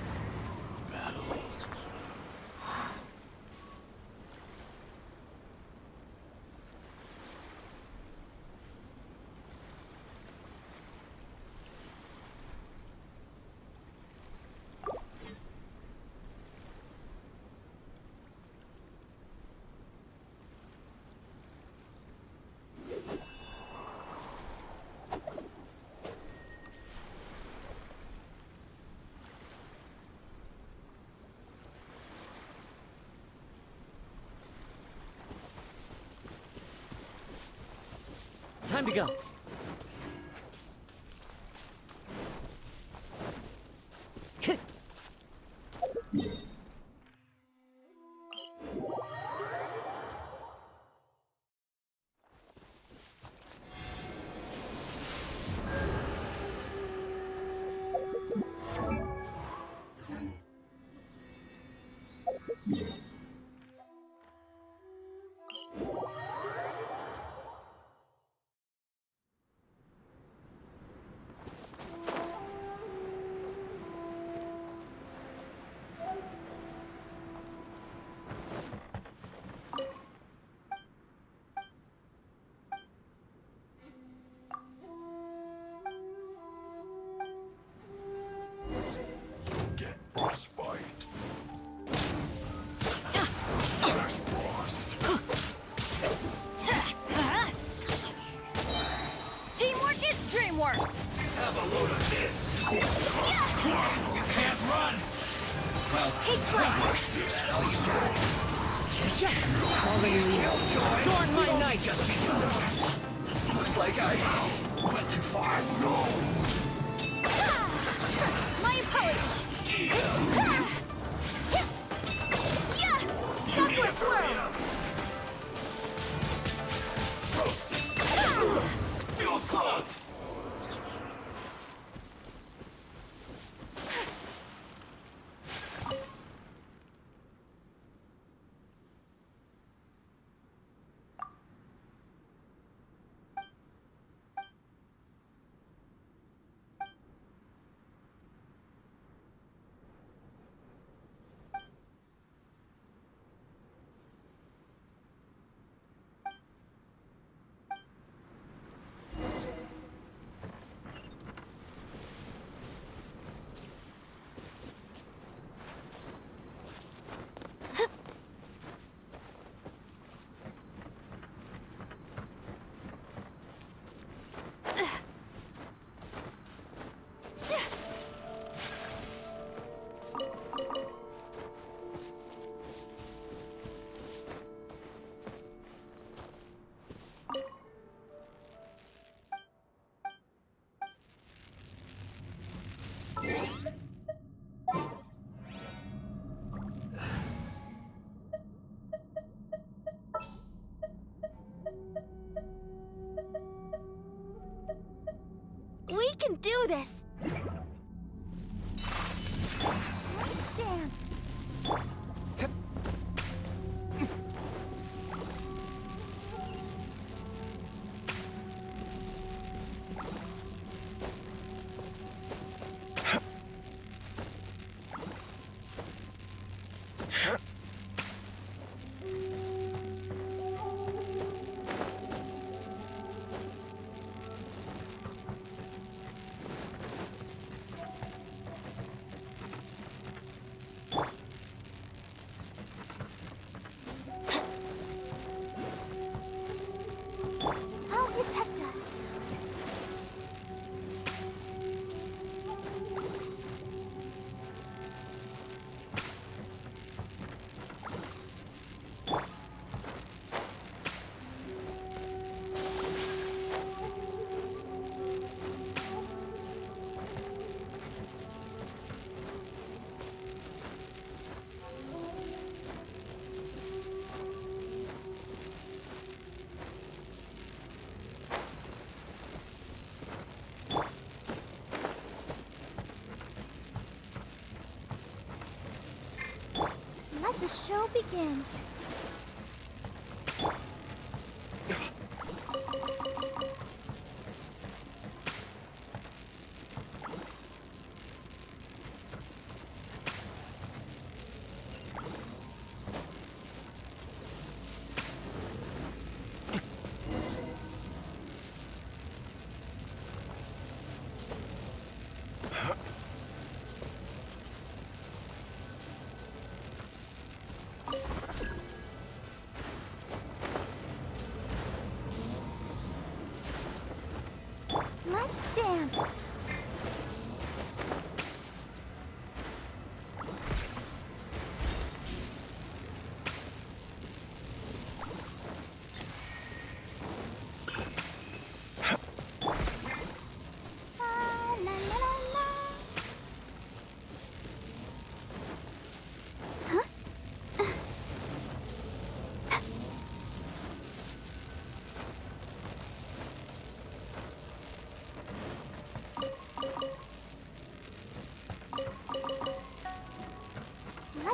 Speaker 3: battle.
Speaker 9: Time to go.
Speaker 3: Frostbite.
Speaker 14: Teamwork is dreamwork!
Speaker 19: Have a load of this. You can't run. Well,
Speaker 14: Take flight!
Speaker 9: Adorn my night!
Speaker 19: Just begun. Looks like I went too far. No.
Speaker 14: My apologies! Southward swirl!
Speaker 19: Feels clogged.
Speaker 14: We can do this!
Speaker 1: Let's dance.
Speaker 14: I'll protect us.
Speaker 1: Let the show begin.
Speaker 14: Let's dance!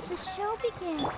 Speaker 4: The show begins.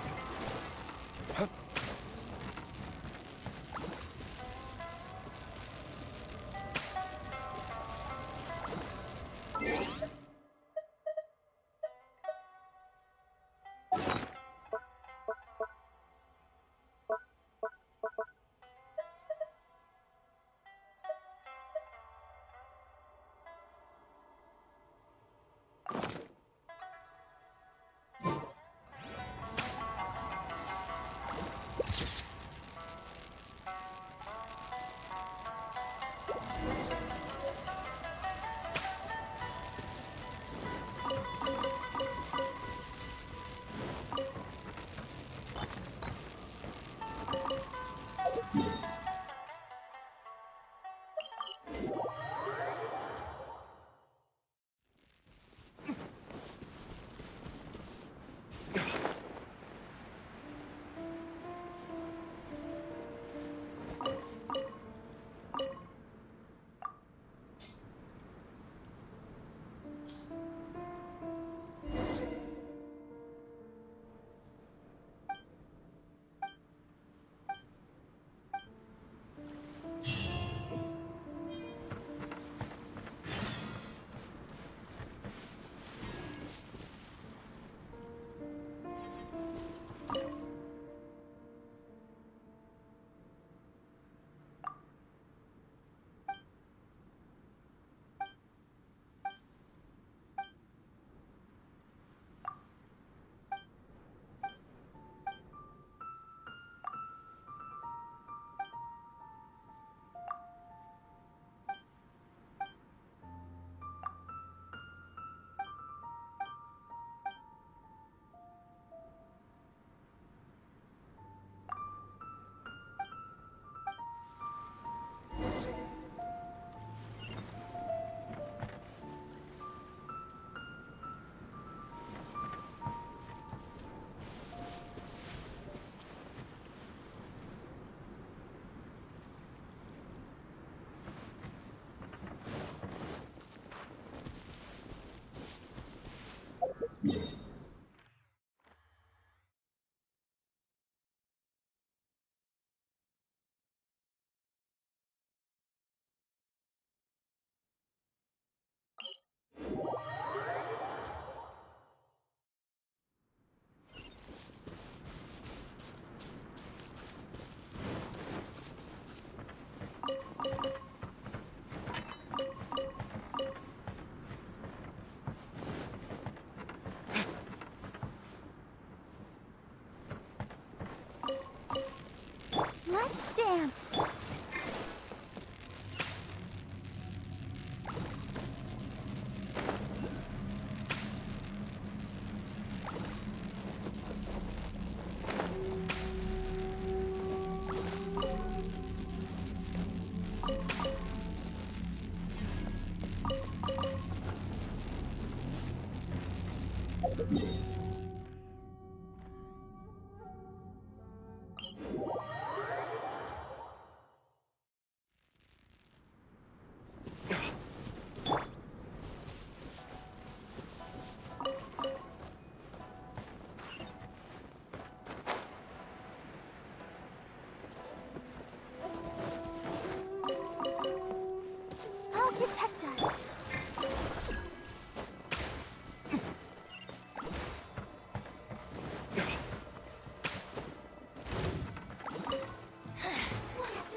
Speaker 4: Let's dance. I'll protect us.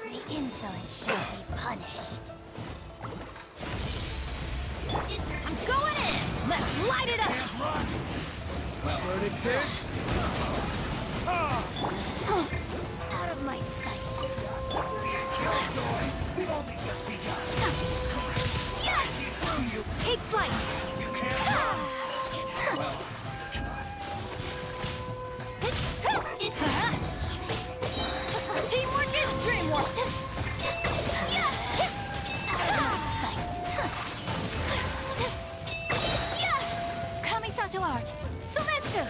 Speaker 4: The insolent shall be punished.
Speaker 14: I'm going in! Let's light it up!
Speaker 3: Verdict is...
Speaker 14: Out of my sight. Take flight! Teamwork is dreamwork! Out of my sight! Kamisato art! Sumetsu!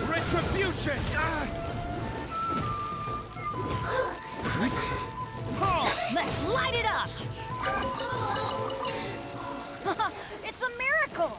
Speaker 3: Retribution!
Speaker 20: Let's light it up! It's a miracle!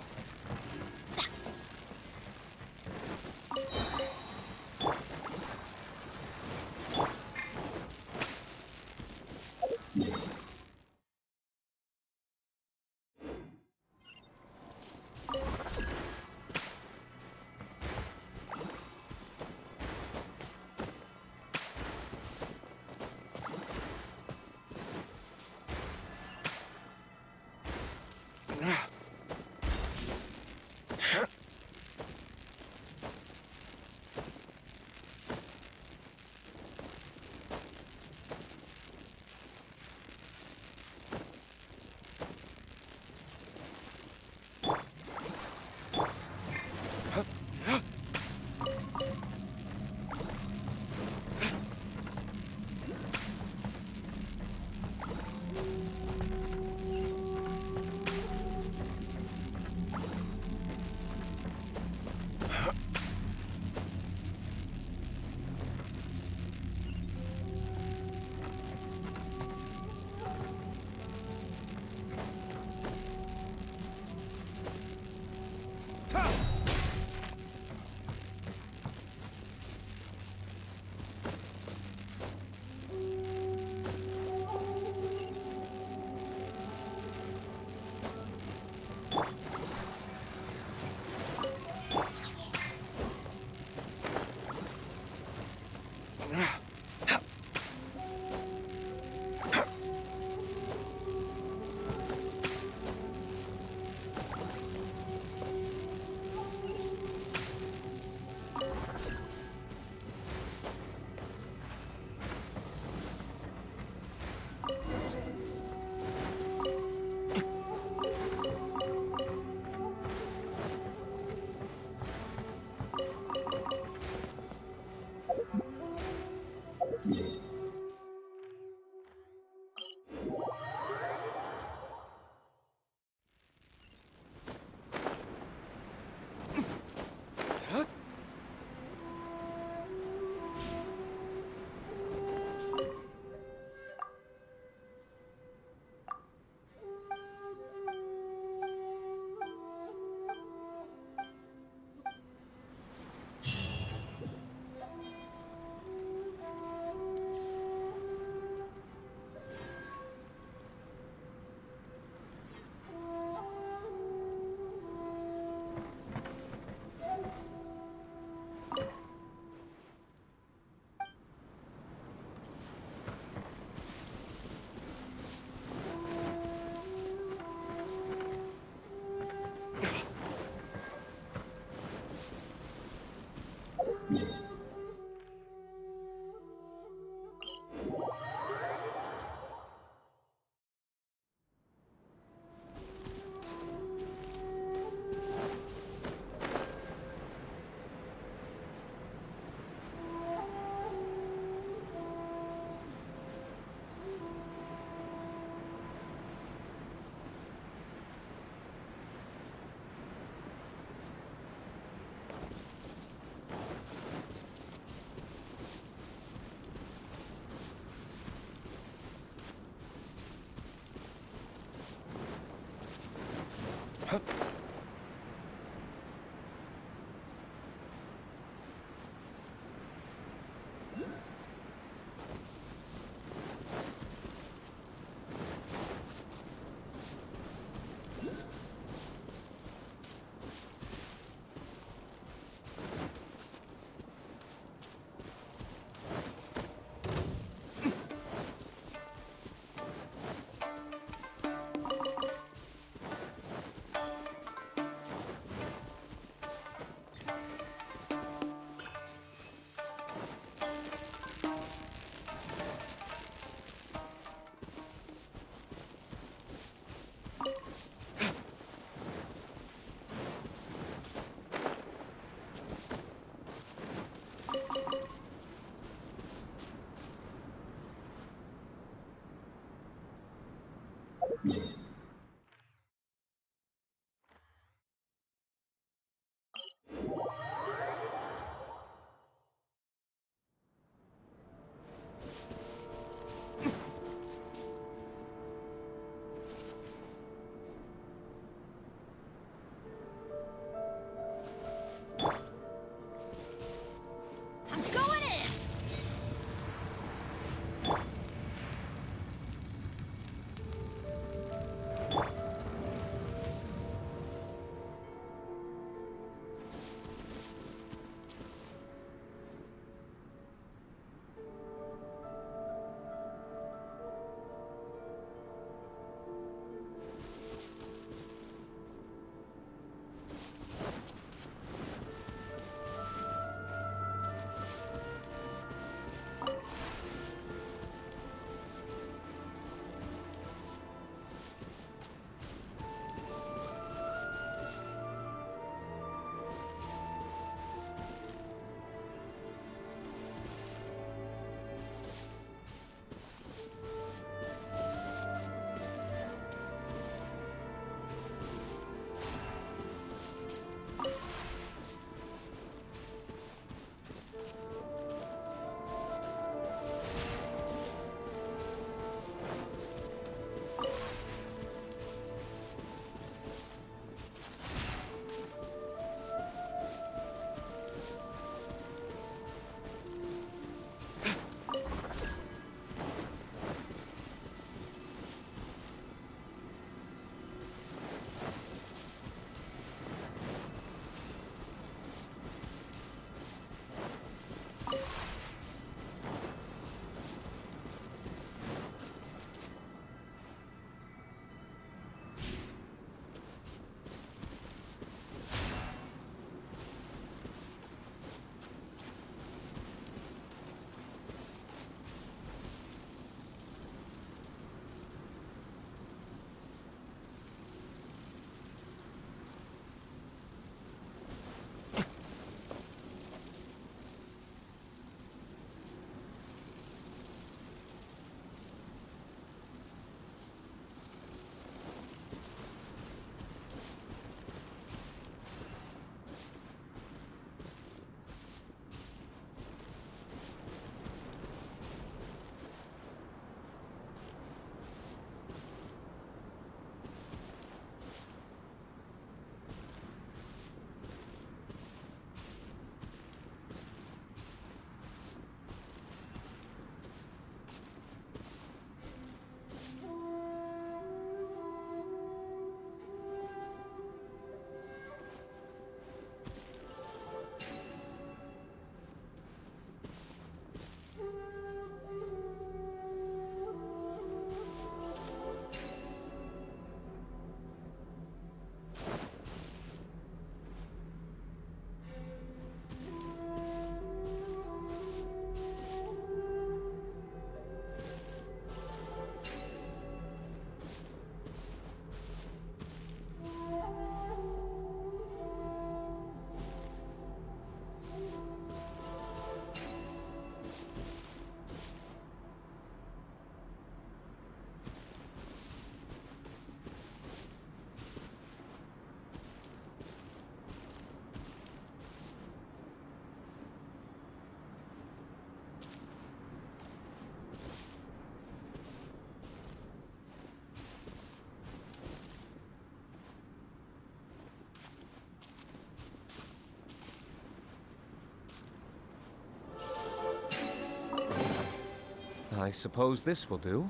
Speaker 16: I suppose this will do.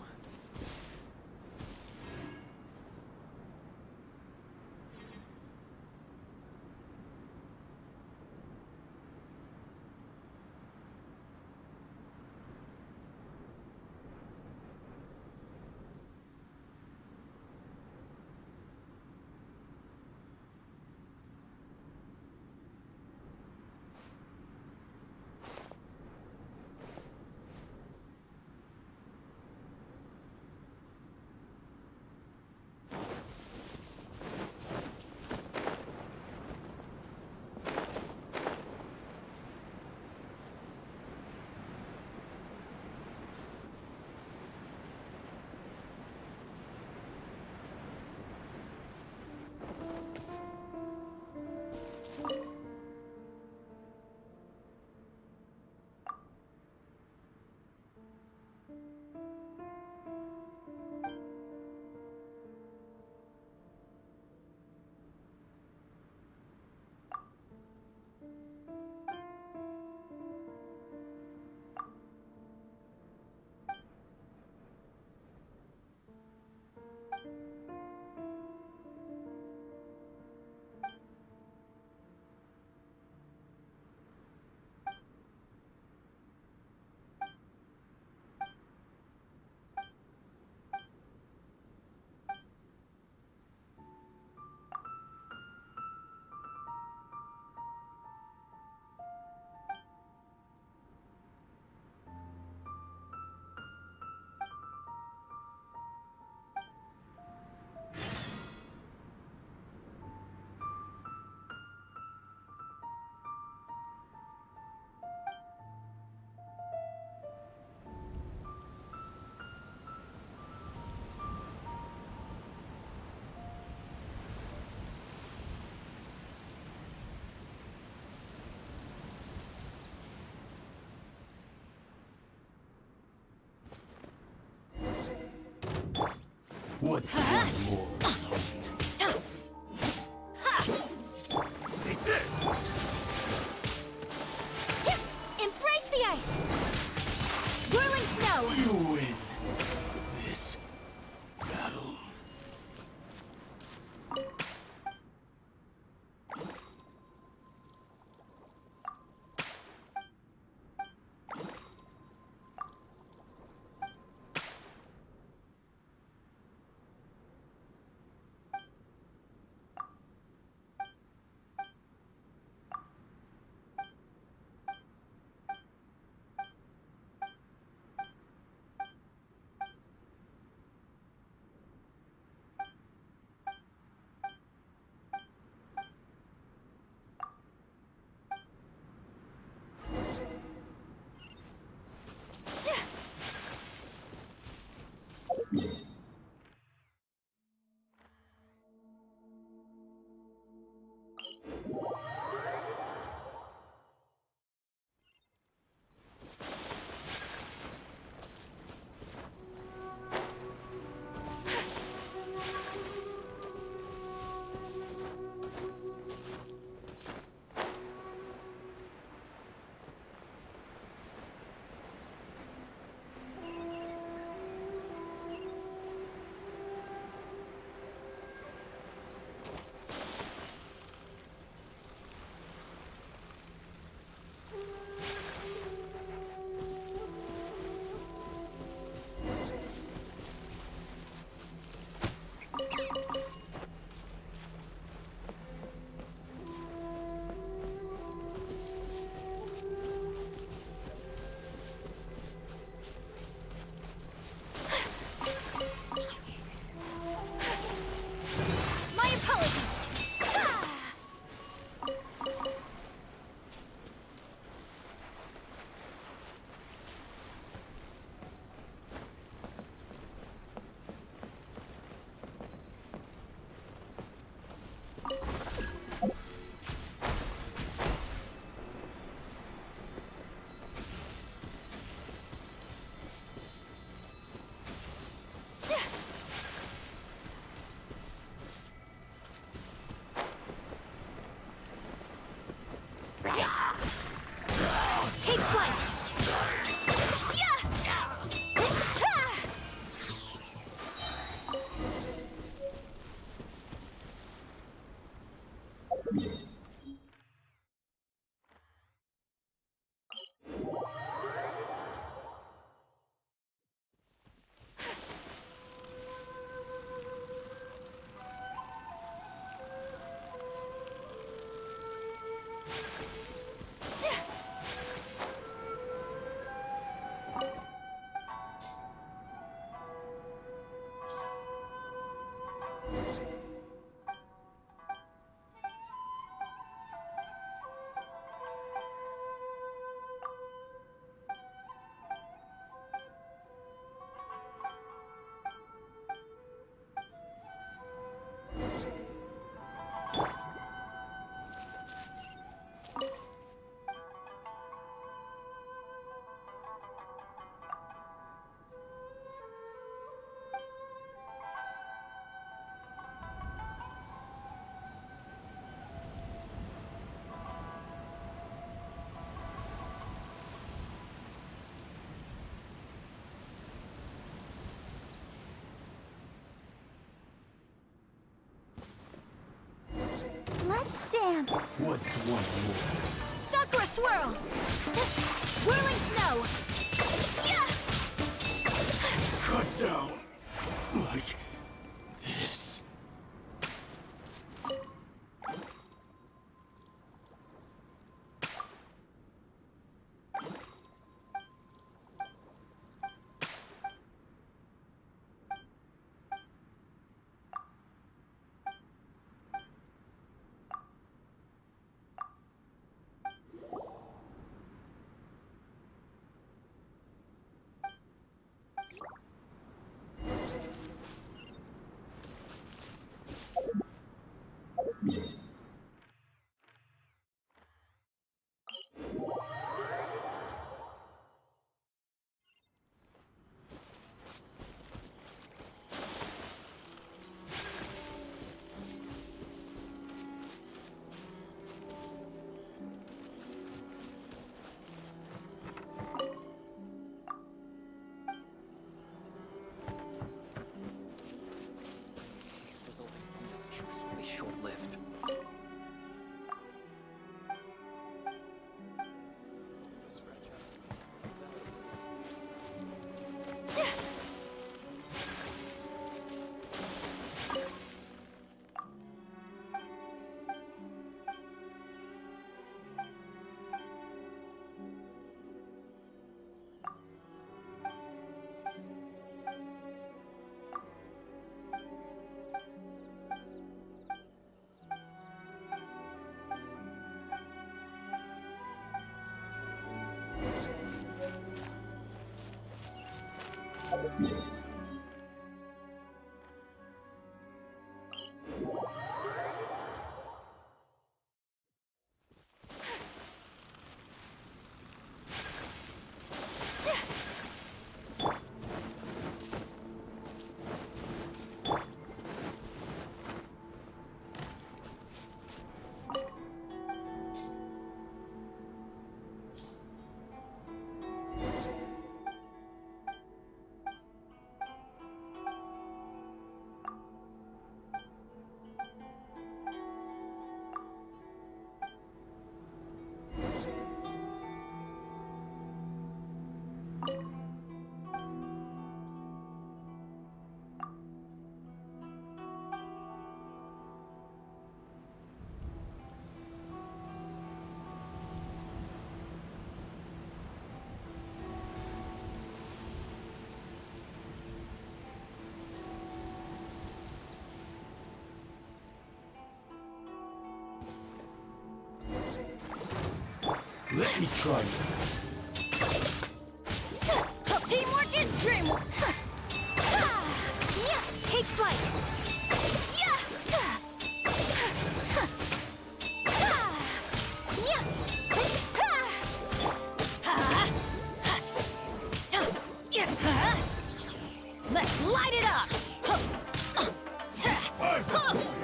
Speaker 3: What's one more?
Speaker 14: Embrace the ice! Whirling snow!
Speaker 3: You win this battle.
Speaker 14: Take flight! Yeah!
Speaker 15: hand!
Speaker 3: What's one more?
Speaker 15: Sakura swirl! Whirling snow! Yeah!
Speaker 3: Cut down. Like this.
Speaker 10: Resulting from this truce will be short-lived.
Speaker 3: Let me try it.
Speaker 15: Teamwork is dreamwork! Yeah, take flight! Yeah! Let's light it up!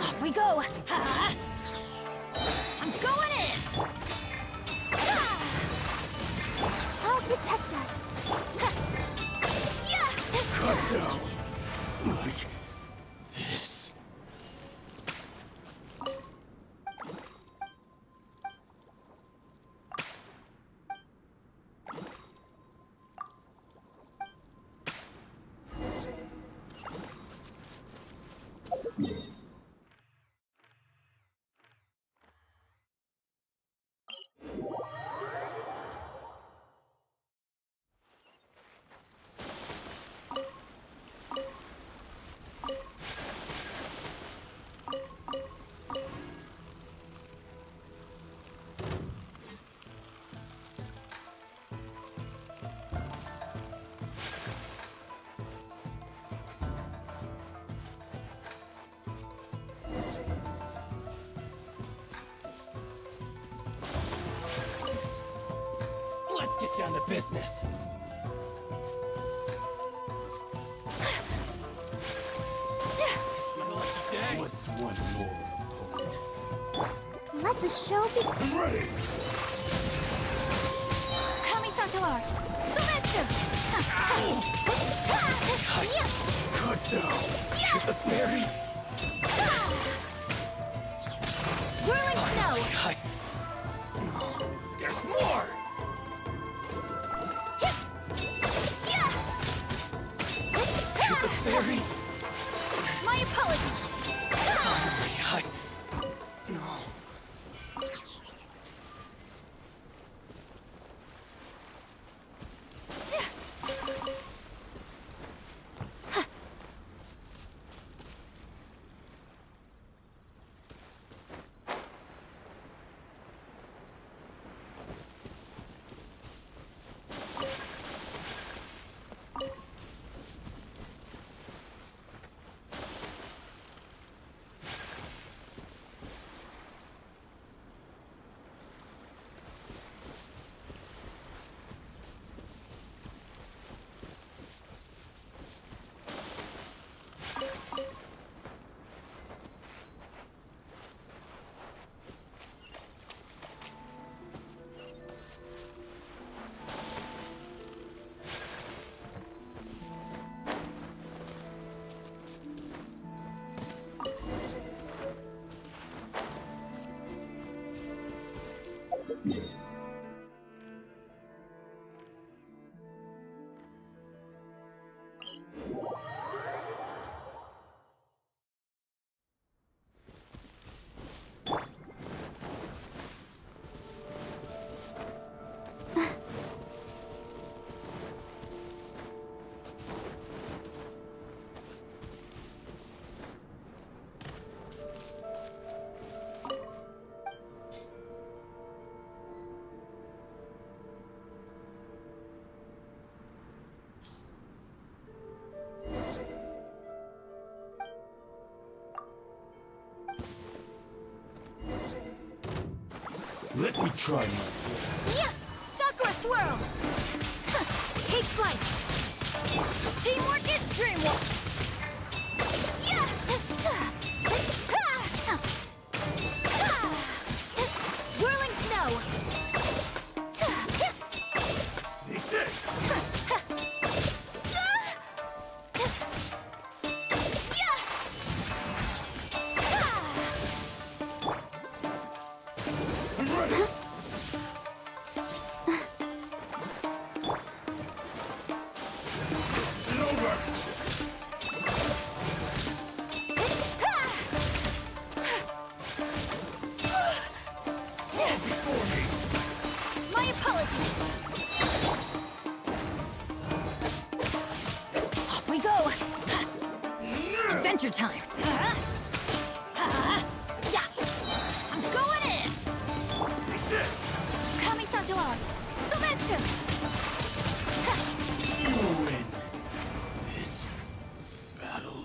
Speaker 15: Off we go! I'm going in! I'll protect us!
Speaker 3: Cut down. Like this.
Speaker 9: Let's get down to business.
Speaker 3: It's my lucky day. What's one more opponent?
Speaker 4: Let the show be.
Speaker 3: I'm ready.
Speaker 15: Kamisato art! Sumetsu!
Speaker 3: Cut down. Get the fairy.
Speaker 14: Whirling snow!
Speaker 19: There's more!
Speaker 14: Super fairy! My apologies!
Speaker 3: Let me try my...
Speaker 14: Yeah! Sakura swirl! Huh. Take flight! Teamwork is dreamwork! Yeah! Whirling snow!
Speaker 3: Take this!
Speaker 14: My apologies! Off we go! Adventure time! Yeah! I'm going in! Kami-sato art! Sometsu!
Speaker 3: You will win this battle.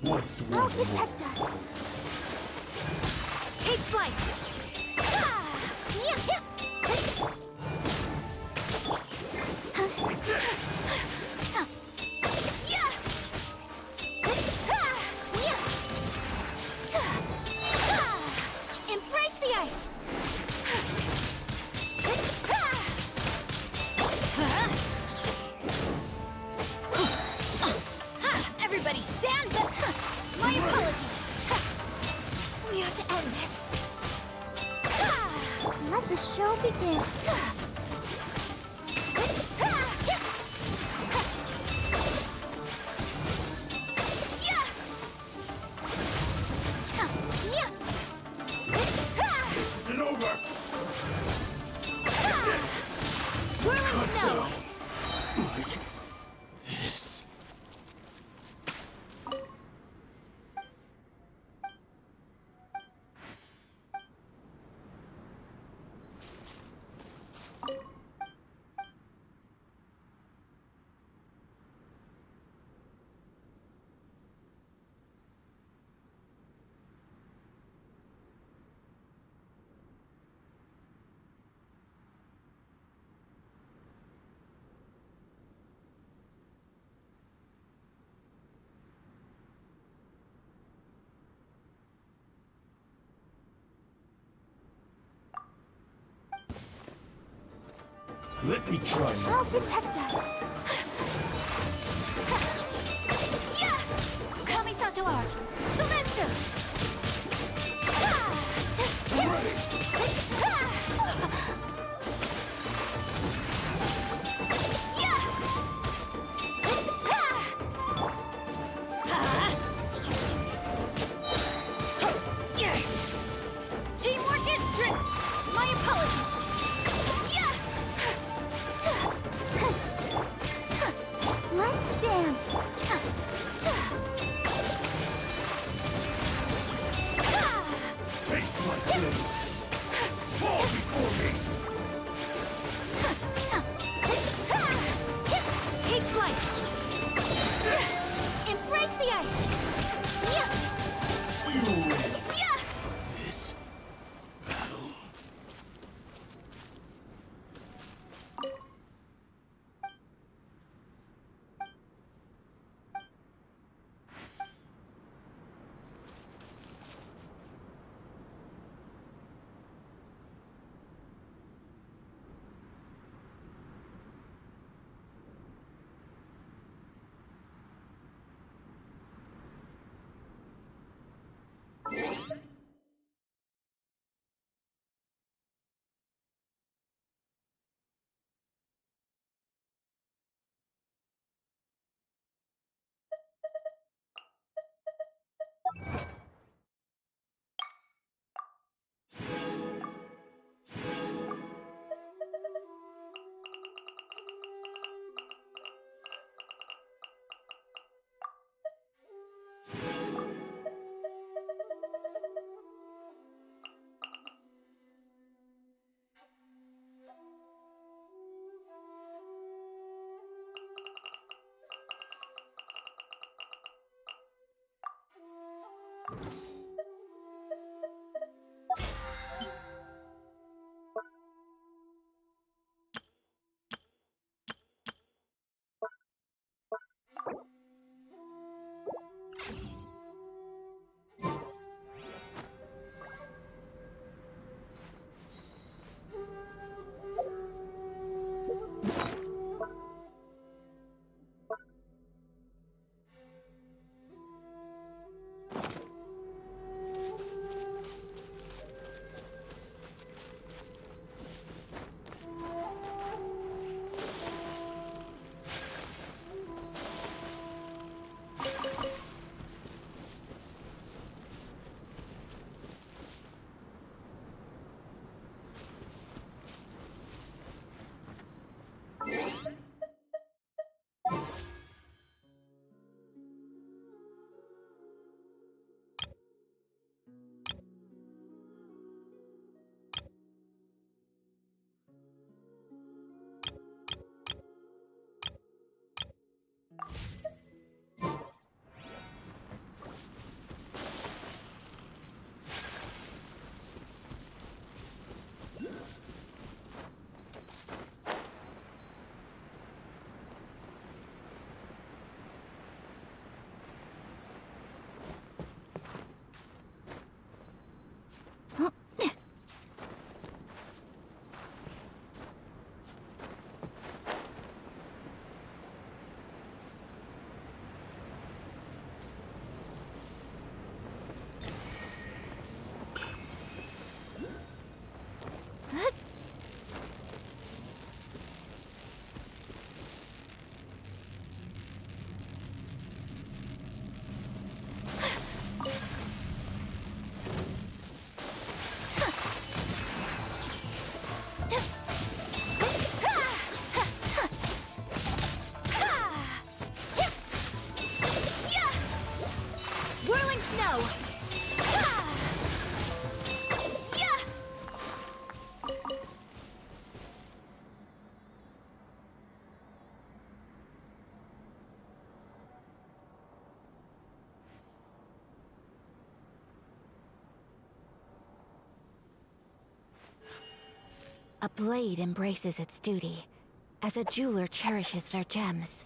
Speaker 3: What's one
Speaker 14: I'll protect us! Take flight! Embrace the ice! can, but my apologies. We have to end this.
Speaker 4: Let the show begin.
Speaker 3: Isn't over.
Speaker 14: Whirling snow.
Speaker 3: Like this. Let me try my
Speaker 4: I'll protect us.
Speaker 14: Kamisato art. Silencer. Teamwork is strength. My apologies.
Speaker 4: Let's dance.
Speaker 3: taste my blade. Fall before me.
Speaker 14: Take flight. Embrace the ice.
Speaker 3: You win. This battle.
Speaker 15: snow! Ah! Yeah! A blade embraces its duty, as a jeweler cherishes their gems.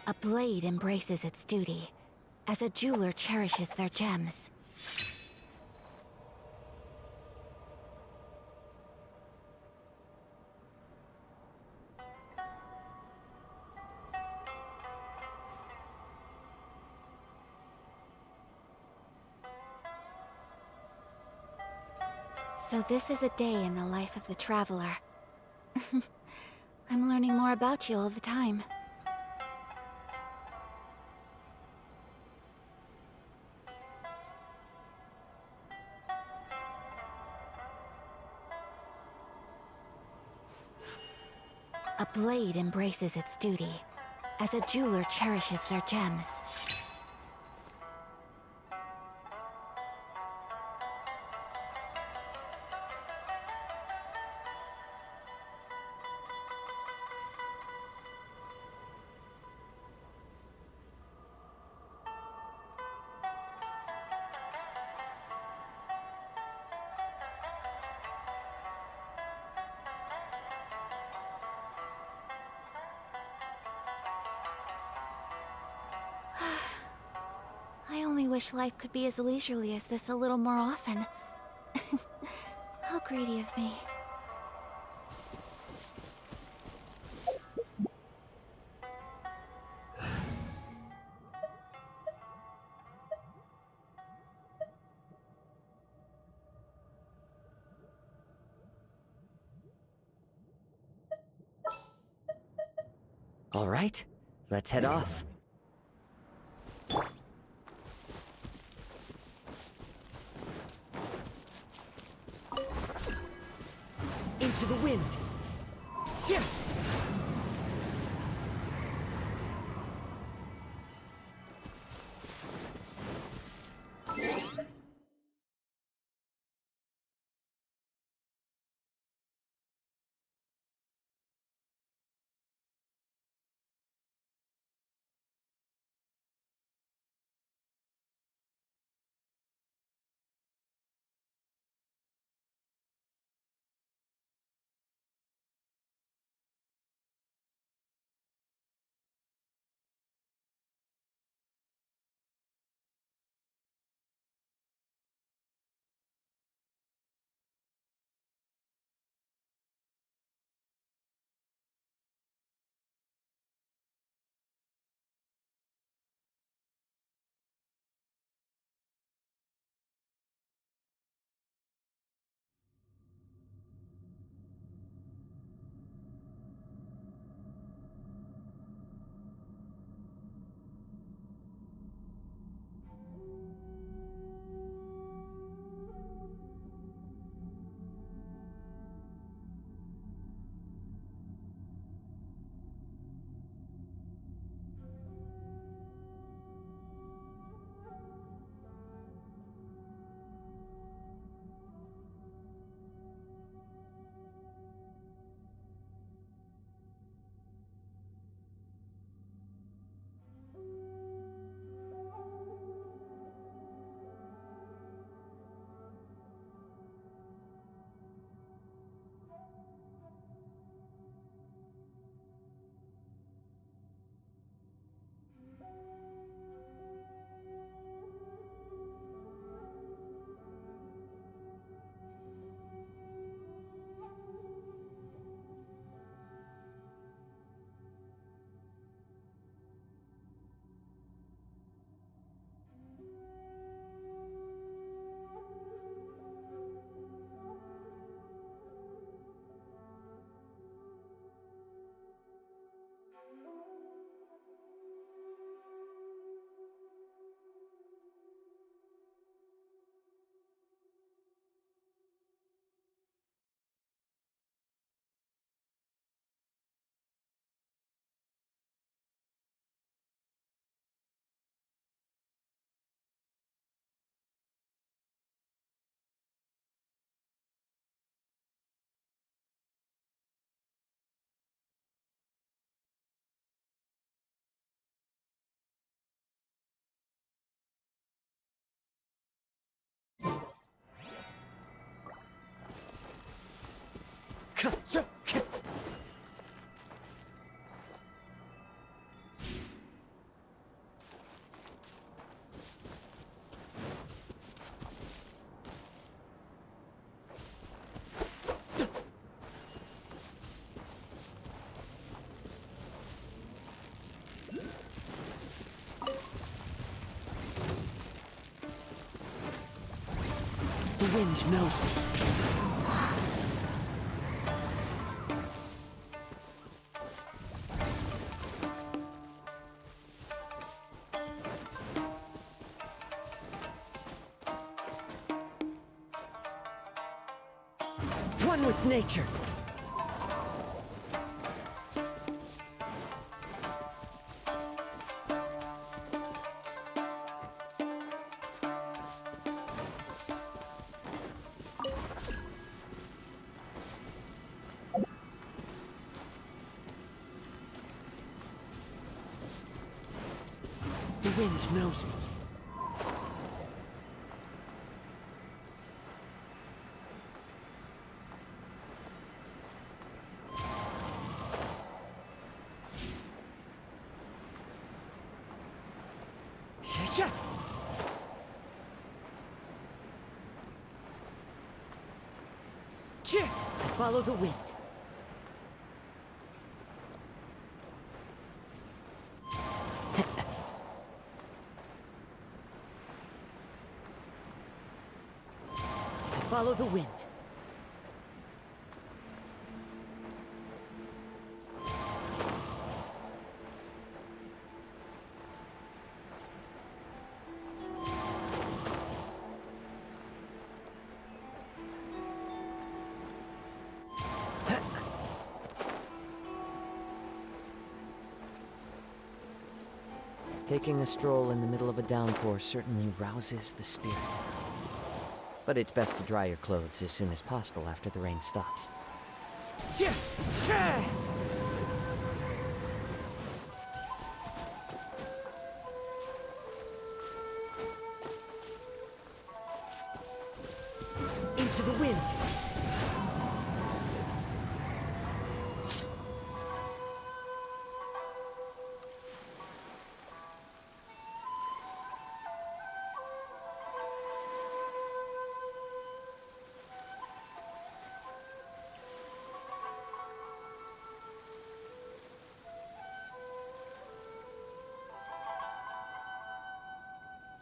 Speaker 15: A blade embraces its duty, as a jeweler cherishes their gems. So this is a day in the life of the traveler. I'm learning more about you all the time. A blade embraces its duty, as a jeweler cherishes their gems. I only wish life could be as leisurely as this a little more often. How greedy of me.
Speaker 9: All right, let's head off. Into the wind. Yeah. The wind knows me. One with nature. The wind knows me. Yeah. Follow the wind. Follow the wind. Taking a stroll in the middle of a downpour certainly rouses the spirit. But it's best to dry your clothes as soon as possible after the rain stops. Into the wind!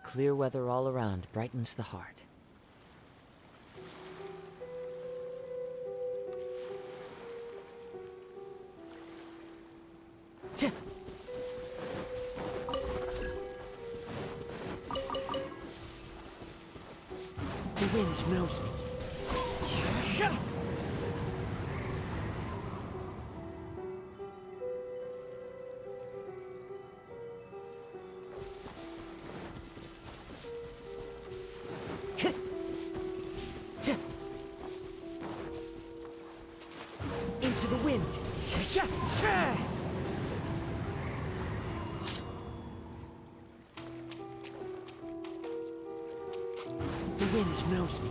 Speaker 9: Clear weather all around brightens the heart. The wind knows me. Into the wind. The wind knows me.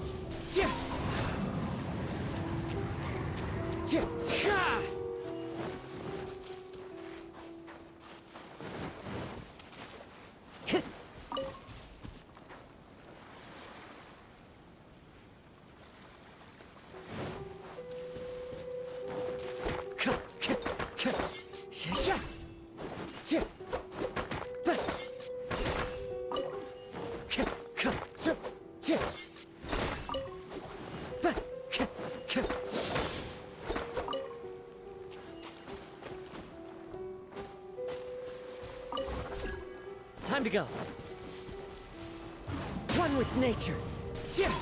Speaker 9: Time to go. One with nature.
Speaker 3: Yeah.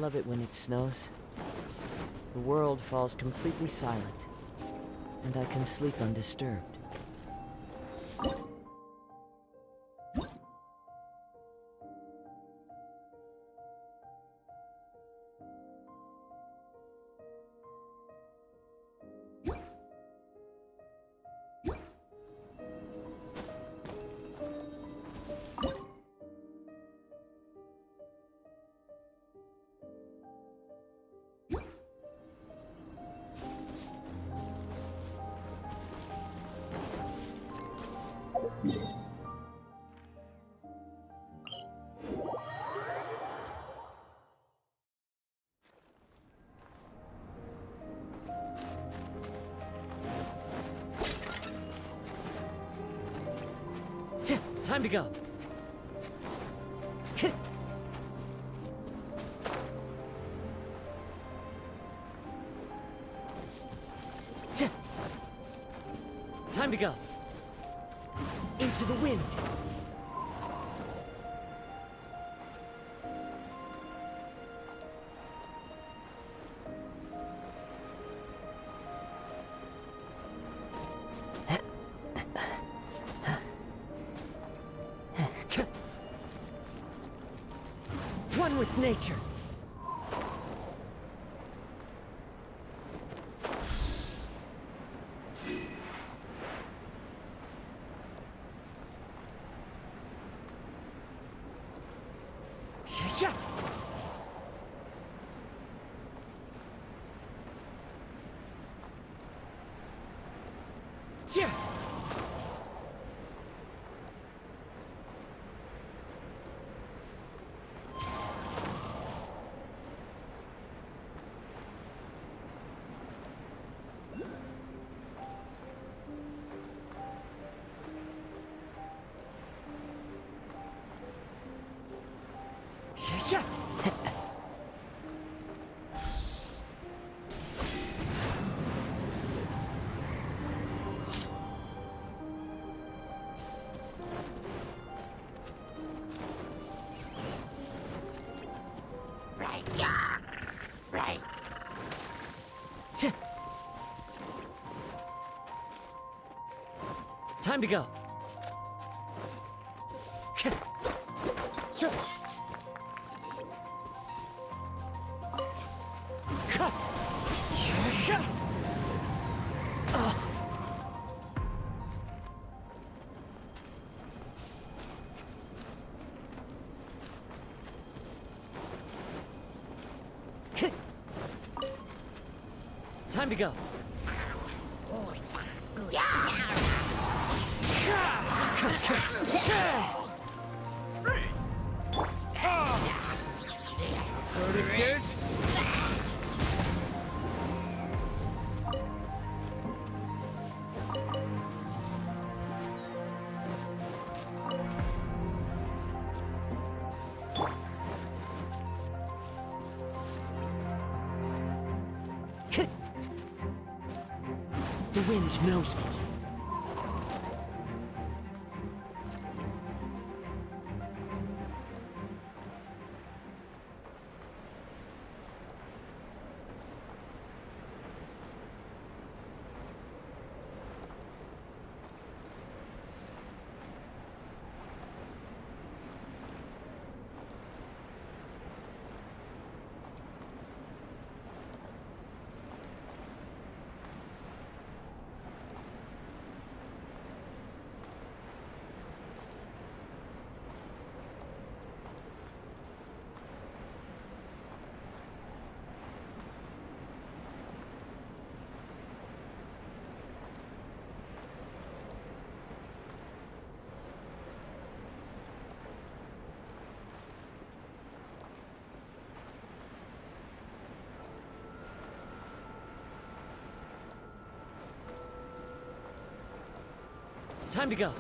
Speaker 9: love it when it snows. The world falls completely silent, and I can sleep undisturbed. Time to go. Time to go. Into the wind. One with nature. Yeah. Yeah. Yeah.
Speaker 19: Right, yeah. Right.
Speaker 9: Time to go. Time to go.
Speaker 19: Verticus?
Speaker 9: The wind knows me. Time to go.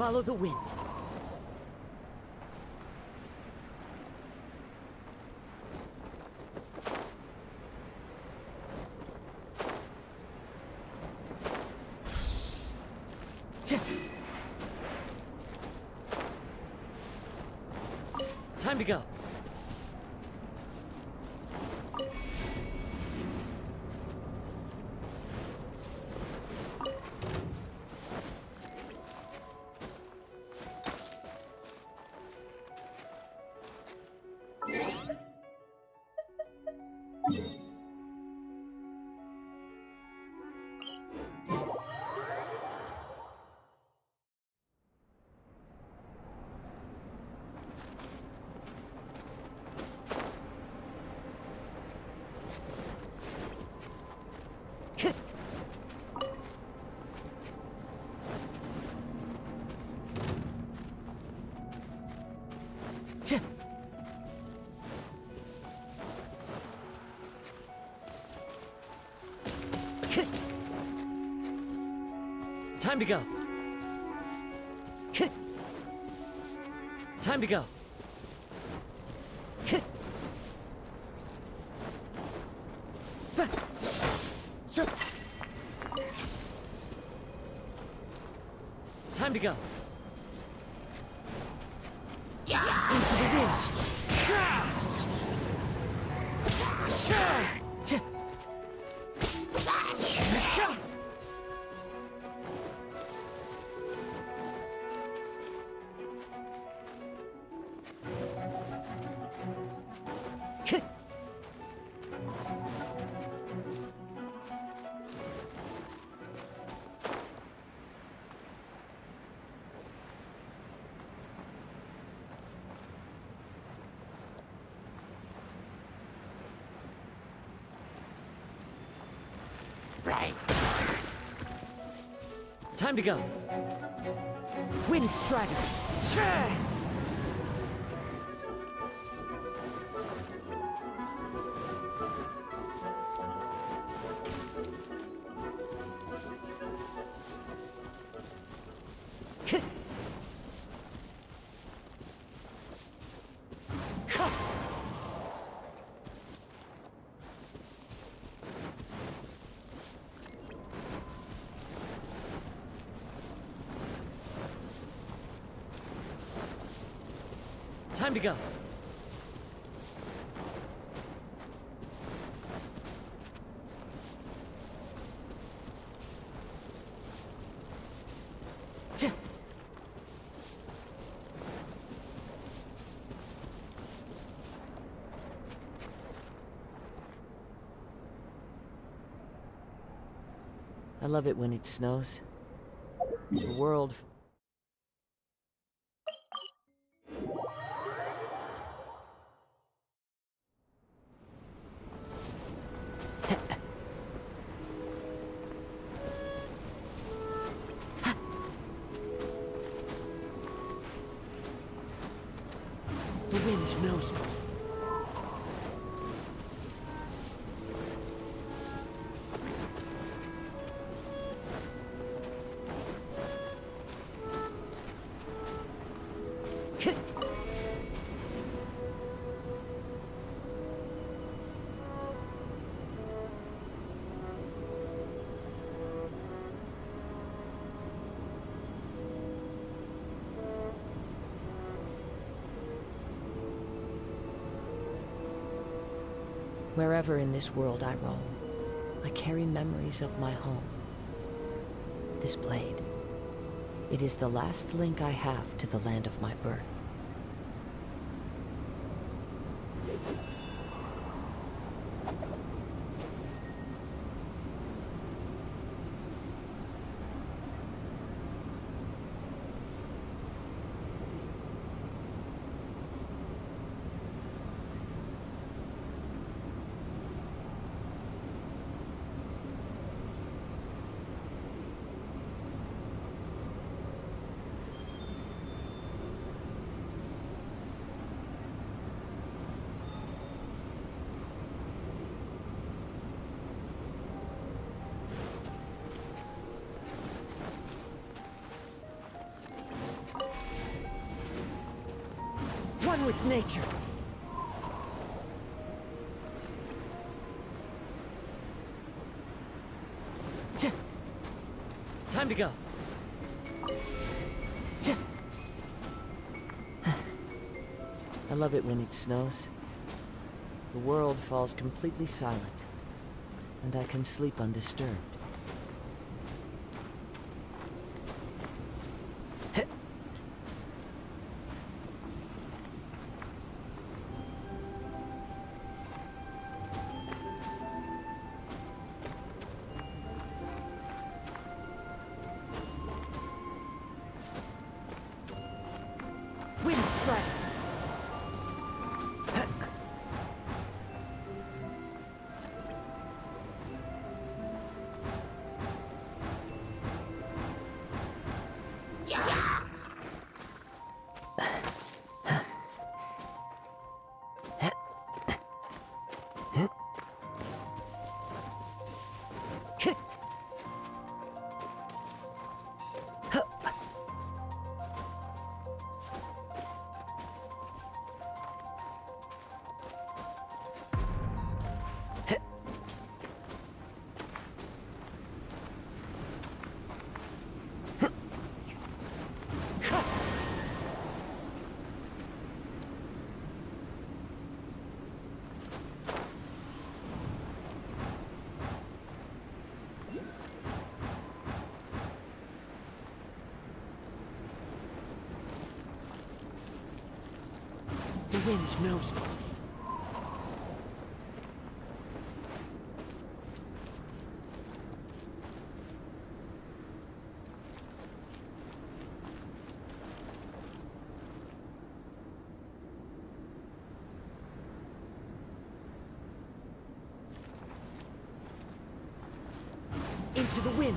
Speaker 21: Follow the wind. Time to go. Time to go. Time to go. Time to go. Into the wind. Time to go. Wind Strider. Time to go.
Speaker 9: I love it when it snows. The world...
Speaker 21: The wind knows me. Wherever in this world I roam, I carry memories of my home. This blade, it is the last link I have to the land of my birth. One with nature. Time to go. I love it when it snows. The world falls completely silent, and I can sleep undisturbed. Wind strike! The wind knows me. Into the wind.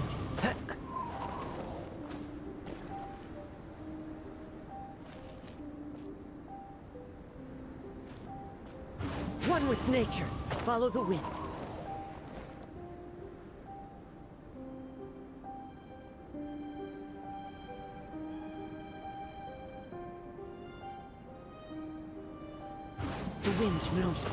Speaker 21: One with nature. Follow the wind. The wind knows me.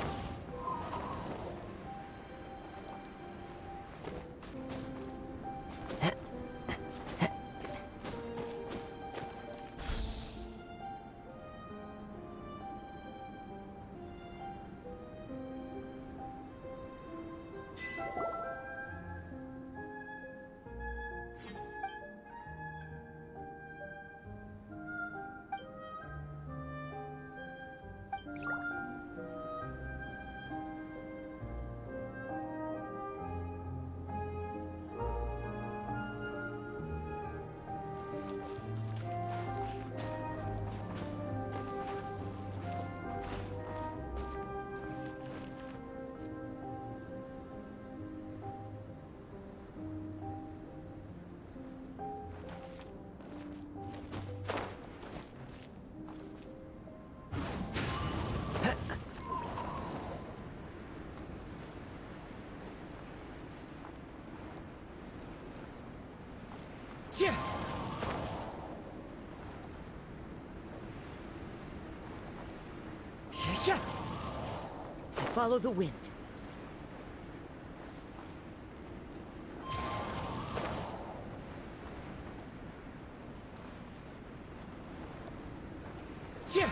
Speaker 21: Yeah. Yeah. Follow the wind. Yeah.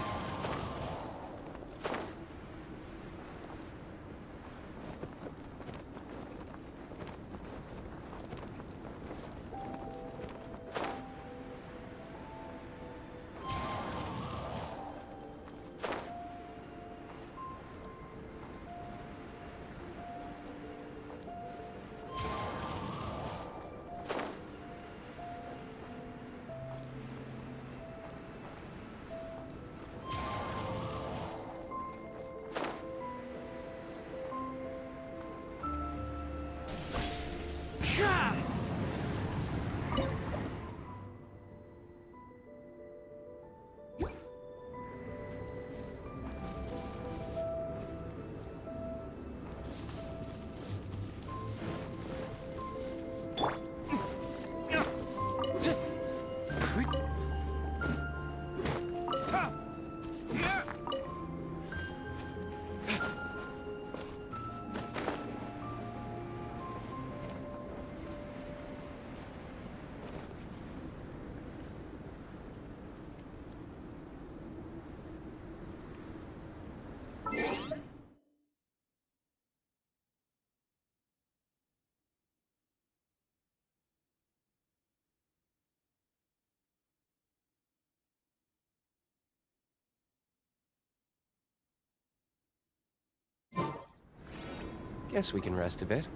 Speaker 16: Guess we can rest a bit.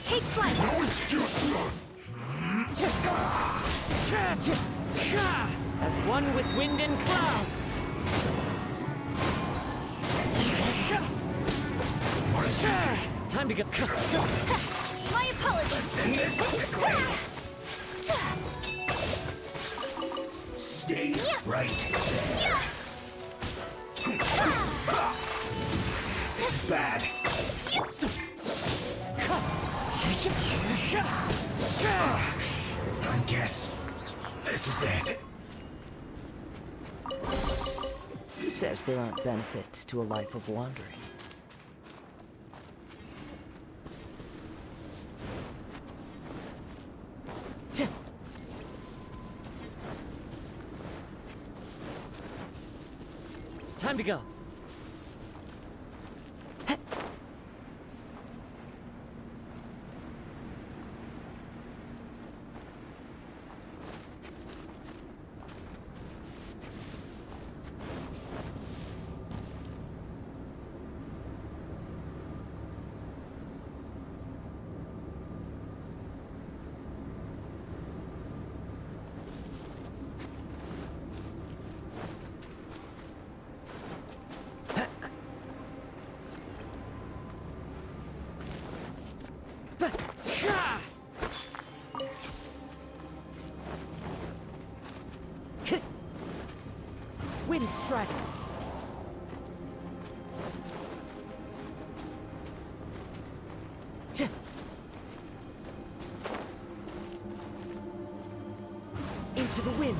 Speaker 14: Take flight!
Speaker 9: As one with wind and cloud! Time to go.
Speaker 14: My apologies!
Speaker 19: Let's end this quickly! Stay right there. This is bad. I guess this is it.
Speaker 21: Who says there aren't benefits to a life of wandering?
Speaker 9: Time to go. Wind strider. Into the wind.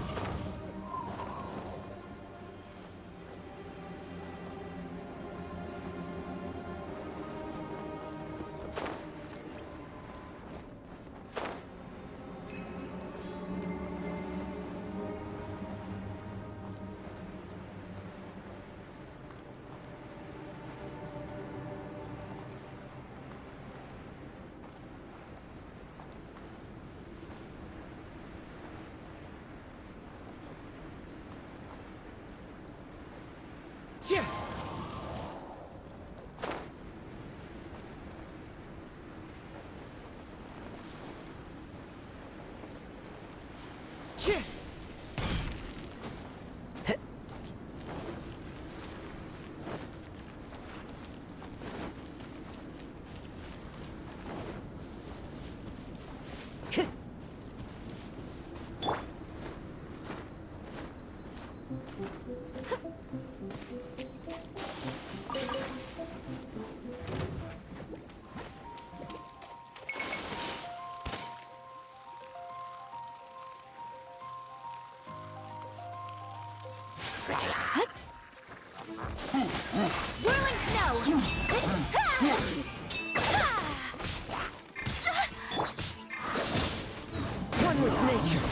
Speaker 9: Cheer! Cheer!
Speaker 14: Whirling snow!
Speaker 9: One with nature.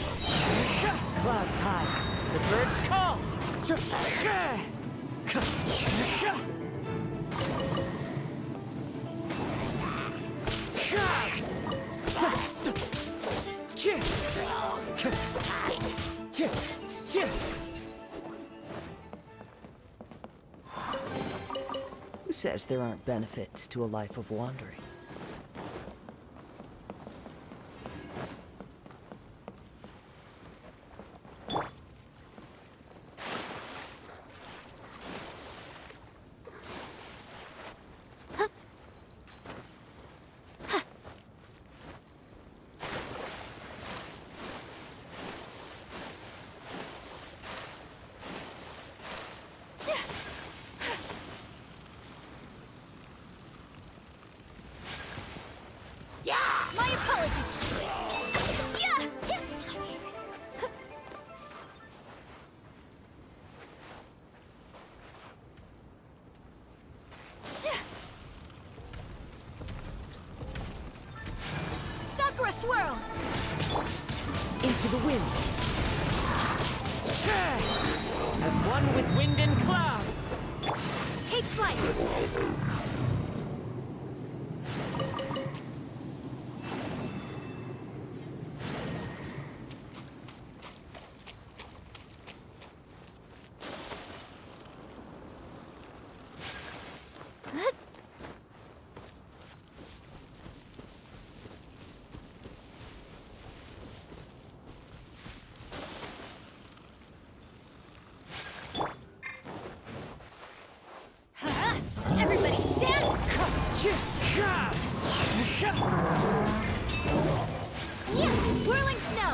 Speaker 9: Clouds high. The birds call.
Speaker 21: Who says there aren't benefits to a life of wandering?
Speaker 14: My apologies! Sakura swirl!
Speaker 9: Into the wind. As one with wind and cloud.
Speaker 14: Take flight! Everybody stand! Yeah, whirling snow!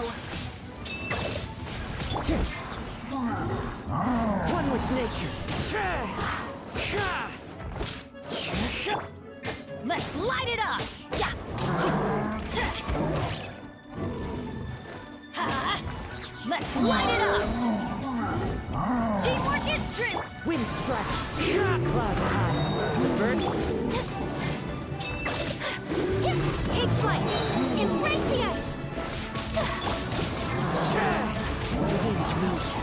Speaker 21: One with nature.
Speaker 14: Let's light it up! Yeah! Let's light it up! Teamwork is strength!
Speaker 21: Wind strike. Clouds high. The birds.
Speaker 14: Take flight! Embrace the ice!
Speaker 21: The wind knows it.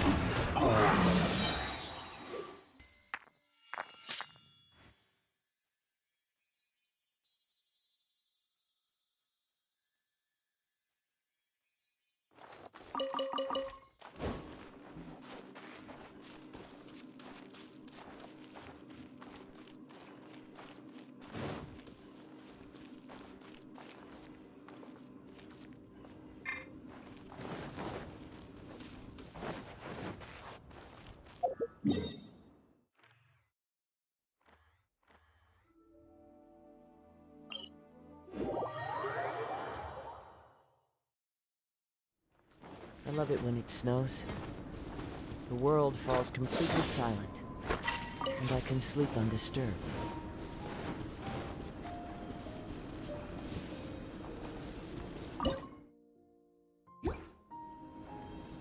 Speaker 21: I love it when it snows. The world falls completely silent, and I can sleep undisturbed.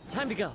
Speaker 21: Time to go.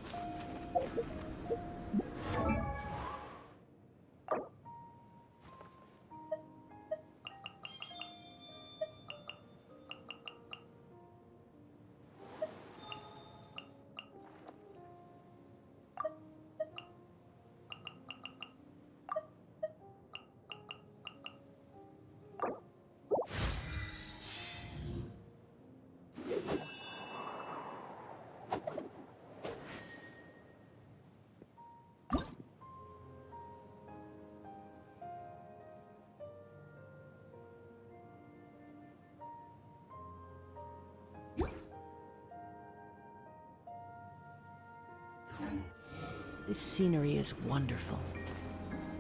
Speaker 21: This scenery is wonderful.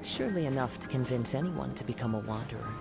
Speaker 21: Surely enough to convince anyone to become a wanderer.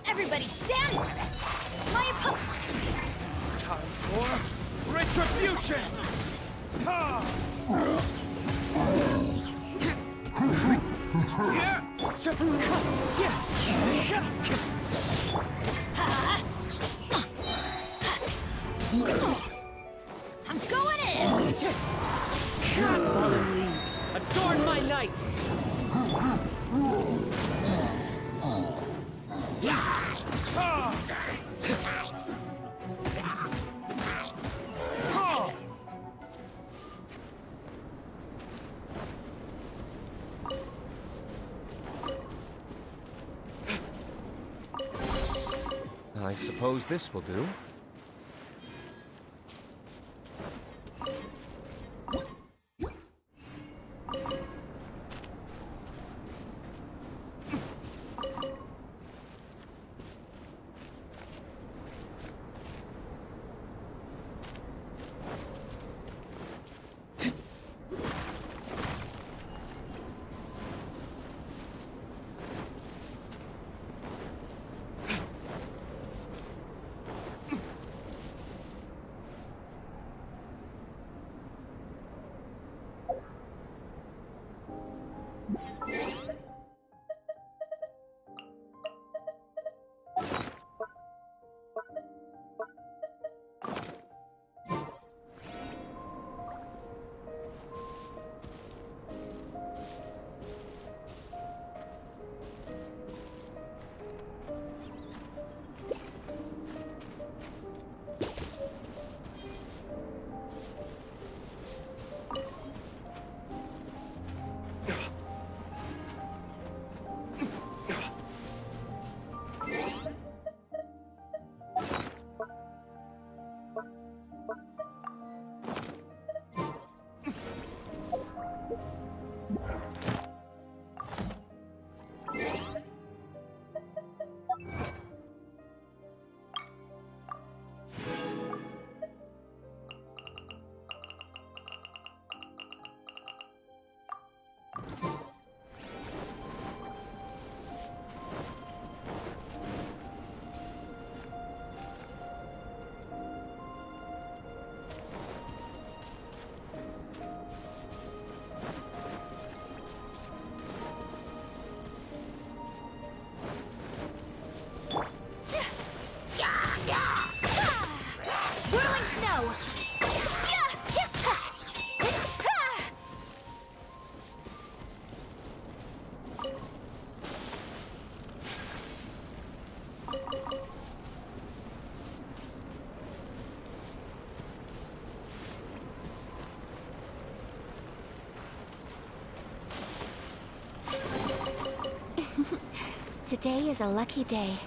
Speaker 14: Everybody stand! My opponent!
Speaker 3: For retribution! Ha!
Speaker 14: I'm going in!
Speaker 11: Fallen leaves, adorn my night!
Speaker 16: I suppose this will do.
Speaker 14: Whirling snow!
Speaker 15: Today is a lucky day.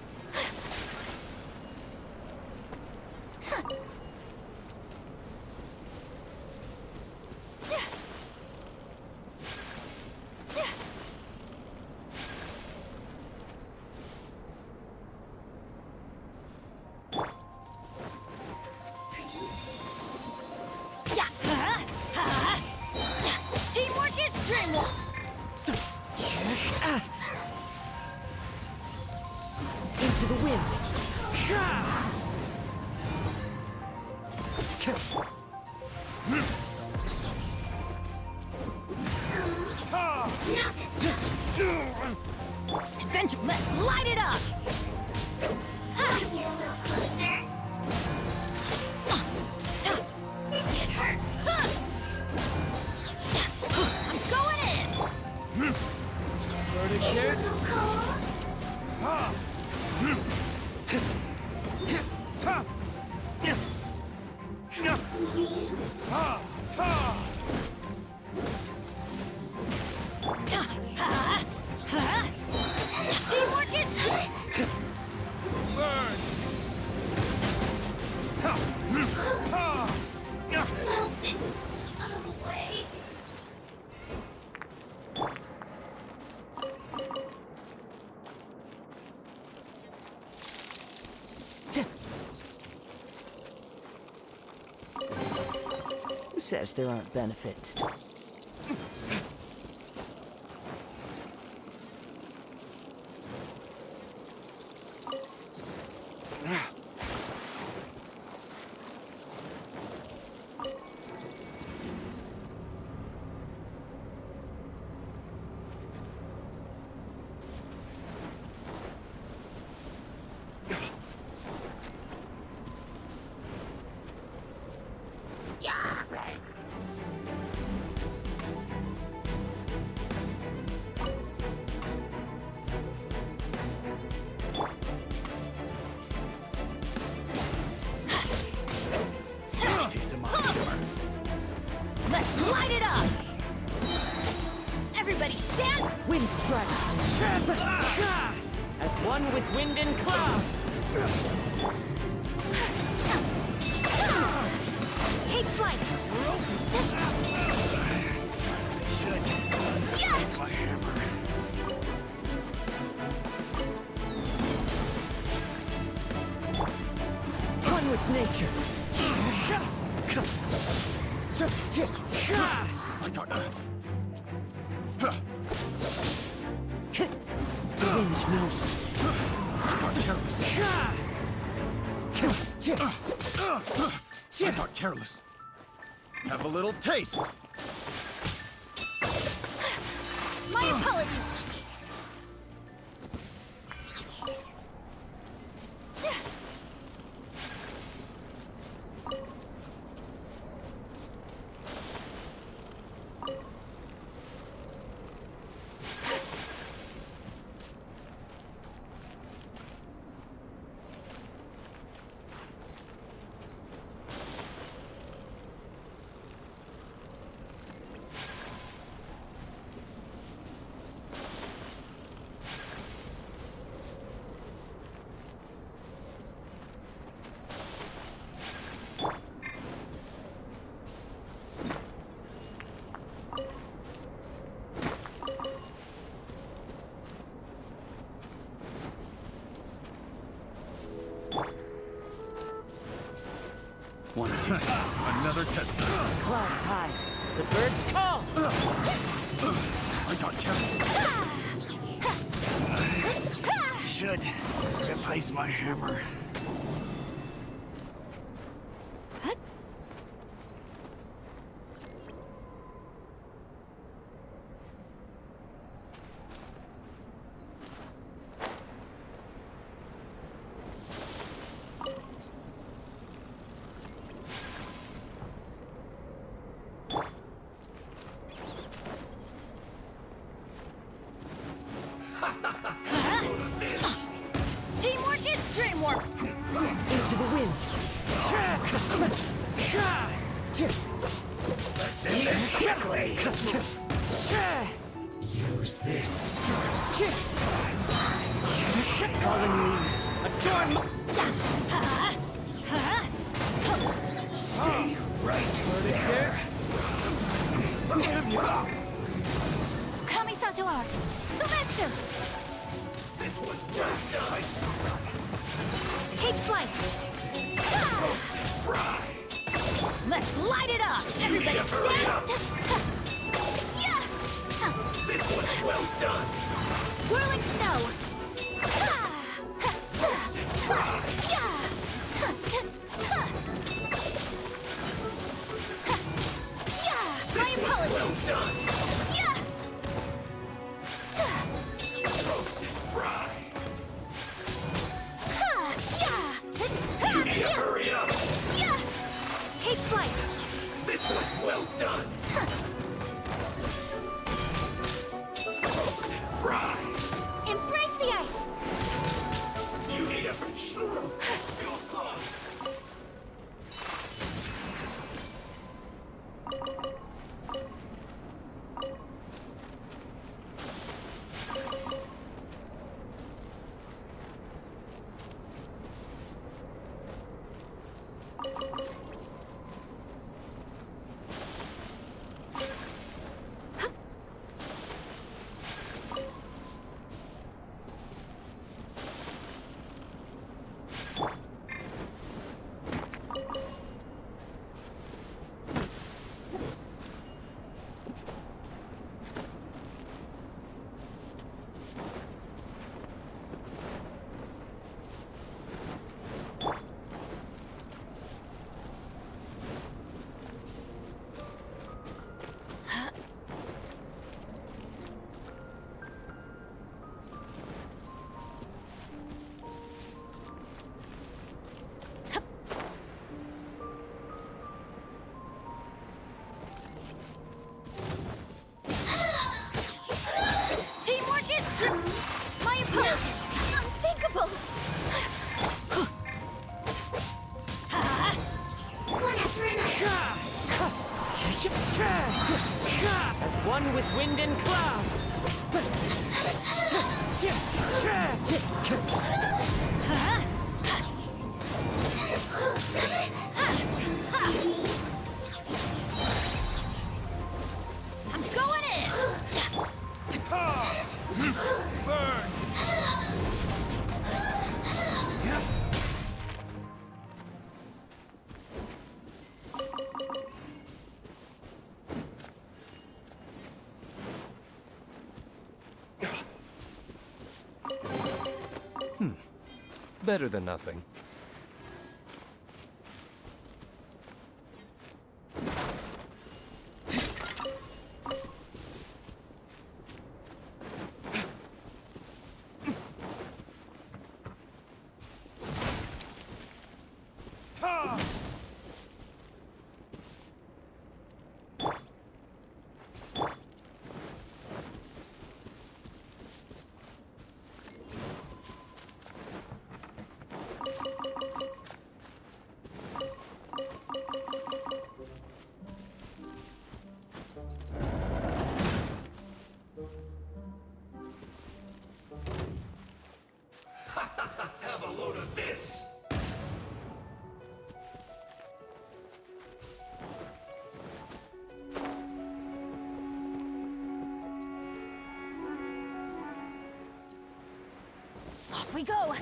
Speaker 14: Teamwork is dreamwork!
Speaker 11: Into the wind!
Speaker 14: Adventure, let's light it up!
Speaker 4: Get a little closer. This could hurt.
Speaker 14: I'm going in!
Speaker 3: Burning this?
Speaker 14: Teamwork is...
Speaker 3: Burn!
Speaker 4: Melted out of the way.
Speaker 21: Who says there aren't benefits to...
Speaker 20: Let's light it up! Everybody stand!
Speaker 9: Wind strike! As one with wind and cloud!
Speaker 20: Take flight! Yes!
Speaker 3: My hammer.
Speaker 9: One with nature!
Speaker 3: I got
Speaker 9: The wind knows me.
Speaker 3: I got careless. Have a little taste.
Speaker 14: My apologies.
Speaker 3: One tick. Another test site.
Speaker 9: Clouds high. The birds call.
Speaker 3: I got careless. Should replace my hammer.
Speaker 14: Teamwork is dreamwork.
Speaker 9: Into the wind.
Speaker 19: Let's end this quickly. Use this first.
Speaker 9: Fallen leaves. Adorn.
Speaker 19: Stay right there.
Speaker 9: Damn you!
Speaker 14: Kamisato art. Sometsu.
Speaker 19: This one's well done.
Speaker 14: Take flight.
Speaker 19: Roasted fry.
Speaker 14: Let's light it up. Everybody stand. Yeah.
Speaker 19: This one's well done.
Speaker 14: Whirling snow.
Speaker 19: Roasted fry.
Speaker 14: My apologies.
Speaker 19: Well done.
Speaker 14: Yeah.
Speaker 19: Roasted fry.
Speaker 14: Yeah.
Speaker 19: You need to hurry up.
Speaker 14: Yeah. Take flight.
Speaker 19: This one's well done. Roasted fry.
Speaker 14: Embrace the ice.
Speaker 19: You need a feels close.
Speaker 9: As one with wind and cloud.
Speaker 14: I'm going in!
Speaker 3: Burn!
Speaker 16: Better than nothing.
Speaker 19: Have a load of this!
Speaker 14: Off we go!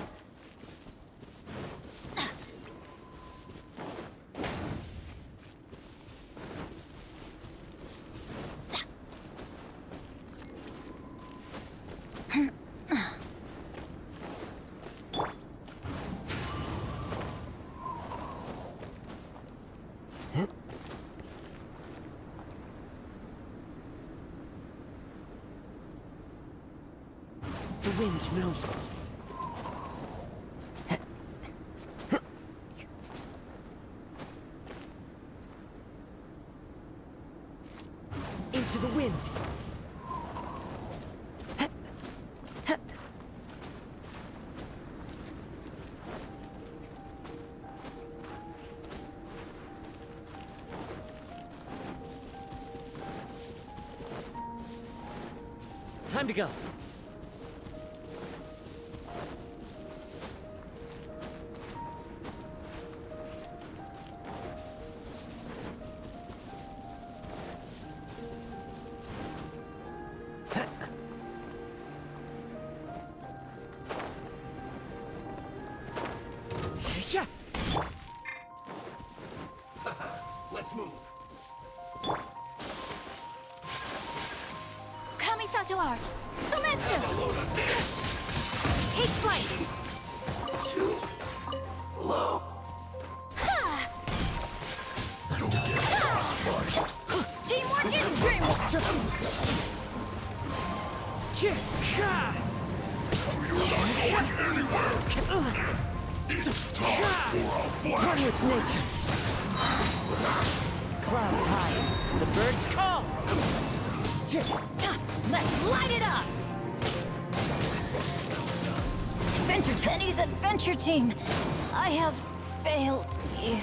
Speaker 9: The wind knows me. Into the wind. Time to go.
Speaker 19: Let's move.
Speaker 14: Kamisato art! Sumetsu!
Speaker 19: Have a load of this!
Speaker 14: Take flight!
Speaker 19: Too low.
Speaker 14: Ha!
Speaker 19: You'll get frostbite.
Speaker 14: Teamwork is dreamwork!
Speaker 19: You're not going anywhere. It's time for a
Speaker 9: One
Speaker 19: flash.
Speaker 9: with nature. Clouds high. The birds call.
Speaker 14: Let's light it up! Penny's adventure team, I have failed you.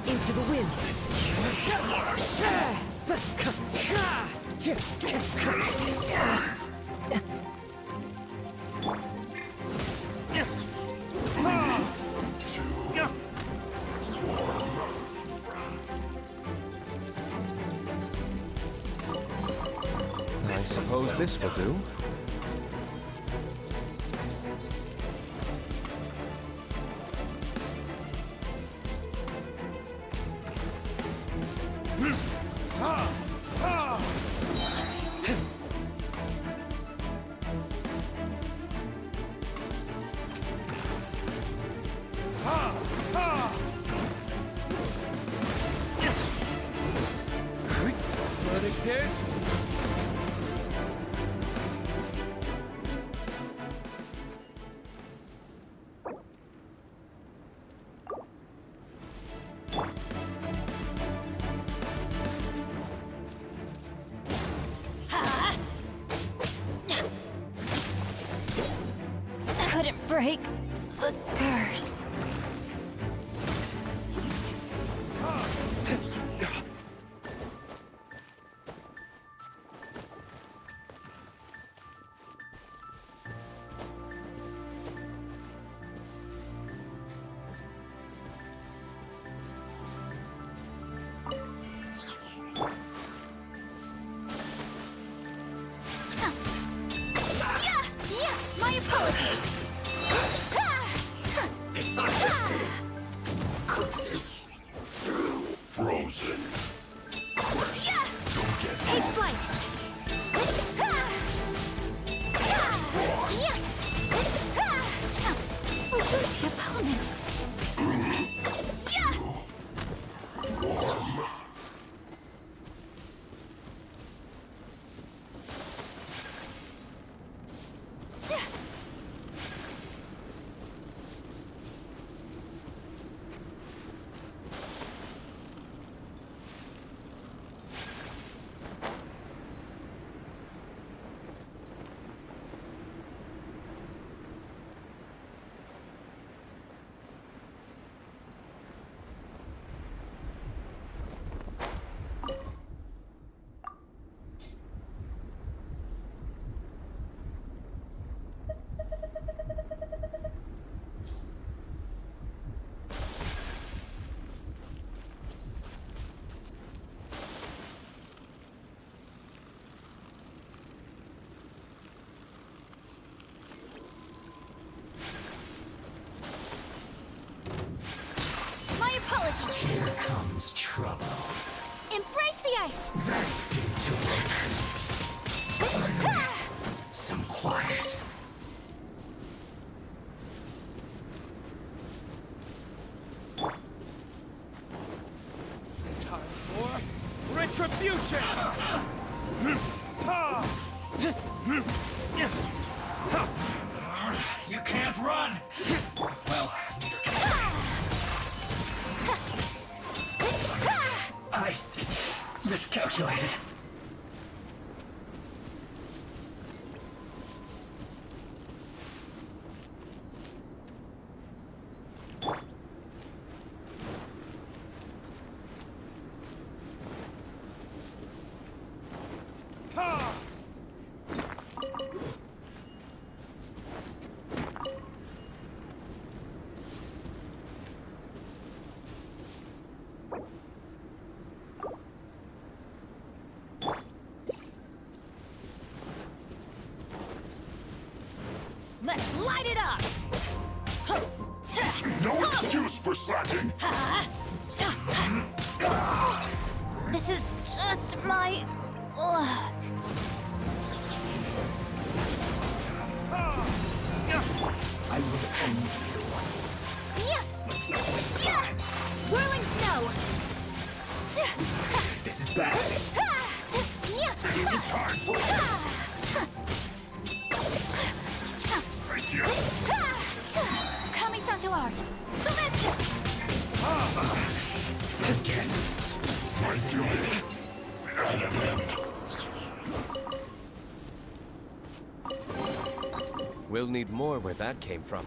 Speaker 9: Into the wind.
Speaker 16: I suppose this will do.
Speaker 15: break the curse. My apologies.
Speaker 3: Goodness through frozen.
Speaker 15: Take flight. Oh, you're the opponent.
Speaker 3: Warm.
Speaker 15: My apologies.
Speaker 3: Here comes trouble.
Speaker 15: Embrace the ice.
Speaker 3: That seemed to work. Finally, some quiet.
Speaker 13: Time for retribution!
Speaker 19: You can't run! Well, neither can I. I miscalculated.
Speaker 15: Let's light it up.
Speaker 3: No excuse for slacking.
Speaker 15: This is just my luck.
Speaker 3: I will end you. Let's not waste time.
Speaker 15: Whirling snow.
Speaker 3: This is bad. It isn't time for Thank you.
Speaker 15: Kami Santo Art. Submit.
Speaker 3: I guess my duty at an end.
Speaker 16: We'll need more where that came from.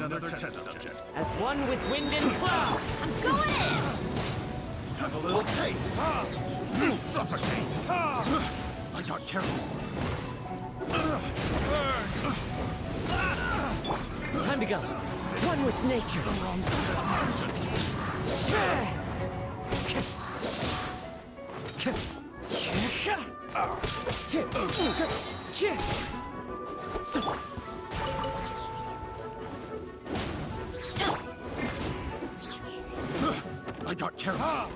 Speaker 18: Another test subject.
Speaker 11: As one with wind and cloud!
Speaker 14: I'm going in!
Speaker 18: Have a little taste. You suffocate. I got careless.
Speaker 11: Time to go. One with nature.
Speaker 18: I got careless.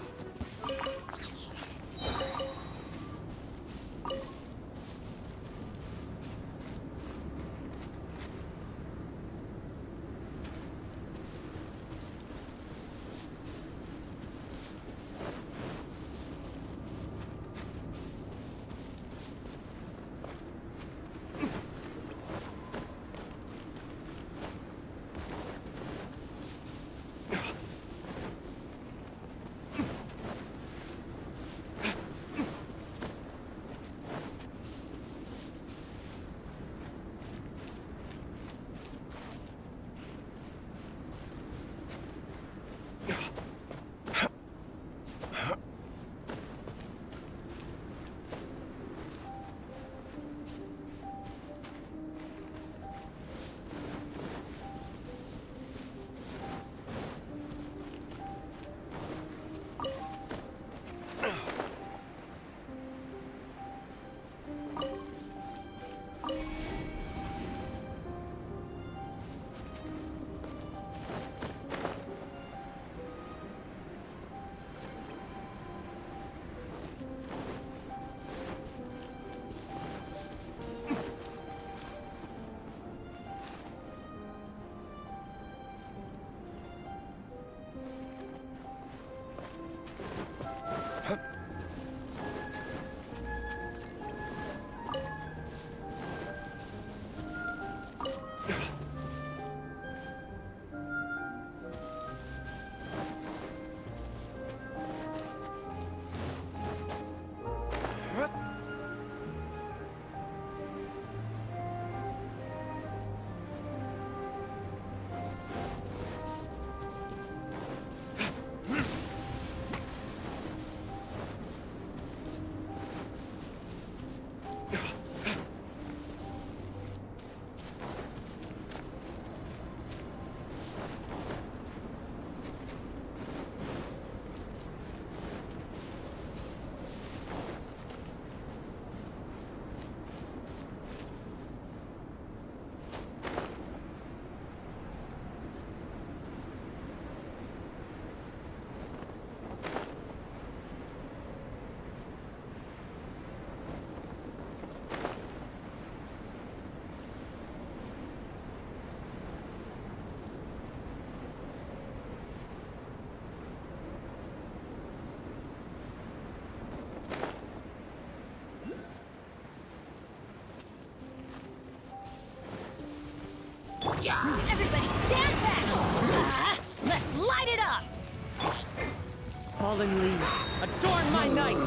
Speaker 14: Everybody stand back! Let's light it up!
Speaker 11: Fallen leaves, adorn my night!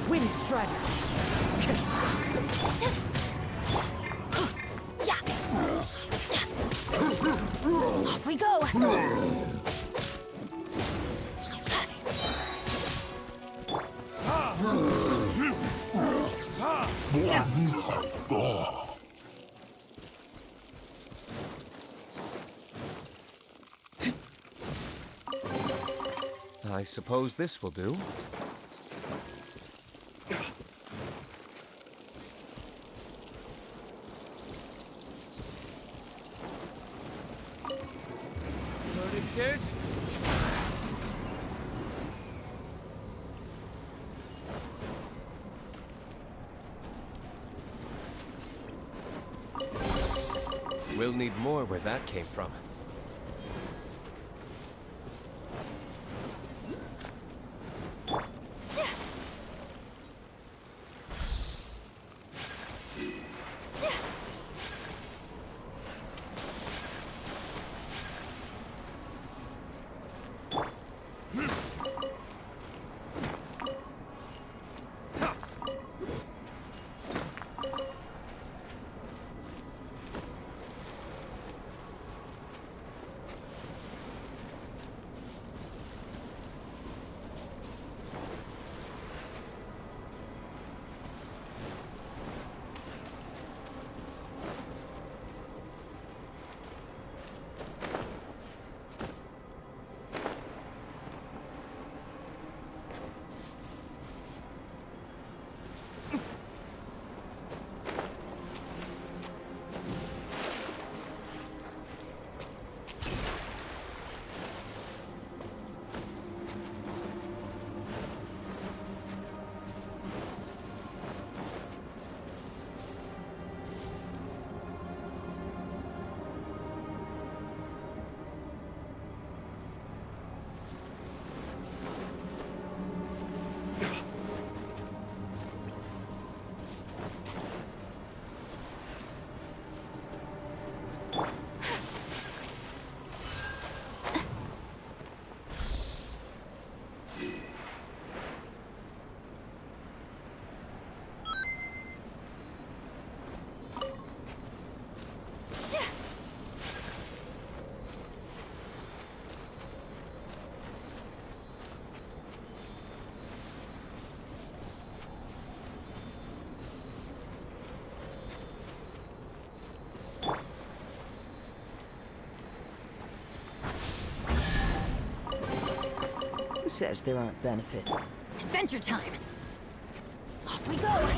Speaker 11: Wind strider!
Speaker 14: Off we go!
Speaker 16: I suppose this will do.
Speaker 13: This?
Speaker 16: We'll need more where that came from.
Speaker 21: Who says there aren't benefits?
Speaker 20: Adventure time! Off we go!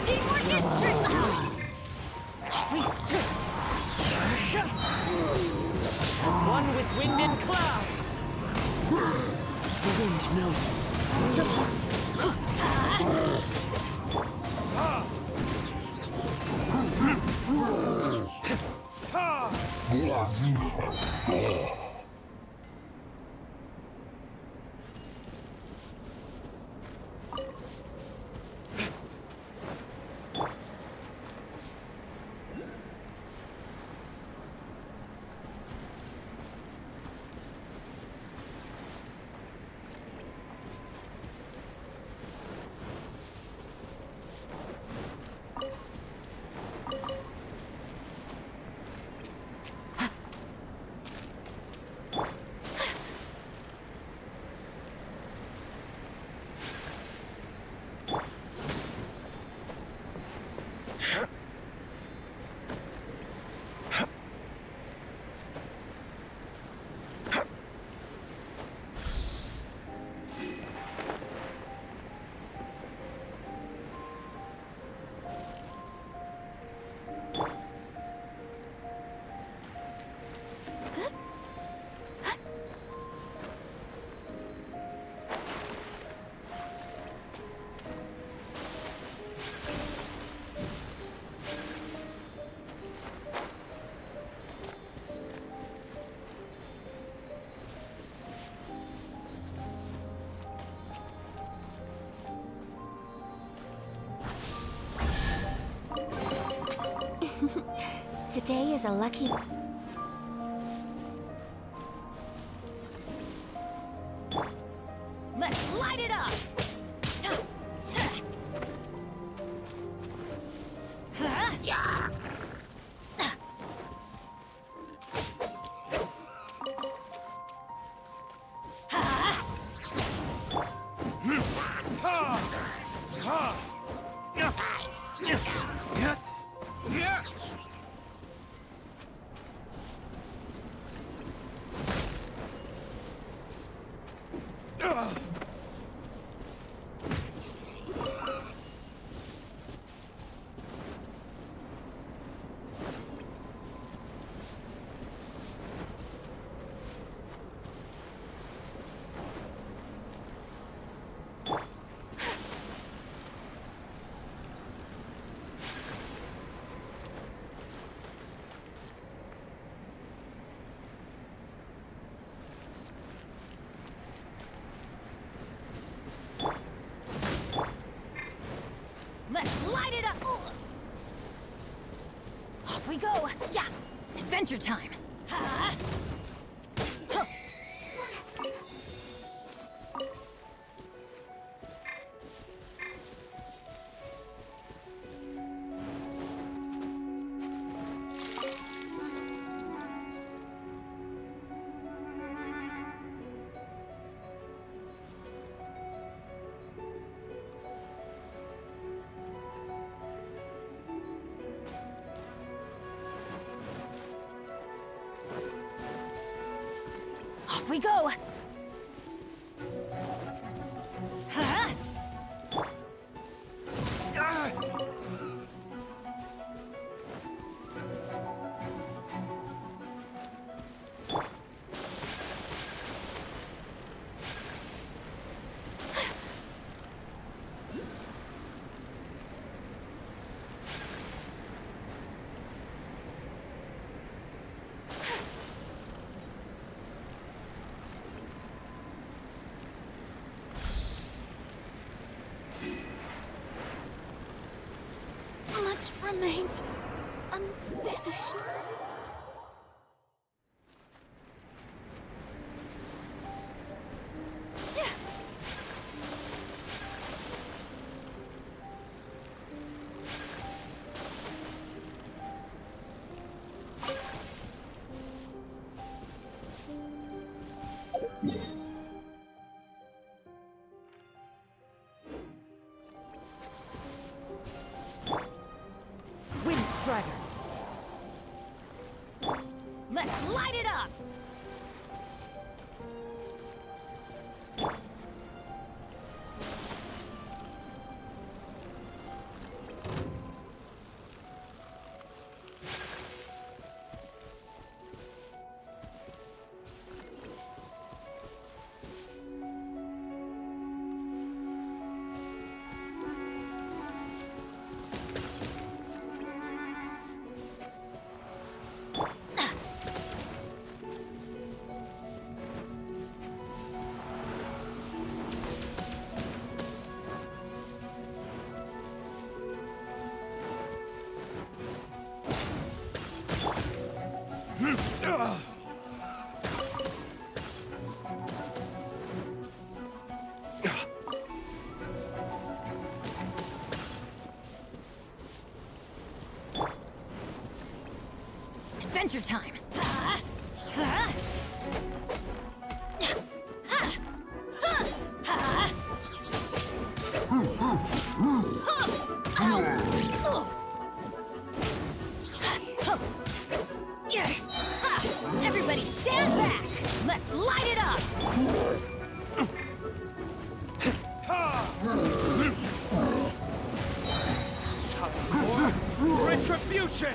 Speaker 20: Teamwork is Off we go! As one with wind and cloud!
Speaker 19: The wind knows me.
Speaker 15: Today is a lucky...
Speaker 20: Let's light it up! Yeah! Let's light it up! Off we go! Yeah! Adventure time! Ha! Huh. Off we go! Huh? Much remains unfinished. Strider. Let's light it up! Adventure time! Everybody stand back! Let's light it up!
Speaker 13: Time for retribution!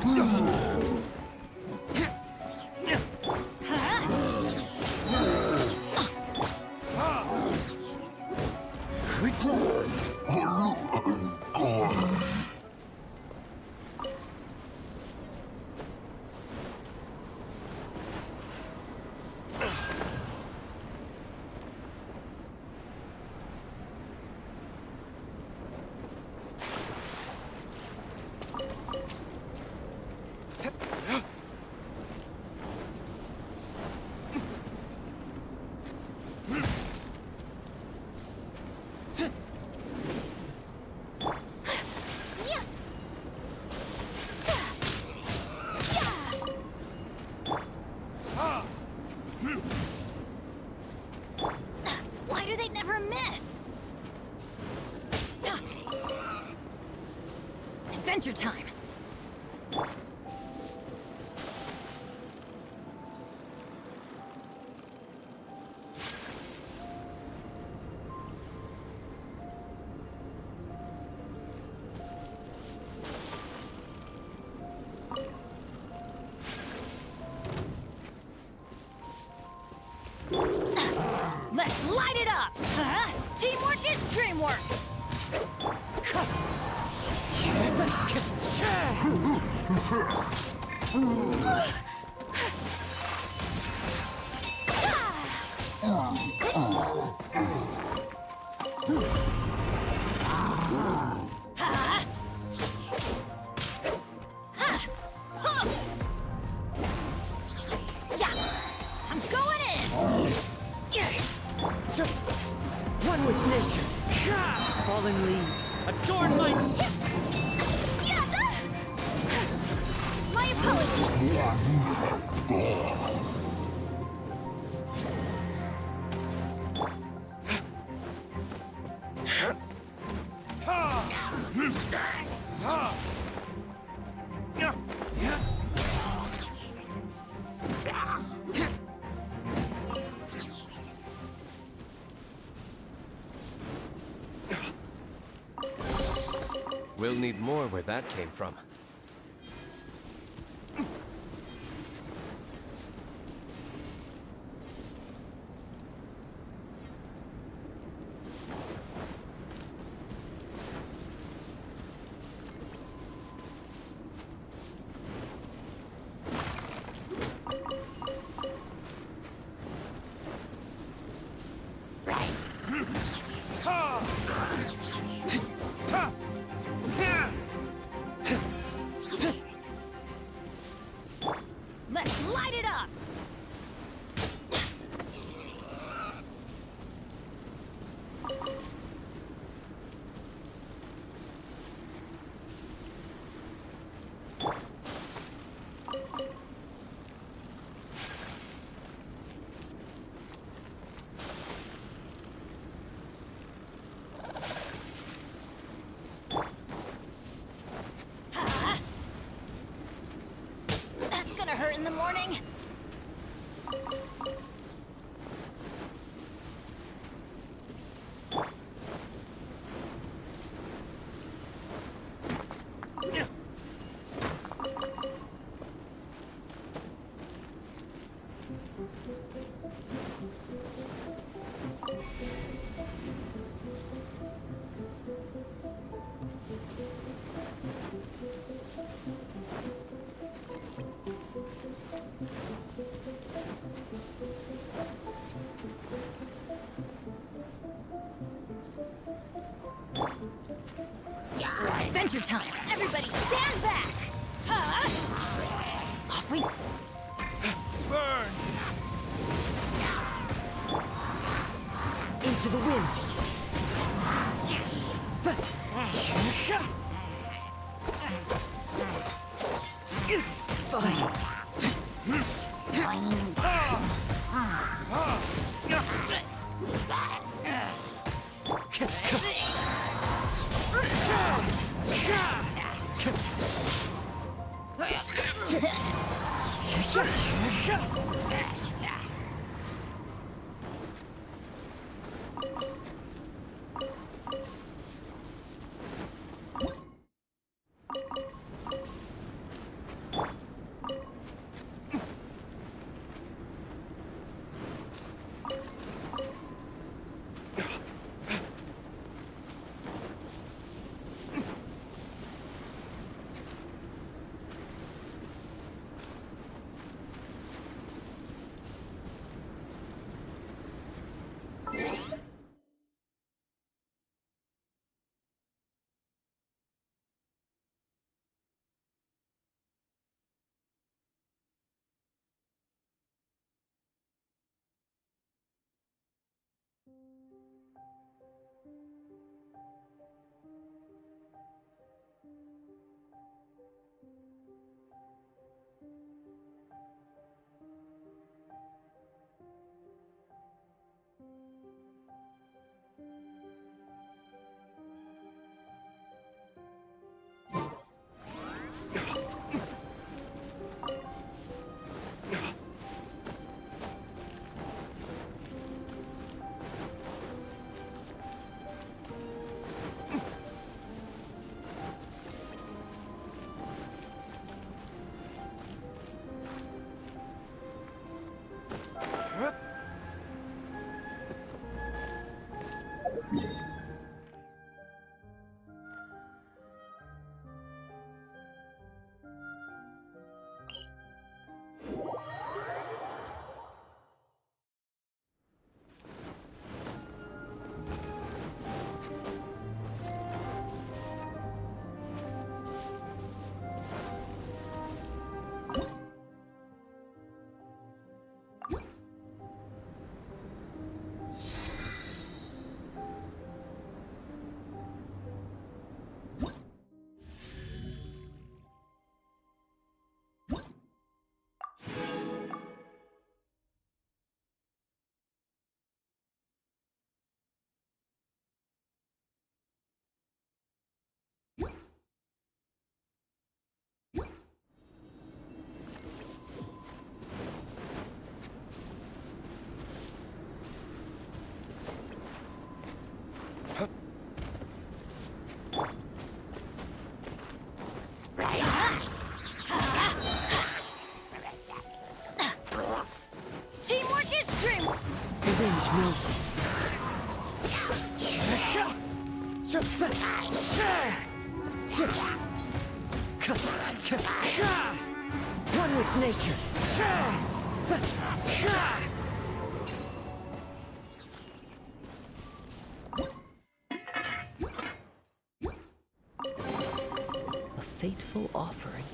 Speaker 20: Why do they never miss? Adventure time! Let's light it up! Teamwork is dreamwork! I'm going in!
Speaker 9: One with nature. Falling leaves adorn my...
Speaker 20: My apologies!
Speaker 16: We'll need more where that came from.
Speaker 20: Let's light it up! That's gonna hurt in the morning. Adventure time! Everybody stand back! Off we...
Speaker 13: Burn!
Speaker 9: Into the wind. It's fine. The range knows me. One with nature. A fateful offering.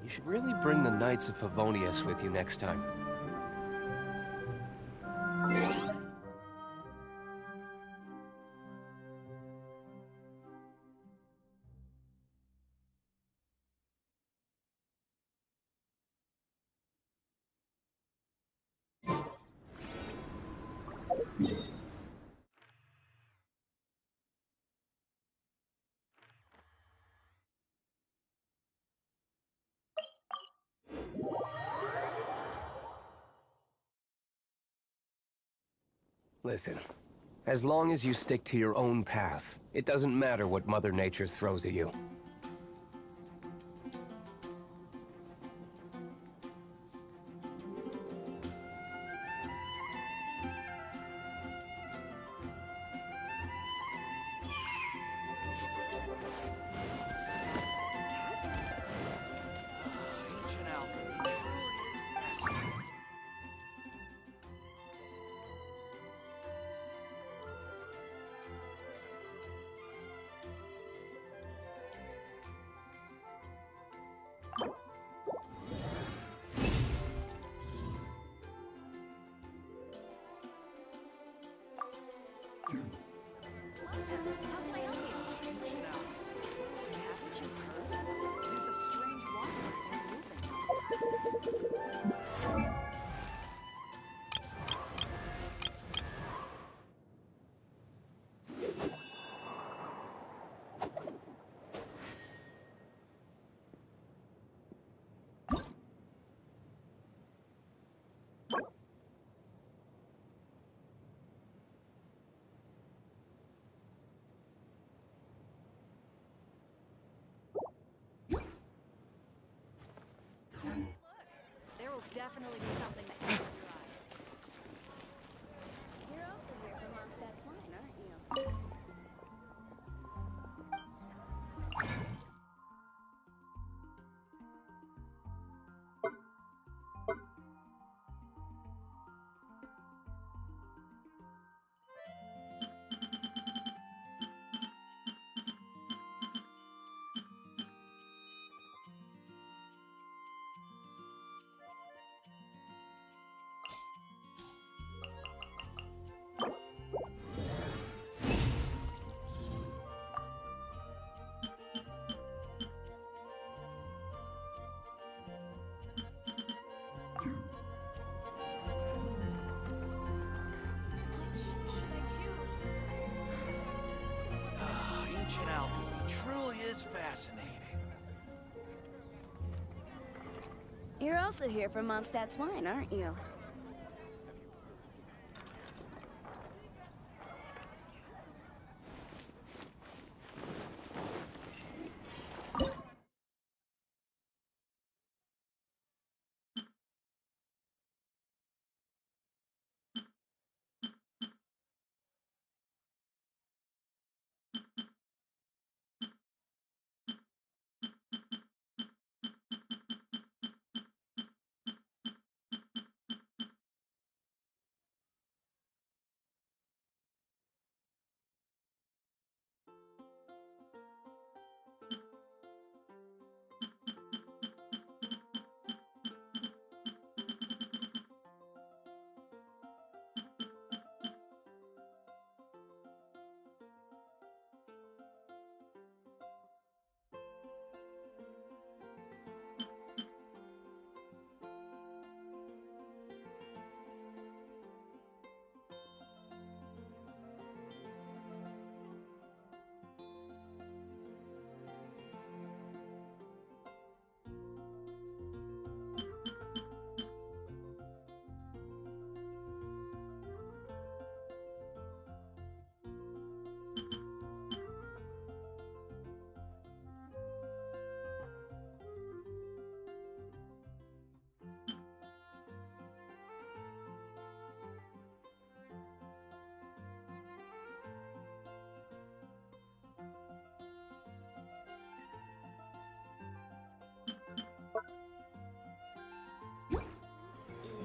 Speaker 16: You should really bring the Knights of Favonius with you next time. Listen, as long as you stick to your own path, it doesn't matter what Mother Nature throws at you.
Speaker 10: Ancient alchemy truly is fascinating.
Speaker 7: There will definitely be something that catches your eye. You're also here for Mondstadt's wine, aren't you?
Speaker 18: is fascinating.
Speaker 5: You're also here for Mondstadt's wine, aren't you?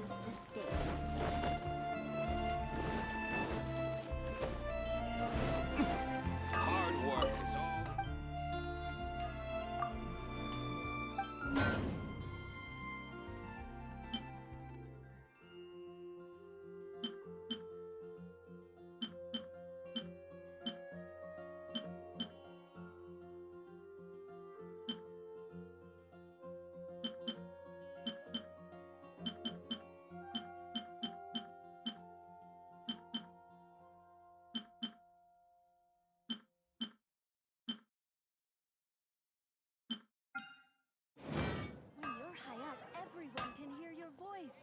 Speaker 5: Is the steak.
Speaker 16: Hard work is all.
Speaker 7: When you're high up, everyone can hear your voice.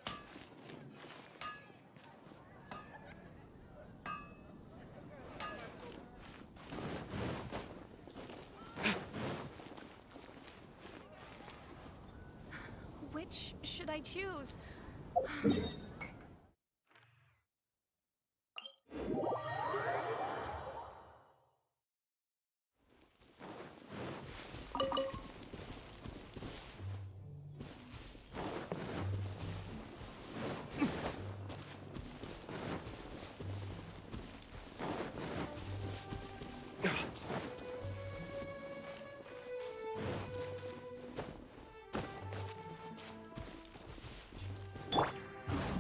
Speaker 7: Which should I choose?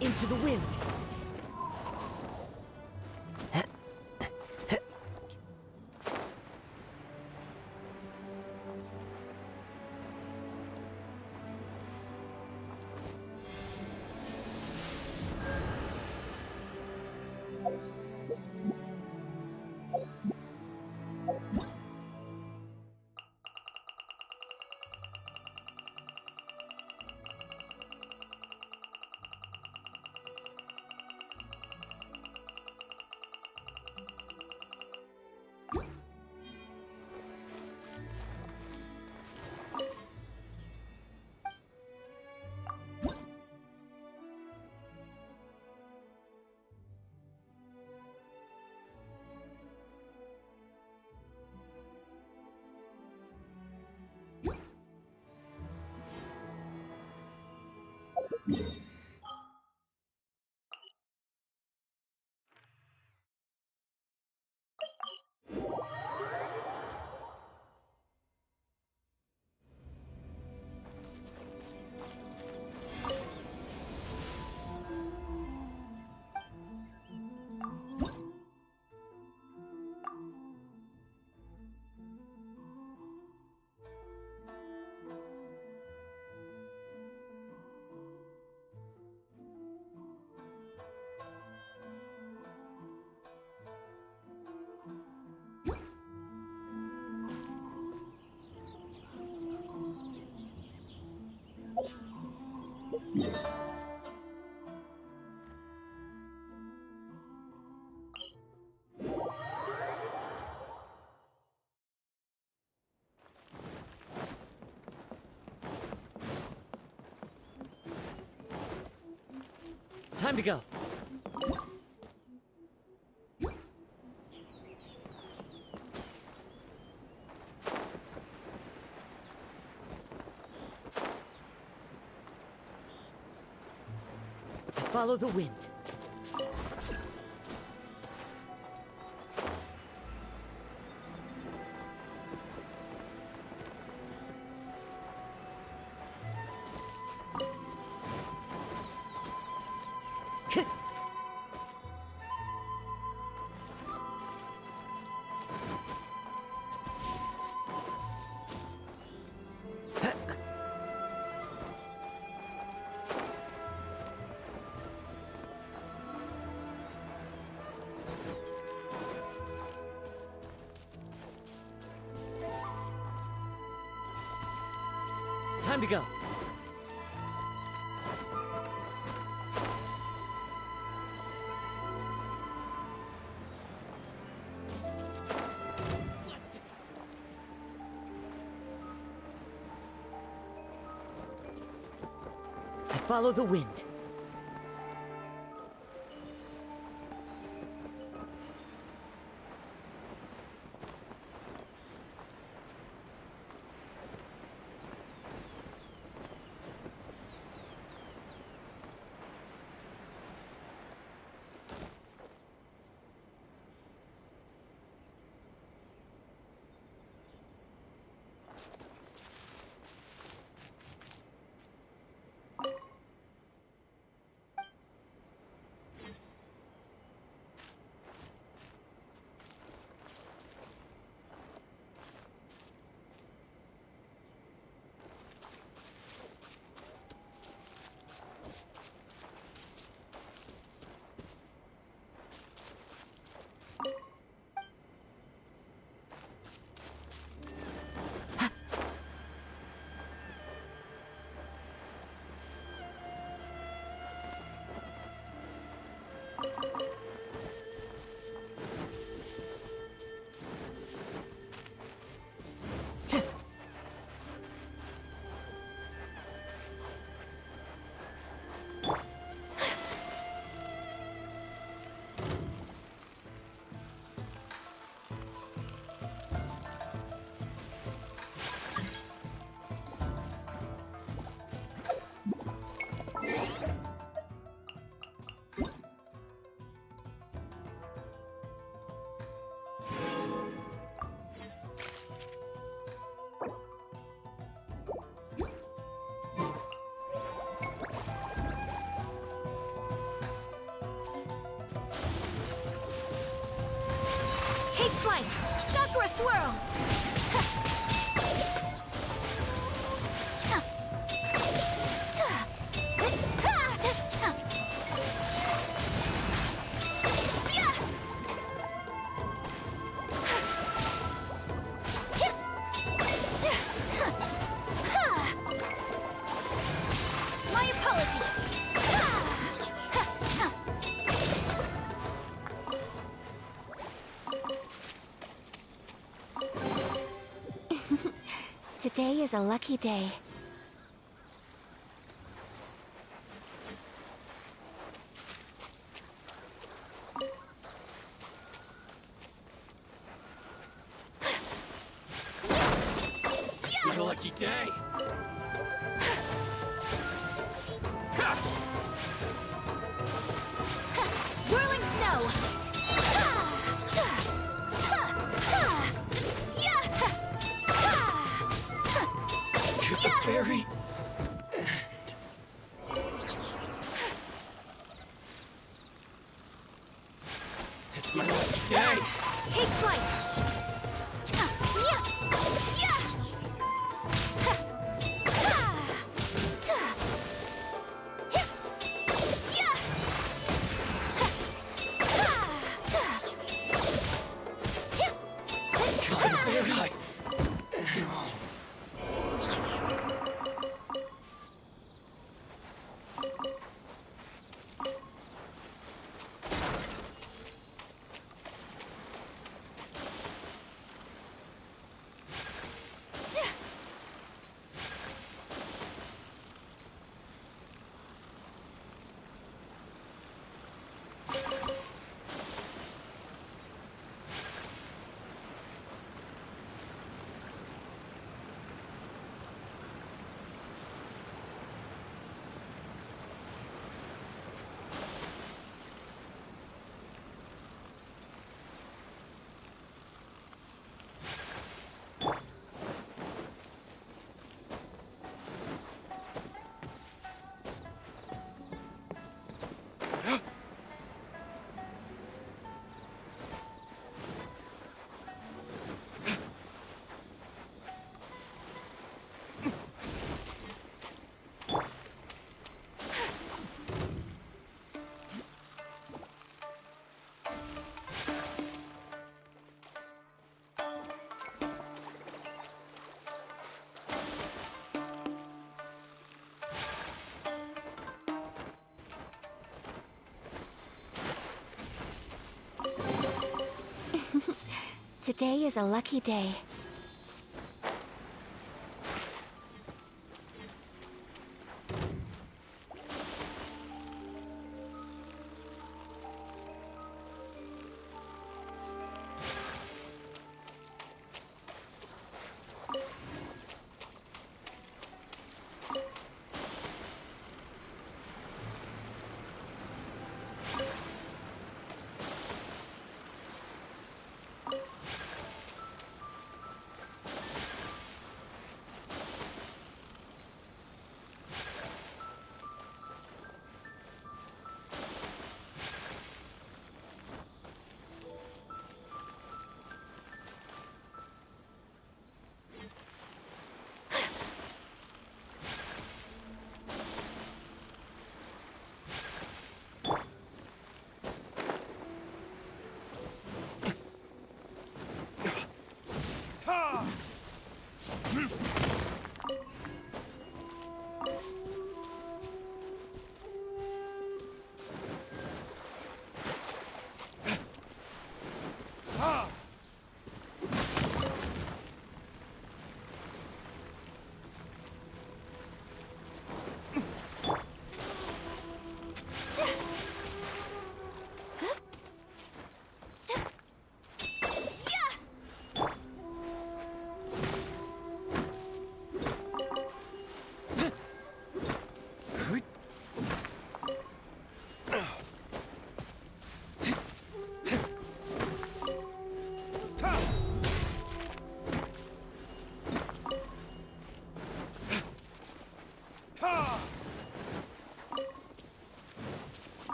Speaker 9: Into the wind! Time to go. Follow the wind. Time to go. I follow the wind.
Speaker 15: Take flight! Sakura swirl!
Speaker 14: My apologies.
Speaker 15: Today is a lucky day.
Speaker 13: It's my lucky day.
Speaker 14: Whirling snow.
Speaker 13: To the fairy. It's my lucky day.
Speaker 14: Take flight.
Speaker 15: Today is a lucky day.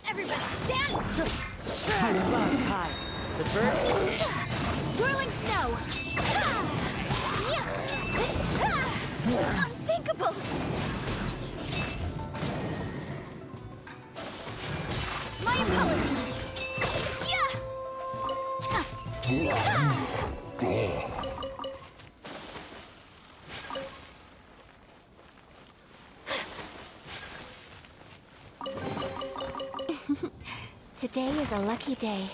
Speaker 14: Everybody stand!
Speaker 9: Clouds high. The birds.
Speaker 14: Whirling snow! Unthinkable! My apologies!
Speaker 15: Today is a lucky day.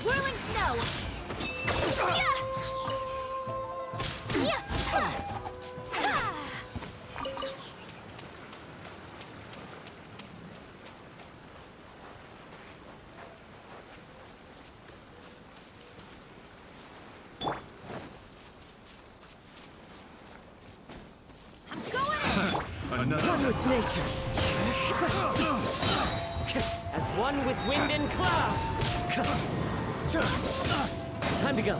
Speaker 14: Whirling snow!
Speaker 9: One with nature. As one with wind and cloud. Time to go.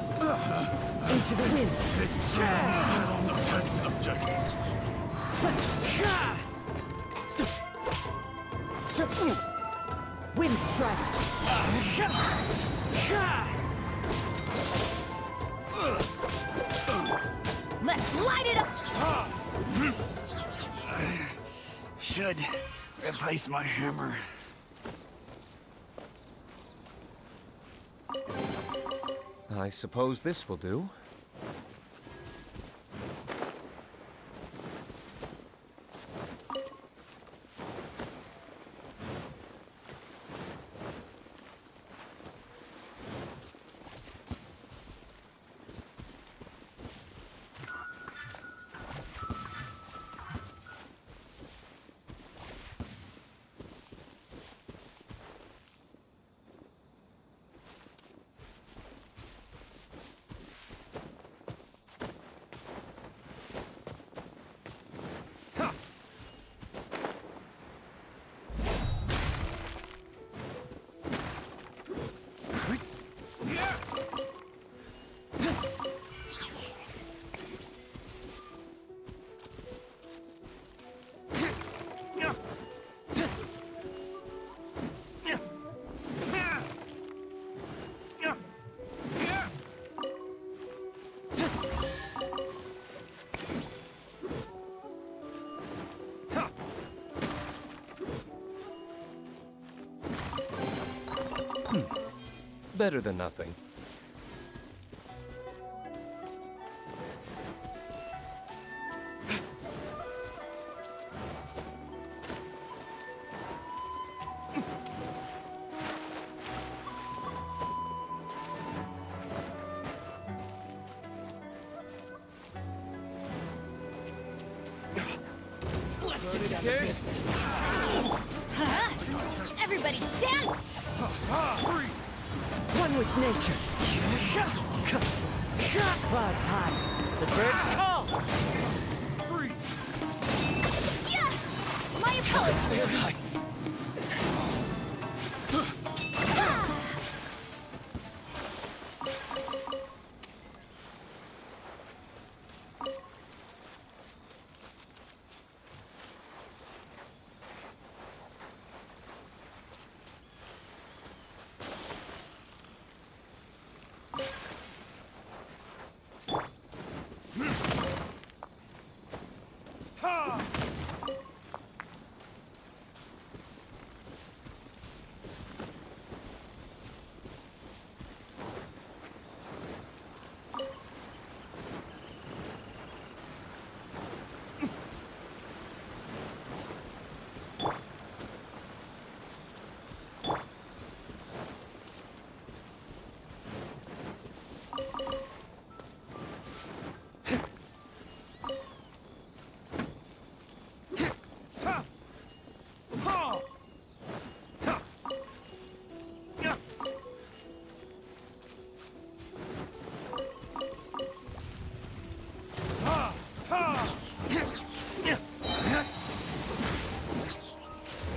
Speaker 9: Into the wind. Wind strike.
Speaker 14: Let's light it up!
Speaker 19: Should replace my hammer.
Speaker 16: I suppose this will do. Better than nothing.
Speaker 15: Everybody stand!
Speaker 9: One with nature. Clouds high. The birds call.
Speaker 15: My apologies!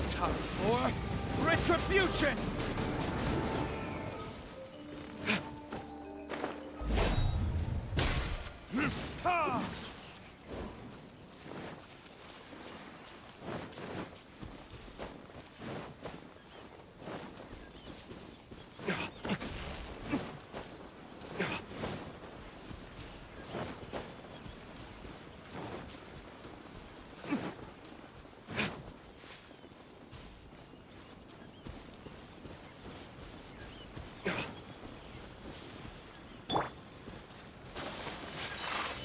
Speaker 19: Time for retribution!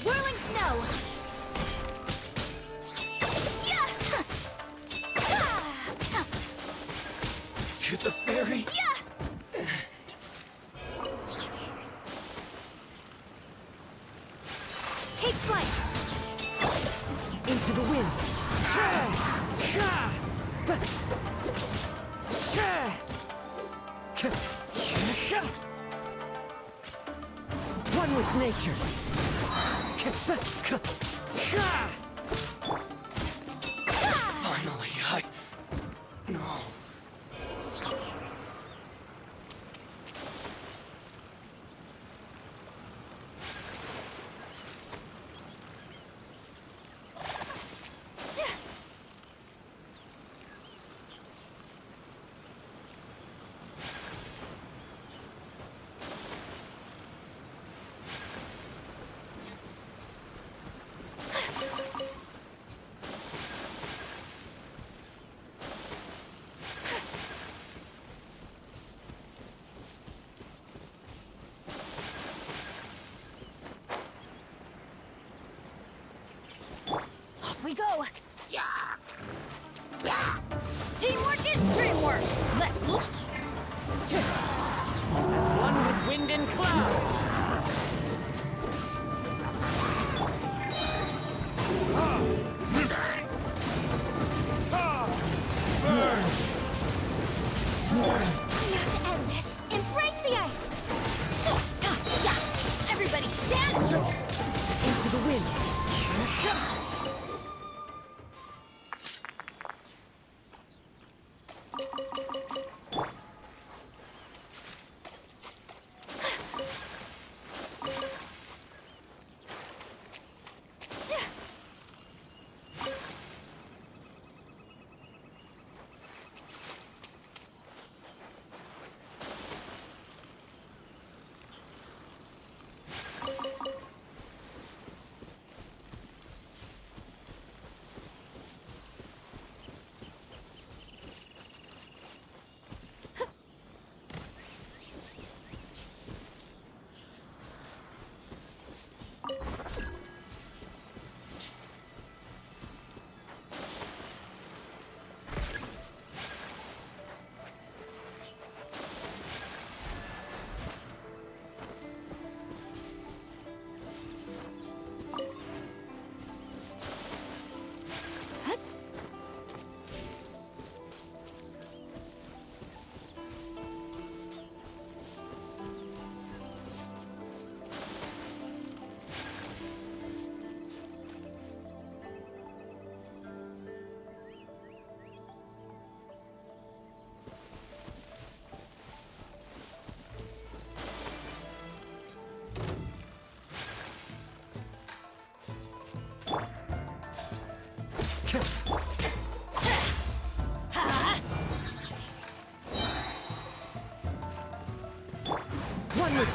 Speaker 15: Whirling snow!
Speaker 19: To the ferry.
Speaker 15: Take flight!
Speaker 9: Into the wind. One with nature.
Speaker 19: Finally, No.
Speaker 15: Off we go! Teamwork is dreamwork! Let's look!
Speaker 9: As one with wind and cloud.
Speaker 15: We have to end this! Embrace the ice! Everybody stand!
Speaker 9: Into the wind.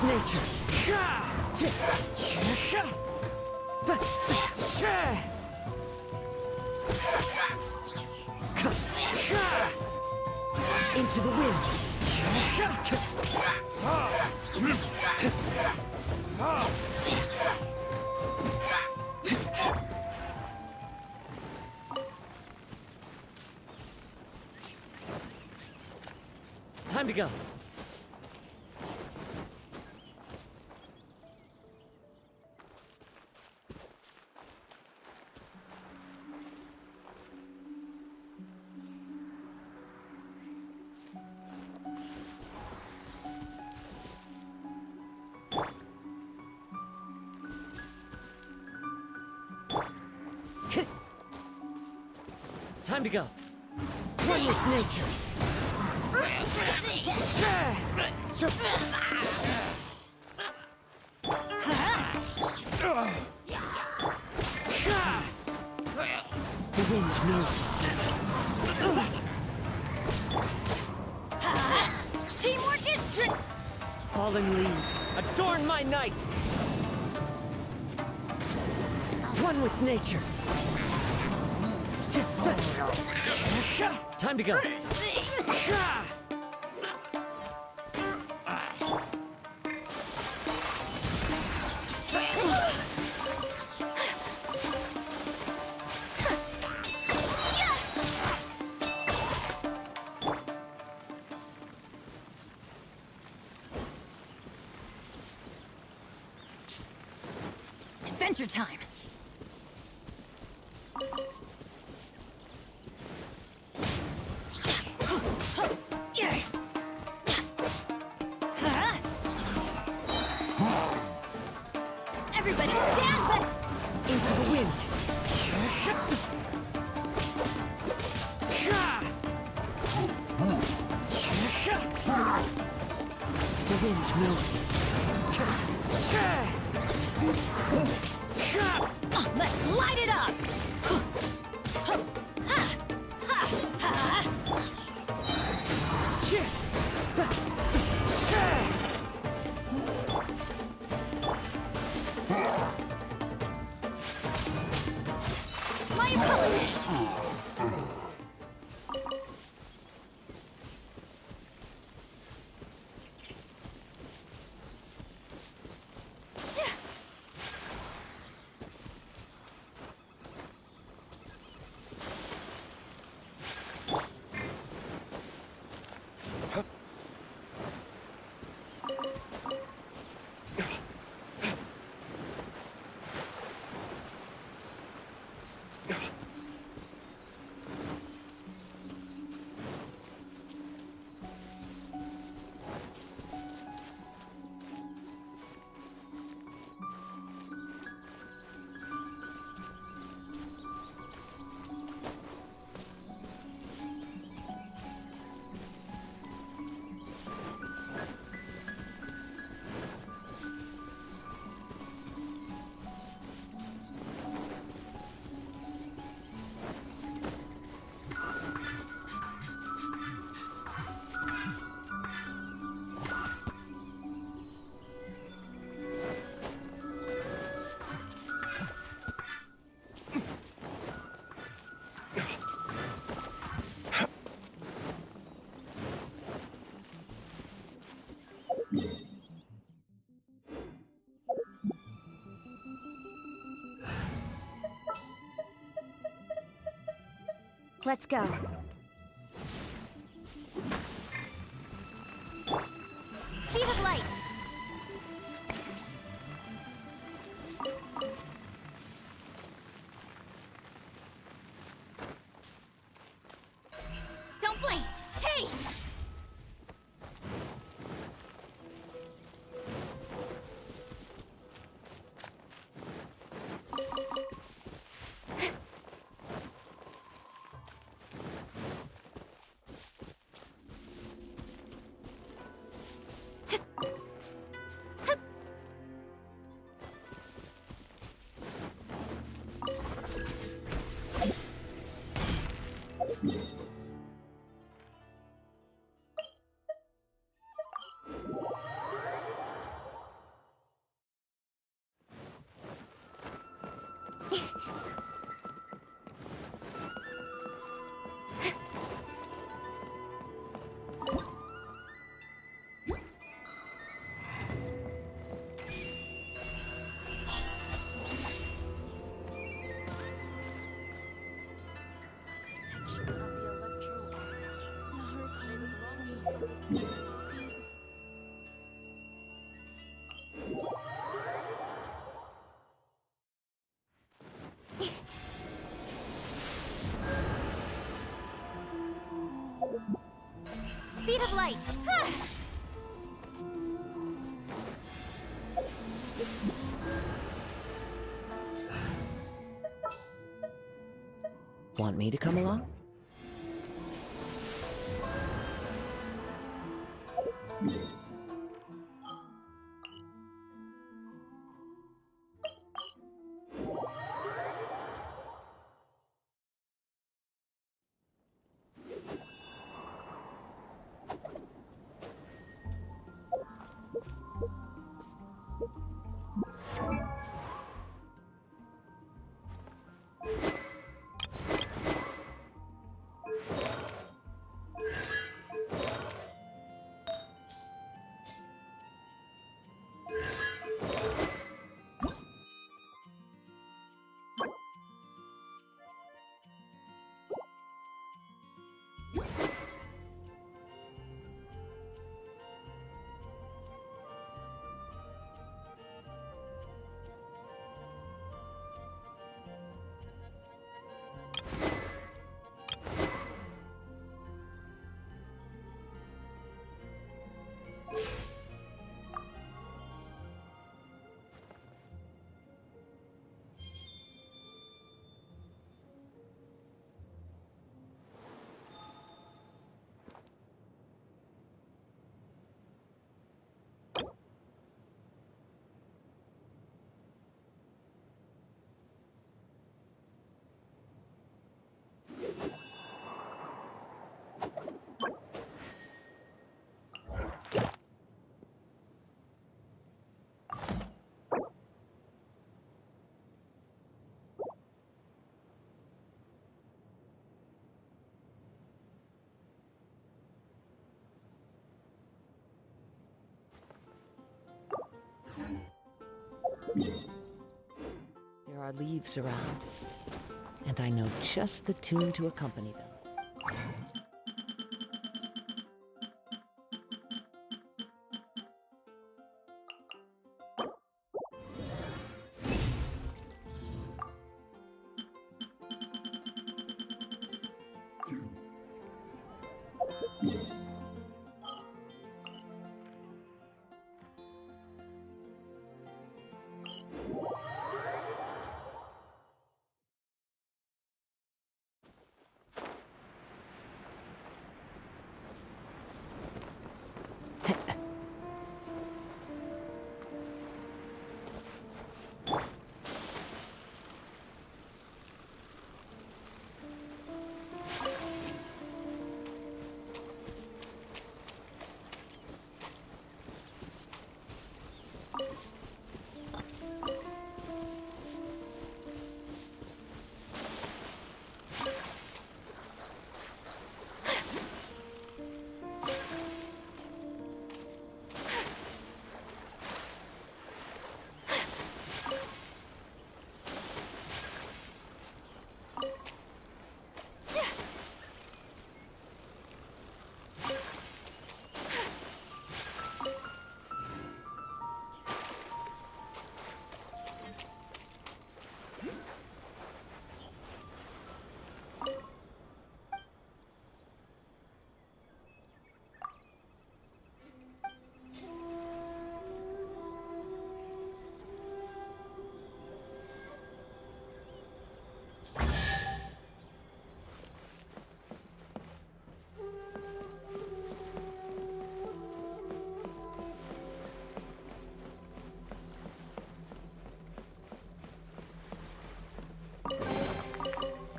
Speaker 21: with nature. Into the wind. Time to go. Time to go. One with nature. The wind knows me.
Speaker 14: Teamwork is
Speaker 21: Falling leaves, adorn my night. One with nature. Time to go.
Speaker 20: Adventure time.
Speaker 14: Everybody stand back!
Speaker 21: Into the wind. The wind knows me.
Speaker 14: Let's light it up! My apologies!
Speaker 20: Let's go.
Speaker 14: Speed of light! Don't blink! Hey!
Speaker 15: Speed of light!
Speaker 21: Want me to come along? There are leaves around, and I know just the tune to accompany them.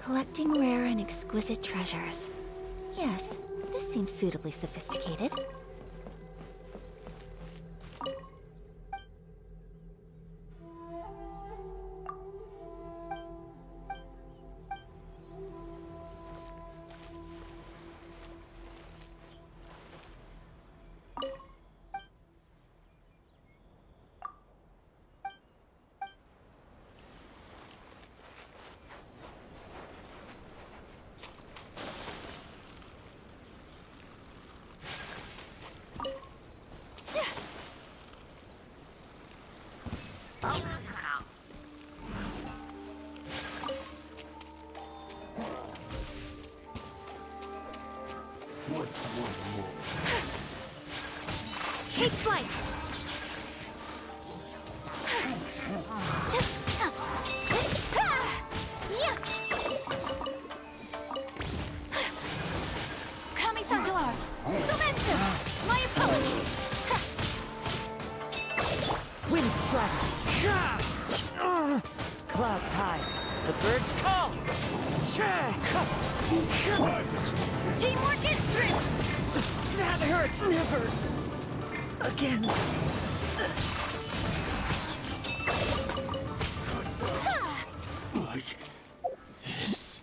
Speaker 15: Collecting rare and exquisite treasures. Yes, this seems suitably sophisticated.
Speaker 3: What's one more?
Speaker 15: Take flight! Kami-san to art! Sumetsu! My apologies!
Speaker 21: Wind strike! Clouds high. The birds call!
Speaker 15: Teamwork is strength!
Speaker 21: That hurts never! Again.
Speaker 3: Like this.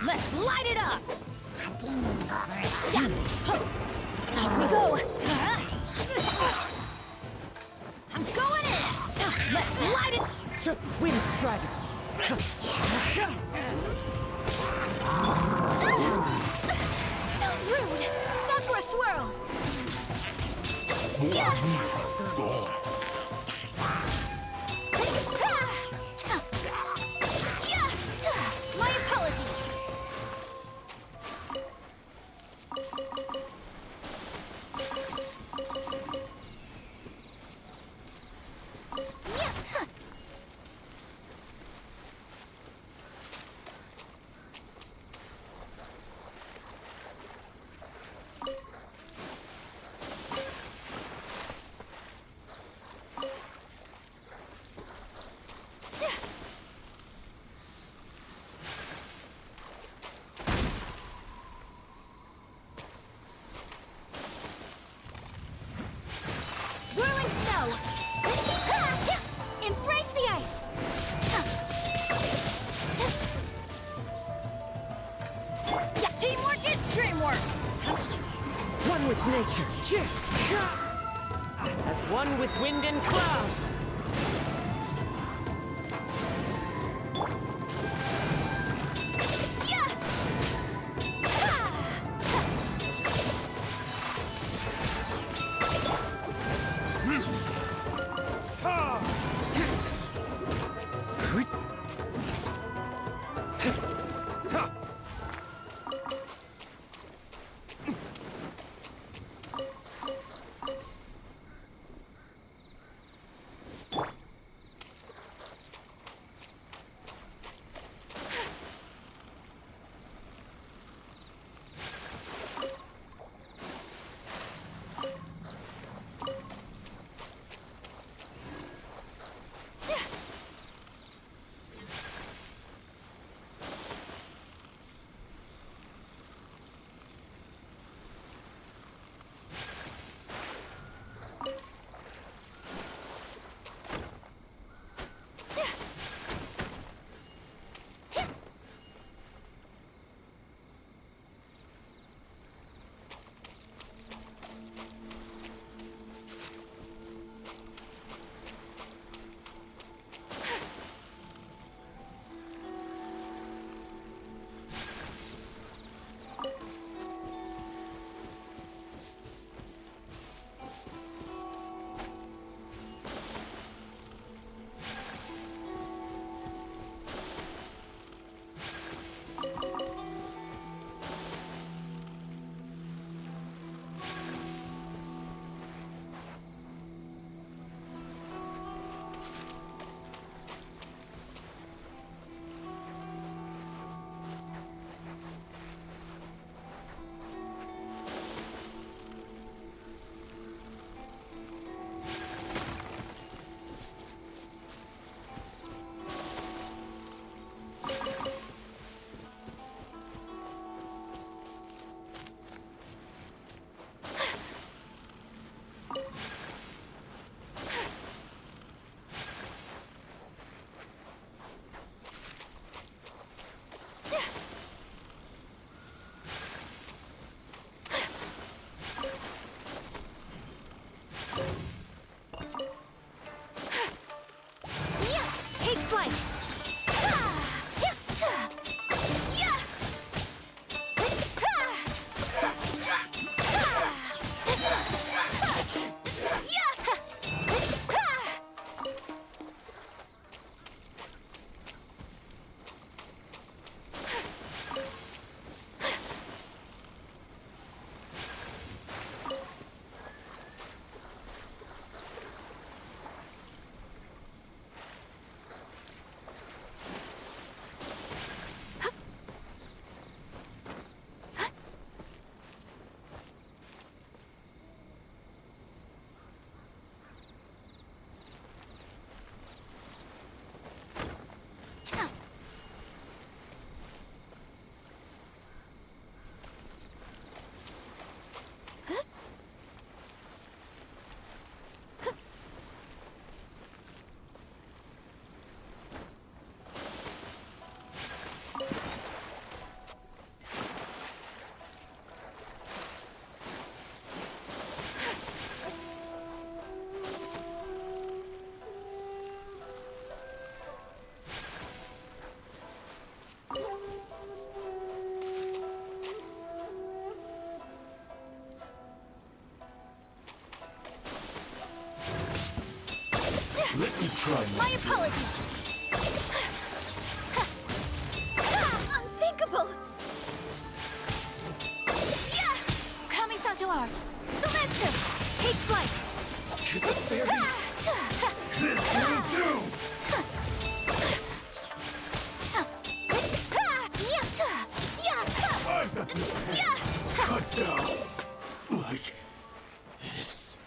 Speaker 15: Let's light it up! Yeah. Off we go! I'm going in! Let's light it!
Speaker 21: Wind strike!
Speaker 15: So rude! Sakura swirl! My apologies! Whirling snow! Embrace the ice! Teamwork is dreamwork!
Speaker 21: One with nature. As one with wind and cloud.
Speaker 14: flight!
Speaker 3: Let me try
Speaker 14: My apologies! Unthinkable! Kamisato art! Sometsu! Take flight!
Speaker 3: To the very... This will do! Cut down! Like this.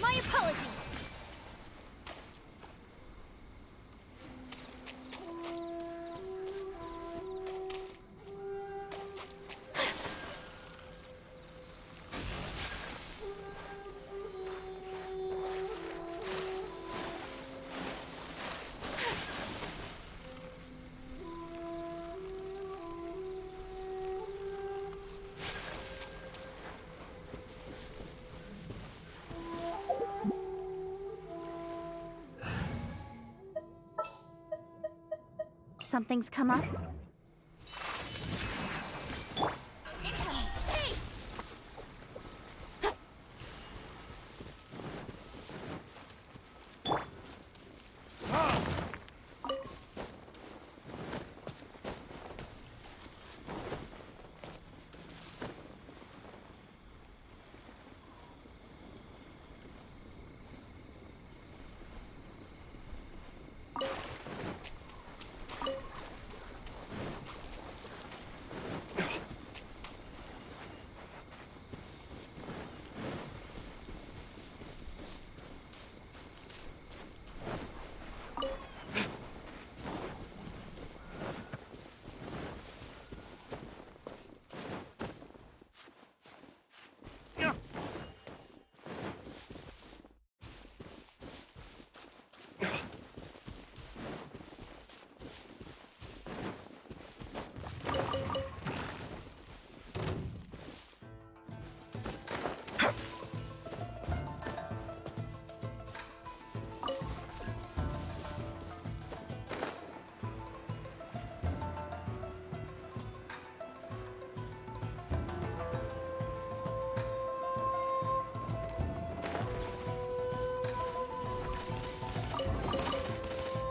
Speaker 14: My apologies!
Speaker 20: Something's come up?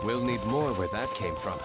Speaker 16: We'll need more where that came from.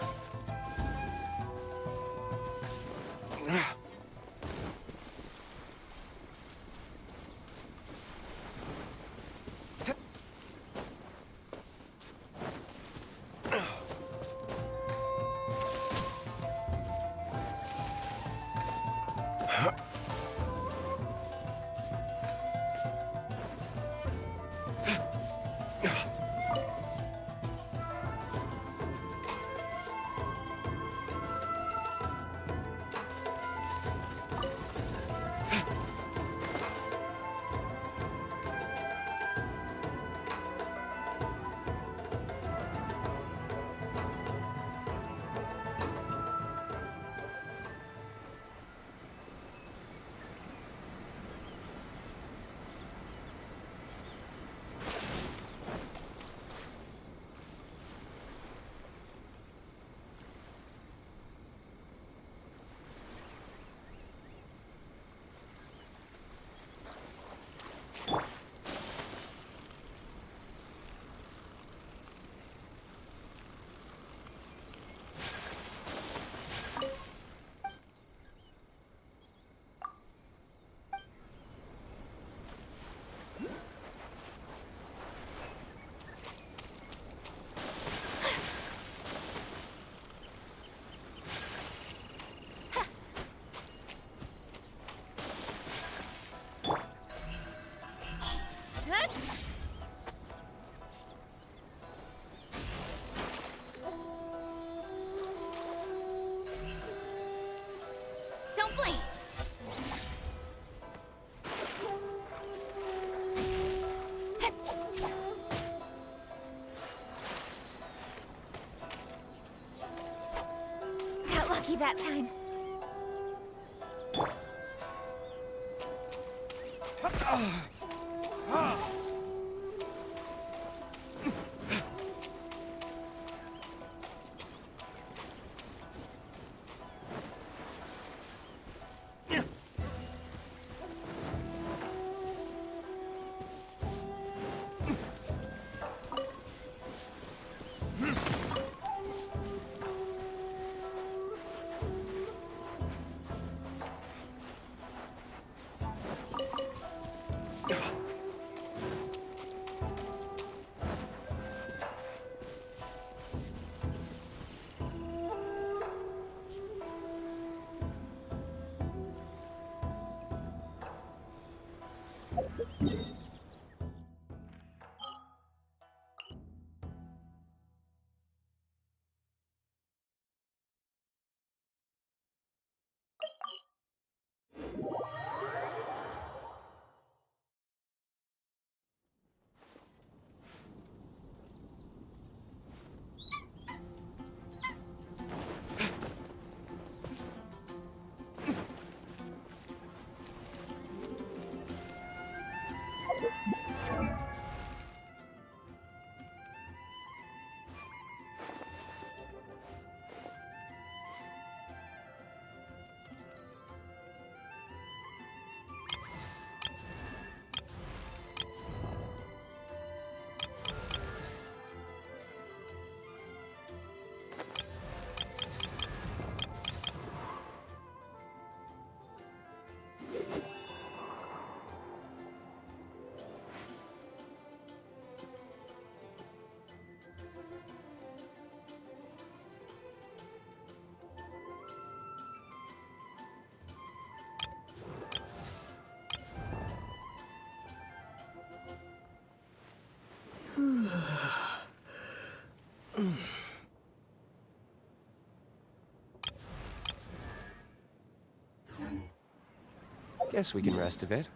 Speaker 1: that time.
Speaker 16: Guess we can rest a bit.